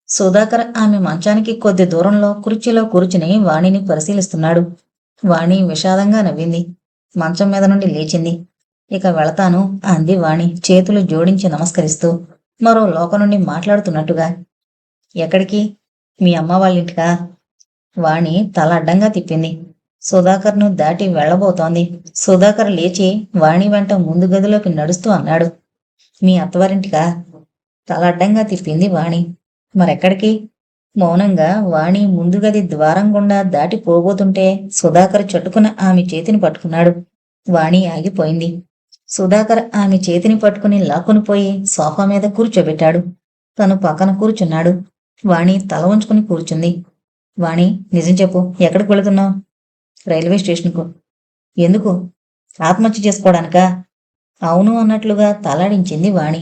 సుధాకర్ ఆమె మంచానికి కొద్ది దూరంలో కుర్చీలో కూర్చుని వాణిని పరిశీలిస్తున్నాడు. వాణి విషాదంగా నవ్వింది. మంచం మీద నుండి లేచింది. ఇక వెళతాను అంది వాణి చేతులు జోడించి నమస్కరిస్తూ, మరో లోక నుండి మాట్లాడుతున్నట్టుగా. ఎక్కడికి? మీ అమ్మ వాళ్ళింటికా? వాణి తల అడ్డంగా తిప్పింది. సుధాకర్ను దాటి వెళ్లబోతోంది. సుధాకర్ లేచి వాణి వెంట ముందు గదిలోకి నడుస్తూ అన్నాడు. మీ అత్తవారింటికా? తల అడ్డంగా తిప్పింది వాణి. మరెక్కడికి? మౌనంగా వాణి ముందు గది ద్వారం గుండా దాటిపోబోతుంటే సుధాకర్ చట్టుకున్న ఆమె చేతిని పట్టుకున్నాడు. వాణి ఆగిపోయింది. సుధాకర్ ఆమె చేతిని పట్టుకుని లాక్కునిపోయి సోఫా మీద కూర్చోబెట్టాడు. తను పక్కన కూర్చున్నాడు. వాణి తల ఉంచుకుని కూర్చుంది. వాణి, నిజం చెప్పు, ఎక్కడికి వెళుతున్నావు? రైల్వే స్టేషన్కు. ఎందుకు? ఆత్మహత్య చేసుకోవడానికా? అవును అన్నట్లుగా తలాడించింది వాణి.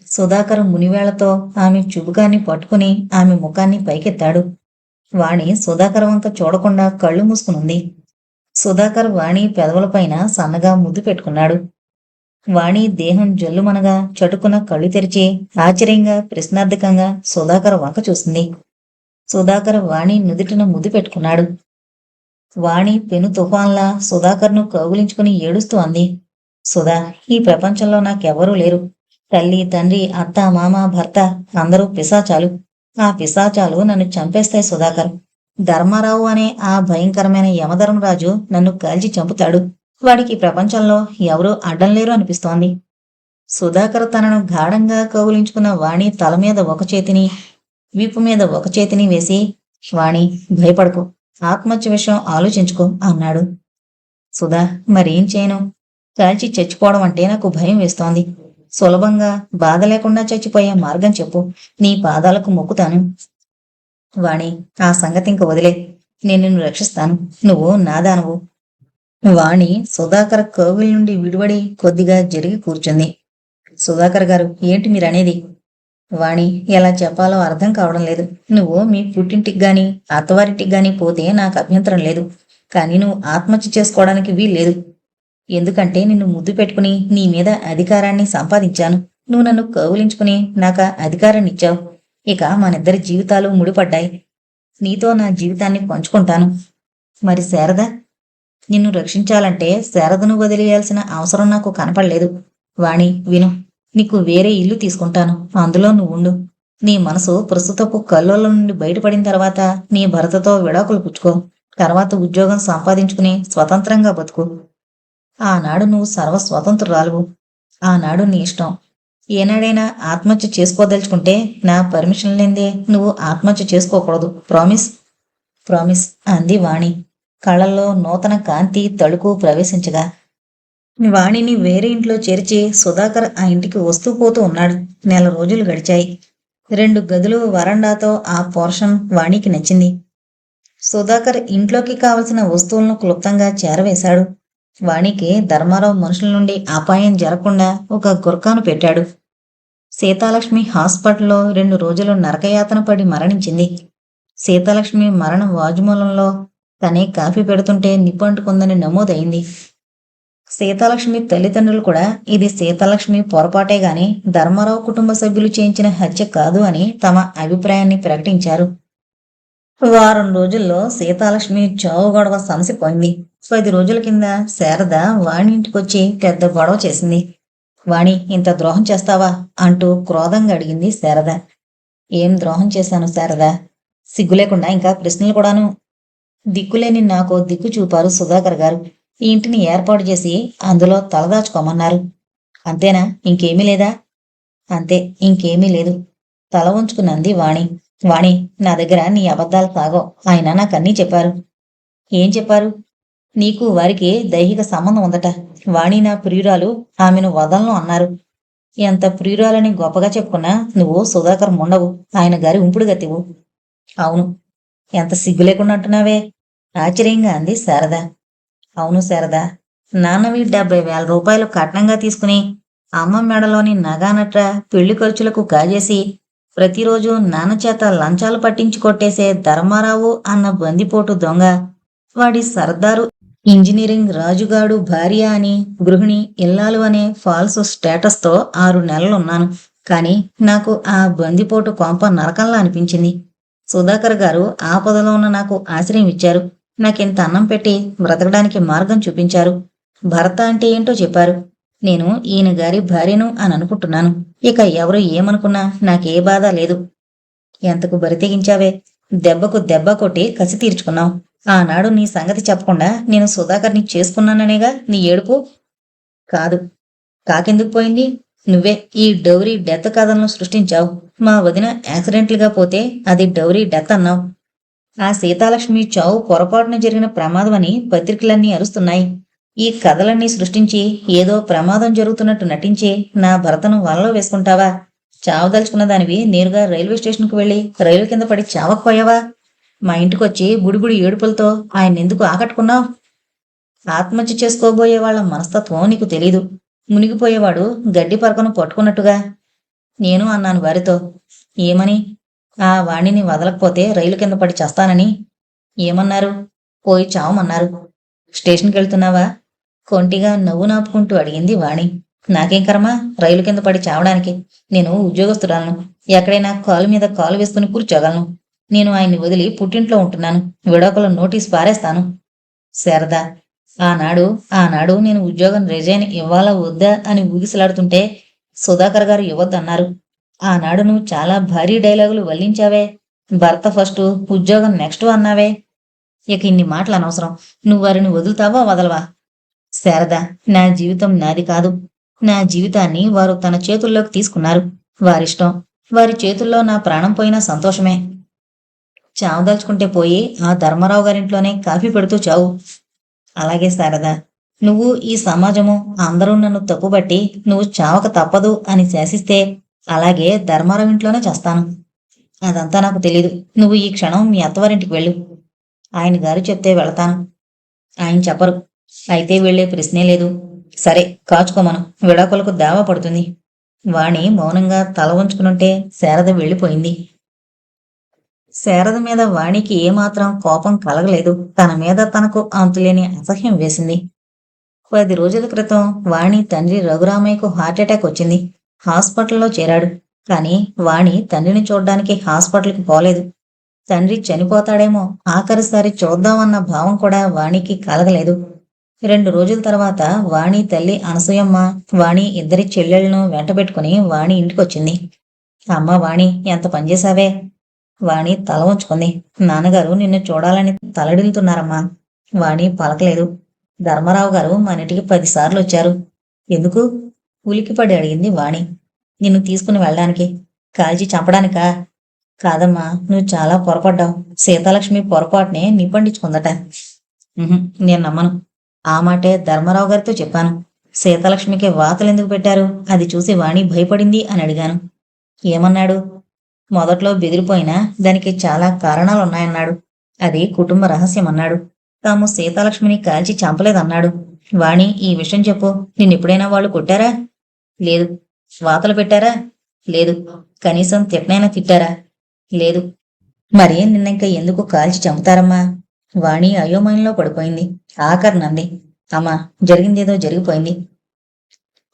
సుధాకర్ మునివేళ్లతో ఆమె చుబుకాన్ని పట్టుకుని ఆమె ముఖాన్ని పైకెత్తాడు. వాణి సుధాకర్ వంక చూడకుండా కళ్ళు మూసుకునుంది. సుధాకర్ వాణి పెదవులపైన సన్నగా ముద్దు పెట్టుకున్నాడు. వాణి దేహం జల్లుమనగా చటుకున కళ్ళు తెరిచి ఆశ్చర్యంగా ప్రశ్నార్థకంగా సుధాకర్ వంక చూసింది. సుధాకర్ వాణి నుదుటిన ముద్దు పెట్టుకున్నాడు. వాణి పెను తుఫాన్లా సుధాకర్ను కౌగులించుకుని ఏడుస్తూ అంది. సుధా, ఈ ప్రపంచంలో నాకెవరూ లేరు. తల్లి, తండ్రి, అత్త, మామ, భర్త అందరూ పిశాచాలు. ఆ పిశాచాలు నన్ను చంపేస్తాయి సుధాకర్. ధర్మారావు అనే ఆ భయంకరమైన యమధర్మరాజు నన్ను కాల్చి చంపుతాడు. వాడికి ప్రపంచంలో ఎవరూ అడ్డం లేరు అనిపిస్తోంది. సుధాకర్ తనను గాఢంగా కౌగులించుకున్న వాణి తల మీద ఒక చేతిని, వీపు మీద ఒక చేతిని వేసి, వాణి, భయపడకు, ఆత్మహత్య విషయం ఆలోచించుకో అన్నాడు. సుధా, మరేం చేయను? కాల్చి చచ్చిపోవడం అంటే నాకు భయం వేస్తోంది. సులభంగా బాధ లేకుండా చచ్చిపోయే మార్గం చెప్పు. నీ పాదాలకు మొక్కుతాను. వాణి, ఆ సంగతి ఇంక వదిలే. నేను నిన్ను రక్షిస్తాను. నువ్వు నాదానవు. వాణి సుధాకర్ కౌగిలి నుండి విడివడి కొద్దిగా జరిగి కూర్చుంది. సుధాకర్ గారు, ఏంటి మీరనేది? వాణి, ఎలా చెప్పాలో అర్థం కావడం లేదు. నువ్వు మీ పుట్టింటికి గాని అత్తవారింటికి గాని పోతే నాకు అభ్యంతరం లేదు. కానీ నువ్వు ఆత్మహత్య చేసుకోవడానికి వీల్లేదు. ఎందుకంటే నిన్ను ముద్దు పెట్టుకుని నీ మీద అధికారాన్ని సంపాదించాను. నువ్వు నన్ను కౌగిలించుకుని నాకు ఆ అధికారాన్ని ఇచ్చావు. ఇక మనిద్దరి జీవితాలు ముడిపడ్డాయి. నీతో నా జీవితాన్ని పంచుకుంటాను. మరి శారద? నిన్ను రక్షించాలంటే శారదను వదిలేయాల్సిన అవసరం నాకు కనపడలేదు. వాణి, విను. నీకు వేరే ఇల్లు తీసుకుంటాను. అందులో నువ్వు ఉండు. నీ మనసు ప్రస్తుతపు కల్లోలం నుండి బయటపడిన తర్వాత నీ భర్తతో విడాకులు పుచ్చుకో. తర్వాత ఉద్యోగం సంపాదించుకుని స్వతంత్రంగా బతుకు. ఆనాడు నువ్వు సర్వస్వతంత్రురాలువు. ఆనాడు నీ ఇష్టం. ఏనాడైనా ఆత్మహత్య చేసుకోదలుచుకుంటే నా పర్మిషన్ లేదే నువ్వు ఆత్మహత్య చేసుకోకూడదు. ప్రామిస్? ప్రామిస్ అంది వాణి. కళ్ళల్లో నూతన కాంతి తళుకు ప్రవేశించగా. వాణిని వేరే ఇంట్లో చేర్చి సుధాకర్ ఆ ఇంటికి వస్తూ పోతూ ఉన్నాడు. 1 నెల రోజులు గడిచాయి. 2 గదులు వరండాతో ఆ పోర్షన్ వాణికి నచ్చింది. సుధాకర్ ఇంట్లోకి కావలసిన వస్తువులను క్లుప్తంగా చేరవేశాడు. వాణికి ధర్మారావు మనుషుల నుండి అపాయం జరగకుండా ఒక గుర్కాను పెట్టాడు. సీతాలక్ష్మి హాస్పిటల్లో 2 రోజులు నరకయాతన పడి మరణించింది. సీతాలక్ష్మి మరణ వాజుమూలంలో తనే కాఫీ పెడుతుంటే నిప్పంటుకుందని నమోదైంది. సీతాలక్ష్మి తల్లిదండ్రులు కూడా ఇది సీతాలక్ష్మి పొరపాటే గాని ధర్మారావు కుటుంబ సభ్యులు చేయించిన హత్య కాదు అని తమ అభిప్రాయాన్ని ప్రకటించారు. వారం రోజుల్లో సీతాలక్ష్మి చావు గొడవ సమసిపోయింది. 10 రోజుల కింద శారద వాణి ఇంటికొచ్చి పెద్ద గొడవ చేసింది. వాణి, ఇంత ద్రోహం చేస్తావా అంటూ క్రోధంగా అడిగింది శారద. ఏం ద్రోహం చేశాను శారద? సిగ్గు లేకుండా ఇంకా ప్రశ్నలు కూడాను. దిక్కులేని నాకు దిక్కు చూపారు సుధాకర్ గారు. ఈ ఇంటిని ఏర్పాటు చేసి అందులో తలదాచుకోమన్నారు. అంతేనా? ఇంకేమీ లేదా? అంతే, ఇంకేమీ లేదు. తల ఉంచుకున్నంది వాణి. వాణి, నా దగ్గర నీ అబద్ధాలు సాగో. ఆయన నాకన్నీ చెప్పారు. ఏం చెప్పారు? నీకు వారికి దైహిక సంబంధం ఉందట. వాణి నా ప్రియురాలు, ఆమెను వదలను అన్నారు. ఎంత ప్రియురాలని గొప్పగా చెప్పుకున్నా నువ్వు సుధాకర్ ముండవు, ఆయన గారి ఉంపుడు గతివు. అవును. ఎంత సిగ్గు లేకుండా అంటున్నావే? ఆశ్చర్యంగా అంది శారద. అవును శారద, నాన్నవి 70,000 రూపాయలు కట్నంగా తీసుకుని అమ్మ మెడలోని నగానట్ర పెళ్లి ఖర్చులకు కాజేసి ప్రతిరోజు నాన్న చేత లంచాలు పట్టించి కొట్టేసే ధర్మారావు అన్న బందిపోటు దొంగ, వాడి సర్దారు ఇంజనీరింగ్ రాజుగాడు భార్య అని, గృహిణి ఇల్లాలు అనే ఫాల్స్ స్టేటస్తో 6 నెలలున్నాను. కానీ నాకు ఆ బందిపోటు కొంప నరకంలా అనిపించింది. సుధాకర్ గారు ఆపదలో ఉన్న నాకు ఆశ్రయం ఇచ్చారు. నాకింత అన్నం పెట్టి బ్రతకడానికి మార్గం చూపించారు. భర్త అంటే ఏంటో చెప్పారు. నేను ఈయన గారి భార్యను అని అనుకుంటున్నాను. ఇక ఎవరు ఏమనుకున్నా నాకే బాధ లేదు. ఎంతకు బరితెగించావే? దెబ్బకు దెబ్బ కొట్టి కసి తీర్చుకున్నావు. ఆనాడు నీ సంగతి చెప్పకుండా నేను సుధాకర్ని చేసుకున్నాననేగా నీ ఏడుపు? కాదు. కాకెందుకు పోయింది? నువ్వే ఈ డౌరీ డెత్ కథలను సృష్టించావు. మా వదిన యాక్సిడెంట్లుగా పోతే అది డౌరీ డెత్ అన్నావు. ఆ సీతాలక్ష్మి చావు పొరపాటున జరిగిన ప్రమాదం అని పత్రికలన్నీ అరుస్తున్నాయి. ఈ కథలన్నీ సృష్టించి ఏదో ప్రమాదం జరుగుతున్నట్టు నటించి నా భర్తను వలలో వేసుకుంటావా? చావదలుచుకున్న దానివి నేరుగా రైల్వే స్టేషన్కు వెళ్లి రైలు కింద పడి చావకపోయావా? మా ఇంటికొచ్చి బుడిబుడి ఏడుపులతో ఆయన ఎందుకు ఆకట్టుకున్నావు? ఆత్మహత్య చేసుకోబోయే వాళ్ల మనస్తత్వం నీకు తెలీదు. మునిగిపోయేవాడు గడ్డి పరకను పట్టుకున్నట్టుగా. నేను అన్నాను వారితో. ఏమని? ఆ వాణిని వదలకపోతే రైలు కింద పడి చేస్తానని. ఏమన్నారు? పోయి చావమన్నారు. స్టేషన్కి వెళ్తున్నావా? కొంటిగా నవ్వు నాపుకుంటూ అడిగింది వాణి. నాకేం కర్మ రైలు కింద పడి చావడానికి? నేను ఉద్యోగస్తురాలను. ఎక్కడైనా కాలు మీద కాలు వేసుకుని కూర్చోగలను. నేను ఆయన్ని వదిలి పుట్టింట్లో ఉంటున్నాను. విడాకుల నోటీస్ పారేస్తాను. శారదా, ఆనాడు నేను ఉద్యోగం రిజైన్ ఇవ్వాలా వద్దా అని ఊగిసలాడుతుంటే సుధాకర్ గారు ఇవ్వద్దన్నారు. ఆనాడు నువ్వు చాలా భారీ డైలాగులు వల్లించావే. భర్త ఫస్ట్, ఉద్యోగం నెక్స్ట్ అన్నావే. ఇక ఇన్ని మాటలు అనవసరం. నువ్వు వారిని వదులుతావా వదలవా? శారదా, నా జీవితం నాది కాదు. నా జీవితాన్ని వారు తన చేతుల్లోకి తీసుకున్నారు. వారిష్టం. వారి చేతుల్లో నా ప్రాణం పోయినా సంతోషమే. చావదలుచుకుంటే పోయి ఆ ధర్మారావు గారింట్లోనే కాఫీ పెడుతూ చావు. అలాగే శారదా, నువ్వు ఈ సమాజము అందరూ నన్ను తప్పుబట్టి నువ్వు చావక తప్పదు అని శాసిస్తే అలాగే ధర్మారావు ఇంట్లోనే చేస్తాను. అదంతా నాకు తెలీదు. నువ్వు ఈ క్షణం మీ అత్తవారింటికి వెళ్ళు. ఆయన గారు చెప్తే వెళతాను. ఆయన చెప్పరు. అయితే వెళ్ళే ప్రశ్నే లేదు. సరే, కాచుకోమను. విడాకులకు దావా పడుతుంది. వాణి మౌనంగా తల వంచుకునుంటే శారద వెళ్ళిపోయింది. శారద మీద వాణికి ఏమాత్రం కోపం కలగలేదు. తన మీద తనకు అంతులేని అసహ్యం వేసింది. 10 రోజుల క్రితం వాణి తండ్రి రఘురామయ్యకు హార్ట్అటాక్ వచ్చింది. హాస్పిటల్లో చేరాడు. కానీ వాణి తండ్రిని చూడ్డానికి హాస్పిటల్కి పోలేదు. తండ్రి చనిపోతాడేమో ఆఖరిసారి చూద్దామన్న భావం కూడా వాణికి కలగలేదు. 2 రోజుల తర్వాత వాణి తల్లి అనసూయమ్మ వాణి ఇద్దరి చెల్లెళ్లను వెంటబెట్టుకుని వాణి ఇంటికొచ్చింది. అమ్మ వాణి, ఎంత పనిచేశావే? వాణి తల ఉంచుకుంది. నాన్నగారు నిన్ను చూడాలని తలడిల్లుతున్నారమ్మా. వాణి పలకలేదు. ధర్మరావు గారు మన ఇంటికి 10 సార్లు వచ్చారు. ఎందుకు? ఉలికిపడి అడిగింది వాణి. నిన్ను తీసుకుని వెళ్ళడానికి. కాల్చి చంపడానికా? కాదమ్మా, నువ్వు చాలా పొరపడ్డావు. సీతాలక్ష్మి పొరపాటునే నిప్పండించుకుందట. నేను నమ్మను. ఆ మాటే ధర్మరావు గారితో చెప్పాను. సీతాలక్ష్మికి వాతలు ఎందుకు పెట్టారు? అది చూసి వాణి భయపడింది అని అడిగాను. ఏమన్నాడు? మొదట్లో బెదిరిపోయినా దానికి చాలా కారణాలున్నాయన్నాడు. అది కుటుంబ రహస్యం అన్నాడు. తాము సీతాలక్ష్మిని కాల్చి చంపలేదన్నాడు. వాణి, ఈ విషయం చెప్పు. నిన్నెప్పుడైనా వాళ్ళు కొట్టారా? లేదు. వాతలు పెట్టారా? లేదు. కనీసం తిట్టనైనా తిట్టారా? లేదు. మరి నిన్నింక ఎందుకు కాల్చి చంపుతారమ్మా? వాణి అయోమయంలో పడిపోయింది. ఆఖరినంది. అమ్మా, జరిగిందేదో జరిగిపోయింది.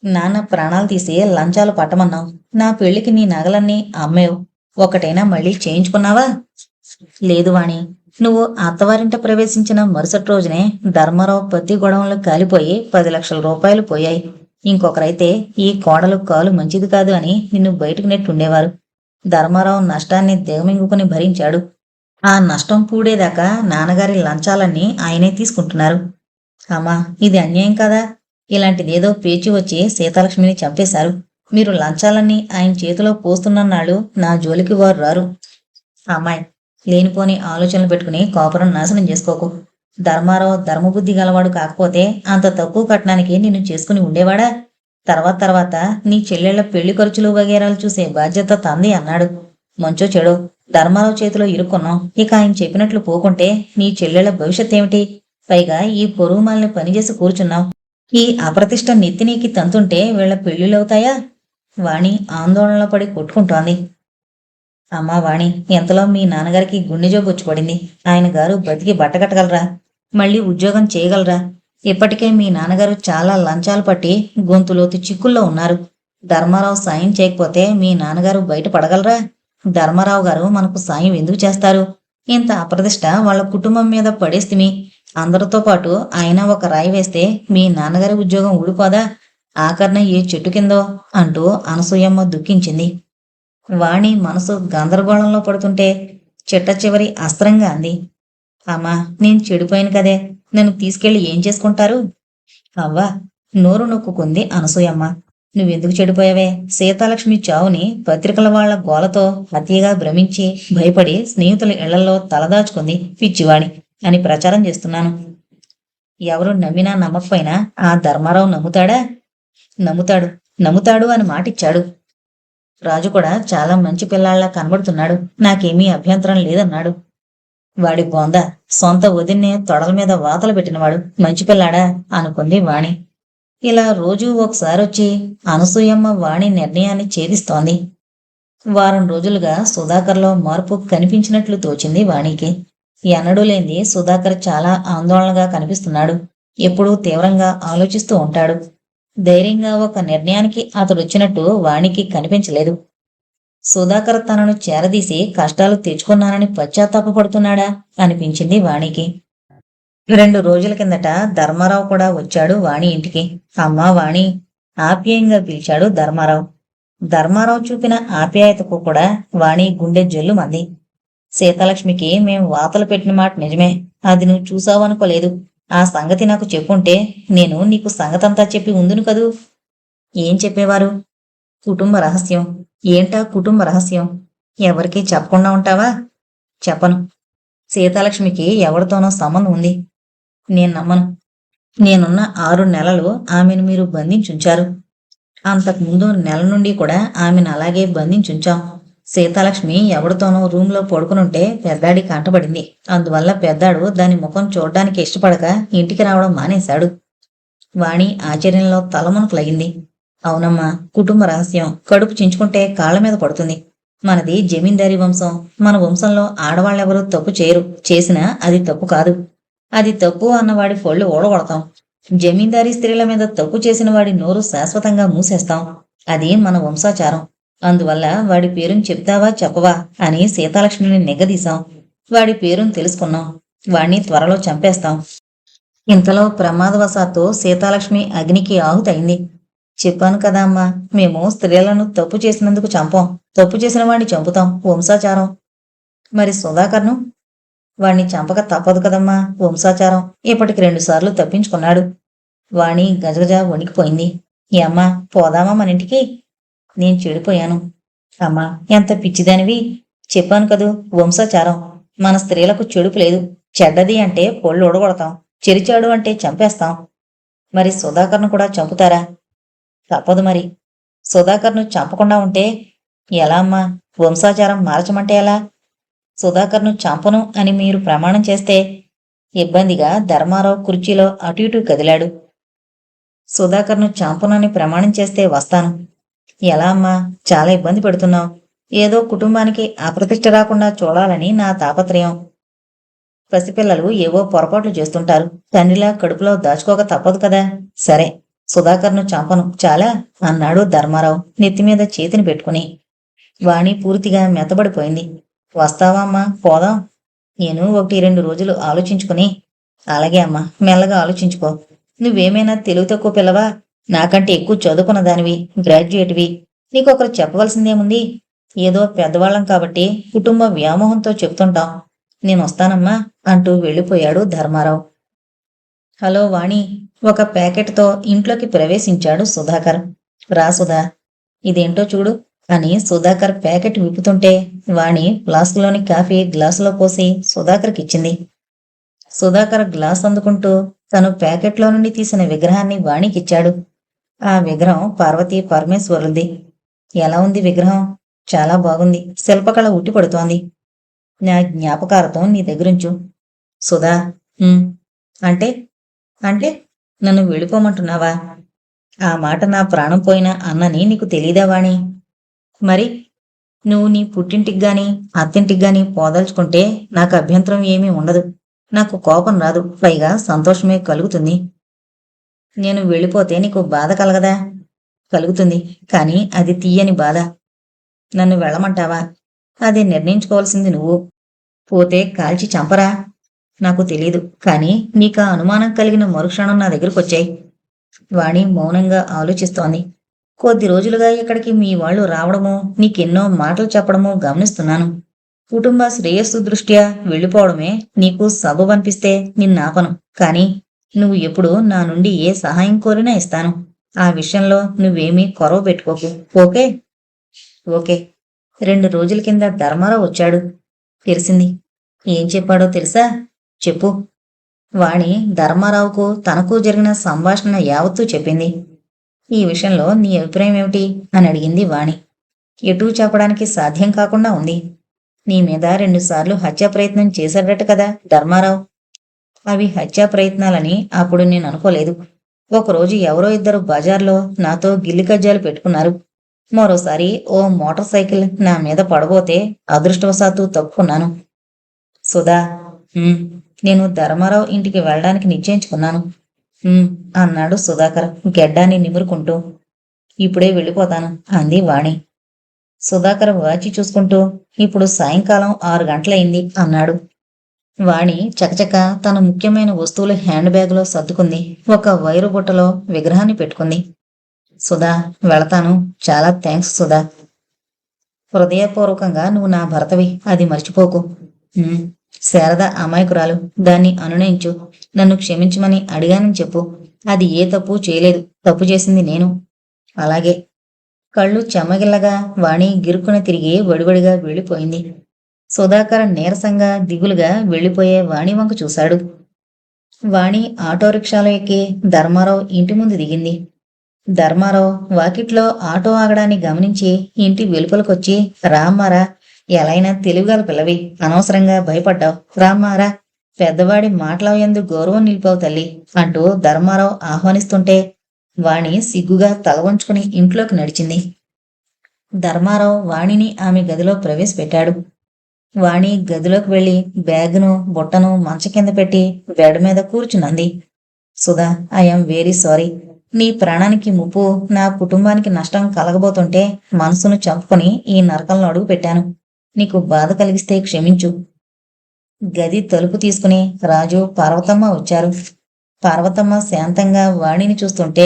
నాన్న ప్రాణాలు తీసి లంచాలు పట్టమన్నావు. నా పెళ్లికి నీ నగలన్నీ అమ్మేవు. ఒకటైనా మళ్ళీ చేయించుకున్నావా? లేదు వాణి. నువ్వు అత్తవారింట ప్రవేశించిన మరుసటి రోజునే ధర్మారావు పత్తి గొడవలు కాలిపోయి 10 లక్షల రూపాయలు పోయాయి. ఇంకొకరైతే ఈ కోడలు కాలు మంచిది కాదు అని నిన్ను బయటకు నెట్టుండేవారు. ధర్మారావు నష్టాన్ని దిగమింగుకుని భరించాడు. ఆ నష్టం పూడేదాకా నాన్నగారి లంచాలన్నీ ఆయనే తీసుకుంటున్నారు. అమ్మా, ఇది అన్యాయం కదా. ఇలాంటిదేదో పేచి వచ్చి సీతాలక్ష్మిని చంపేశారు. మీరు లంచాలన్నీ ఆయన చేతిలో పోస్తున్నన్నాళ్ళు నా జోలికి వారు రారు. అమ్మాయి, లేనిపోని ఆలోచనలు పెట్టుకుని కాపురం నాశనం చేసుకోకు. ధర్మారావు ధర్మబుద్ధి గలవాడు కాకపోతే అంత తక్కువ కట్నానికి నిన్ను చేసుకుని ఉండేవాడా? తర్వాత నీ చెల్లెళ్ల పెళ్లి ఖర్చులు వగేరాలు చూసే బాధ్యత తంది అన్నాడు. మంచో చెడో ధర్మారావు చేతిలో ఇరుక్కున్నాం. ఇక ఆయన చెప్పినట్లు పోకుంటే నీ చెల్లెళ్ల భవిష్యత్ ఏమిటి? పైగా ఈ పొరుగుమాలని పనిచేసి కూర్చున్నావు. ఈ అప్రతిష్ట నెత్తినీకి తంతుంటే వీళ్ల పెళ్లిళ్ళవుతాయా? వాణి ఆందోళనలో పడి కొట్టుకుంటోంది. అమ్మా వాణి, ఎంతలో మీ నాన్నగారికి గుండె జబ్బు వచ్చి పడింది. ఆయన గారు బతికి బట్టకట్టగలరా? మళ్ళీ ఉద్యోగం చేయగలరా? ఇప్పటికే మీ నాన్నగారు చాలా లంచాలు పట్టి గొంతులోతు చిక్కుల్లో ఉన్నారు. ధర్మారావు సాయం చేయకపోతే మీ నాన్నగారు బయట పడగలరా? ధర్మారావు గారు మనకు సాయం ఎందుకు చేస్తారు? ఇంత అప్రదిష్ట వాళ్ళ కుటుంబం మీద పడేస్తిమి. అందరితో పాటు ఆయన ఒక రాయి వేస్తే మీ నాన్నగారి ఉద్యోగం ఊడిపోదా? ఆఖరణ ఏ చెట్టు కిందో అంటూ అనసూయమ్మ దుఃఖించింది. వాణి మనసు గందరగోళంలో పడుతుంటే చిట్ట చివరి అస్త్రంగా అంది. అమ్మా, నేను చెడిపోయాను కదే. నన్ను తీసుకెళ్లి ఏం చేసుకుంటారు? అవ్వా, నోరు నొక్కుకుంది అనసూయమ్మ. నువ్వెందుకు చెడిపోయావే? సీతాలక్ష్మి చావుని పత్రికల వాళ్ల గోలతో అతిగా భ్రమించి భయపడి స్నేహితుల ఇళ్లలో తలదాచుకుంది పిచ్చివాణి అని ప్రచారం చేస్తున్నాను. ఎవరు నమ్మినా నమ్మకపోయినా ఆ ధర్మారావు నమ్ముతాడా? నమ్ముతాడు అని మాటిచ్చాడు. రాజు కూడా చాలా మంచి పిల్లాళ్లా కనబడుతున్నాడు. నాకేమీ అభ్యంతరం లేదన్నాడు. వాడి బొంద, సొంత వదిన్నే తొడల మీద వాతలు పెట్టినవాడు మంచి పిల్లాడా అనుకుంది వాణి. ఇలా రోజూ ఒకసారొచ్చి అనసూయమ్మ వాణి నిర్ణయాన్ని ఛేదిస్తోంది. వారం రోజులుగా సుధాకర్లో మార్పు కనిపించినట్లు తోచింది వాణికి. ఎన్నడూ లేంది సుధాకర్ చాలా ఆందోళనగా కనిపిస్తున్నాడు. ఎప్పుడూ తీవ్రంగా ఆలోచిస్తూ ఉంటాడు. ధైర్యంగా ఒక నిర్ణయానికి అతడొచ్చినట్టు వాణికి కనిపించలేదు. సుధాకర్ తనను చేరదీసి కష్టాలు తెచ్చుకున్నానని పశ్చాత్తాపడుతున్నాడా అనిపించింది వాణికి. 2 రోజుల కిందట ధర్మారావు కూడా వచ్చాడు వాణి ఇంటికి. అమ్మా వాణి, ఆప్యాయంగా పిలిచాడు ధర్మారావు. ధర్మారావు చూపిన ఆప్యాయతకు కూడా వాణి గుండె జల్లుమంది. సీతాలక్ష్మికి మేం వాతలు పెట్టిన మాట నిజమే. అది నువ్వు చూసావనుకోలేదు. ఆ సంగతి నాకు చెప్పుంటే నేను నీకు సంగతంతా చెప్పి ఉందును కదూ. ఏం చెప్పేవారు? కుటుంబ రహస్యం. ఏంటా కుటుంబ రహస్యం? ఎవరికీ చెప్పకుండా ఉంటావా? చెప్పను. సీతాలక్ష్మికి ఎవరితోనో సంబంధం ఉంది. నేను నమ్మను. నేనున్న 6 నెలలు ఆమెను మీరు బంధించుంచారు. అంతకుముందు నెల నుండి కూడా ఆమెను అలాగే బంధించుంచాం. సీతాలక్ష్మి ఎవరితోనో రూంలో పడుకునుంటే పెద్దాడి కంటపడింది. అందువల్ల పెద్దాడు దాని ముఖం చూడ్డానికి ఇష్టపడక ఇంటికి రావడం మానేశాడు. వాణి ఆశ్చర్యంలో తలమునకలయింది. అవునమ్మా, కుటుంబ రహస్యం కడుపు చించుకుంటే కాళ్ళ మీద పడుతుంది. మనది జమీందారీ వంశం. మన వంశంలో ఆడవాళ్ళెవరూ తప్పు చేయరు. చేసినా అది తప్పు కాదు. అది తప్పు అన్నవాడి పొళ్ళు ఊడగొడతాం. జమీందారీ స్త్రీల మీద తప్పు చేసిన వాడి నోరు శాశ్వతంగా మూసేస్తాం. అది మన వంశాచారం. అందువల్ల వాడి పేరుని చెప్తావా చెప్పవా అని సీతాలక్ష్మిని నిగ్గదీశాం. వాడి పేరుని తెలుసుకున్నాం. వాణ్ణి త్వరలో చంపేస్తాం. ఇంతలో ప్రమాదవశాత్తు సీతాలక్ష్మి అగ్నికి ఆహుతైంది. చెప్పాను కదా అమ్మా, మేము స్త్రీలను తప్పు చేసినందుకు చంపాం. తప్పు చేసిన వాడిని చంపుతాం. వంశాచారం. మరి సుధాకర్ను? వాణ్ణి చంపక తప్పదు కదమ్మా, వంశాచారం. ఇప్పటికి 2 సార్లు తప్పించుకున్నాడు. వాణి గజగజ వణికిపోయింది. ఏ అమ్మా, పోదామా మన ఇంటికి? నేను చెడిపోయాను. అమ్మా, ఎంత పిచ్చిదానివి. చెప్పాను కదూ, వంశాచారం. మన స్త్రీలకు చెడుపు లేదు. చెడ్డది అంటే పొళ్ళు ఊడగొడతాం. చెరిచాడు అంటే చంపేస్తాం. మరి సుధాకర్ను కూడా చంపుతారా? తప్పదు మరి. సుధాకర్ను చంపకుండా ఉంటే ఎలా అమ్మా? వంశాచారం మార్చమంటే ఎలా? సుధాకర్ను చంపను అని మీరు ప్రమాణం చేస్తే? ఇబ్బందిగా ధర్మారావు కుర్చీలో అటు ఇటు కదిలాడు. సుధాకర్ను చంపనని ప్రమాణం చేస్తే వస్తాను. ఎలా అమ్మా? చాలా ఇబ్బంది పెడుతున్నావు. ఏదో కుటుంబానికి అప్రతిష్ట రాకుండా చూడాలని నా తాపత్రయం. పసిపిల్లలు ఏవో పొరపాట్లు చేస్తుంటారు. తండ్రిలా కడుపులో దాచుకోక తప్పదు కదా. సరే, సుధాకర్ను చంపను చాలా అన్నాడు ధర్మారావు నెత్తిమీద చేతిని పెట్టుకుని. వాణి పూర్తిగా మెత్తబడిపోయింది. వస్తావా అమ్మా, పోదాం? నేను 1-2 రోజులు ఆలోచించుకుని. అలాగే అమ్మా, మెల్లగా ఆలోచించుకో. నువ్వేమైనా తెలివి తక్కువ పిల్లవా? నాకంటే ఎక్కువ చదువుకున్న దానివి, గ్రాడ్యుయేట్వి. నీకొకరు చెప్పవలసిందేముంది? ఏదో పెద్దవాళ్ళం కాబట్టి కుటుంబ వ్యామోహంతో చెప్తుంటాం. నేను వస్తానమ్మా అంటూ వెళ్ళిపోయాడు ధర్మారావు. హలో వాణి, ఒక ప్యాకెట్తో ఇంట్లోకి ప్రవేశించాడు సుధాకర్. రా సుధా, ఇదేంటో చూడు అని సుధాకర్ ప్యాకెట్ విప్పుతుంటే వాణి ఫ్లాస్క్లోని కాఫీ గ్లాసులో పోసి సుధాకర్కిచ్చింది. సుధాకర్ గ్లాస్ అందుకుంటూ తను ప్యాకెట్లో నుండి తీసిన విగ్రహాన్ని వాణికిచ్చాడు. ఆ విగ్రహం పార్వతీ పరమేశ్వరులది. ఎలా ఉంది విగ్రహం? చాలా బాగుంది. శిల్పకళ ఉట్టిపడుతోంది. నా జ్ఞాపకార్థం నీ దగ్గరుంచు. సుధా, అంటే అంటే నన్ను వెళ్ళిపోమంటున్నావా? ఆ మాట నా ప్రాణం పోయిన అన్నని నీకు తెలీదా వాణి? మరి నువ్వు నీ పుట్టింటికి గాని అత్తింటికి గాని పోదలుచుకుంటే నాకు అభ్యంతరం ఏమీ ఉండదు. నాకు కోపం రాదు, పైగా సంతోషమే కలుగుతుంది. నేను వెళ్ళిపోతే నీకు బాధ కలగదా? కలుగుతుంది, కానీ అది తీయని బాధ. నన్ను వెళ్ళమంటావా? అది నిర్ణయించుకోవాల్సింది నువ్వు. పోతే కాల్చి చంపరా? నాకు తెలీదు, కానీ నీకా అనుమానం కలిగిన మరుక్షణం నా దగ్గరకొచ్చాయి. వాణి మౌనంగా ఆలోచిస్తోంది. కొద్ది రోజులుగా ఇక్కడికి మీ వాళ్ళు రావడమో, నీకెన్నో మాటలు చెప్పడమో గమనిస్తున్నాను. కుటుంబ శ్రేయస్సు దృష్ట్యా వెళ్ళిపోవడమే నీకు సబబనిపిస్తే నిన్నాపను. కానీ నువ్వు ఎప్పుడు నా నుండి ఏ సహాయం కోరినా ఇస్తాను. ఆ విషయంలో నువ్వేమీ కొరవ పెట్టుకోకు. ఓకే? ఓకే. 2 రోజుల కింద ధర్మారావు వచ్చాడు. తెలిసింది. ఏం చెప్పాడో తెలుసా? చెప్పు. వాణి ధర్మారావుకు తనకు జరిగిన సంభాషణ యావత్తూ చెప్పింది. ఈ విషయంలో నీ అభిప్రాయం ఏమిటి అని అడిగింది వాణి. ఎటూ చెప్పడానికి సాధ్యం కాకుండా ఉంది. నీ మీద 2 సార్లు హత్యా ప్రయత్నం చేశాడట కదా ధర్మారావు. అవి హత్యా ప్రయత్నాలని అప్పుడు నేను అనుకోలేదు. ఒకరోజు ఎవరో ఇద్దరు బజార్లో నాతో గిల్లి కజ్జాలు పెట్టుకున్నారు. మరోసారి ఓ మోటార్ సైకిల్ నా మీద పడబోతే అదృష్టవశాత్తు తప్పుకున్నాను. సుధా, నేను ధర్మారావు ఇంటికి వెళ్ళడానికి నిశ్చయించుకున్నాను అన్నాడు సుధాకర్ గెడ్డాన్ని నిమురుకుంటూ. ఇప్పుడే వెళ్ళిపోతాను అంది వాణి. సుధాకర్ వాచి చూసుకుంటూ ఇప్పుడు సాయంకాలం 6 గంటలయింది అన్నాడు. వాణి చకచక తన ముఖ్యమైన వస్తువులు హ్యాండ్ బ్యాగ్లో సర్దుకుంది. ఒక వైరు బుట్టలో విగ్రహాన్ని పెట్టుకుంది. సుధా, వెళతాను. చాలా థ్యాంక్స్ సుధా. హృదయపూర్వకంగా నువ్వు నా భర్తవి, అది మర్చిపోకు. శారద అమాయకురాలు, దాన్ని అనునయించు. నన్ను క్షమించమని అడిగానని చెప్పు. అది ఏ తప్పు చేయలేదు. తప్పు చేసింది నేను. అలాగే. కళ్ళు చెమ్మగిల్లగా వాణి గిరుక్కున తిరిగి వడివడిగా వెళ్ళిపోయింది. సుధాకర్ నీరసంగా దిగులుగా వెళ్ళిపోయే వాణి వంక చూశాడు. వాణి ఆటో రిక్షాలో ఎక్కి ధర్మారావు ఇంటి ముందు దిగింది. ధర్మారావు వాకిట్లో ఆటో ఆగడాన్ని గమనించి ఇంటి వెలుపలకొచ్చి, రామ్మారా, ఎలైనా తెలివిగల పిల్లవి, అనవసరంగా భయపడ్డావు, రామ్మారా, పెద్దవాడి మాటల యందు గౌరవం నిలిపావు తల్లి అంటూ ధర్మారావు ఆహ్వానిస్తుంటే వాణి సిగ్గుగా తల వంచుకుని ఇంట్లోకి నడిచింది. ధర్మారావు వాణిని ఆమె గదిలో ప్రవేశపెట్టాడు. వాణి గదిలోకి వెళ్లి బ్యాగును బుట్టను మంచం కింద పెట్టి బెడ్ మీద కూర్చునంది. Sudha, I'm very sorry. నీ ప్రాణానికి ముప్పు, నా కుటుంబానికి నష్టం కలగబోతుంటే మనసును చంపుకొని ఈ నరకంలో అడుగు పెట్టాను. నీకు బాధ కలిగిస్తే క్షమించు. గది తలుపు తీసుకుని రాజు, పార్వతమ్మ వచ్చారు. పార్వతమ్మ శాంతంగా వాణిని చూస్తుంటే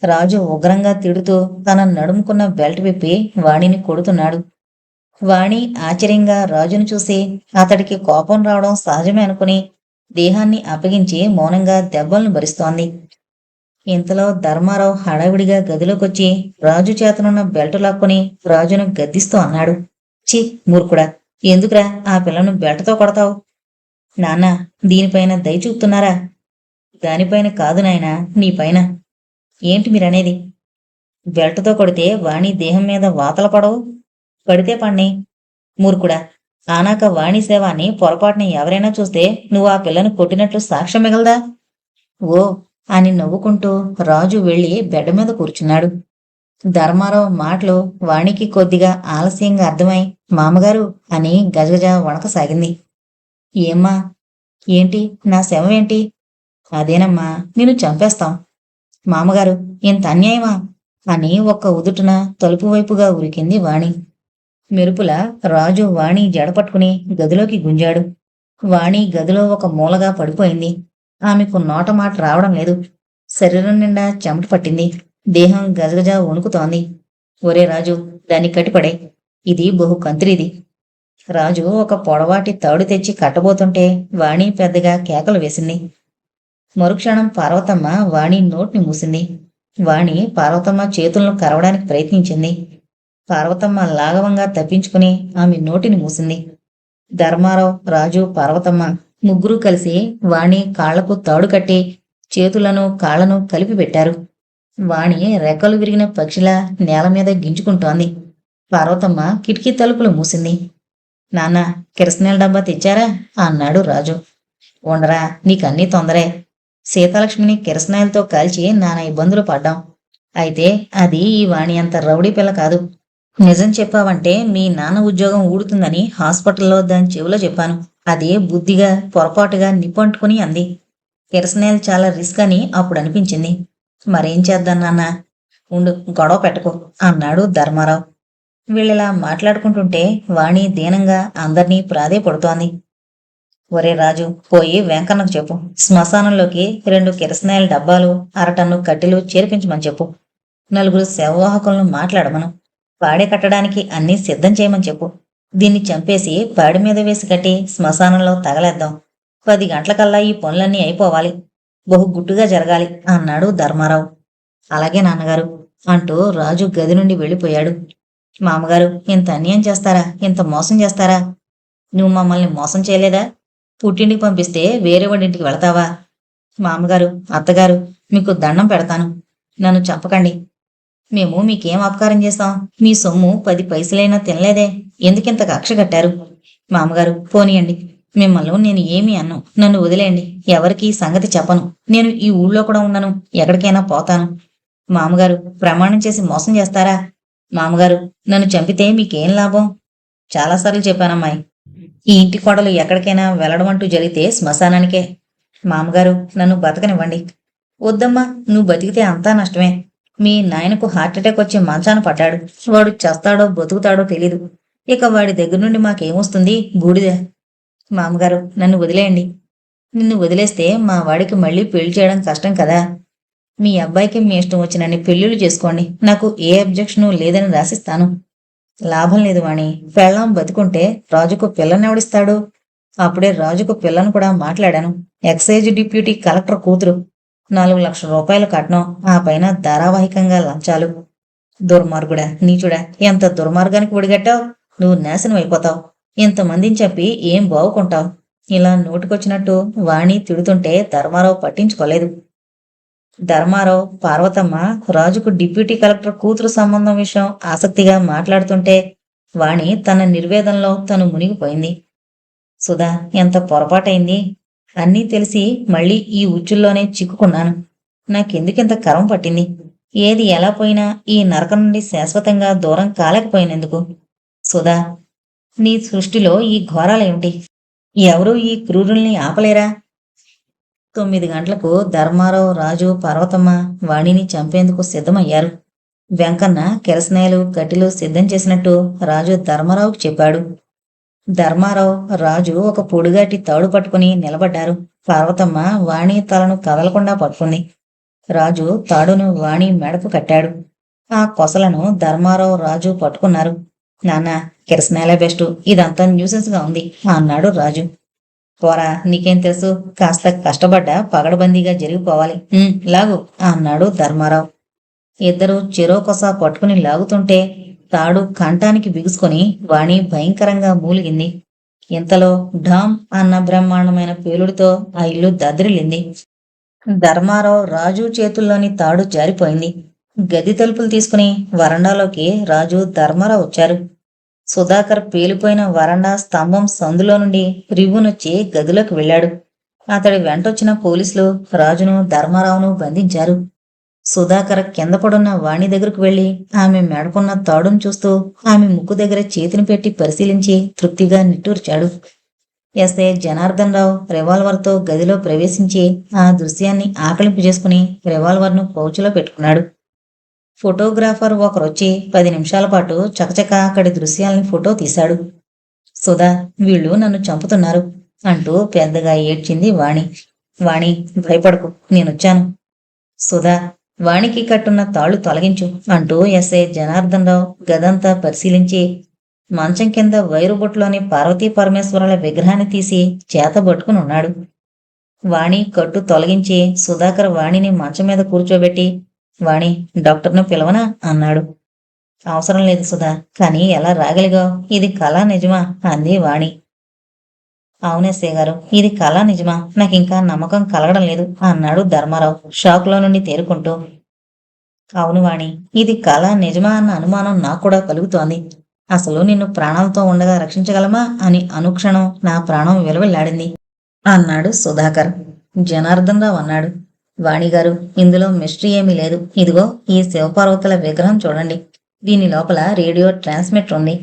రాజు ఉగ్రంగా తిడుతూ తన నడుముకున్న బెల్ట్ విప్పి వాణిని కొడుతున్నాడు. వాణి ఆశ్చర్యంగా రాజును చూసి అతడికి కోపం రావడం సహజమే అనుకుని దేహాన్ని అప్పగించి మౌనంగా దెబ్బలను భరిస్తోంది. ఇంతలో ధర్మారావు హడావిడిగా గదిలోకొచ్చి రాజు చేతనున్న బెల్ట్ లాక్కుని రాజును గద్దిస్తూ అన్నాడు. ఛీ మూర్ఖుడా, ఎందుకురా ఆ పిల్లను బెల్ట్తో కొడతావు? నాన్న, దీనిపైన దయ చూపుతున్నారా? దానిపైన కాదు నాయనా, నీపైన. ఏంటి మీరనేది? బెల్ట్తో కొడితే వాణి దేహం మీద వాతల పడవు? పడితే పణ్ణి. మూర్ఖుడా, ఆనాక వాణి సేవాన్ని పొరపాటుని ఎవరైనా చూస్తే నువ్వు ఆ పిల్లను కొట్టినట్లు సాక్ష్యం మిగలదా? ఓ అని నవ్వుకుంటూ రాజు వెళ్లి బెడ్ మీద కూర్చున్నాడు. ధర్మారావు మాటలు వాణికి కొద్దిగా ఆలస్యంగా అర్థమై మామగారు అని గజగజ వణకసాగింది. ఏమ్మా? ఏంటి, నా శవమేంటి? అదేనమ్మా, నిన్ను చంపేస్తాం. మామగారు, ఇంత అన్యాయమా అని ఒక్క ఉదుటున తలుపు వైపుగా ఉరికింది వాణి. మెరుపుల రాజు వాణి జడపట్టుకుని గదిలోకి గుంజాడు. వాణి గదిలో ఒక మూలగా పడిపోయింది. ఆమెకు నోట మాట రావడం లేదు. శరీరం నిండా చెమట పట్టింది. దేహం గజగజ వణుకుతోంది. ఒరే రాజు, దాన్ని కట్టిపడే, ఇది బహు కంత్రిది. రాజు ఒక పొడవాటి తాడు తెచ్చి కట్టబోతుంటే వాణి పెద్దగా కేకలు వేసింది. మరుక్షణం పార్వతమ్మ వాణి నోటిని మూసింది. వాణి పార్వతమ్మ చేతులను కరవడానికి ప్రయత్నించింది. పార్వతమ్మ లాఘవంగా తప్పించుకుని ఆమె నోటిని మూసింది. ధర్మారావు, రాజు, పార్వతమ్మ ముగ్గురూ కలిసి వాణి కాళ్లకు తాడు కట్టి చేతులను కాళ్లను కలిపి పెట్టారు. వాణి రెక్కలు విరిగిన పక్షిలా నేల మీద గింజుకుంటోంది. పార్వతమ్మ కిటికీ తలుపులు మూసింది. నాన్న, కిరసనాయిల డబ్బా తెచ్చారా అన్నాడు రాజు. ఉండరా, నీకన్నీ తొందరే. సీతాలక్ష్మిని కిరసనాయిలతో కాల్చి నానా ఇబ్బందులు పడ్డాం. అయితే అది ఈ వాణి అంత రౌడీ పిల్ల కాదు. నిజం చెప్పావంటే మీ నాన్న ఉద్యోగం ఊడుతుందని హాస్పిటల్లో దాని చెవిలో చెప్పాను. అదే బుద్ధిగా పొరపాటుగా నిప్పంటుకుని అంది. కిరసనాయిలు చాలా రిస్క్ అని అప్పుడు అనిపించింది. మరేం చేద్దాం నాన్న? ఉండు, గొడవ పెట్టుకో అన్నాడు ధర్మారావు. వీళ్ళిలా మాట్లాడుకుంటుంటే వాణి దీనంగా అందర్నీ ప్రాధేయపడుతోంది. ఒరే రాజు, పోయి వెంకన్నకు చెప్పు, శ్మశానంలోకి 2 కిరసనాయిల డబ్బాలు, అరటన్ను కట్టెలు చేర్పించమని చెప్పు. 4 శవవాహకులను మాట్లాడమను. పాడె కట్టడానికి అన్నీ సిద్ధం చేయమని చెప్పు. దీన్ని చంపేసి పాడి మీద వేసి కట్టి శ్మశానంలో తగలేద్దాం. 10 గంటలకల్లా ఈ పనులన్నీ అయిపోవాలి. బహు గుట్టుగా జరగాలి అన్నాడు ధర్మారావు. అలాగే నాన్నగారు అంటూ రాజు గది నుండి వెళ్ళిపోయాడు. మామగారు, ఇంత అన్యాయం చేస్తారా? ఇంత మోసం చేస్తారా? నువ్వు మమ్మల్ని మోసం చేయలేదా? పుట్టింటికి పంపిస్తే వేరే వాడింటికి వెళతావా? మామగారు, అత్తగారు, మీకు దండం పెడతాను, నన్ను చంపకండి. మేము మీకేం అపకారం చేస్తాం? మీ సొమ్ము 10 పైసలైనా తినలేదే, ఎందుకింత కక్ష కట్టారు? మామగారు, పోనీయండి, మిమ్మల్ని నేను ఏమీ అన్ను, నన్ను వదిలేయండి. ఎవరికి ఈ సంగతి చెప్పను. నేను ఈ ఊళ్ళో కూడా ఉండను, ఎక్కడికైనా పోతాను. మామగారు, ప్రమాణం చేసి మోసం చేస్తారా? మామగారు, నన్ను చంపితే మీకేం లాభం? చాలాసార్లు చెప్పానమ్మాయి, ఈ ఇంటి కోడలు ఎక్కడికైనా వెళ్ళడం అంటూ జరిగితే శ్మశానానికే. మామగారు, నన్ను బతకనివ్వండి. వద్దమ్మా, నువ్వు బతికితే అంతా నష్టమే. మీ నాయనకు హార్ట్అటాక్ వచ్చి మంచాన పడ్డాడు. వాడు చస్తాడో బతుకుతాడో తెలీదు. ఇక వాడి దగ్గర నుండి మాకేమొస్తుంది? బూడిదే. మామగారు, నన్ను వదిలేయండి. నిన్ను వదిలేస్తే మా వాడికి మళ్ళీ పెళ్లి చేయడం కష్టం కదా. మీ అబ్బాయికి మీ ఇష్టం వచ్చినన్ని పెళ్లిళ్ళు చేసుకోండి, నాకు ఏ అబ్జెక్షను లేదని రాసిస్తాను. లాభం లేదు వాణి, పెళ్ళాం బతుకుంటే రాజుకు పిల్లనెవడిస్తాడు? అప్పుడే రాజుకు పిల్లను కూడా మాట్లాడాను. ఎక్సైజ్ డిప్యూటీ కలెక్టర్ కూతురు. 4 లక్షల రూపాయలు కట్నం, ఆ పైన ధారావాహికంగా లంచాలు. దుర్మార్గుడా, నీచుడా, ఎంత దుర్మార్గానికి ఒడిగట్టావు? నువ్వు నాశనం అయిపోతావు. ఇంతమందిని చెప్పి ఏం బావుకుంటావు? ఇలా నోటికొచ్చినట్టు వాణి తిడుతుంటే ధర్మారావు పట్టించుకోలేదు. ధర్మారావు, పార్వతమ్మ రాజుకు డిప్యూటీ కలెక్టర్ కూతురు సంబంధం విషయం ఆసక్తిగా మాట్లాడుతుంటే వాణి తన నిర్వేదంలో తను మునిగిపోయింది. సుధా, ఎంత పొరపాటైంది. అన్నీ తెలిసి మళ్ళీ ఈ ఉచ్చుల్లోనే చిక్కుకున్నాను. నాకెందుకింత కరం పట్టింది. ఏది ఎలా పోయినా ఈ నరకం నుండి శాశ్వతంగా దూరం కాలేకపోయినందుకు. సుధా, నీ సృష్టిలో ఈ ఘోరాలేమిటి? ఎవరూ ఈ క్రూరుల్ని ఆపలేరా? 9 గంటలకు ధర్మారావు, రాజు, పార్వతమ్మ వాణిని చంపేందుకు సిద్ధమయ్యారు. వెంకన్న కెరసనాయలు, కట్టెలు సిద్ధం చేసినట్టు రాజు ధర్మారావుకి చెప్పాడు. ధర్మారావు, రాజు ఒక పొడుగాటి తాడు పట్టుకుని నిలబడ్డారు. పార్వతమ్మ వాణి తలను కదలకుండా పట్టుకుంది. రాజు తాడును వాణి మెడకు కట్టాడు. ఆ కొసలను ధర్మారావు, రాజు పట్టుకున్నారు. నాన్న, కిరసనాయలే బెస్టు, ఇదంతా న్యూసెన్స్ గా ఉంది అన్నాడు రాజు. పోరా, నీకేం తెలుసు, కాస్త కష్టపడ్డా పగడబందీగా జరిగిపోవాలి. లాగు అన్నాడు ధర్మారావు. ఇద్దరు చెరో కొస పట్టుకుని లాగుతుంటే తాడు కంఠానికి బిగుసుకొని వాణి భయంకరంగా మూలిగింది. ఇంతలో ఢామ్ అన్న బ్రహ్మాండమైన పేలుడితో ఆ ఇల్లు దద్దరిల్లింది. ధర్మారావు, రాజు చేతుల్లోని తాడు జారిపోయింది. గది తలుపులు తీసుకుని వరండాలోకి రాజు, ధర్మారావు వచ్చారు. సుధాకర్ పేలిపోయిన వరండా స్తంభం సందులో నుండి రివ్వునొచ్చి గదిలోకి వెళ్ళాడు. అతడి వెంటొచ్చిన పోలీసులు రాజును, ధర్మారావును బంధించారు. సుధాకర్ కింద పడున్న వాణి దగ్గరకు వెళ్లి ఆమె మెడకున్న తాడును చూస్తూ ఆమె ముక్కు దగ్గర చేతిని పెట్టి పరిశీలించి తృప్తిగా నిట్టూర్చాడు. ఎస్ఐ జనార్దన్ రావు రివాల్వర్తో గదిలో ప్రవేశించి ఆ దృశ్యాన్ని ఆకలింపు చేసుకుని రివాల్వర్ను పౌచులో పెట్టుకున్నాడు. ఫోటోగ్రాఫర్ ఒకరొచ్చి 10 నిమిషాల పాటు చకచక అక్కడి దృశ్యాల్ని ఫోటో తీశాడు. సుధా, వీళ్ళు నన్ను చంపుతున్నారు అంటూ పెద్దగా ఏడ్చింది వాణి. వాణి, భయపడకు, నేనొచ్చాను. సుధా, వాణికి కట్టున్న తాళ్లు తొలగించు అంటూ ఎస్ఐ జనార్దన్ రావు గదంతా పరిశీలించి మంచం కింద వైరుబొట్లోని పార్వతీ పరమేశ్వరుల విగ్రహాన్ని తీసి చేతబట్టుకుని ఉన్నాడు. వాణి కట్టు తొలగించి సుధాకర్ వాణిని మంచం మీద కూర్చోబెట్టి, వాణి, డాక్టర్ను పిలవనా అన్నాడు. అవసరం లేదు సుధా, కానీ ఎలా రాగలిగావు? ఇది కళా నిజమా అంది వాణి. అవునేసే గారు, ఇది కళా నిజమా? నాకింకా నమ్మకం కలగడం లేదు అన్నాడు ధర్మారావు షాక్లో నుండి తేరుకుంటూ. అవును వాణి, ఇది కళ నిజమా అన్న అనుమానం నాకు కూడా కలుగుతోంది. అసలు నిన్ను ప్రాణాలతో ఉండగా రక్షించగలమా అని అనుక్షణం నా ప్రాణం విలువెల్లాడింది అన్నాడు సుధాకర్. జనార్దన్ రావు అన్నాడు, వాణిగారు, ఇందులో మిస్టరీ ఏమీ లేదు. ఇదిగో ఈ శివపార్వతుల విగ్రహం చూడండి. దీని లోపల రేడియో ట్రాన్స్మిటర్ ఉంది.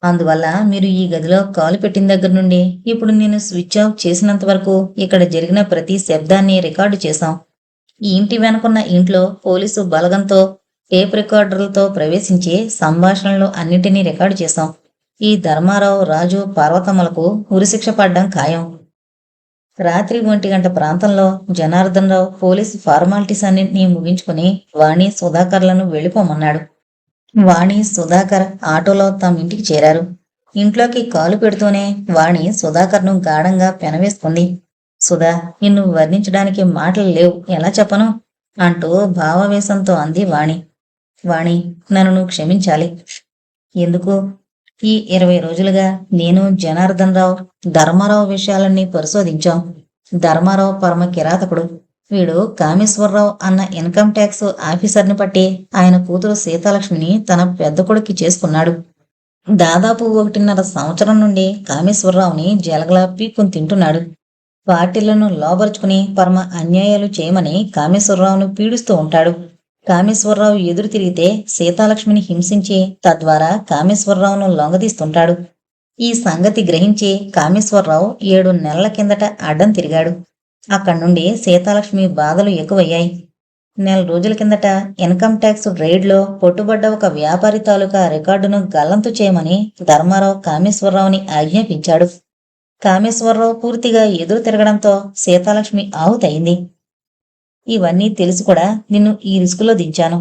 అందువల్ల మీరు ఈ గదిలో కాలు పెట్టిన దగ్గర నుండి ఇప్పుడు నేను స్విచ్ ఆఫ్ చేసినంత వరకు ఇక్కడ జరిగిన ప్రతి శబ్దాన్ని రికార్డు చేశాం. ఈ ఇంటి వెనుకున్న ఇంట్లో పోలీసు బలగంతో టేప్ రికార్డర్లతో ప్రవేశించి సంభాషణలు అన్నిటినీ రికార్డు చేశాం. ఈ ధర్మారావు, రాజు, పార్వతమ్మలకు ఉరిశిక్ష పడ్డం ఖాయం. రాత్రి 1 గంట ప్రాంతంలో జనార్దన్ రావు పోలీసు ఫార్మాలిటీస్ అన్నింటినీ ముగించుకుని వాణి, సుధాకర్లను వెళ్ళిపోమన్నాడు. వాణి, సుధాకర్ ఆటోలో తమ ఇంటికి చేరారు. ఇంట్లోకి కాలు పెడుతూనే వాణి సుధాకర్ను గాఢంగా పెనవేసుకుంది. సుధా, నిన్ను వర్ణించడానికి మాటలు లేవు, ఎలా చెప్పను అంటూ భావావేశంతో అంది వాణి. వాణి, నన్ను నువ్వు క్షమించాలి. ఎందుకు? ఈ 20 రోజులుగా నేను, జనార్దన్ రావు, ధర్మారావు విషయాలన్నీ పరిశోధించాం. ధర్మారావు పరమ కిరాతకుడు. వీడు కామేశ్వరరావు అన్న ఇన్కమ్ ట్యాక్స్ ఆఫీసర్ని పట్టి ఆయన కూతురు సీతాలక్ష్మిని తన పెద్ద కొడుక్కి చేసుకున్నాడు. దాదాపు 1.5 సంవత్సరం నుండి కామేశ్వరరావుని జలగలా పీక్కుని తింటున్నాడు. పార్టీలను లోబరుచుకుని పరమ అన్యాయాలు చేయమని కామేశ్వరరావును పీడిస్తూ ఉంటాడు. కామేశ్వరరావు ఎదురు తిరిగితే సీతాలక్ష్మిని హింసించి తద్వారా కామేశ్వరరావును లొంగదీస్తుంటాడు. ఈ సంగతి గ్రహించి కామేశ్వరరావు 7 నెలల కిందట అడ్డం తిరిగాడు. అక్కడి నుండి సీతాలక్ష్మి బాధలు ఎక్కువయ్యాయి. 4 రోజుల కిందట ఇన్కమ్ ట్యాక్స్ రైడ్లో పట్టుబడ్డ ఒక వ్యాపారి తాలూకా రికార్డును గల్లంతు చేయమని ధర్మారావు కామేశ్వరరావుని ఆజ్ఞాపించాడు. కామేశ్వరరావు పూర్తిగా ఎదురు తిరగడంతో సీతాలక్ష్మి ఆహుతయింది. ఇవన్నీ తెలిసి కూడా నిన్ను ఈ రిస్కులో దించాను.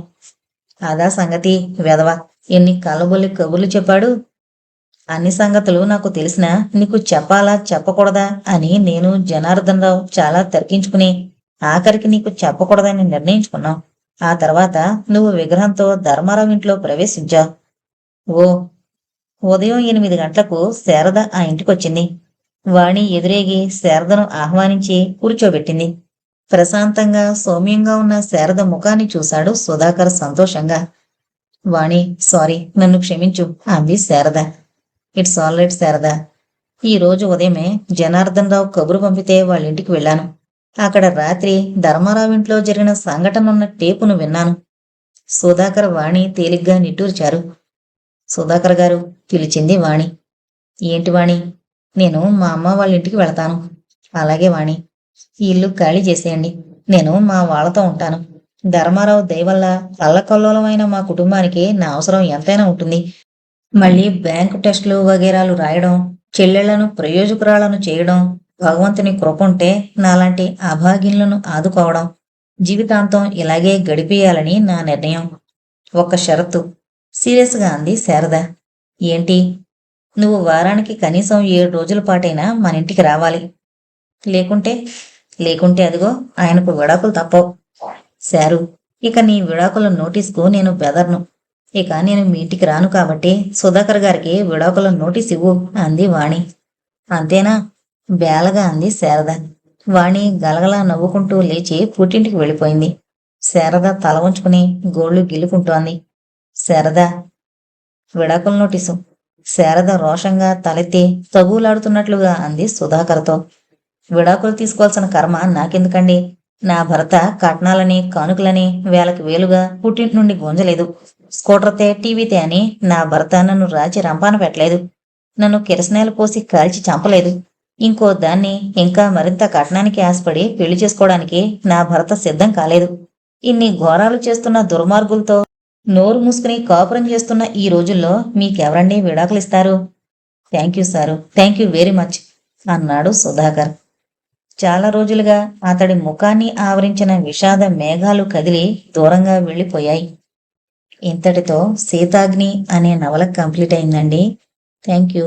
అదా సంగతి, వెధవ, ఎన్ని కళ్ళబొల్లి కబుర్లు చెప్పాడు. అన్ని సంగతులు నాకు తెలిసినా నీకు చెప్పాలా చెప్పకూడదా అని నేను, జనార్దన్ రావు చాలా తర్కించుకుని ఆఖరికి నీకు చెప్పకూడదని నిర్ణయించుకున్నాం. ఆ తర్వాత నువ్వు విగ్రహంతో ధర్మారావు ఇంట్లో ప్రవేశించావు. ఉదయం 8 గంటలకు శారద ఆ ఇంటికొచ్చింది. వాణి ఎదురేగి శారదను ఆహ్వానించి కూర్చోబెట్టింది. ప్రశాంతంగా సౌమ్యంగా ఉన్న శారద ముఖాన్ని చూశాడు సుధాకర్ సంతోషంగా. వాణి, సారీ, నన్ను క్షమించు అంది Sharada. It's all right Sharada. ఈ రోజు ఉదయమే జనార్దన్ రావు కబురు పంపితే వాళ్ళ ఇంటికి వెళ్ళాను. అక్కడ రాత్రి ధర్మారావు ఇంట్లో జరిగిన సంఘటనున్న టేపును విన్నాను. సుధాకర్ వాణి తేలిగ్గా నిట్టూర్చారు. సుధాకర్ గారు పిలిచింది వాణి. ఏంటి వాణి? నేను మా అమ్మ వాళ్ళ ఇంటికి వెళతాను. అలాగే వాణి, ఈ ఇల్లు ఖాళీ చేసేయండి. నేను మా వాళ్ళతో ఉంటాను. ధర్మారావు దయవల్ల అల్లకల్లోలమైన మా కుటుంబానికి నా అవసరం ఎంతైనా ఉంటుంది. మళ్ళీ బ్యాంకు టెస్టులు వగేరాలు రాయడం, చెల్లెళ్లను ప్రయోజకురాలను చేయడం, భగవంతుని కృపుంటే నాలాంటి అభాగ్యులను ఆదుకోవడం, జీవితాంతం ఇలాగే గడిపేయాలని నా నిర్ణయం. ఒక్క షరతు సీరియస్గా అంది శారద. ఏంటి? నువ్వు వారానికి కనీసం 7 రోజుల పాటైనా మన ఇంటికి రావాలి. లేకుంటే లేకుంటే అదిగో ఆయనకు విడాకులు తప్పవు. శారు, ఇక నీ విడాకుల నోటీస్కు నేను బెదర్ను. ఇక నేను మీ ఇంటికి రాను కాబట్టి సుధాకర్ గారికి విడాకుల నోటీస్ ఇవ్వు అంది వాణి. అంతేనా? బేలగా అంది శారద. వాణి గలగలా నవ్వుకుంటూ లేచి పుట్టింటికి వెళ్ళిపోయింది. శారద తల వంచుకుని గోళ్లు గిల్లుకుంటోంది. శారద, విడాకుల నోటీసు. శారద రోషంగా తలెత్తి తగులాడుతున్నట్లుగా అంది సుధాకర్తో. విడాకులు తీసుకోవాల్సిన కర్మ నాకెందుకండి? నా భర్త కట్నాలని కానుకలని వేలకు వేలుగా పుట్టింటి నుండి గుంజలేదు. స్కూటర్తే టీవీతే అని నా భర్త నన్ను రాచి రంపాన పెట్టలేదు. నన్ను కిరసనాయలు పోసి కాల్చి చంపలేదు. ఇంకో దాన్ని ఇంకా మరింత కట్నానికి ఆశపడి పెళ్లి చేసుకోవడానికి నా భర్త సిద్ధం కాలేదు. ఇన్ని ఘోరాలు చేస్తున్న దుర్మార్గులతో నోరు మూసుకుని కాపురం చేస్తున్న ఈ రోజుల్లో మీకెవరండి విడాకులిస్తారు? Thank you sir, thank you very much అన్నాడు సుధాకర్. చాలా రోజులుగా అతడి ముఖాన్ని ఆవరించిన విషాద మేఘాలు కదిలి దూరంగా వెళ్ళిపోయాయి. ఇంతటితో సీతాగ్ని అనే నవల కంప్లీట్ అయిందండి. Thank you.